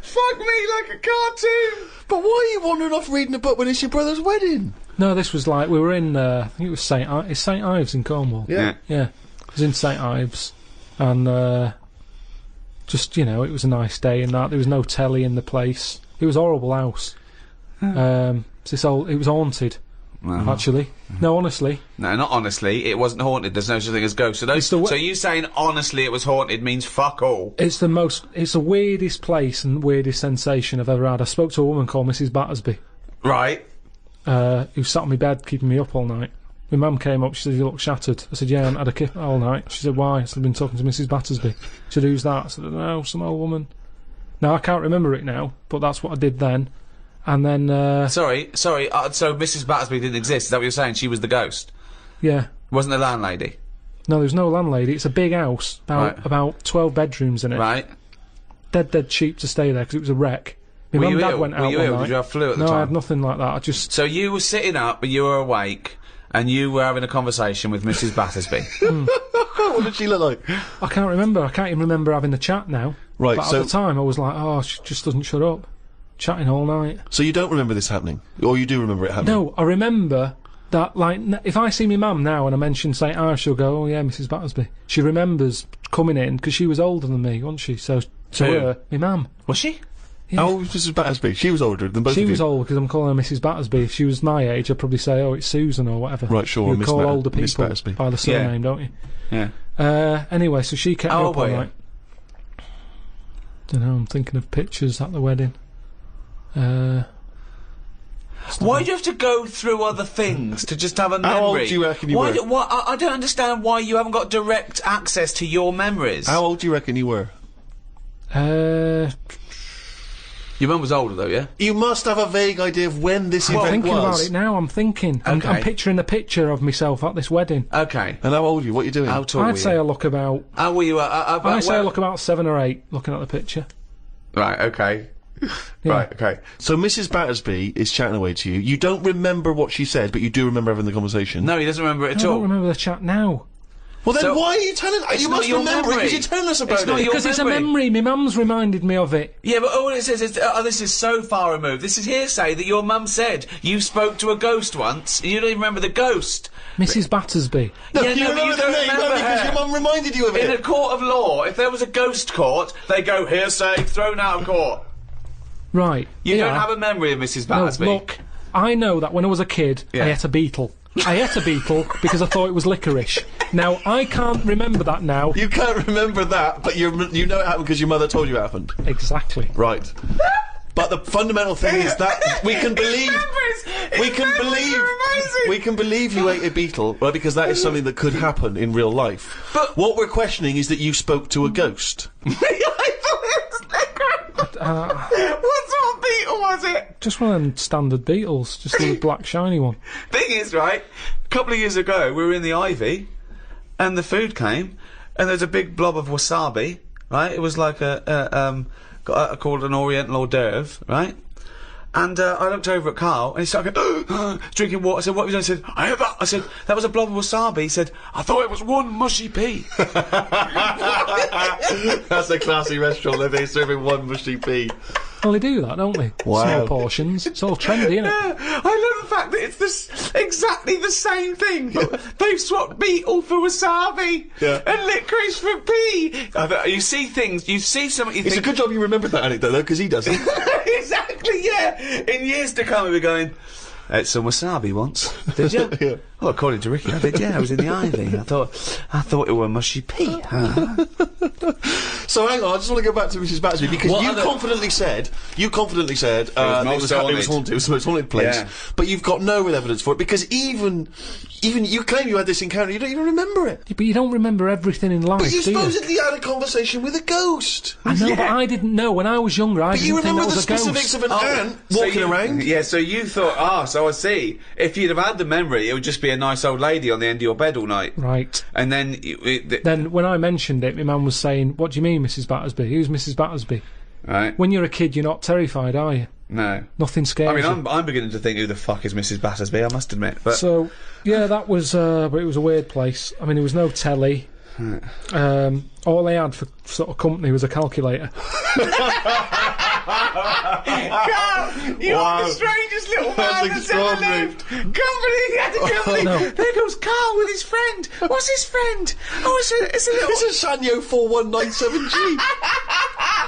Fuck me like a cartoon. But why are you wandering off reading a book when it's your brother's wedding? No, this was like, we were in, I think it was St Ives in Cornwall. Yeah. Yeah. It was in St Ives. And, just, you know, it was a nice day and that. There was no telly in the place. It was a horrible house. It was haunted, actually. No, honestly. No, not honestly. It wasn't haunted. There's no such thing as ghosts. So you saying honestly it was haunted means fuck all. It's the weirdest place and weirdest sensation I've ever had. I spoke to a woman called Mrs. Battersby, Right. who sat on my bed keeping me up all night. My mum came up, she said, you look shattered. I said, yeah, I haven't had a kip all night. She said, why? I said, I've been talking to Mrs. Battersby. She said, who's that? I said, no, some old woman. Now, I can't remember it now, but that's what I did then. And then, Sorry. So Mrs. Battersby didn't exist. Is that what you're saying? She was the ghost. yeah. Wasn't the landlady. No, there's no landlady. It's a big house, Right. about 12 bedrooms in it. Right. Dead cheap to stay there because it was a wreck. My Were mum you and dad ill? went Were out you one ill? night. Did you have flu at the No, time? I had nothing like that. I just... So you were sitting up, but you were awake, and you were having a conversation with Mrs. Battersby. What did she look like? I can't remember. I can't even remember having the chat now. Right, But so- at the time, I was like, oh, she just doesn't shut up. Chatting all night. So you don't remember this happening? Or you do remember it happening? No, I remember that, like, if I see my mum now and I mention St. Ives, she'll go, oh, yeah, Mrs. Battersby. She remembers coming in, because she was older than me, wasn't she? So, to Who? her, my mum. Was she? How old was Mrs. Battersby? She was older than both She of you. was old because I'm calling her Mrs. Battersby. If she was my age, I'd probably say, oh, it's Susan or whatever. Right, sure, You Miss call Bat- older Miss people Battersby. by the surname, don't you? Yeah. Anyway, so she kept How me old up all were you? night. Don't know, I'm thinking of pictures at the wedding. Why do you have to go through other things to just have a memory? How old do you reckon you were? I don't understand why you haven't got direct access to your memories. How old do you reckon you were? Your mum was older, though, yeah? You must have a vague idea of when this event was. I'm thinking about it now, I'm thinking. I'm picturing the picture of myself at this wedding. Okay. And how old are you? What are you doing? How tall were you? I'd say I look about... How were you? I'd say I look about 7 or 8, looking at the picture. Right, okay. Yeah. Right, okay. So Mrs. Battersby is chatting away to you. You don't remember what she said, but you do remember having the conversation. No, he doesn't remember it I at all. don't remember the chat now. Well, then So- why are you telling... It's You not must your remember it memory. because you're telling us about It's not it. your Because it's a memory. memory, my mum's reminded me of it. Yeah, but all it says is, this is so far removed. This is hearsay that your mum said you spoke to a ghost once, and you don't even remember the ghost. Mrs. Battersby. No, Yeah, you no, but remember you the don't name remember only because her. your mum reminded you of In a it. court of law, if there was a ghost court, they go hearsay, thrown out of court. Right. You yeah. don't have a memory of Mrs. No, Battersby. look, I know that when I was a kid, Yeah. I ate a beetle. I ate a beetle because I thought it was licorice. Now, I can't remember that now. You can't remember that, but you know it happened because your mother told you it happened. Exactly. Right. But the fundamental thing is that we can believe... We can believe you ate a beetle, well, because that is something that could happen in real life. But- what we're questioning is that you spoke to a ghost. I thought it was licorice. What sort of beetle was it? Just one of them standard beetles, just a little black shiny one. Thing is, right, a couple of years ago, we were in the Ivy, and the food came, and there's a big blob of wasabi, right? It was like called an Oriental hors d'oeuvre, right? And I looked over at Carl, and he started going, drinking water. I said, what have you done? He said, I had that. I said, that was a blob of wasabi. He said, I thought it was one mushy pea. That's a classy restaurant, they're serving one mushy pea. Well, they do that, don't they? Wow. Small portions. It's all trendy, isn't it? I love the fact that it's exactly the same thing. But they've swapped beetle for wasabi and licorice for pea. You see things, you see something, you It's a think... good job you remembered that anecdote, though, because he doesn't. Exactly, yeah. In years to come, we'll be going, ate some wasabi once. Did you? Yeah. Well, according to Ricky, I did, yeah. I was in the Ivy. I thought it were mushy pea. So hang on, I just want to go back to Mrs. Battersby because What you other- confidently said it was haunted. It was the most haunted place. Yeah. But you've got no evidence for it because even you claim you had this encounter, you don't even remember it. But you don't remember everything in life, But you do you? supposedly had a conversation with a ghost. I know, but I didn't know. When I was younger, I But you didn't think remember that the was a specifics ghost. of an ant walking around. Yeah, so you thought, so I see. If you'd have had the memory, it would just be a nice old lady on the end of your bed all night. Right. And then... Then, when I mentioned it, my mum was saying, what do you mean, Mrs. Battersby? Who's Mrs. Battersby? Right? When you're a kid, you're not terrified, are you? No. Nothing scares I mean, you. I'm beginning to think who the fuck is Mrs. Battersby, I must admit. But So, yeah, that was, but it was a weird place. I mean, there was no telly. All they had for sort of company was a calculator. Carl, you're the strangest little man that's ever extraordinary. lived. Company, had a company. No. There goes Carl with his friend. What's his friend? Oh, it's a little... It's a Sanyo 4197G.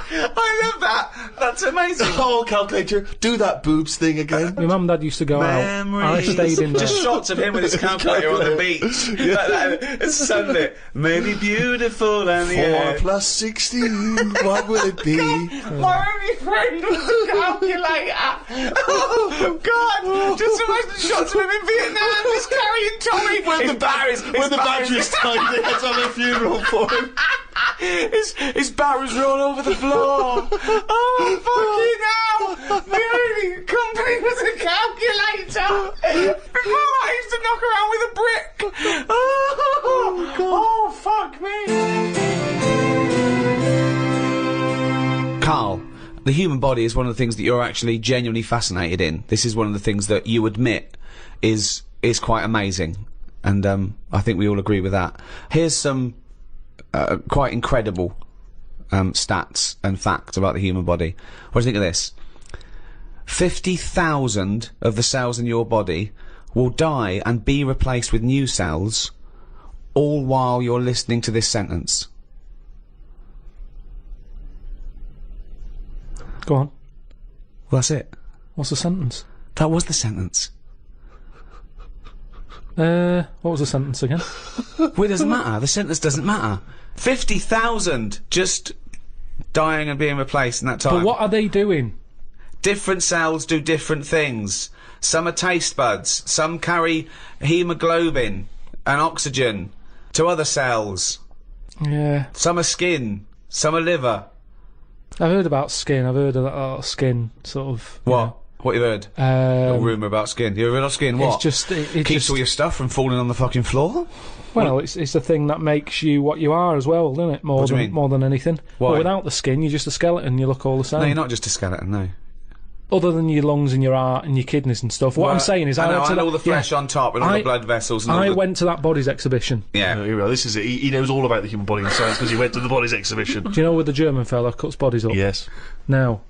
I love that. That's amazing. Oh, calculator, do that boobs thing again. My mum and dad used to go out. I stayed in there. Just shots of him with his calculator on the beach. Like that. It's sunlit. Maybe beautiful and the 4 air. plus 16, what will it be? My only friend was a calculator. Oh, God. Just imagine the shots of him in Vietnam just carrying Tommy. When the batteries died, they had to have a funeral for him. His barrels roll over the floor. Oh, fucking hell. The only company was a calculator. Before that, I used to knock around with a brick. Oh, fuck me. Carl, the human body is one of the things that you're actually genuinely fascinated in. This is one of the things that you admit is quite amazing. And I think we all agree with that. Here's some quite incredible stats and facts about the human body. What do you think of this? 50,000 of the cells in your body will die and be replaced with new cells, all while you're listening to this sentence. Go on. Well, that's it. What's the sentence? That was the sentence. What was the sentence again? Well, it doesn't matter. The sentence doesn't matter. 50,000 just dying and being replaced in that time. But what are they doing? Different cells do different things. Some are taste buds. Some carry hemoglobin and oxygen to other cells. Yeah. Some are skin. Some are liver. I've heard about skin. I've heard a lot of skin, sort of. What? What you heard? A rumour about skin. You heard about skin? What? It's just it keeps just, all your stuff from falling on the fucking floor. Well, it's the thing that makes you what you are as well, isn't it? What do you mean? More than anything. Why? Well, without the skin, you're just a skeleton. You look all the same. No, you're not just a skeleton. No. Other than your lungs and your heart and your kidneys and stuff. What I'm saying is, I went to know that, all the flesh on top and all the blood vessels. And all I the... went to that bodies exhibition. Yeah. This is it. He knows all about the human body and science because he went to the bodies exhibition. Do you know where the German fella cuts bodies up? Yes. Now,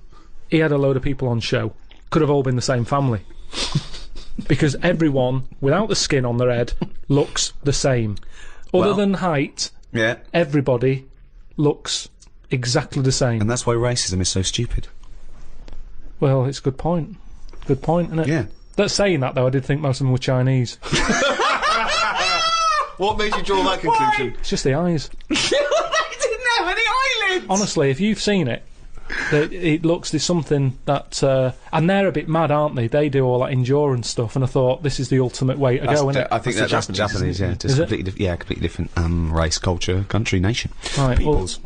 he had a load of people on show. Could have all been the same family. Because everyone, without the skin on their head, looks the same. Other than height, Yeah. everybody looks exactly the same. And that's why racism is so stupid. Well, it's a good point. Good point, isn't it? Yeah. That's saying that, though, I did think most of them were Chinese. What made you draw that conclusion? It's just the eyes. They didn't have any eyelids! Honestly, if you've seen it, there's something that... and they're a bit mad, aren't they? They do all that endurance stuff, and I thought, this is the ultimate way to go, isn't it? I think that's Japanese, yeah. Just completely, completely different race, culture, country, nation. Right, Peoples.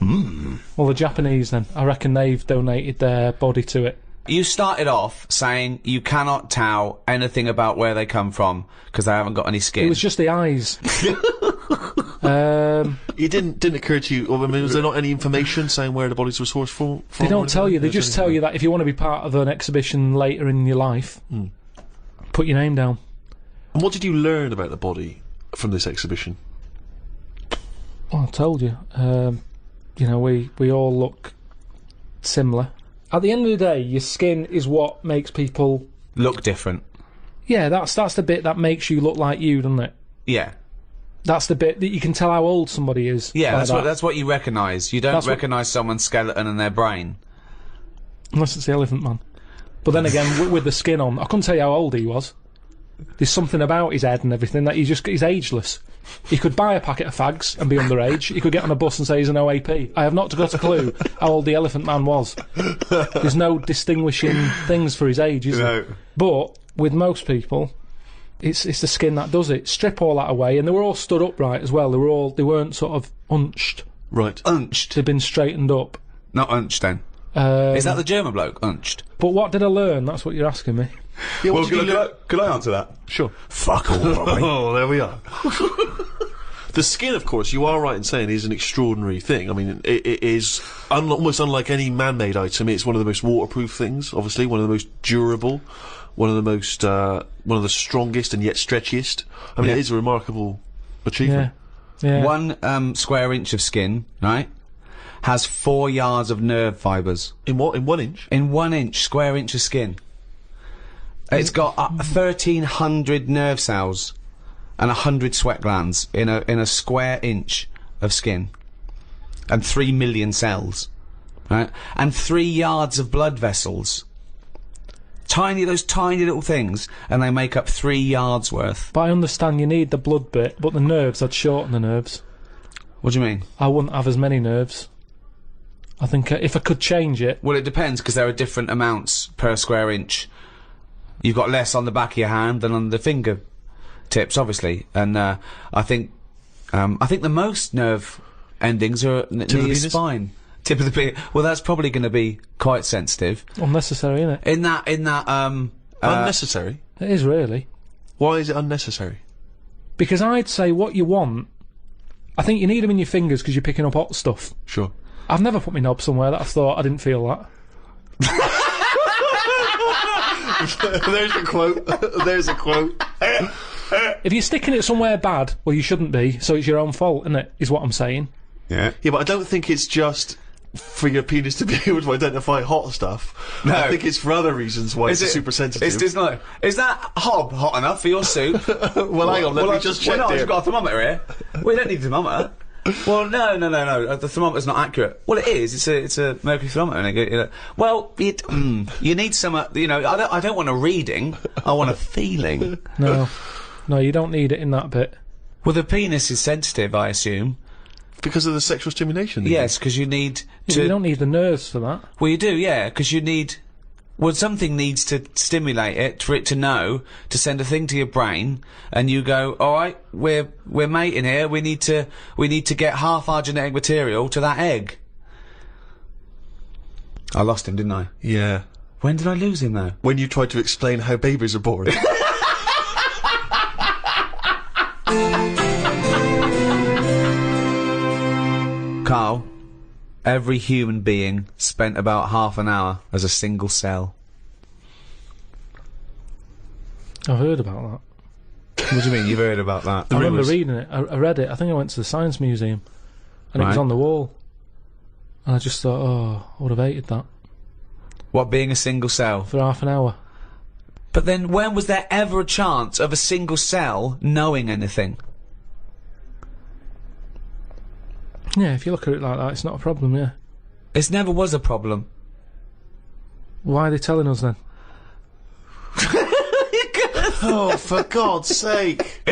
Well, the Japanese, then, I reckon they've donated their body to it. You started off saying you cannot tell anything about where they come from because they haven't got any skin. It was just the eyes. It didn't occur to you, I mean, was there not any information saying where the bodies were sourced from? They don't tell you, they just tell you that if you want to be part of an exhibition later in your life, put your name down. And what did you learn about the body from this exhibition? Well, I told you. You know, we all look similar. At the end of the day, your skin is what makes people... Look different. Yeah, that's the bit that makes you look like you, doesn't it? Yeah. That's the bit that you can tell how old somebody is. Yeah, like that's what you recognise. You don't recognise someone's skeleton and their brain. Unless it's the Elephant Man. But then again, with the skin on, I couldn't tell you how old he was. There's something about his head and everything that he's ageless. He could buy a packet of fags and be underage. He could get on a bus and say he's an OAP. I have not got a clue how old the Elephant Man was. There's no distinguishing things for his age, is there? But with most people, it's the skin that does it. Strip all that away, and they were all stood upright as well. They weren't sort of unched. Right. Unched. They'd been straightened up. Not unched then. Is that the German bloke? Unched. But what did I learn? That's what you're asking me. Yeah, Well, could I answer that? Sure. Fuck all, probably. Oh, there we are. The skin, of course, you are right in saying, is an extraordinary thing. I mean, it is almost unlike any man-made item. It's one of the most waterproof things, obviously, one of the most durable, one of the most, one of the strongest and yet stretchiest. I mean, it is a remarkable achievement. Yeah. 1 square inch of skin, right, has 4 yards of nerve fibres. In what? In 1 inch? In 1 inch, square inch of skin. It's got 1,300 nerve cells and 100 sweat glands in a square inch of skin, and 3 million cells, right? And 3 yards of blood vessels. Those tiny little things, and they make up 3 yards worth. But I understand you need the blood bit, but the nerves, I'd shorten the nerves. What do you mean? I wouldn't have as many nerves. I think if I could change it... Well, it depends, because there are different amounts per square inch. You've got less on the back of your hand than on the finger tips, obviously, and I think the most nerve endings are near your spine. Tip of the penis. Well, that's probably going to be quite sensitive. Unnecessary, isn't it? In that Unnecessary? It is, really. Why is it unnecessary? Because I'd say what you want... I think you need them in your fingers because you're picking up hot stuff. Sure. I've never put my knob somewhere that I thought I didn't feel that. There's a quote. There's a quote. If you're sticking it somewhere bad, well, you shouldn't be, so it's your own fault, isn't it? Is what I'm saying. Yeah. Yeah, but I don't think it's just for your penis to be able to identify hot stuff. No. I think it's for other reasons why it's super sensitive. Is that hob hot enough for your soup? Well, hang on, let me just check I've here. got a thermometer here. We don't need a thermometer. Well, no. The thermometer's not accurate. Well, it is. It's a mercury thermometer. And well, you need some. I don't want a reading. I want a feeling. No, you don't need it in that bit. Well, the penis is sensitive, I assume. Because of the sexual stimulation? Yes, because you need to... You don't need the nerves for that. Well, you do, yeah, because you need... Well, something needs to stimulate it for it to know to send a thing to your brain, and you go, all right, we're mating here. We need to get half our genetic material to that egg. I lost him, didn't I? Yeah. When did I lose him though? When you tried to explain how babies are born. Carl, every human being spent about half an hour as a single cell. I've heard about that. What do you mean you've heard about that? I remember reading it. I read it. I think I went to the Science Museum, and it was Right. on the wall. And I just thought, oh, I would have hated that What, being a single cell? for half an hour. But then when was there ever a chance of a single cell knowing anything? Yeah, if you look at it like that, it's not a problem, yeah. It never was a problem. Why are they telling us then? Oh, for God's sake.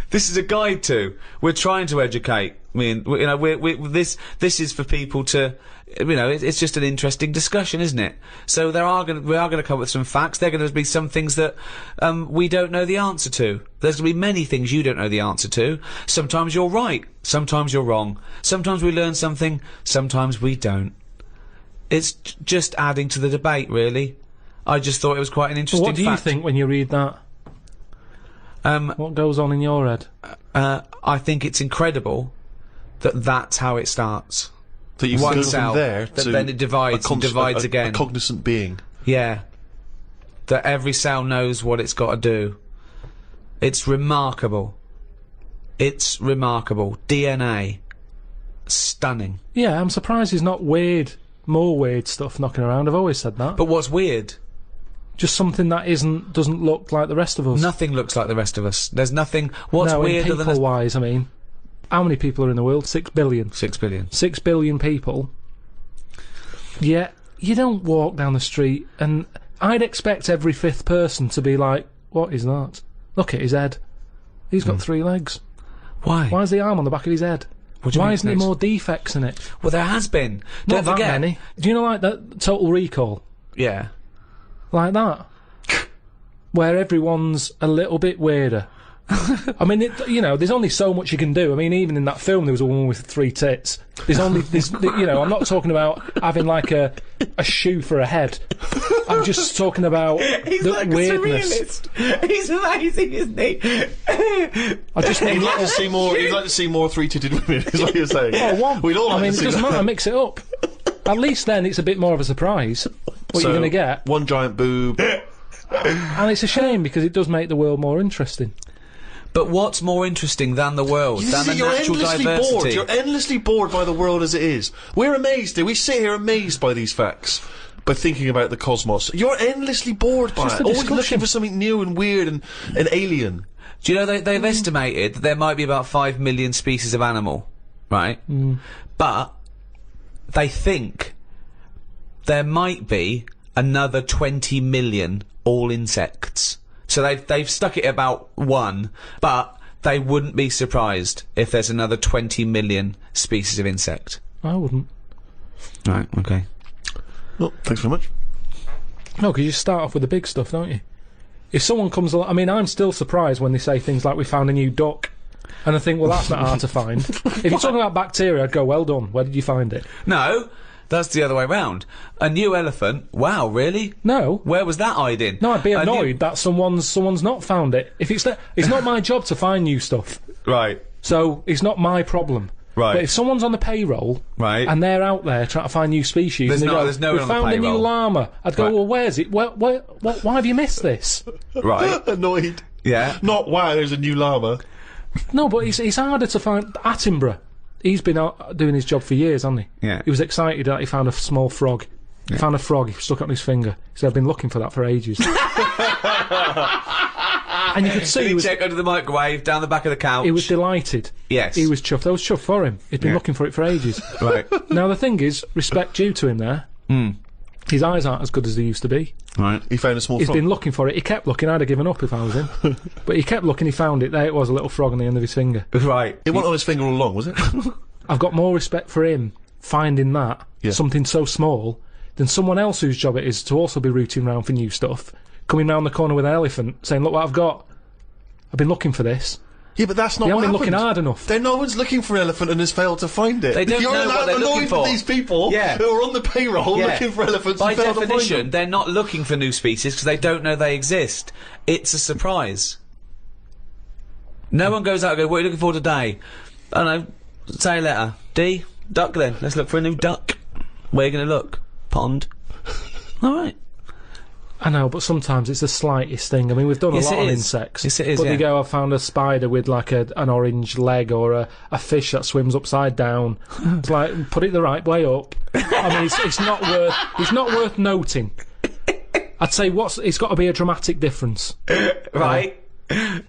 This is a guide to. We're trying to educate. I mean, you know, this is for people to, you know, it's just an interesting discussion, isn't it? So we are going to come up with some facts. There are going to be some things that we don't know the answer to. There's going to be many things you don't know the answer to. Sometimes you're right. Sometimes you're wrong. Sometimes we learn something. Sometimes we don't. It's just adding to the debate, really. I just thought it was quite an interesting What do you fact. think when you read that? What goes on in your head? I think it's incredible that that's how it starts. That you One go cell, from there that to then it divides and divides again. A cognizant being. Yeah. That every cell knows what it's got to do. It's remarkable. It's remarkable. DNA. Stunning. Yeah, I'm surprised there's not more weird stuff knocking around. I've always said that. But what's weird? Just something that doesn't look like the rest of us. Nothing looks like the rest of us. There's nothing. What's no, weirder in than people-wise, I mean. How many people are in the world? 6 billion. 6 billion. 6 billion people. Yeah, you don't walk down the street and I'd expect every fifth person to be like, what is that? Look at his head. He's got 3 legs. Why? Why is the arm on the back of his head? What do you Why mean isn't there legs? more defects in it? Well, there has been. Not Don't that forget. many. Do you know, like that Total Recall? Yeah. Like that. Where everyone's a little bit weirder. I mean, you know, there's only so much you can do. I mean, even in that film, there was a woman with 3 tits. There's only, you know, I'm not talking about having like a shoe for a head. I'm just talking about the weirdness. He's amazing, isn't he? I just You'd need like to see more. You'd like to see more three-titted women. Is what you're saying? Oh, one. We'd all like I mean, to it see doesn't that. matter. Mix it up. At least then it's a bit more of a surprise what So, you're going to get. one giant boob. And it's a shame because it does make the world more interesting. But what's more interesting than the world, than the You're natural endlessly diversity? bored. You're endlessly bored by the world as it is. We're amazed. We sit here amazed by these facts, by thinking about the cosmos. You're endlessly bored by just it. a Always discussion. looking for something new and weird and alien. Do you know they've estimated that there might be about 5 million species of animal, right? But they think there might be another 20 million all insects. So they've stuck it about 1, but they wouldn't be surprised if there's another 20 million species of insect. I wouldn't. Right, okay. Well, thanks very much. No, because you start off with the big stuff, don't you? If someone comes along, I mean, I'm still surprised when they say things like, we found a new duck. And I think, well, that's not hard to find. If you're talking about bacteria, I'd go, well done. Where did you find it? No, that's the other way round. A new elephant? Wow, really? No. Where was that hiding? No, I'd be A new- annoyed that someone's not found it. If it's not my job to find new stuff, Right, so it's not my problem. Right. But if someone's on the payroll, Right. and they're out there trying to find new species, There's and they no- go, there's no we one on the found a new payroll." llama. I'd go, Right. well, where's it? Why have you missed this? right. Annoyed. Yeah. Not, wow, there's a new llama. No, but it's harder to find. Attenborough, he's been out doing his job for years, hasn't he? Yeah. He was excited that he found a small frog. He found a frog, he stuck it on his finger. He said, I've been looking for that for ages. And you could see Did he he was, check under the microwave, down the back of the couch? he was delighted. Yes. He was chuffed. I was chuffed for him. He'd been looking for it for ages. Right. Now, the thing is, respect due to him there. His eyes aren't as good as they used to be. Right. He found a small He's frog. been looking for it. He kept looking. I'd have given up if I was him. But he kept looking, he found it. There it was, a little frog on the end of his finger. Right. It wasn't on his finger all along, was it? I've got more respect for him finding that, Yeah. something so small, then someone else whose job it is to also be rooting round for new stuff, coming round the corner with an elephant, saying, look what I've got. I've been looking for this. Yeah, but that's not They what haven't been happened. looking hard enough. Then no one's looking for an elephant and has failed to find it. They don't You're know what they're looking annoyed for. with these people Yeah. who are on the payroll Yeah. looking for elephants By and failed to find definition, them. they're not looking for new species because they don't know they exist. It's a surprise. No one goes out and goes, what are you looking for today? I don't know, say a letter. D, duck then. Let's look for a new duck. Where are you going to look? Pond. Alright. I know, but sometimes it's the slightest thing. I mean, we've done Yes, a lot it on is. insects. Yes, it is, But yeah. they go, I found a spider with like an orange leg, or a fish that swims upside down. It's like, put it the right way up. I mean, it's not worth noting. I'd say it's got to be a dramatic difference. Right.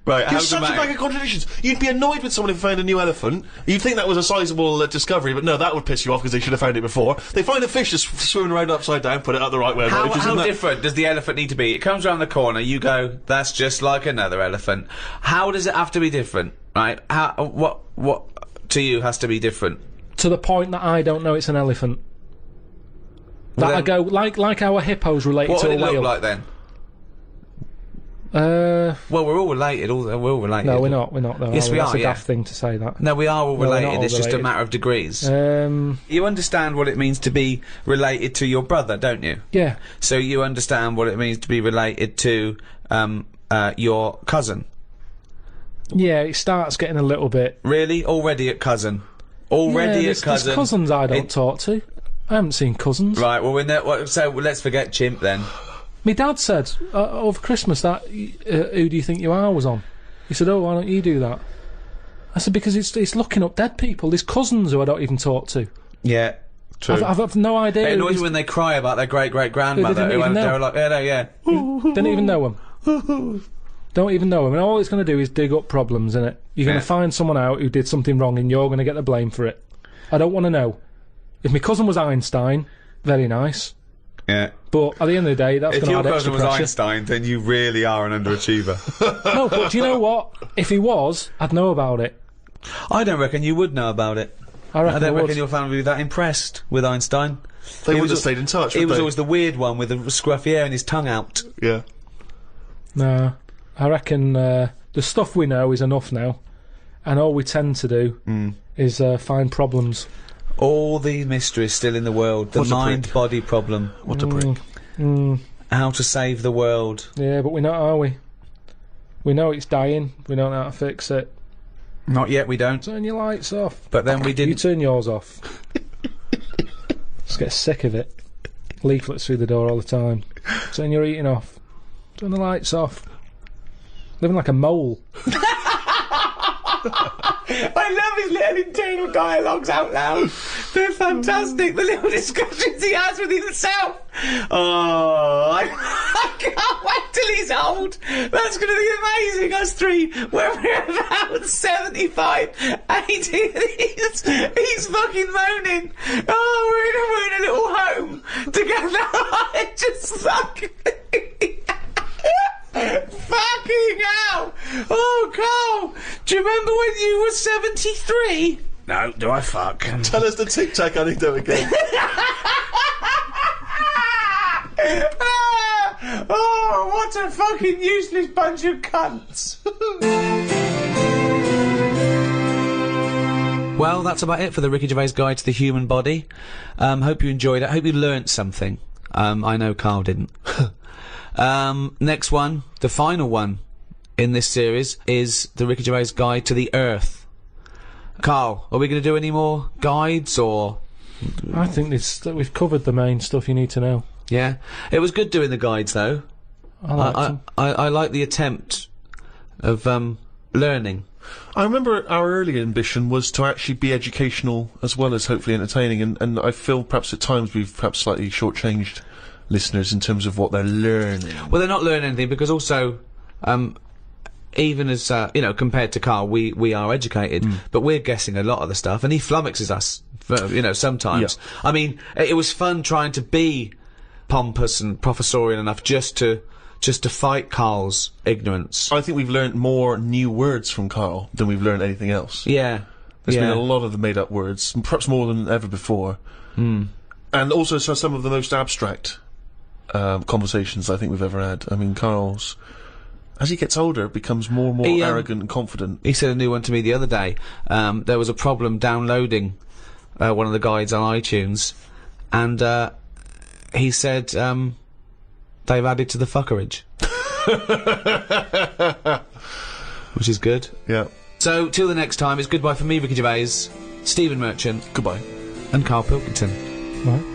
Right, You're such a bag of contradictions. You'd be annoyed with someone who found a new elephant. You'd think that was a sizable discovery, but no, that would piss you off because they should have found it before. They find a fish just swimming around upside down, put it out the right way. How Isn't that- different does the elephant need to be? It comes around the corner, you go, that's just like another elephant. How does it have to be different, right? What to you has to be different? To the point that I don't know it's an elephant. Well, That I then- go, like our hippos related What to would a it look whale. like then? Uh, Well, we're all related, we're all related. no, we're not though. Yes, are we That's are, a yeah. daft thing to say that. No, we are all No, we're not related, all it's just a related. matter of degrees. Um, You understand what it means to be related to your brother, don't you? yeah. So you understand what it means to be related to your cousin. Yeah, it starts getting a little bit... Really? Already at cousin? Already yeah, at cousin? There's cousins I don't It- talk to. I haven't seen cousins. Right, well, so let's forget chimp then. My dad said over Christmas that Who Do You Think You Are was on. He said, oh, why don't you do that? I said, because it's looking up dead people. There's cousins who I don't even talk to. Yeah, true. I've no idea. It who annoys these- me when they cry about their great-great-grandmother Who they didn't even they're know. like, yeah, no, yeah. Don't even know them. Don't even know them. And all it's going to do is dig up problems, innit? You're going Yeah. to find someone out who did something wrong and you're going to get the blame for it. I don't want to know. If my cousin was Einstein, very nice. Yeah. But at the end of the day, that's If going to your add cousin extra was pressure. Einstein, then you really are an underachiever. No, but do you know what? If he was, I'd know about it. I don't reckon you would know about it. I reckon I don't I would. reckon your family would be that impressed with Einstein. They He would was have stayed in touch, He would was they? always the weird one with the scruffy hair and his tongue out. Yeah. No, I reckon the stuff we know is enough now, and all we tend to do is find problems. All the mysteries still in the world. The What a prick. mind-body problem. What a prick. How to save the world. Yeah, but we're not, are we? We know it's dying. We don't know how to fix it. Not yet, we don't. Turn your lights off. But then we You didn't. turn yours off. Just get sick of it. Leaflets through the door all the time. Turn your eating off. Turn the lights off. Living like a mole. I love his little internal dialogues out loud. They're fantastic. The little discussions he has with himself. Oh, I can't wait till he's old. That's going to be amazing. Us three, when we're about 75, 80, he's fucking moaning. Oh, we're in a little home together. Just fucking... Fucking hell! Oh, Carl! Do you remember when you were 73? No, do I fuck? Tell us the Tic Tac anecdote again. Oh, what a fucking useless bunch of cunts! Well, that's about it for the Ricky Gervais Guide to the Human Body. Hope you enjoyed it. Hope you learnt something. I know Carl didn't. Next one, the final one in this series, is the Ricky Gervais Guide to the Earth. Carl, are we going to do any more guides, or...? I think we've covered the main stuff you need to know. Yeah? It was good doing the guides, though. I liked them. I like the attempt of, learning. I remember our early ambition was to actually be educational as well as hopefully entertaining, and I feel perhaps at times we've perhaps slightly shortchanged listeners in terms of what they're learning. Well, they're not learning anything, because also, even as, compared to Carl, we are educated, but we're guessing a lot of the stuff, and he flummoxes us, sometimes. Yeah. I mean, it was fun trying to be pompous and professorial enough just to fight Carl's ignorance. I think we've learnt more new words from Karl than we've learnt anything else. Yeah. There's yeah. been a lot of the made-up words, perhaps more than ever before. And also some of the most abstract conversations I think we've ever had. I mean, Karl's, as he gets older, becomes more and more arrogant and confident. He said a new one to me the other day. There was a problem downloading one of the guides on iTunes, and he said they've added to the fuckerage. Which is good. Yeah. So, till the next time, it's goodbye from me, Ricky Gervais, Stephen Merchant, Goodbye. and Karl Pilkington. Right.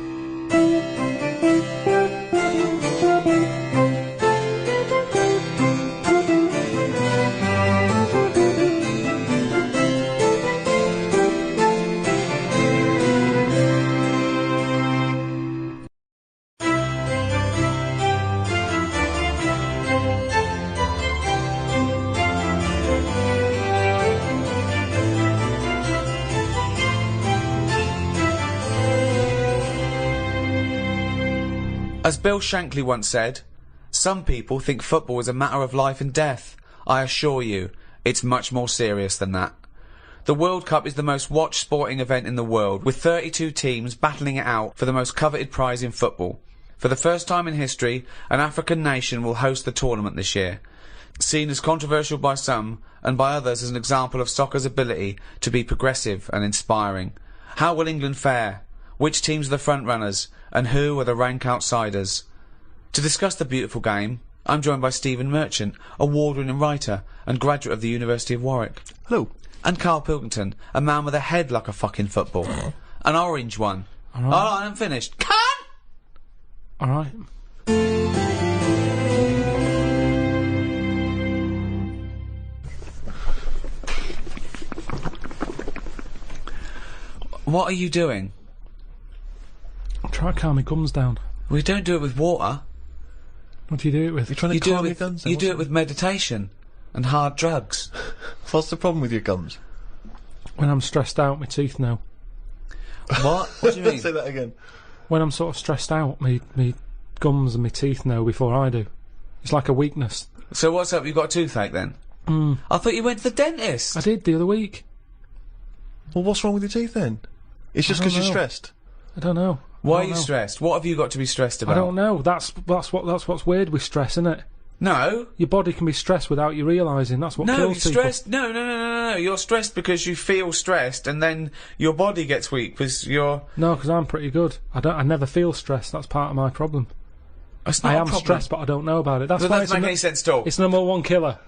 As Bill Shankly once said, some people think football is a matter of life and death. I assure you, it's much more serious than that. The World Cup is the most watched sporting event in the world, with 32 teams battling it out for the most coveted prize in football. For the first time in history, an African nation will host the tournament this year. Seen as controversial by some, and by others as an example of soccer's ability to be progressive and inspiring. How will England fare? Which teams are the front-runners, and who are the rank outsiders? To discuss the beautiful game, I'm joined by Stephen Merchant, award-winning writer and graduate of the University of Warwick. Hello. And Karl Pilkington, a man with a head like a fucking football. An orange one. All right. Oh, I'm finished. Cut! All right. What are you doing? Try to calm my gums down. We don't do it with water. What do you do it with? You're trying to You do it calm your with, guns. you do it with meditation and hard drugs. What's the problem with your gums? When I'm stressed out, my teeth know. What? What do you mean? Say that again. When I'm sort of stressed out, me gums and my teeth know before I do. It's like a weakness. So what's up? You got a toothache then? I thought you went to the dentist. I did the other week. Well, what's wrong with your teeth then? It's just I because don't you're know. stressed. I don't know. Why I are don't you know. stressed? What have you got to be stressed about? I don't know. That's what's weird with stress, isn't it? No. Your body can be stressed without you realising. That's what No, you're kills people. stressed. No. You're stressed because you feel stressed, and then your body gets weak because you're. No, because I'm pretty good. I never feel stressed. That's part of my problem. It's not I a am problem. stressed, but I don't know about it. That's That why doesn't make any sense at all. it's number one killer.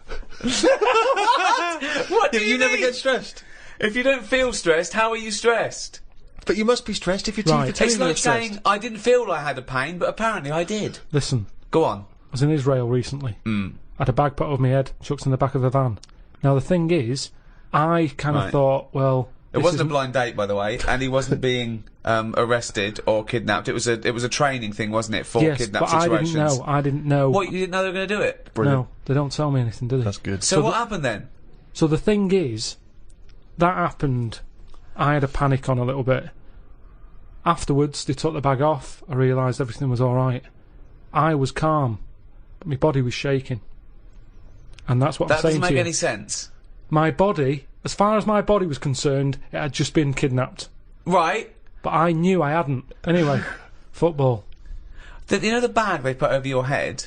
What do you never mean? get stressed. If you don't feel stressed, how are you stressed? But you must be stressed if your teeth Right. are telling It's you you're like stressed. saying I didn't feel I had a pain, but apparently I did. Listen, Go on. I was in Israel recently. I had a bag put over my head, chucked in the back of a van. Now the thing is, I kind of Right. thought, well, It wasn't a blind date, by the way, and he wasn't being arrested or kidnapped. It was a training thing, wasn't it, for yes, kidnap but situations? I didn't know. What, you didn't know they were going to do it? Brilliant. No, they don't tell me anything, do they? That's good. So what happened then? So the thing is, that happened. I had a panic on a little bit. Afterwards, they took the bag off. I realised everything was all right. I was calm, but my body was shaking. And that's what That I'm saying doesn't to make you. any sense. My body, as far as my body was concerned, it had just been kidnapped. Right. But I knew I hadn't. Anyway, football. You know the bag they put over your head?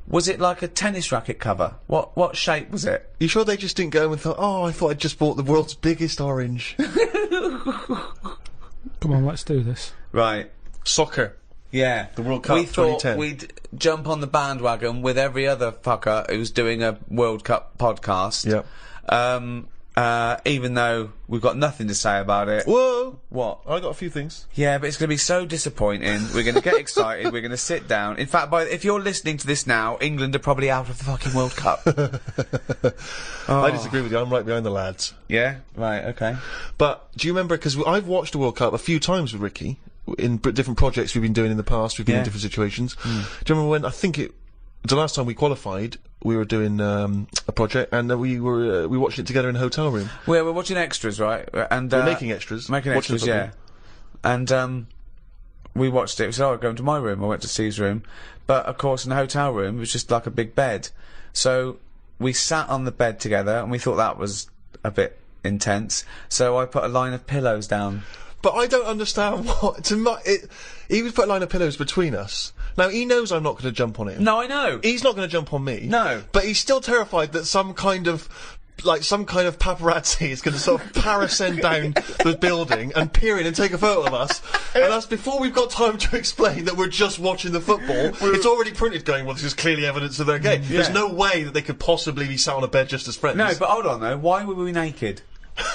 Was it like a tennis racket cover? What shape was it? You sure they just didn't go and thought, oh, I thought I'd just bought the world's biggest orange? Come on, let's do this. Right. Soccer. Yeah. The World Cup We thought 2010. we'd jump on the bandwagon with every other fucker who's doing a World Cup podcast. Yep. Even though we've got nothing to say about it. Whoa! What? I got a few things. Yeah, but it's going to be so disappointing. We're going to get excited. We're going to sit down. In fact, if you're listening to this now, England are probably out of the fucking World Cup. I disagree with you. I'm right behind the lads. Yeah? Right, okay. But do you remember? Because I've watched the World Cup a few times with Ricky in different projects we've been doing in the past. We've been in Yeah. different situations. Do you remember when? I think the last time we qualified, we were doing a project, and we watched it together in a hotel room. We're watching extras, right? And We're making extras. Making Watching extras, the yeah. And we watched it. We said, "Oh, go into my room." I went to Steve's room, but of course, in the hotel room, it was just like a big bed. So we sat on the bed together, and we thought that was a bit intense. So I put a line of pillows down But I don't understand what... he was put a line of pillows between us. Now, he knows I'm not going to jump on him. No, I know. He's not going to jump on me. No. But he's still terrified that some kind of paparazzi is going to sort of parascend down the building and peer in and take a photo of us. And that's before we've got time to explain that we're just watching the football. It's already printed going, well, this is clearly evidence of their game. Yeah. There's no way that they could possibly be sat on a bed just as friends. No, but hold on, though. Why were we naked?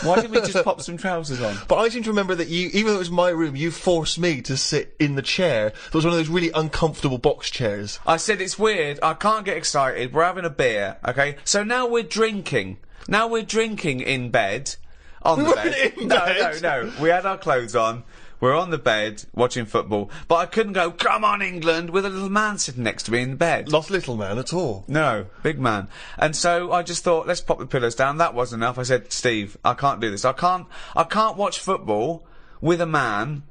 Why didn't we just pop some trousers on? But I seem to remember that you, even though it was my room, you forced me to sit in the chair. That was one of those really uncomfortable box chairs. I said, it's weird, I can't get excited, we're having a beer, okay? So now we're drinking. Now we're drinking in bed. On the bed. In bed? No. We had our clothes on. We're on the bed watching football. But I couldn't go, come on, England, with a little man sitting next to me in the bed. Not little man at all. No, big man. And so I just thought, let's pop the pillows down. That wasn't enough. I said, Steve, I can't do this. I can't watch football with a man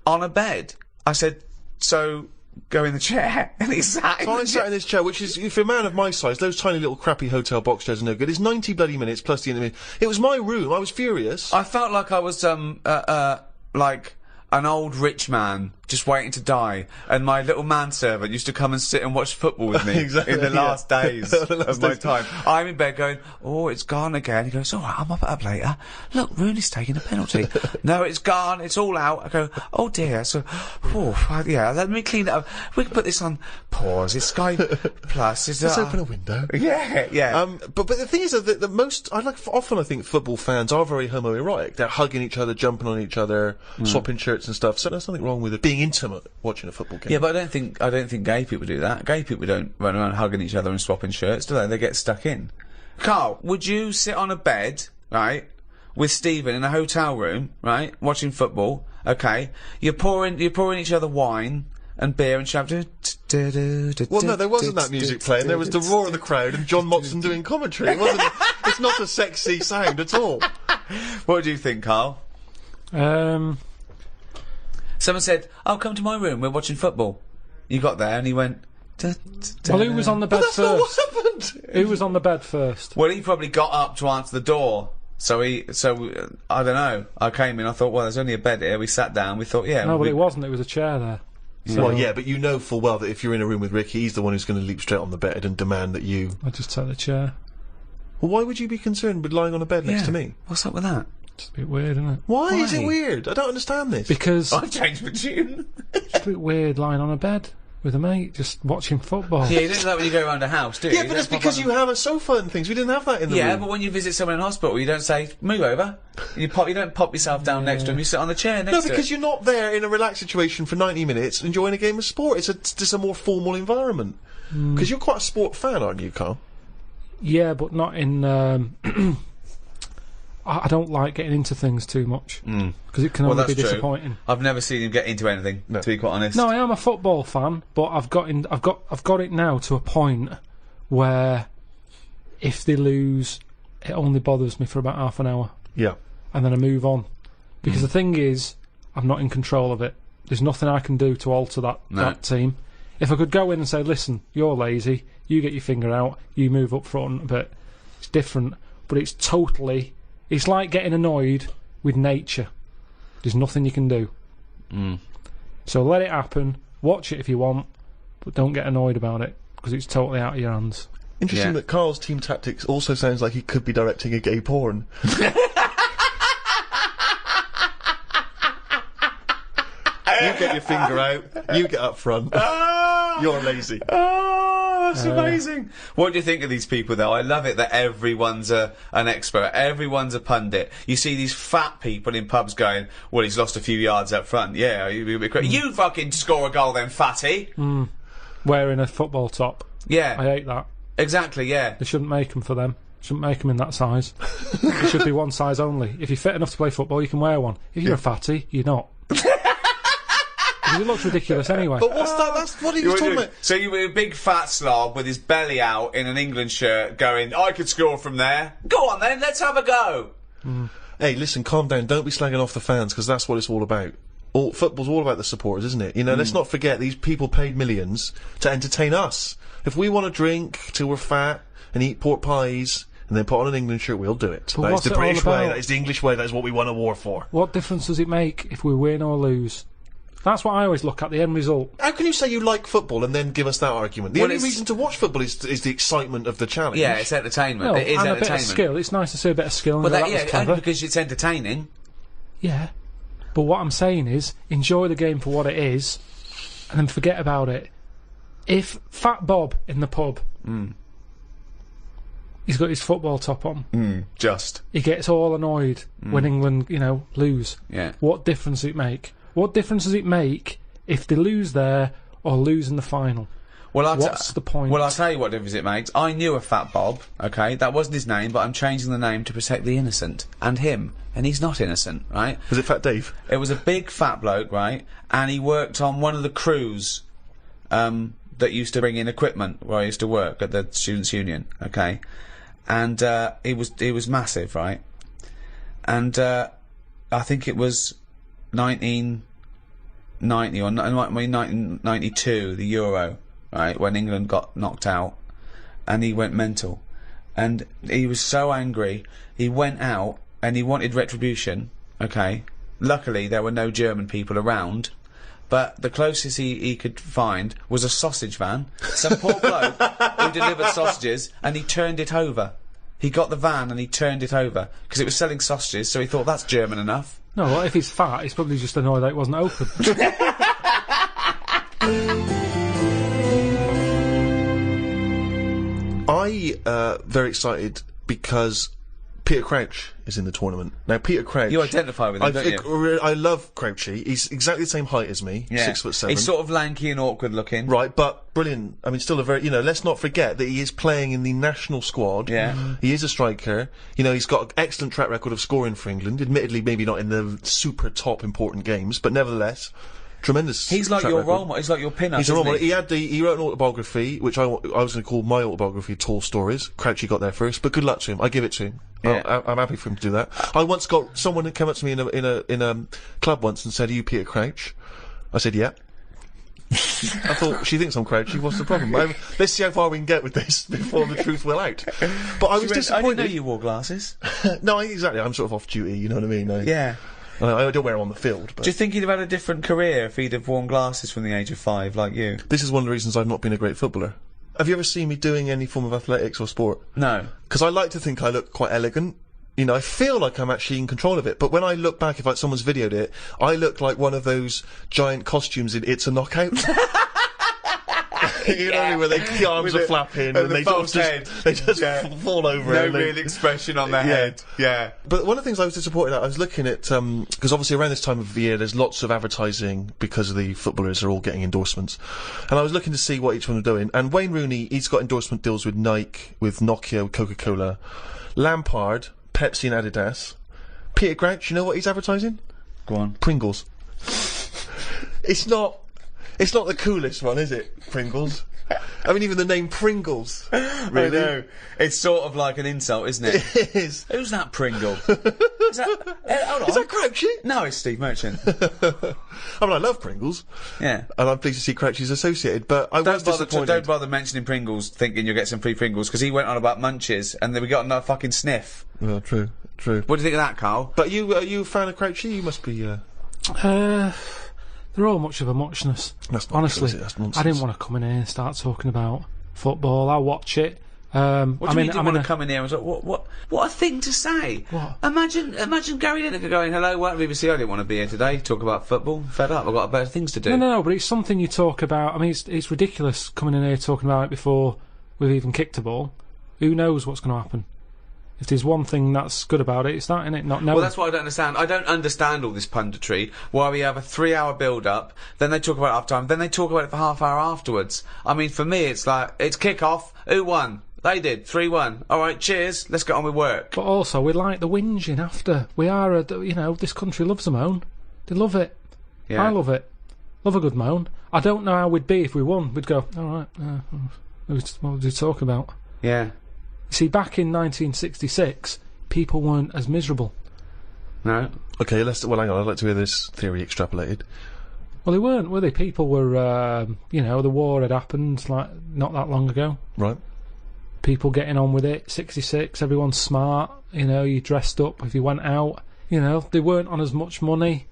on a bed. I said, so go in the chair. And he sat So I sat in this chair, which is, for a man of my size, those tiny little crappy hotel box chairs are no good. It's 90 bloody minutes plus the interview. It was my room. I was furious. I felt like I was, like an old rich man just waiting to die, and my little manservant used to come and sit and watch football with me Exactly, in the last days of my days. time. I'm in bed going, oh, it's gone again. He goes, all right, I'm up later. Look, Rooney's taking a penalty. No, it's gone. It's all out. I go, oh dear. So, yeah, let me clean it up. We can put this on pause. It's Sky Plus. Let's open a window. Yeah. But the thing is that the most, often I think football fans are very homoerotic. They're hugging each other, jumping on each other, swapping shirts and stuff. So there's nothing wrong with it being intimate watching a football game. Yeah, but I don't think gay people do that. Gay people don't run around hugging each other and swapping shirts, do they? They get stuck in. Carl, would you sit on a bed, right, with Stephen in a hotel room, right, watching football? Okay, you're pouring each other wine and beer and shouting. Well, no, there wasn't that music playing. There was the roar of the crowd and John Motson doing commentary. It wasn't. It's not a sexy sound at all. What do you think, Carl? Someone said, "Oh, come to my room. We're watching football." You got there and he went. Well, who was on the bed That's not what first? happened. Who was on the bed first? Well, he probably got up to answer the door. So I don't know. I came in. I thought, well, there's only a bed here. We sat down. We thought, yeah. No, but it wasn't. It was a chair there. So Well, yeah, but you know full well that if you're in a room with Ricky, he's the one who's going to leap straight on the bed and demand that you... I just took the chair. Well, why would you be concerned with lying on a bed next to me? What's up with that? It's a bit weird, isn't it? Why is it weird? I don't understand this. Because I've changed my tune. it's a bit weird lying on a bed with a mate just watching football. Yeah, you don't do that when you go around a house, do you? Yeah, but it's because you have a sofa and things. We didn't have that in the room. Yeah, but when you visit someone in hospital, you don't say, move over. You don't pop yourself down next to him, you sit on the chair next No, to because it. you're not there in a relaxed situation for 90 minutes enjoying a game of sport. It's just a more formal environment. Because you're quite a sport fan, aren't you, Carl? Yeah, but not in... I don't like getting into things too much because it can only be disappointing. I've never seen him get into anything, to be quite honest. No, I am a football fan, but I've got it now to a point where if they lose, it only bothers me for about half an hour. Yeah. And then I move on. Because the thing is, I'm not in control of it. There's nothing I can do to alter that team. If I could go in and say, listen, you're lazy, you get your finger out, you move up front a bit, it's different. But it's totally... It's like getting annoyed with nature. There's nothing you can do. So let it happen, watch it if you want, but don't get annoyed about it, because it's totally out of your hands. Interesting that Carl's team tactics also sounds like he could be directing a gay porn. You get your finger out, you get up front. You're lazy. Oh, that's amazing. What do you think of these people, though? I love it that everyone's an expert. Everyone's a pundit. You see these fat people in pubs going, well, he's lost a few yards up front. Yeah, you fucking score a goal then, fatty. Wearing a football top. Yeah. I hate that. Exactly, yeah. They shouldn't make them for them. Shouldn't make them in that size. It should be one size only. If you're fit enough to play football, you can wear one. If you're a fatty, you're not. It looks ridiculous anyway. But what's that? What are you talking about? So you were a big fat slob with his belly out in an England shirt going, I could score from there. Go on then, let's have a go. Hey, listen, calm down. Don't be slagging off the fans, because that's what it's all about. Football's all about the supporters, isn't it? You know, let's not forget these people paid millions to entertain us. If we want to drink till we're fat and eat pork pies and then put on an England shirt, we'll do it. But That is what's the it all British way, about? that is the English way, that is what we won a war for. What difference does it make if we win or lose? That's what I always look at, the end result. How can you say you like football and then give us that argument? The Well, only it's- reason to watch football is the excitement of the challenge. Yeah, it's entertainment. No, It is and a entertainment. bit of skill. It's nice to see a bit of skill. And But go, that, that was yeah, clever. only because it's entertaining. Yeah. But what I'm saying is, enjoy the game for what it is, and then forget about it. If Fat Bob in the pub, he's got his football top on, Just. he gets all annoyed when England, lose. Yeah. What difference does it make? What difference does it make if they lose there or lose in the final? Well, What's the point? Well, I'll tell you what difference it makes. I knew a Fat Bob, okay? That wasn't his name, but I'm changing the name to protect the innocent. And him. And he's not innocent, right? Was it Fat Dave? It was a big fat bloke, right? And he worked on one of the crews that used to bring in equipment where I used to work at the Students' Union, okay? And he was massive, right? And I think it was 1990 or 1992, the Euro, right, when England got knocked out, and he went mental. And he was so angry, he went out and he wanted retribution, okay? Luckily, there were no German people around, but the closest he could find was a sausage van. Some poor bloke who delivered sausages, and he turned it over. He got the van and he turned it over, because it was selling sausages, so he thought, that's German enough. No, well, if he's fat, he's probably just annoyed that it wasn't open. Very excited because Peter Crouch is in the tournament. Now, Peter Crouch... You identify with him, don't you? I love Crouchy. He's exactly the same height as me, 6'7". He's sort of lanky and awkward looking. Right, but brilliant. I mean, still a very... let's not forget that he is playing in the national squad. Yeah. He is a striker. He's got an excellent track record of scoring for England. Admittedly, maybe not in the super top important games, but nevertheless... Tremendous. He's like track your record. role model. He's like your pin-up. He's a role isn't model. He wrote an autobiography, which I was going to call my autobiography, Tall Stories. Crouchy got there first, but good luck to him. I give it to him. Yeah. I'm happy for him to do that. I once got someone who came up to me in a club once and said, "Are you Peter Crouch?" I said, "Yeah." I thought, she thinks I'm Crouchy. What's the problem? Let's see how far we can get with this before the truth will out. But I was I disappointed. didn't know you wore glasses. No, exactly. I'm sort of off duty. You know what I mean? Yeah. I don't wear them on the field. But Do you think he'd have had a different career if he'd have worn glasses from the age of 5, like you? this is one of the reasons I've not been a great footballer. Have you ever seen me doing any form of athletics or sport? No. Because I like to think I look quite elegant. I feel like I'm actually in control of it. But when I look back, if someone's videoed it, I look like one of those giant costumes in It's a Knockout. Know, where the arms are flapping and they false head. just fall over. No and they- real expression on their head. Yeah. But one of the things I was disappointed at, I was looking at, because obviously around this time of the year there's lots of advertising because the footballers are all getting endorsements. And I was looking to see what each one are doing. And Wayne Rooney, he's got endorsement deals with Nike, with Nokia, with Coca-Cola. Lampard, Pepsi and Adidas. Peter Crouch, you know what he's advertising? Go on. Pringles. It's not the coolest one, is it? Pringles. I mean, even the name Pringles. Really? I know. It's sort of like an insult, isn't it? It is. Who's that Pringle? Is that... hold on. Is that Crouchy? No, it's Steve Merchant. I mean, I love Pringles. Yeah. And I'm pleased to see Crouchy's associated, but I was disappointed. Don't bother mentioning Pringles thinking you'll get some free Pringles, because he went on about Munches, and then we got another fucking sniff. Well, true. What do you think of that, Carl? But are you a fan of Crouchy? You must be, They're all much of a muchness. That's not Honestly, true, is it? That's nonsense. I didn't want to come in here and start talking about football. I'll watch it. What do you mean you didn't want to come in here and say, what a thing to say? What? Imagine Gary Lineker going, hello, welcome to BBC, I didn't want to be here today, talk about football, fed up, I've got better things to do. No, but it's something you talk about. I mean, it's ridiculous coming in here talking about it before we've even kicked a ball. Who knows what's going to happen? If there's one thing that's good about it, it's that, innit? Not knowing. Well, that's what I don't understand. I don't understand all this punditry, why we have a 3-hour build-up, then they talk about it half-time, then they talk about it for half hour afterwards. I mean, for me, it's like, it's kick-off, who won? They did, 3-1. Alright, cheers, let's get on with work. But also, we like the whinging after. We are, this country loves a moan. They love it. Yeah. I love it. Love a good moan. I don't know how we'd be if we won. We'd go, alright, what would we talk about? Yeah. See, back in 1966, people weren't as miserable. No. Okay, hang on, I'd like to hear this theory extrapolated. Well, they weren't, were they? People were, the war had happened, like, not that long ago. Right. people getting on with it. 66, everyone's smart. You know, you dressed up if you went out. You know, they weren't on as much money.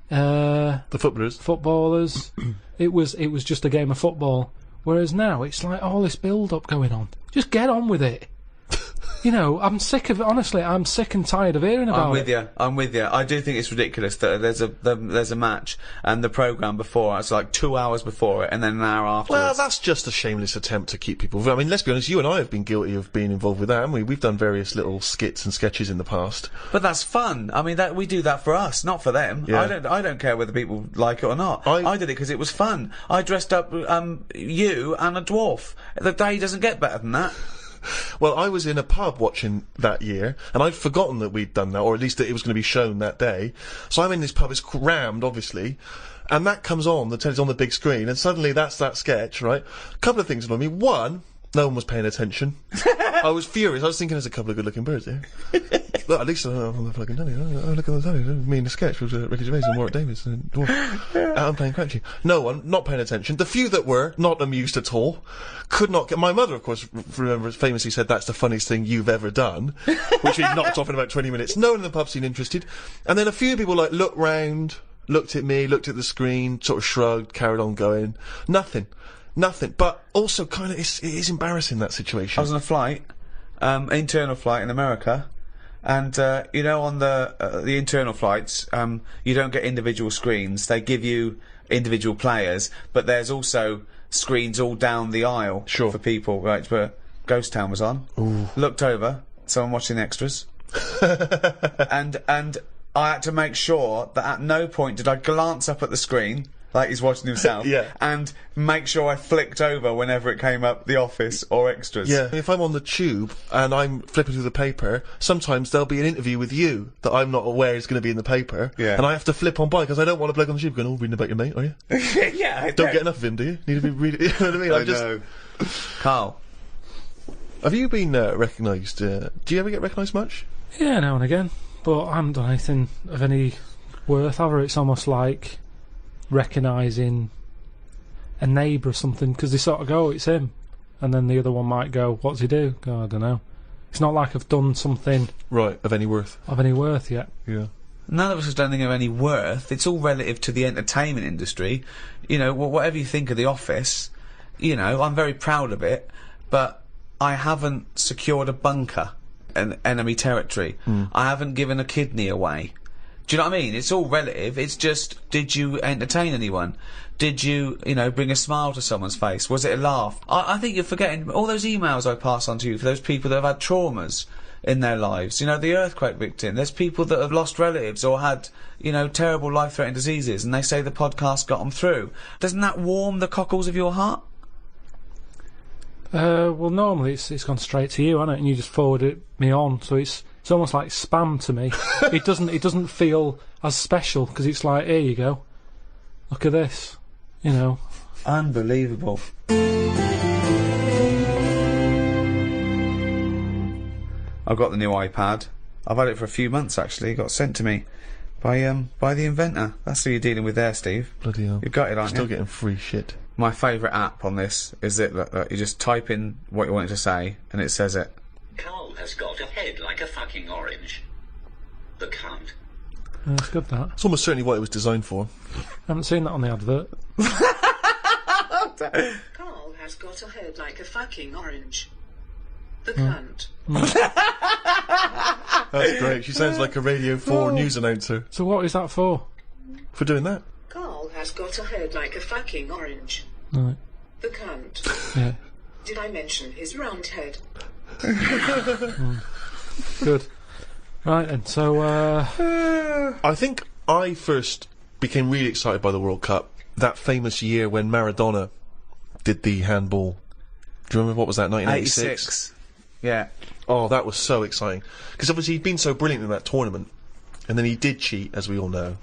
The footballers. It was just a game of football. Whereas now it's like all this build-up going on. Just get on with it. You know, I'm sick of it. Honestly, I'm sick and tired of hearing about it. I'm with you. I do think it's ridiculous that there's a match and the programme before it's like 2 hours before it and then an hour afterwards. Well, that's just a shameless attempt to keep people. I mean, let's be honest. You and I have been guilty of being involved with that, haven't we? We've done various little skits and sketches in the past. But that's fun. I mean, we do that for us, not for them. Yeah. I don't care whether people like it or not. I did it because it was fun. I dressed up you and a dwarf. The day doesn't get better than that. Well, I was in a pub watching that year, and I'd forgotten that we'd done that, or at least that it was going to be shown that day. So I'm in this pub, it's crammed, obviously, and that comes on, the telly's on the big screen, and suddenly that's that sketch, right? A couple of things annoyed me. One, no one was paying attention. I was furious. I was thinking there's a couple of good-looking birds there. Look, at least on the fucking telly. Oh, look at the telly. Me in the sketch with Ricky Gervais and Warwick Davis and Dwarf. I'm playing Crouchy. No one, not paying attention. The few that were, not amused at all. Could not get... My mother, of course, famously said that's the funniest thing you've ever done, which we knocked off in about 20 minutes. No one in the pub seemed interested. And then a few people, like, looked round, looked at me, looked at the screen, sort of shrugged, carried on going. Nothing. But also, kind of, it is embarrassing, that situation. I was on a flight, internal flight in America, and you know, on the internal flights, you don't get individual screens. They give you individual players, but there's also screens all down the aisle for people. Right, but Ghost Town was on. Ooh. Looked over, someone watching the extras, and I had to make sure that at no point did I glance up at the screen. Like he's watching himself, and make sure I flicked over whenever it came up The Office or Extras. Yeah, if I'm on the tube and I'm flipping through the paper, sometimes there'll be an interview with you that I'm not aware is going to be in the paper, and I have to flip on by because I don't want to bloke on the tube going, reading about your mate, are you? Yeah, don't get enough of him, do you? Need to be reading, you know what I mean? I know. Carl, have you been recognised? Do you ever get recognised much? Yeah, now and again, but I haven't done anything of any worth ever. It's almost like recognising a neighbour or something, because they sort of go, it's him, and then the other one might go, what's he do? Oh, I don't know. It's not like I've done something of any worth yet. Yeah. None of us have done anything of any worth. It's all relative to the entertainment industry. You know, whatever you think of The Office, you know, I'm very proud of it, but I haven't secured a bunker in enemy territory. I haven't given a kidney away. Do you know what I mean? It's all relative. It's just, did you entertain anyone? Did you, you know, bring a smile to someone's face? Was it a laugh? I think you're forgetting all those emails I pass on to you for those people that have had traumas in their lives. You know, the earthquake victim. There's people that have lost relatives or had, you know, terrible life-threatening diseases, and they say the podcast got them through. Doesn't that warm the cockles of your heart? Well, normally it's gone straight to you, hasn't it? And you just forward it me on, so it's almost like spam to me. It doesn't feel as special because it's like, here you go, look at this, you know. Unbelievable. I've got the new iPad. I've had it for a few months actually. It got sent to me by the inventor. That's who you're dealing with there, Steve. Bloody hell. You've got it, aren't you? Still getting free shit. My favourite app on this is that you just type in what you want it to say and it says it. Karl has got a head like a fucking orange. The cunt. That's good, that. It's almost certainly what it was designed for. I haven't seen that on the advert. Karl has got a head like a fucking orange. The cunt. That's great. She sounds like a Radio 4 news announcer. So what is that for? For doing that? Karl has got a head like a fucking orange. Right. The cunt. Yeah. Did I mention his round head? Good. Right then, so I think I first became really excited by the World Cup that famous year when Maradona did the handball. Do you remember, what was that, 1986? 86. Yeah. Oh, that was so exciting. Because obviously he'd been so brilliant in that tournament, and then he did cheat, as we all know.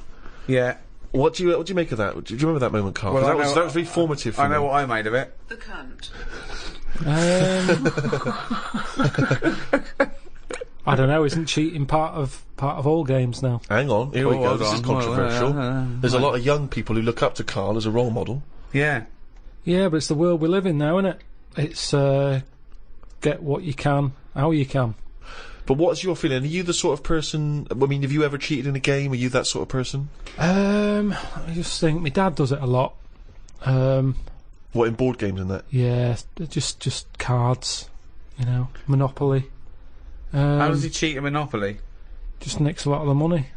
Yeah. What do you make of that? Do you remember that moment, Carl? Well, that was very formative for me. I know what I made of it. The cunt. I don't know. Isn't cheating part of all games now? Hang on, here we go. Hold This is on. controversial. There's a lot of young people who look up to Karl as a role model. Yeah. Yeah, but it's the world we live in now, isn't it? It's go get what you can, how you can. But what's your feeling? Are you the sort of person... I mean, have you ever cheated in a game? Are you that sort of person? I just think my dad does it a lot. What, in board games and that? Yeah, just cards, you know, Monopoly. How does he cheat at Monopoly? Just nicks a lot of the money.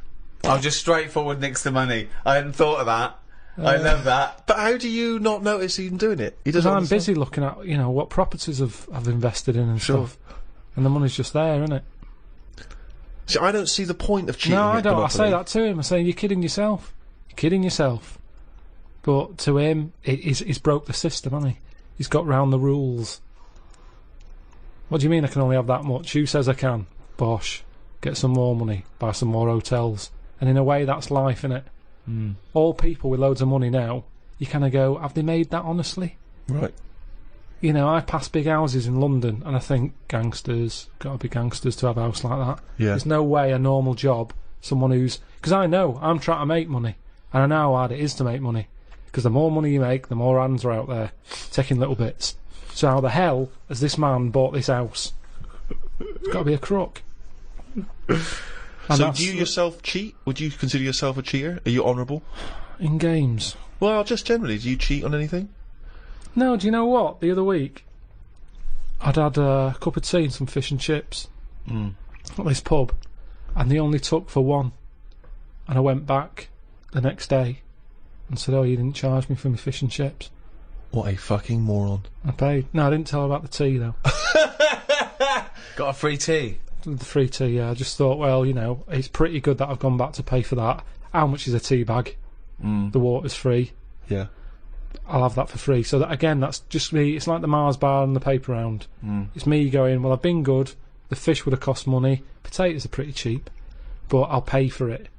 Oh, just straightforward nicks the money. I hadn't thought of that. I love that. But how do you not notice him doing it? He Because doesn't I'm understand. busy looking at, you know, what properties I've invested in and stuff. And the money's just there, isn't it? See, I don't see the point of cheating. No, I at don't. Monopoly. I say that to him. I say, you're kidding yourself. You're kidding yourself. But to him, he's broke the system, hasn't he? He's got round the rules. What do you mean I can only have that much? Who says I can? Bosh. Get some more money. Buy some more hotels. And in a way, that's life, innit? All people with loads of money now, you kind of go, have they made that honestly? Right. You know, I pass big houses in London and I think gangsters, gotta be gangsters to have a house like that. Yeah. There's no way a normal job, someone who's... Because I know, I'm trying to make money. And I know how hard it is to make money. Because the more money you make, the more hands are out there, taking little bits. So how the hell has this man bought this house? It's gotta be a crook. So do you yourself cheat? Would you consider yourself a cheater? Are you honourable? In games? Well, just generally, do you cheat on anything? No, do you know what? The other week, I'd had a cup of tea and some fish and chips at this pub, and they only took for one. And I went back the next day and said, oh, you didn't charge me for my fish and chips. What a fucking moron. I paid. No, I didn't tell her about the tea, though. Got a free tea. The free tea, yeah. I just thought, well, you know, it's pretty good that I've gone back to pay for that. How much is a tea bag? The water's free. Yeah. I'll have that for free. So that, again, that's just me. It's like the Mars bar and the paper round. It's me going, well, I've been good. The fish would have cost money. Potatoes are pretty cheap, but I'll pay for it.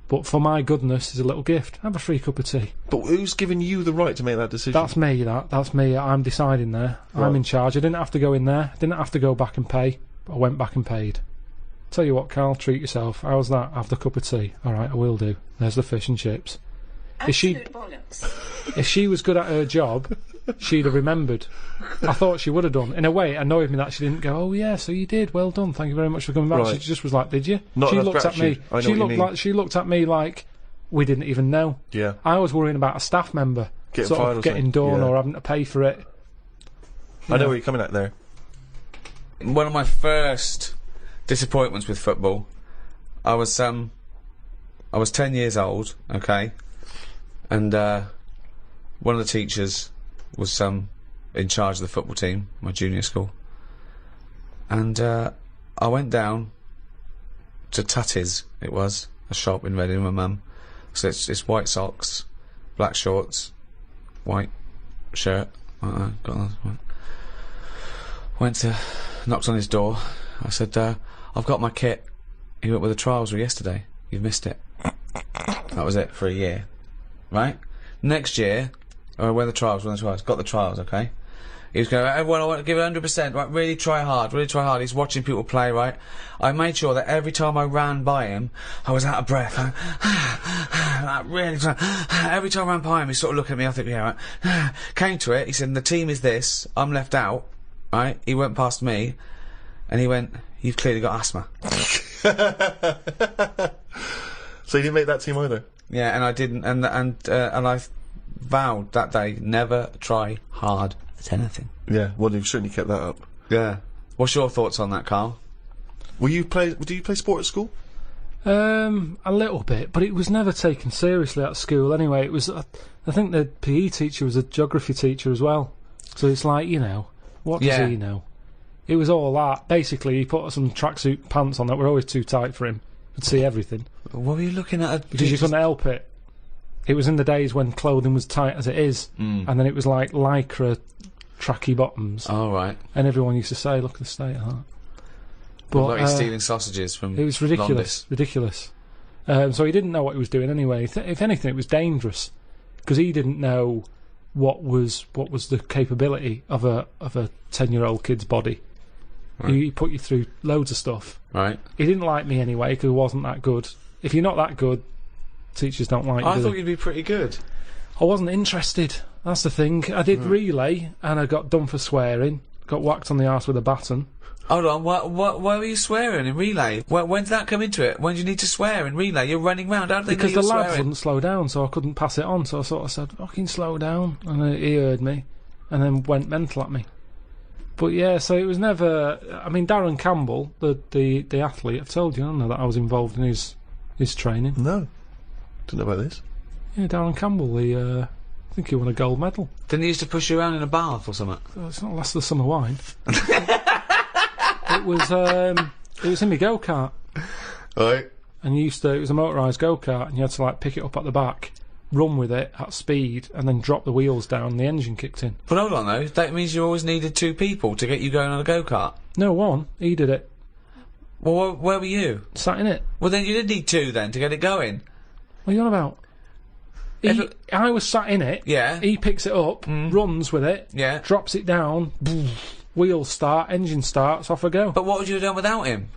But for my goodness, is a little gift. Have a free cup of tea. But who's given you the right to make that decision? That's me. That's me. I'm deciding there. Right. I'm in charge. I didn't have to go in there. I didn't have to go back and pay. But I went back and paid. Tell you what, Carl, treat yourself. How's that? Have the cup of tea. All right, I will do. There's the fish and chips. Absolute bollocks. If she was good at her job, she'd have remembered. I thought she would have done. In a way, it annoyed me that she didn't go, oh yeah, so you did, well done, thank you very much for coming back. Right. She just was like, did you? Not She enough looked at me. gratitude. I know what you mean. She looked at me like we didn't even know. Yeah. I was worrying about a staff member Getting sort fired of or getting something. done Yeah. or having to pay for it. I know where you're coming at there. One of my first disappointments with football, I was 10 years old, okay, and one of the teachers was in charge of the football team, my junior school, and I went down to Tatty's. It was a shop in Reading with my mum. So it's white socks, black shorts, white shirt. Knocked on his door. I said, I've got my kit. He went with the trials yesterday. You've missed it. That was it for a year. Right? Next year, when the trials. Got the trials, okay? He was going, everyone, I want to give it 100%, right? Really try hard. He's watching people play, right? I made sure that every time I ran by him, I was out of breath. Every time I ran by him, he sort of looked at me, I think, yeah, right. Came to it, he said, the team is this, I'm left out, right? He went past me, and he went, you've clearly got asthma. So you didn't make that team either? Yeah, and I didn't, and I vowed that day, never try hard at anything. Yeah, well, you've certainly kept that up. Yeah. What's your thoughts on that, Carl? Do you play sport at school? A little bit, but it was never taken seriously at school anyway. It was, I think the PE teacher was a geography teacher as well. So it's like, you know, what does he know? It was all that. Basically, he put some tracksuit pants on that were always too tight for him. Could see everything. What were you looking at? Because you couldn't help it. It was in the days when clothing was tight as it is, and then it was like lycra tracky bottoms. Oh, right. And everyone used to say, look at the state of that. But like he's stealing sausages from it was ridiculous. Londis. Ridiculous. So he didn't know what he was doing anyway. If anything, it was dangerous because he didn't know what was the capability of a 10-year-old kid's body. Right. He put you through loads of stuff. Right. He didn't like me anyway because I wasn't that good. If you're not that good, teachers don't like you. I thought you'd be pretty good. I wasn't interested. That's the thing. I did relay and I got done for swearing. got whacked on the arse with a baton. Hold on, why were you swearing in relay? When did that come into it? When did you need to swear in relay? You're running round, how do they know Because you're the lads swearing? wouldn't slow down, so I couldn't pass it on, so I sort of said, fucking slow down, and he heard me, and then went mental at me. But yeah, so it was never... I mean, Darren Campbell, the athlete, I've told you, haven't I, that I was involved in his training. No. Didn't know about this. Yeah, Darren Campbell, I think he won a gold medal. Didn't he used to push you around in a bath or something? Oh, it's not last of the summer wine. It was in my go-kart. Right. And it was a motorised go-kart, and you had to, like, pick it up at the back, run with it at speed, and then drop the wheels down, and the engine kicked in. But hold on, though. That means you always needed 2 people to get you going on a go-kart. No, one. He did it. Well, where were you? Sat in it. Well, then you did need 2, then, to get it going. What are you on about? I was sat in it. Yeah. He picks it up, runs with it, Yeah. drops it down, wheels start, engine starts, off I go. But what would you have done without him?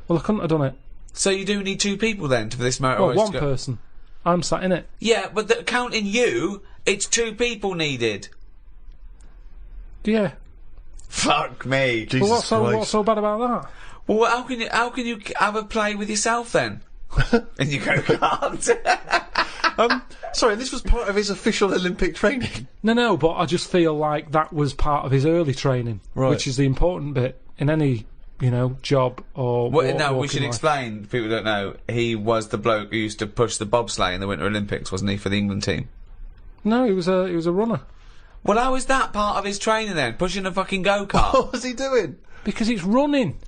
Well, I couldn't have done it. So you do need 2 people, then, for this motor Well, race one to go? person. I'm sat in it. Yeah, but counting you, it's 2 people needed. Yeah. Fuck me. Jesus Well, Christ. what's so bad about that? Well, how can you have a play with yourself then? And you go, can't. Sorry, this was part of his official Olympic training. No, but I just feel like that was part of his early training, Right. which is the important bit in any, job or. Well, no, we walking should life. explain. People don't know. He was the bloke who used to push the bobsleigh in the Winter Olympics, wasn't he, for the England team? No, he was a runner. Well, how is that part of his training then? Pushing a fucking go-kart? What was he doing? Because it's running.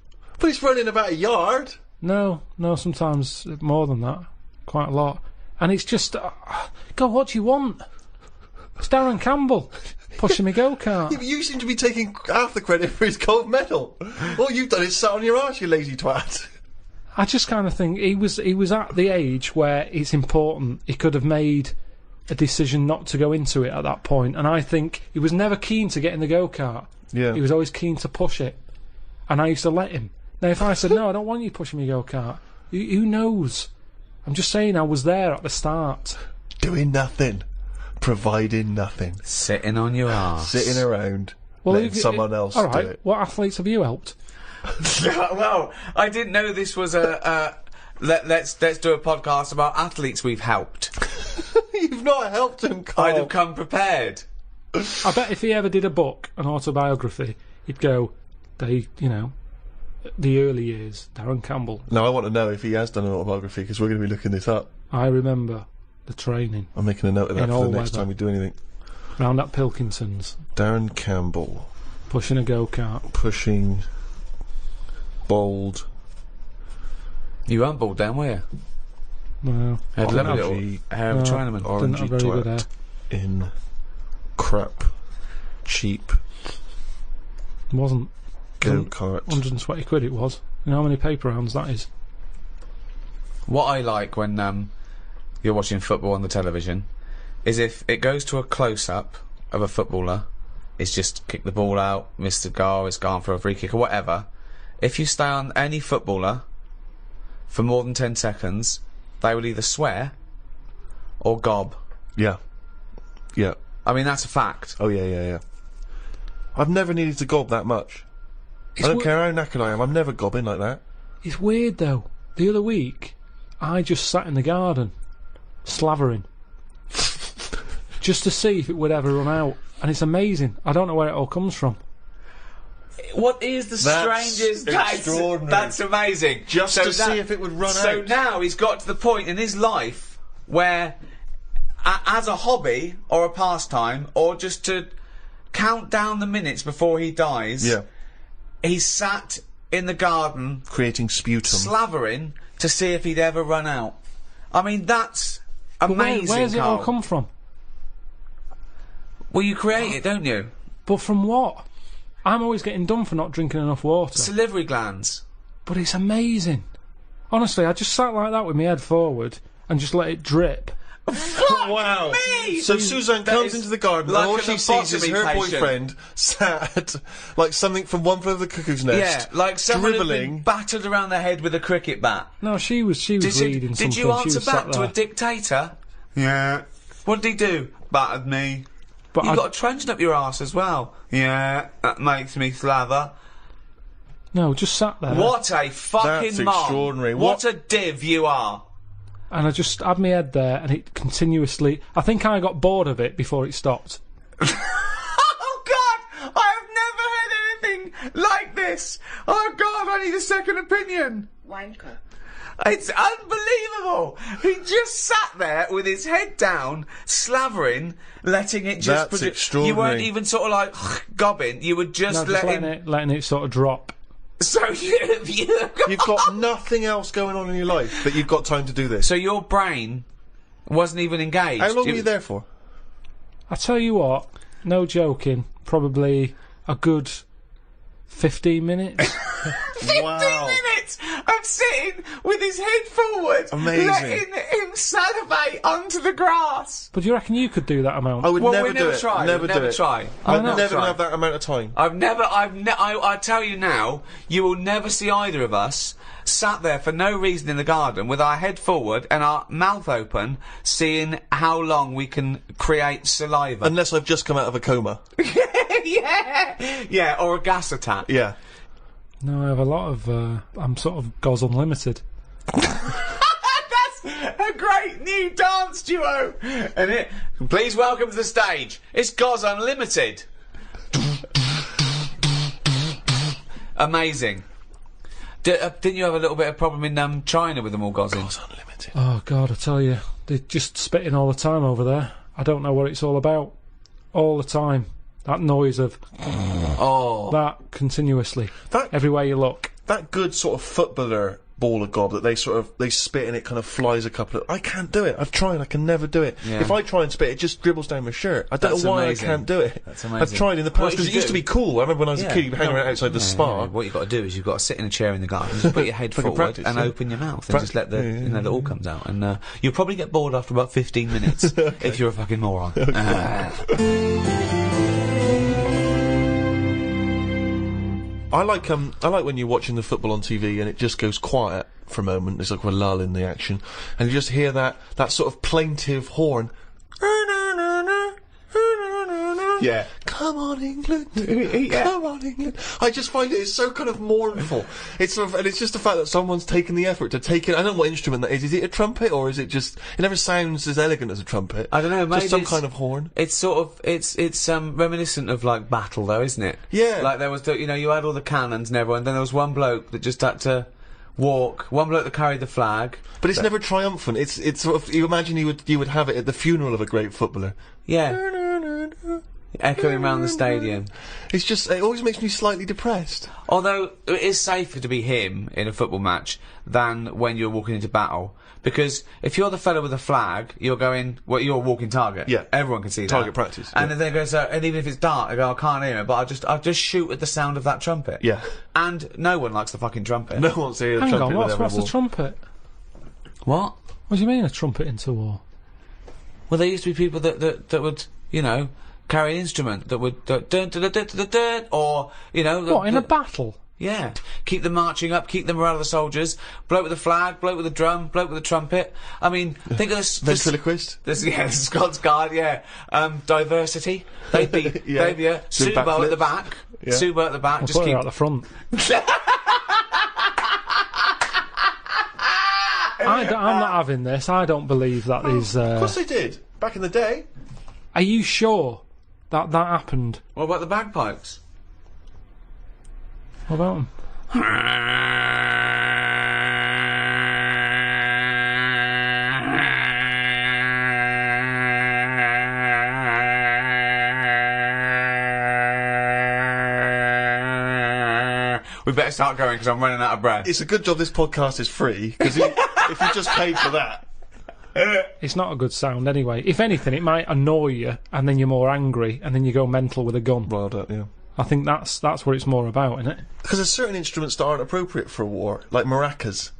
But he's running about a yard. No, sometimes more than that. Quite a lot. And it's just... God, what do you want? It's Darren Campbell pushing me go-kart. Yeah, but you seem to be taking half the credit for his gold medal. All you've done is sat on your arse, you lazy twat. I just kind of think he was at the age where it's important. He could have made a decision not to go into it at that point. And I think he was never keen to get in the go-kart. Yeah. He was always keen to push it. And I used to let him. Now, if I said, no, I don't want you pushing me go-kart, who knows? I'm just saying I was there at the start. Doing nothing. Providing nothing. Sitting on your arse. Sitting around. Well, letting someone else all right, do it. what athletes have you helped? Well, I didn't know this was let's do a podcast about athletes we've helped. You've not helped him, Carl. I'd have come prepared. I bet if he ever did a book, an autobiography, he'd go, the early years, Darren Campbell. Now, I want to know if he has done an autobiography, because we're going to be looking this up. I remember the training I'm making a note of that In for all the next weather. time we do anything. round at Pilkington's, Darren Campbell. pushing a go-kart. Pushing... Bold... You weren't bald then, were you? No, Had a didn't lovely have- little hair of a no. Chinaman. Didn't Orangey have very good hair. twat in crap cheap Wasn't. go-kart. 120 quid it was. You know how many paper rounds that is? What I like when you're watching football on the television is if it goes to a close-up of a footballer, it's just kick the ball out, missed the goal, it's gone for a free kick or whatever. If you stay on any footballer for more than 10 seconds, they will either swear or gob. Yeah. Yeah. I mean, that's a fact. Oh, yeah. I've never needed to gob that much. It's I don't we- care how knackered I am, I'm never gobbing like that. It's weird though. The other week, I just sat in the garden, slavering, just to see if it would ever run out. And it's amazing. I don't know where it all comes from. What is the That's strangest... extraordinary. That's amazing. Just to see if it would run So out. now he's got to the point in his life where, as a hobby or a pastime, or just to count down the minutes before he dies, Yeah. he's sat in the garden Creating sputum. slavering to see if he'd ever run out. I mean, that's But amazing, where's it all Carl. come from? Well, you create it, don't you? But from what? I'm always getting done for not drinking enough water. Salivary glands. But it's amazing. Honestly, I just sat like that with my head forward and just let it drip. Wow. Me! So Suzanne That comes is into the garden like and all an she sees is her lobotomy patient. boyfriend sat like something from One Flew Over the Cuckoo's Yeah, Nest. like someone had been dribbling. battered around the head with a cricket bat. No, she was reading something. Did you She answer was back sat to a there. dictator? Yeah. What did he do? Battered me. But You've got a truncheon up your arse as well. Yeah, that makes me slather. No, just sat there. What a fucking That's mom. extraordinary. What a div you are. And I just had my head there, and it continuously... I think I got bored of it before it stopped. Oh, God! I have never heard anything like this! Oh, God, I need a second opinion. Wanker. It's unbelievable! He just sat there with his head down, slavering, letting it just... That's You extraordinary. weren't even sort of like gobbing, you were just, No, just letting... letting it sort of drop. So you've got nothing else going on in your life, but you've got time to do this. So your brain wasn't even engaged. How long were you there for? I tell you what, no joking, probably a good 15 minutes. 15 minutes of sitting with his head forward, Amazing. letting him salivate onto the grass. But do you reckon you could do that amount? I would Well, never we do never it. try. Never We'd do never it. try. I'd Never never try. have that amount of time. I tell you now, you will never see either of us sat there for no reason in the garden with our head forward and our mouth open, seeing how long we can create saliva. Unless I've just come out of a coma. yeah, or a gas attack. Yeah. No, I have a lot of... I'm sort of Goz Unlimited. That's a great new dance duo, and it. Please welcome to the stage. It's Goz Unlimited. Amazing. Didn't you have a little bit of problem in China with them all gozzing? Goz Unlimited. Oh, God, I tell you. They're just spitting all the time over there. I don't know what it's all about. All the time. That noise of... Oh. That continuously. That- Everywhere you look. That good sort of footballer ball of gob that they spit and it kind of flies a couple of... I can't do it. I've tried. I can never do it. Yeah. If I try and spit, it just dribbles down my shirt. I don't That's know why amazing. I can't do it. That's amazing. I've tried in the What past because you it used to do- be cool. I remember when I was a kid, you'd be hanging around outside the spa. What you've got to do is you've got to sit in a chair in the garden, just put your head Fucking forward practice, and yeah. open your mouth and just let the you know, it all comes out. And you'll probably get bored after about 15 minutes if you're a fucking moron. I like when you're watching the football on TV and it just goes quiet for a moment. There's like a lull in the action, and you just hear that sort of plaintive horn. Yeah. Come on, England. Come on, England. I just find it's so kind of mournful. It's sort of, and it's just the fact that someone's taken the effort to take it. I don't know what instrument that is. Is it a trumpet or is it just? It never sounds as elegant as a trumpet. I don't know. Maybe Just some it's- kind of horn. It's sort of it's reminiscent of like battle though, isn't it? Yeah. Like there was you had all the cannons and everyone. Then there was one bloke that just had to walk. One bloke that carried the flag. But it's never triumphant. It's sort of, you imagine you would have it at the funeral of a great footballer. Yeah. Echoing around the stadium. It's just, it always makes me slightly depressed. Although it is safer to be him in a football match than when you're walking into battle. Because if you're the fellow with the flag, you're going, well, you're a walking target. Yeah. Everyone can see that. Target practice, And yeah. then they go, and even if it's dark, I go, I can't hear it, but I'll just shoot at the sound of that trumpet. Yeah. And no one likes the fucking trumpet. No one wants to hear the Hang trumpet on, with what's every a wall. trumpet? What? What do you mean, a trumpet into war? Well, there used to be people that would, carry an instrument that would dun dun dun dun dun dun, or What, in a battle? yeah, keep them marching up, keep the morale of the soldiers. Bloke with the flag, bloke with the drum, bloke with the trumpet. I mean, think of this. Ventriloquist? This the Scots Guard, yeah. Diversity. They'd be, Yeah. they'd be Doing Subo at the backflips. back. Yeah. Subo at the back. I'll Just put keep her out the front. I'm not having this. I don't believe that is... Of course they did. Back in the day. Are you sure that happened? What about the bagpipes? What about them? We better start going because I'm running out of breath. It's a good job this podcast is free, because if you just paid for that... It's not a good sound anyway. If anything, it might annoy you, and then you're more angry, and then you go mental with a gun. Riled up, yeah. I think that's what it's more about, isn't it? Because there's certain instruments that aren't appropriate for a war, like maracas.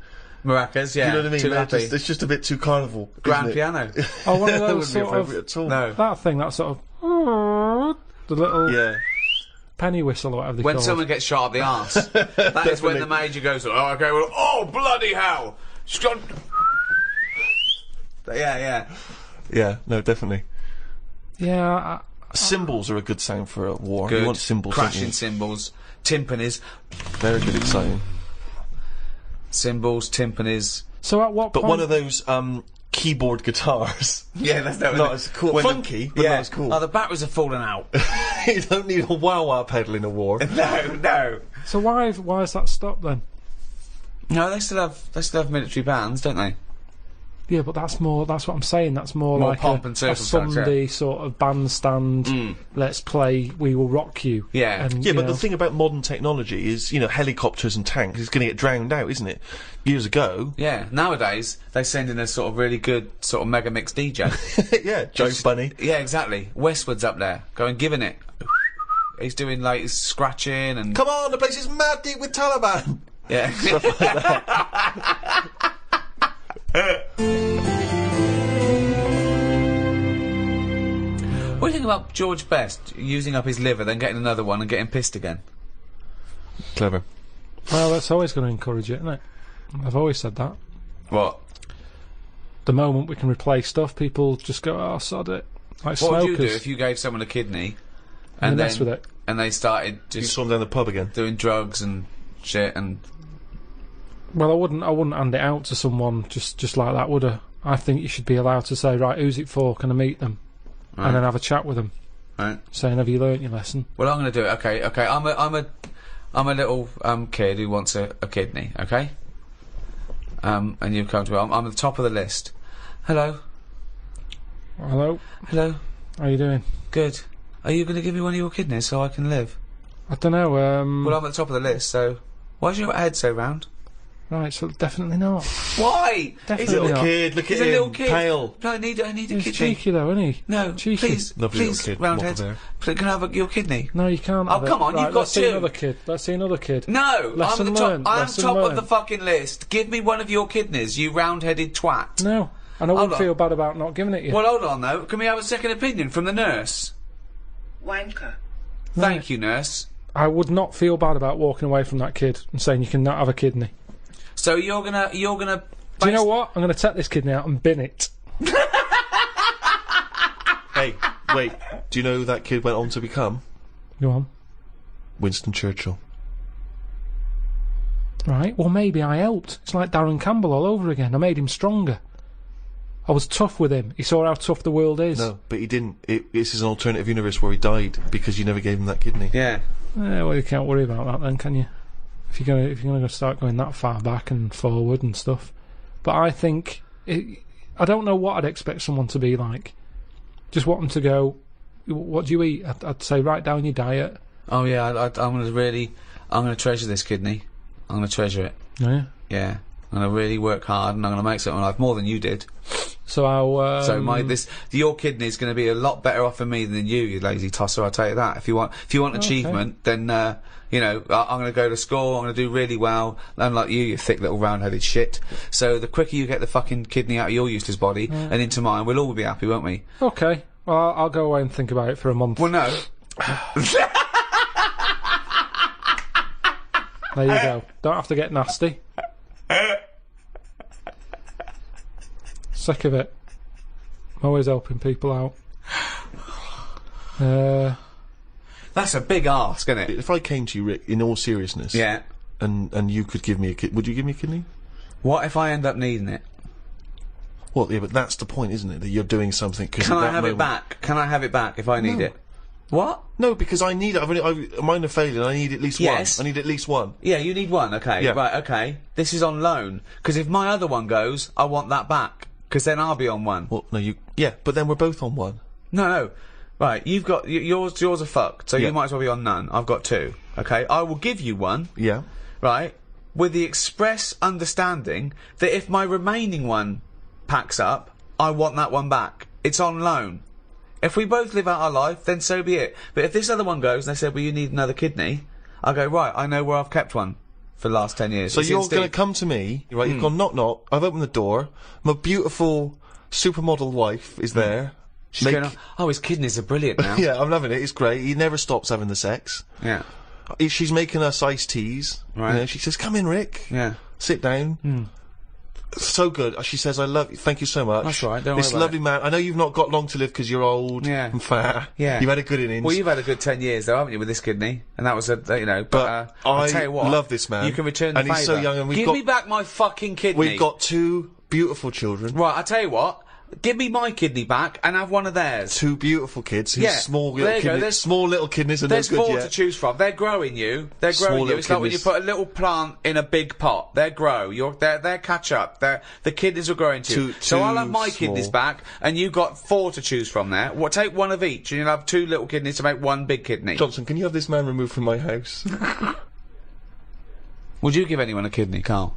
Maracas, yeah. You know what I mean? Too They're happy. it's just a bit too carnival. Grand isn't it? piano. Oh, one of That those wouldn't be sort appropriate of... at all. No. That thing, that sort of... The little Yeah. penny whistle or whatever they When call someone it. gets shot up the arse, that is when the major goes, oh, okay, well, oh, bloody hell! Shot. Yeah. Yeah, no, definitely. Yeah, Cymbals are a good sound for a war. Good. You want cymbals, don't Crashing you? cymbals, timpanis, Very good, exciting. cymbals, timpanis. So at what But point... one of those keyboard guitars. Yeah, that's Not as cool. Funky, but not as cool. Oh, the batteries are falling out. You don't need a wah-wah pedal in a war. No. So why has that stopped then? No, they still have military bands, don't they? Yeah, but that's what I'm saying. That's more More like pomp a and circumstance, Sunday sort of bandstand. Let's play We Will Rock You. Yeah. And, Yeah, you but know, the thing about modern technology is, helicopters and tanks is going to get drowned out, isn't it? Years ago. Yeah, nowadays they send in a sort of really good sort of mega mix DJ. Yeah, Joe Bunny. Yeah, exactly. Westwood's up there, going giving it. He's doing like scratching and Come on, the place is mad deep with Taliban. yeah. What do you think about George Best using up his liver, then getting another one and getting pissed again? Clever. Well, that's always going to encourage it, isn't it? I've always said that. What? The moment we can replace stuff, people just go, "Oh, sod it." Like What would smokers. you do if you gave someone a kidney And and they then mess with it? and they started You just saw him down the pub again. doing drugs and shit and Well, I wouldn't hand it out to someone just like that, would I? I think you should be allowed to say, right, who's it for? Can I meet them? And then have a chat with them, right? saying, have you learnt your lesson? Well, I'm going to do it. Okay. I'm a little kid who wants a kidney. Okay. And you come to me. I'm at the top of the list. Hello. Hello, Hello. how you doing? Good. Are you going to give me one of your kidneys so I can live? I don't know. Well, I'm at the top of the list. So why's your head so round? Right, so definitely not. Why? Definitely He's a little not. Kid, look He's at a him, little kid. pale. No, I need a He's kidney. cheeky though, isn't he? No, cheeky. please, Lovely little please, kid, roundhead. mottled hair. Please, can I have your kidney? No, you can't. Oh, have it. come on, Right, you've got let's see two. another kid. Let's see another kid. No, Lesson I'm at the top. learned, I'm lesson top of learned. the fucking list. Give me one of your kidneys, you round-headed twat. No, and I wouldn't on. feel bad about not giving it you. Well, hold on though. Can we have a second opinion from the nurse? Wanker. Thank you, nurse. I would not feel bad about walking away from that kid and saying you cannot have a kidney. So you're gonna. Do you know what? I'm going to take this kidney out and bin it. Hey, wait. Do you know who that kid went on to become? Go on. Winston Churchill. Right, well maybe I helped. It's like Darren Campbell all over again. I made him stronger. I was tough with him. He saw how tough the world is. No, but he didn't. This is an alternative universe where he died because you never gave him that kidney. Yeah. Well, you can't worry about that then, can you? If you're gonna start going that far back and forward and stuff. But I think I don't know what I'd expect someone to be like. Just want them to go, what do you eat? I'd say write down your diet. Oh yeah. I'm gonna treasure this kidney. I'm gonna treasure it. Oh, yeah. Yeah. I'm gonna really work hard and I'm gonna make something of my life more than you did. So I'll. So your kidney's going to be a lot better off for me than you lazy tosser. I'll tell you that. If you want achievement, then I'm going to go to school. I'm going to do really well. Unlike you thick little round-headed shit. So the quicker you get the fucking kidney out of your useless body and into mine, we'll all be happy, won't we? Okay. Well, I'll go away and think about it for a month. Well, no. There you go. Don't have to get nasty. Sick of it. I'm always helping people out. That's a big ask, isn't it? If I came to you, Rick, in all seriousness, Yeah. and you could give me a kidney, would you give me a kidney? What if I end up needing it? Well, yeah, but that's the point, isn't it? That you're doing something. Can I have it back? Can I have it back if I need No. it? What? No, because I need it. Mine are failing. I need at least Yes. one. I need at least one. Yeah, you need one. Okay. Yeah. Right. Okay. This is on loan because if my other one goes, I want that back because then I'll be on one. Well, no, you. Yeah, but then we're both on one. No. Right. You've got yours. Yours are fucked. So Yeah. you might as well be on none. I've got two. Okay. I will give you one. Yeah. Right. With the express understanding that if my remaining one packs up, I want that one back. It's on loan. If we both live out our life, then so be it. But if this other one goes and they say, well, you need another kidney, I go, right, I know where I've kept one for the last 10 years. So It's in you're Steve. going to come to me, right? You've gone knock knock. I've opened the door. My beautiful supermodel wife is there. She's going, oh, his kidneys are brilliant now. Yeah, I'm loving it. It's great. He never stops having the sex. Yeah. She's making us iced teas. Right. You know, she says, "Come in, Rick. Yeah. Sit down." So good. She says, I love you. Thank you so much. That's all right, don't This worry about lovely man. I know you've not got long to live because you're old and fat. Yeah. You've had a good innings. Well, you've had a good 10 years, though, haven't you, with this kidney? And that was you know, but I'll tell you what. love this man. You can return the and he's so favour. young, and Give me back my fucking kidney. We've got 2 beautiful children. Right, I'll tell you what. Give me my kidney back and have one of theirs. 2 beautiful kids whose small there little you go. kidneys, small little kidneys are no There's good 4 yet. to choose from. They're growing you. They're Small growing you. little It's like when you kidneys. put a little plant in a big pot. They grow. They're catch up. The kidneys are growing too. So I'll have my kidneys small. back, and you've got 4 to choose from there. Take one of each, and you'll have 2 little kidneys to make 1 big kidney. Johnson, can you have this man removed from my house? Would you give anyone a kidney, Carl?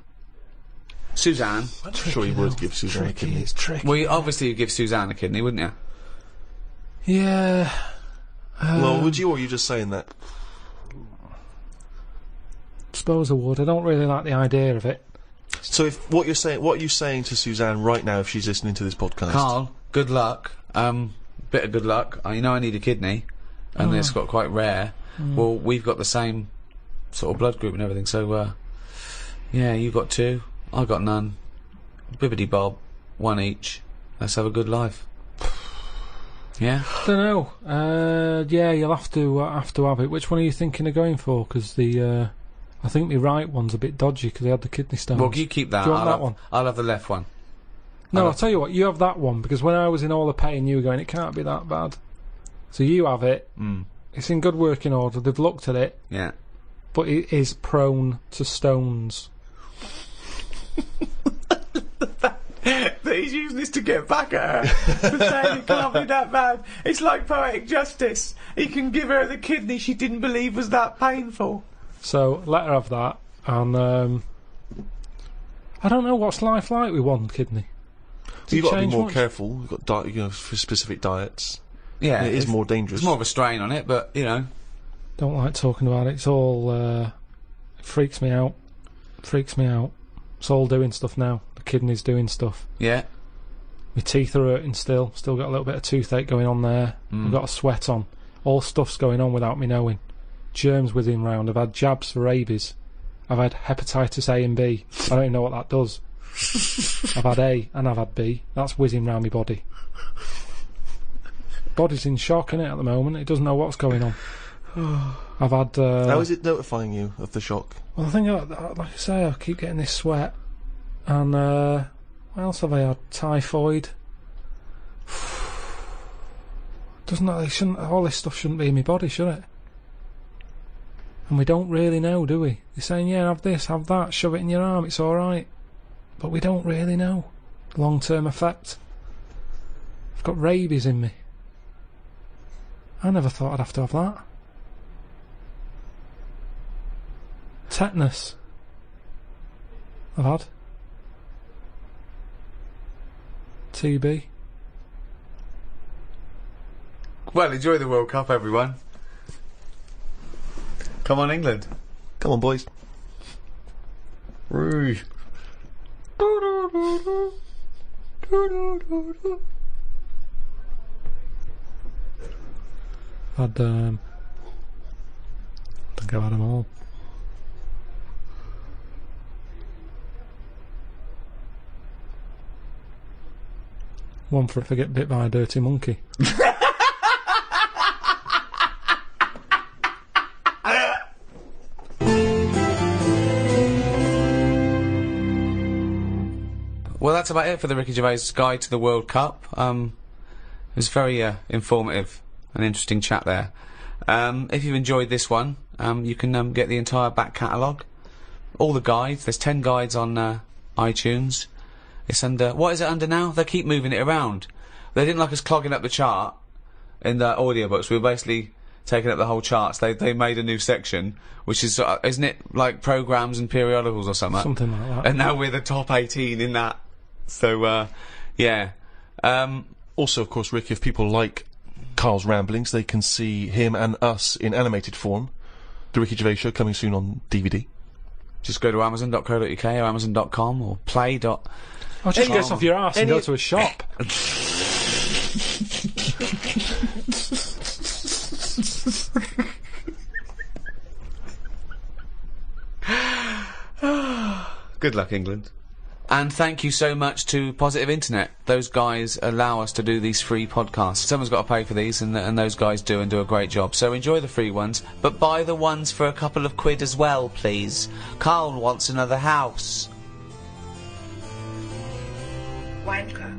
Suzanne? I'm sure he would give Suzanne a kidney. It's tricky. Well, obviously you'd give Suzanne a kidney, wouldn't you? Yeah. Well, would you, or are you just saying that? Suppose I would. I don't really like the idea of it. So if what are you saying to Suzanne right now if she's listening to this podcast? Carl, good luck. Bit of good luck. You know I need a kidney, and it's got quite rare. Well, we've got the same sort of blood group and everything, so, yeah, you got 2. I got none. Bibbidi bob, 1 each. Let's have a good life. Yeah. Don't know. Yeah, you'll have to have it. Which one are you thinking of going for? Because I think the right one's a bit dodgy because they had the kidney stones. Well, you keep that. Do you want that one? I'll have the left one. No, I'll tell you what. You have that one because when I was in all the pain, you were going, it can't be that bad. So you have it. It's in good working order. They've looked at it. Yeah. But it is prone to stones. That he's using this to get back at her. For saying it can't be that bad. It's like poetic justice. He can give her the kidney she didn't believe was that painful. So let her have that. And I don't know what's life like with 1 kidney. You've got to be change more much? careful. You've got for specific diets. Yeah. It is more dangerous. There's more of a strain on it, but, you know. Don't like talking about it. It's all it freaks me out. It's all doing stuff now. The kidney's doing stuff. Yeah. My teeth are hurting still. Still got a little bit of toothache going on there. I've got a sweat on. All stuff's going on without me knowing. Germs whizzing round. I've had jabs for rabies. I've had hepatitis A and B. I don't even know what that does. I've had A and I've had B. That's whizzing round my body. Body's in shock, innit, at the moment. It doesn't know what's going on. I've had... How is it notifying you of the shock? Well, I think, like I say, I keep getting this sweat. And, what else have I had? Typhoid. Doesn't that... all this stuff shouldn't be in my body, should it? And we don't really know, do we? They're saying, yeah, have this, have that, shove it in your arm, it's alright. But we don't really know. Long-term effect. I've got rabies in me. I never thought I'd have to have that. Tetanus. I've had. TB. Well, enjoy the World Cup, everyone. Come on, England. Come on, boys. Had, I think I've had them all. One for if I get bit by a dirty monkey. Well, that's about it for the Ricky Gervais Guide to the World Cup. It was very informative and interesting chat there. If you've enjoyed this one, you can get the entire back catalogue. All the guides. There's 10 guides on iTunes. It's under... What is it under now? They keep moving it around. They didn't like us clogging up the chart in the audiobooks. We were basically taking up the whole charts. They made a new section, which is... isn't it like programmes and periodicals or something? Something like that. And now we're the top 18 in that. So, yeah. Also, of course, Rick, if people like Carl's ramblings, they can see him and us in animated form. The Ricky Gervais Show coming soon on DVD. Just go to amazon.co.uk or amazon.com or play. Oh, just get off your arse and go to a shop. Good luck, England. And thank you so much to Positive Internet. Those guys allow us to do these free podcasts. Someone's got to pay for these, and those guys do, and do a great job. So enjoy the free ones, but buy the ones for a couple of quid as well, please. Carl wants another house. Wanker.